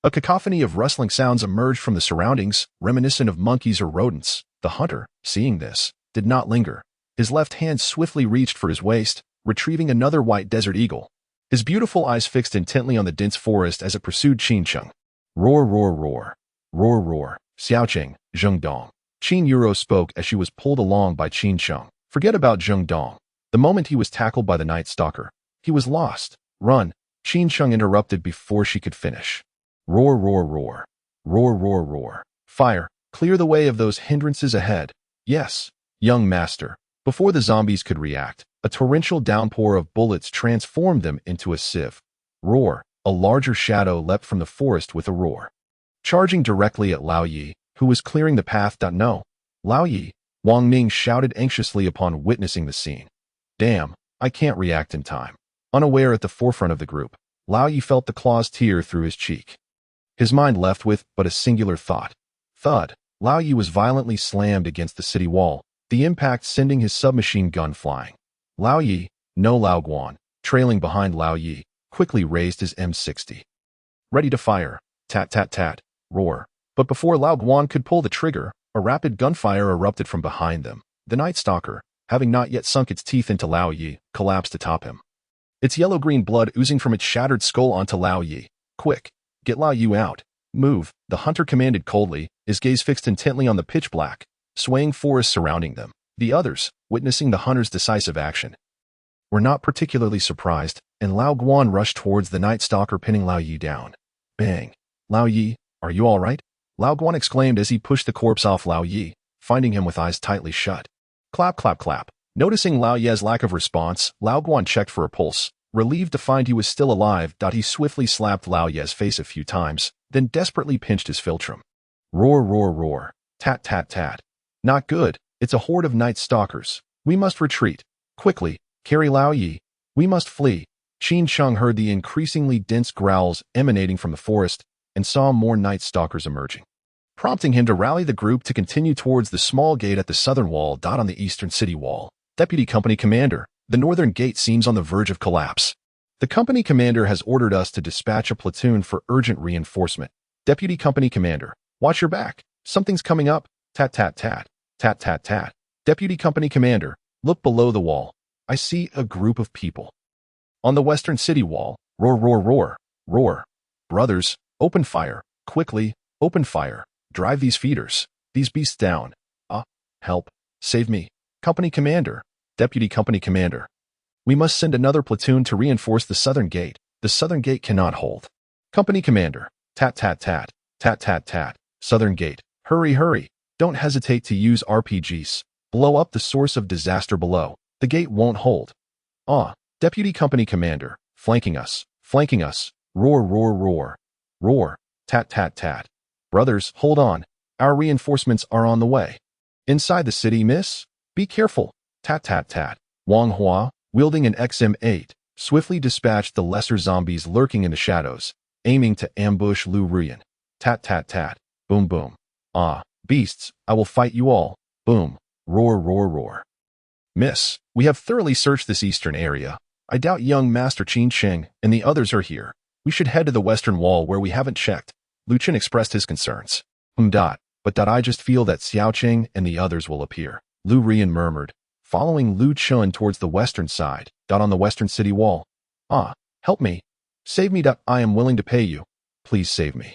A cacophony of rustling sounds emerged from the surroundings, reminiscent of monkeys or rodents. The hunter, seeing this, did not linger. His left hand swiftly reached for his waist, retrieving another white desert eagle. His beautiful eyes fixed intently on the dense forest as it pursued Qin Chen. Roar roar roar. Roar roar. Xiaoqing, Zhengdong. Qin Euro spoke as she was pulled along by Qin Chen. Forget about Zhengdong. The moment he was tackled by the Night Stalker, he was lost. Run. Qin Chen interrupted before she could finish. Roar roar roar. Roar roar roar. Fire. Clear the way of those hindrances ahead. Yes, young master. Before the zombies could react, a torrential downpour of bullets transformed them into a sieve. Roar. A larger shadow leapt from the forest with a roar, charging directly at Lao Yi, who was clearing the path. No. Lao Yi, Wang Ning shouted anxiously upon witnessing the scene. Damn, I can't react in time. Unaware at the forefront of the group, Lao Yi felt the claws tear through his cheek. His mind left with but a singular thought. Thud. Lao Yi was violently slammed against the city wall, the impact sending his submachine gun flying. Lao Yi, no Lao Guan, trailing behind Lao Yi, quickly raised his M60. Ready to fire. Tat tat tat. Roar. But before Lao Guan could pull the trigger, a rapid gunfire erupted from behind them. The Night Stalker, having not yet sunk its teeth into Lao Yi, collapsed atop him. Its yellow-green blood oozing from its shattered skull onto Lao Yi. Quick. Get Lao Yi out. Move, the hunter commanded coldly, his gaze fixed intently on the pitch-black, swaying forest surrounding them. The others, witnessing the hunter's decisive action, were not particularly surprised, and Lao Guan rushed towards the Night Stalker, pinning Lao Yi down. Bang. Lao Yi, are you all right? Lao Guan exclaimed as he pushed the corpse off Lao Yi, finding him with eyes tightly shut. Clap clap clap. Noticing Lao Yi's lack of response, Lao Guan checked for a pulse. Relieved to find he was still alive, he swiftly slapped Lao Yi's face a few times, then desperately pinched his philtrum. Roar roar roar. Tat tat tat. Not good. It's a horde of Night Stalkers. We must retreat. Quickly. Carry Lao Yi. We must flee. Qin Chen heard the increasingly dense growls emanating from the forest and saw more Night Stalkers emerging, prompting him to rally the group to continue towards the small gate at the southern wall. On the eastern city wall. Deputy Company Commander, the northern gate seems on the verge of collapse. The company commander has ordered us to dispatch a platoon for urgent reinforcement. Deputy Company Commander, watch your back. Something's coming up. Tat tat tat. Tat tat tat. Deputy Company Commander, look below the wall. I see a group of people. On the western city wall. Roar roar roar. Roar. Brothers, open fire. Quickly, open fire. Drive these feeders. These beasts down. Help. Save me. Company Commander. Deputy Company Commander. We must send another platoon to reinforce the southern gate. The southern gate cannot hold. Company Commander. Tat tat tat. Tat tat tat. Southern gate. Hurry hurry. Don't hesitate to use RPGs. Blow up the source of disaster below. The gate won't hold. Deputy Company Commander. Flanking us. Flanking us. Roar roar roar. Roar. Tat tat tat. Brothers, hold on. Our reinforcements are on the way. Inside the city, miss? Be careful. Tat tat tat. Wang Hua, wielding an XM8, swiftly dispatched the lesser zombies lurking in the shadows, aiming to ambush Lu Ruyan. Tat tat tat. Boom boom. Beasts, I will fight you all. Boom. Roar roar roar. Miss, we have thoroughly searched this eastern area. I doubt young Master Qin Chen and the others are here. We should head to the western wall where we haven't checked. Lu Chen expressed his concerns. But I just feel that Xiaoqing and the others will appear. Lu Ruyan murmured, following Lu Chen towards the western side. On the western city wall. Help me. Save me. I am willing to pay you. Please save me.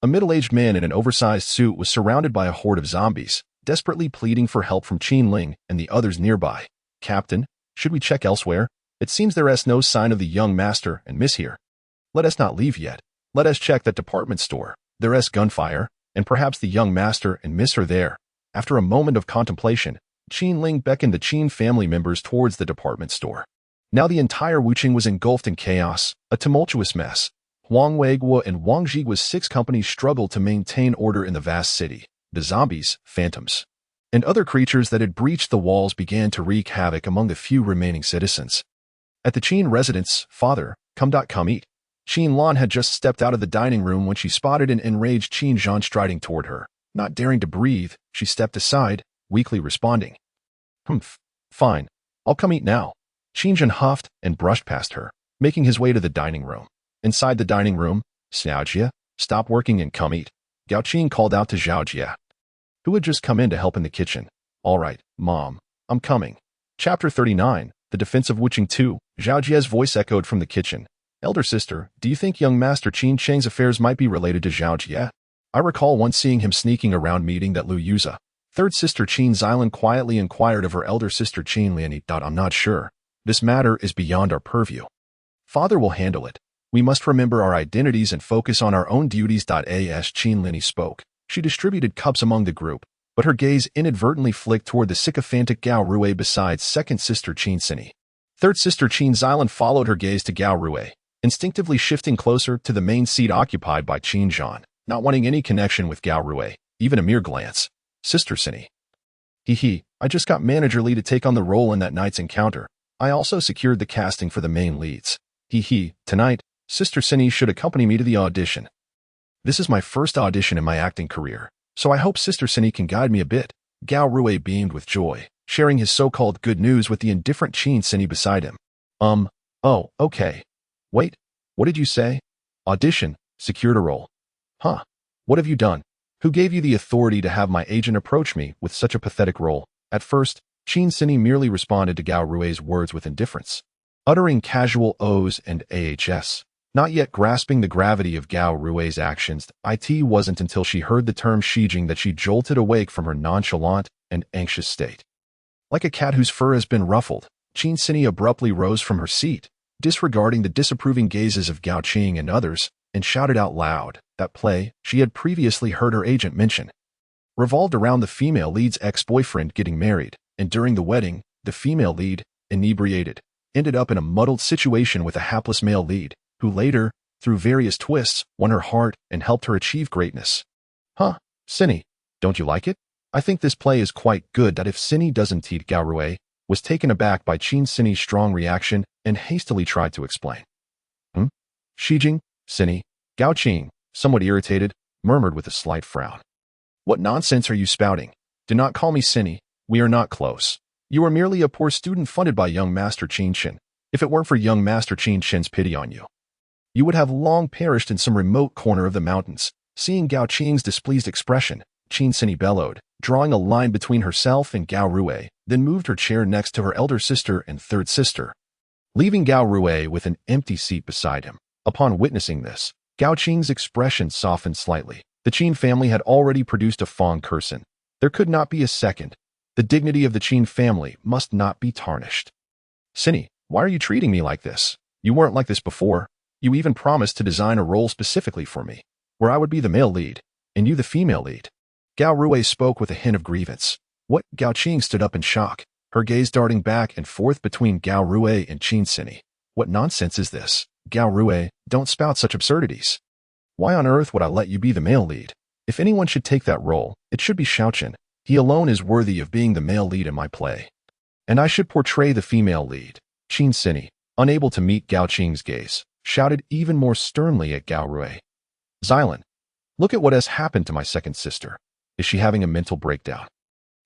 A middle-aged man in an oversized suit was surrounded by a horde of zombies, desperately pleading for help from Qin Ling and the others nearby. Captain, should we check elsewhere? It seems there is no sign of the young master and miss here. Let us not leave yet. Let us check that department store. There is gunfire, and perhaps the young master and miss are there. After a moment of contemplation, Qin Ling beckoned the Qin family members towards the department store. Now the entire Wuqing was engulfed in chaos, a tumultuous mess. Huang Weiguo and Wang Jiguo's 6 companies struggled to maintain order in the vast city. The zombies, phantoms, and other creatures that had breached the walls began to wreak havoc among the few remaining citizens. At the Qin residence, "Father, come eat." Qin Lan had just stepped out of the dining room when she spotted an enraged Qin Chen striding toward her. Not daring to breathe, she stepped aside, weakly responding, "Humph, fine, I'll come eat now." Qin Chen huffed and brushed past her, making his way to the dining room. Inside the dining room, "Xiao Jie, stop working and come eat," Gao Qing called out to Xiao Jie, who had just come in to help in the kitchen. "All right, Mom, I'm coming." Chapter 39, The Defense of Wuqing 2. Xiao Jie's voice echoed from the kitchen. "Elder sister, do you think young Master Qin Cheng's affairs might be related to Xiao Jie? I recall once seeing him sneaking around meeting that Lu Yuza." Third sister Qin Xilan quietly inquired of her elder sister Qin Liani. "I'm not sure. This matter is beyond our purview. Father will handle it. We must remember our identities and focus on our own duties." As Qin Liani spoke, she distributed cups among the group, but her gaze inadvertently flicked toward the sycophantic Gao Rui beside second sister Qin Sini. Third sister Qin Xilan followed her gaze to Gao Rui, instinctively shifting closer to the main seat occupied by Qin Zhan, not wanting any connection with Gao Rui, even a mere glance. "Sister Sini. I just got Manager Lee to take on the role in that night's encounter. I also secured the casting for the main leads. Tonight, Sister Sini should accompany me to the audition. This is my first audition in my acting career, so I hope Sister Sini can guide me a bit." Gao Rui beamed with joy, sharing his so-called good news with the indifferent Qin Sini beside him. Oh, okay. Wait, what did you say? Audition, secured a role. Huh, what have you done? Who gave you the authority to have my agent approach me with such a pathetic role? At first, Qin Sini merely responded to Gao Rui's words with indifference, uttering casual O's and ahs. Not yet grasping the gravity of Gao Rui's actions, it wasn't until she heard the term Shijing that she jolted awake from her nonchalant and anxious state. Like a cat whose fur has been ruffled, Qin Sini abruptly rose from her seat, disregarding the disapproving gazes of Gao Qing and others, and shouted out loud that play she had previously heard her agent mention revolved around the female lead's ex-boyfriend getting married, and during the wedding, the female lead, inebriated, ended up in a muddled situation with a hapless male lead, who later, through various twists, won her heart and helped her achieve greatness. Huh, Sini, don't you like it? I think this play is quite good. If Sini doesn't, Gao Rui was taken aback by Qin Sini's strong reaction and hastily tried to explain. Shijing, Sini, Gao Qing, somewhat irritated, murmured with a slight frown. What nonsense are you spouting? Do not call me Sini. We are not close. You are merely a poor student funded by young Master Qin Chen. If it weren't for young Master Qin Chen's pity on you, you would have long perished in some remote corner of the mountains. Seeing Gao Qing's displeased expression, Qin Sini bellowed, drawing a line between herself and Gao Rui, then moved her chair next to her elder sister and third sister, leaving Gao Rui with an empty seat beside him. Upon witnessing this, Gao Qing's expression softened slightly. The Qin family had already produced a Fong Curson. There could not be a second. The dignity of the Qin family must not be tarnished. Sini, why are you treating me like this? You weren't like this before. You even promised to design a role specifically for me, where I would be the male lead, and you the female lead. Gao Rui spoke with a hint of grievance. What? Gao Qing stood up in shock, her gaze darting back and forth between Gao Rui and Qin Sini. What nonsense is this? Gao Rui, don't spout such absurdities. Why on earth would I let you be the male lead? If anyone should take that role, it should be Xiaochen. He alone is worthy of being the male lead in my play. And I should portray the female lead. Qin Sini, unable to meet Gao Qing's gaze, shouted even more sternly at Gao Rui. Xilan, look at what has happened to my second sister. Is she having a mental breakdown?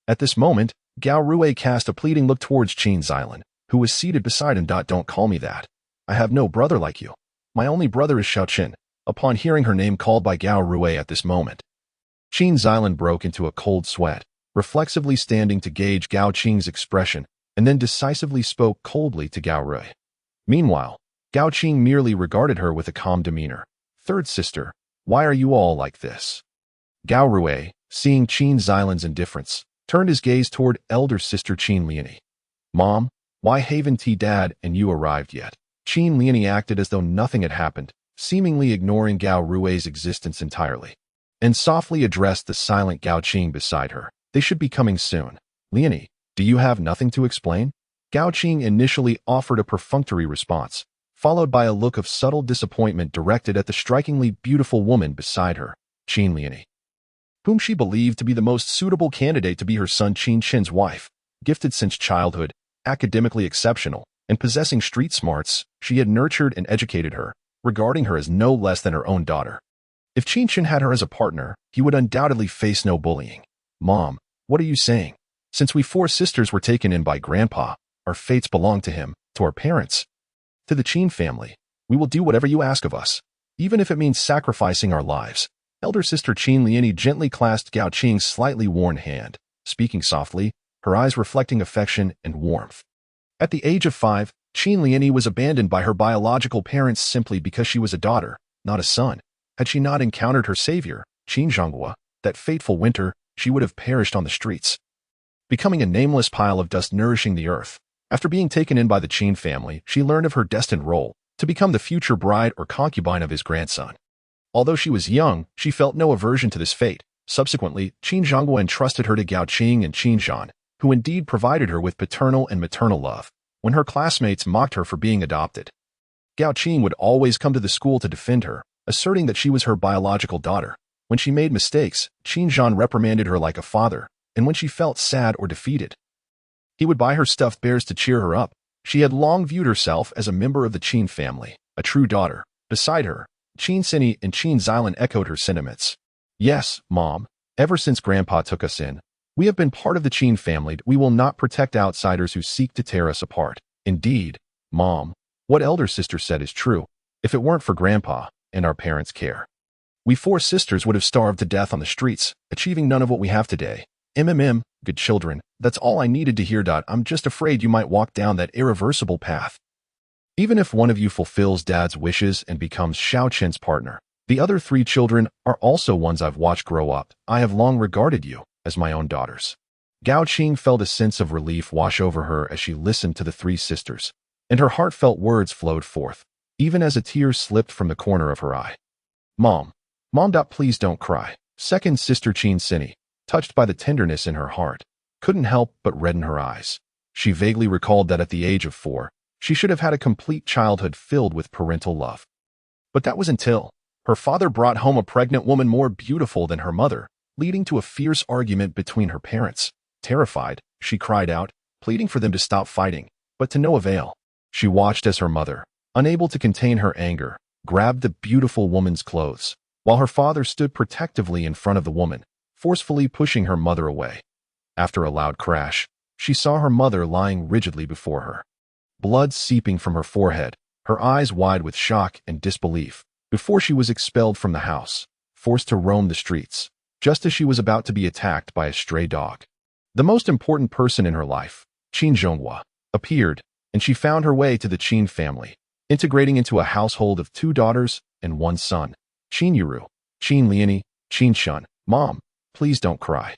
At this moment, Gao Rui cast a pleading look towards Qin Xilan, who was seated beside him. Don't call me that. I have no brother like you. My only brother is Xiaochen. Upon hearing her name called by Gao Rui at this moment, Qin Xilan broke into a cold sweat, reflexively standing to gauge Gao Qing's expression, and then decisively spoke coldly to Gao Rui. Meanwhile, Gao Qing merely regarded her with a calm demeanor. Third sister, why are you all like this? Gao Rui, seeing Qin Xilan's indifference, turned his gaze toward elder sister Qin Liani. Mom, why haven't Dad and you arrived yet? Qin Liani acted as though nothing had happened, seemingly ignoring Gao Rui's existence entirely, and softly addressed the silent Gao Qing beside her. They should be coming soon. Liani, do you have nothing to explain? Gao Qing initially offered a perfunctory response, followed by a look of subtle disappointment directed at the strikingly beautiful woman beside her, Qin Liani. whom she believed to be the most suitable candidate to be her son Qin Chen's wife. Gifted since childhood, academically exceptional, and possessing street smarts, she had nurtured and educated her, regarding her as no less than her own daughter. If Qin Chen had her as a partner, he would undoubtedly face no bullying. Mom, what are you saying? Since we four sisters were taken in by Grandpa, our fates belong to him, to our parents. To the Qin family, we will do whatever you ask of us, even if it means sacrificing our lives. Elder sister Qin Liani gently clasped Gao Qing's slightly worn hand, speaking softly, her eyes reflecting affection and warmth. At the age of 5, Qin Liani was abandoned by her biological parents simply because she was a daughter, not a son. Had she not encountered her savior, Qin Zhonghua, that fateful winter, she would have perished on the streets, becoming a nameless pile of dust nourishing the earth. After being taken in by the Qin family, she learned of her destined role, to become the future bride or concubine of his grandson. Although she was young, she felt no aversion to this fate. Subsequently, Qin Zhonghua entrusted her to Gao Qing and Qin Zhan, who indeed provided her with paternal and maternal love. When her classmates mocked her for being adopted, Gao Qing would always come to the school to defend her, asserting that she was her biological daughter. When she made mistakes, Qin Zhan reprimanded her like a father, and when she felt sad or defeated, he would buy her stuffed bears to cheer her up. She had long viewed herself as a member of the Qin family, a true daughter. Beside her, Qin Sini and Qin Xilan echoed her sentiments. Yes, Mom, ever since Grandpa took us in, we have been part of the Qin family. We will not protect outsiders who seek to tear us apart. Indeed, Mom, what elder sister said is true. If it weren't for Grandpa and our parents' care, we four sisters would have starved to death on the streets, achieving none of what we have today. Good children, that's all I needed to hear. I'm just afraid you might walk down that irreversible path. Even if one of you fulfills Dad's wishes and becomes Xiao Chen's partner, the other 3 children are also ones I've watched grow up. I have long regarded you as my own daughters. Gao Qing felt a sense of relief wash over her as she listened to the 3 sisters, and her heartfelt words flowed forth, even as a tear slipped from the corner of her eye. Mom, please don't cry. Second sister Qin Sini, touched by the tenderness in her heart, couldn't help but redden her eyes. She vaguely recalled that at the age of 4, she should have had a complete childhood filled with parental love. But that was until her father brought home a pregnant woman more beautiful than her mother, leading to a fierce argument between her parents. Terrified, she cried out, pleading for them to stop fighting, but to no avail. She watched as her mother, unable to contain her anger, grabbed the beautiful woman's clothes, while her father stood protectively in front of the woman, forcefully pushing her mother away. After a loud crash, she saw her mother lying rigidly before her, blood seeping from her forehead, her eyes wide with shock and disbelief, before she was expelled from the house, forced to roam the streets, just as she was about to be attacked by a stray dog. The most important person in her life, Qin Zhonghua, appeared, and she found her way to the Qin family, integrating into a household of 2 daughters and 1 son, Qin Yuru, Qin Liani, Qin Chen. Mom, please don't cry.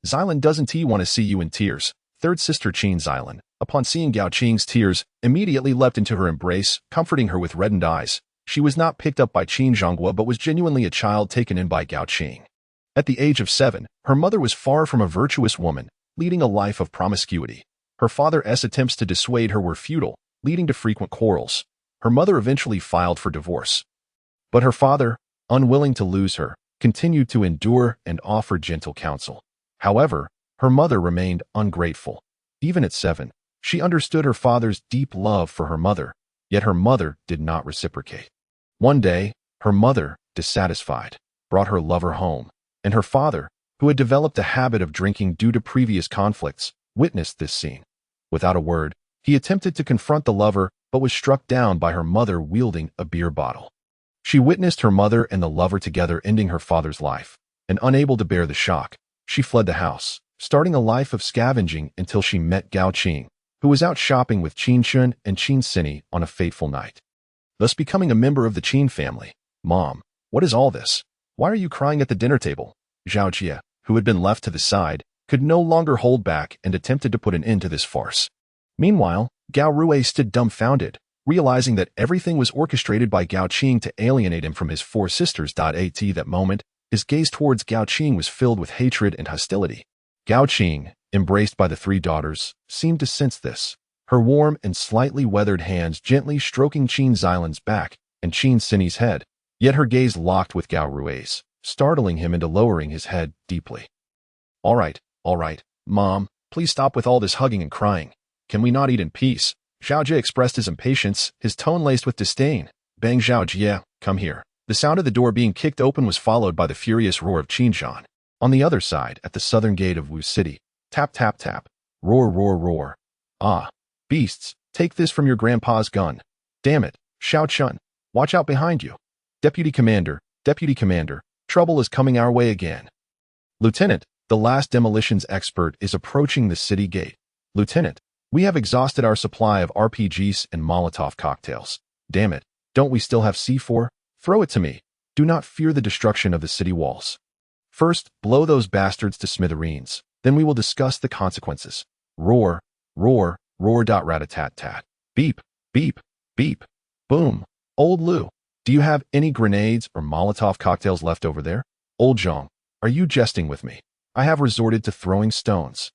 Xilan doesn't want to see you in tears. Third sister Qin Xilan, upon seeing Gao Qing's tears, immediately leapt into her embrace, comforting her with reddened eyes. She was not picked up by Qin Zhonghua but was genuinely a child taken in by Gao Qing. At the age of 7, her mother was far from a virtuous woman, leading a life of promiscuity. Her father's attempts to dissuade her were futile, leading to frequent quarrels. Her mother eventually filed for divorce. But her father, unwilling to lose her, continued to endure and offer gentle counsel. However, her mother remained ungrateful. Even at 7, she understood her father's deep love for her mother, yet her mother did not reciprocate. One day, her mother, dissatisfied, brought her lover home, and her father, who had developed a habit of drinking due to previous conflicts, witnessed this scene. Without a word, he attempted to confront the lover but was struck down by her mother wielding a beer bottle. She witnessed her mother and the lover together ending her father's life, and unable to bear the shock, she fled the house, starting a life of scavenging until she met Gao Qing, who was out shopping with Qin Chen and Qin Sini on a fateful night, thus becoming a member of the Qin family. Mom, what is all this? Why are you crying at the dinner table? Zhao Jie, who had been left to the side, could no longer hold back and attempted to put an end to this farce. Meanwhile, Gao Rui stood dumbfounded, realizing that everything was orchestrated by Gao Qing to alienate him from his 4 sisters. At that moment, his gaze towards Gao Qing was filled with hatred and hostility. Gao Qing, embraced by the 3 daughters, seemed to sense this, her warm and slightly weathered hands gently stroking Qin Xilan's back and Qin Sini's head, yet her gaze locked with Gao Rui's, startling him into lowering his head deeply. All right, Mom, please stop with all this hugging and crying. Can we not eat in peace? Zhao Jie expressed his impatience, his tone laced with disdain. Bang Zhao Jie, come here. The sound of the door being kicked open was followed by the furious roar of Qin Chen. On the other side, at the southern gate of Wu City, tap tap tap, roar roar roar. Ah, beasts, take this from your grandpa's gun. Damn it, Xiao Chun, watch out behind you. Deputy Commander, trouble is coming our way again. Lieutenant, the last demolitions expert is approaching the city gate. Lieutenant, we have exhausted our supply of RPGs and Molotov cocktails. Damn it, don't we still have C4? Throw it to me. Do not fear the destruction of the city walls. First, blow those bastards to smithereens. Then we will discuss the consequences. Roar, roar, roar. Rat-a-tat-tat. Beep, beep, beep. Boom. Old Lu, do you have any grenades or Molotov cocktails left over there? Old Zhong, are you jesting with me? I have resorted to throwing stones.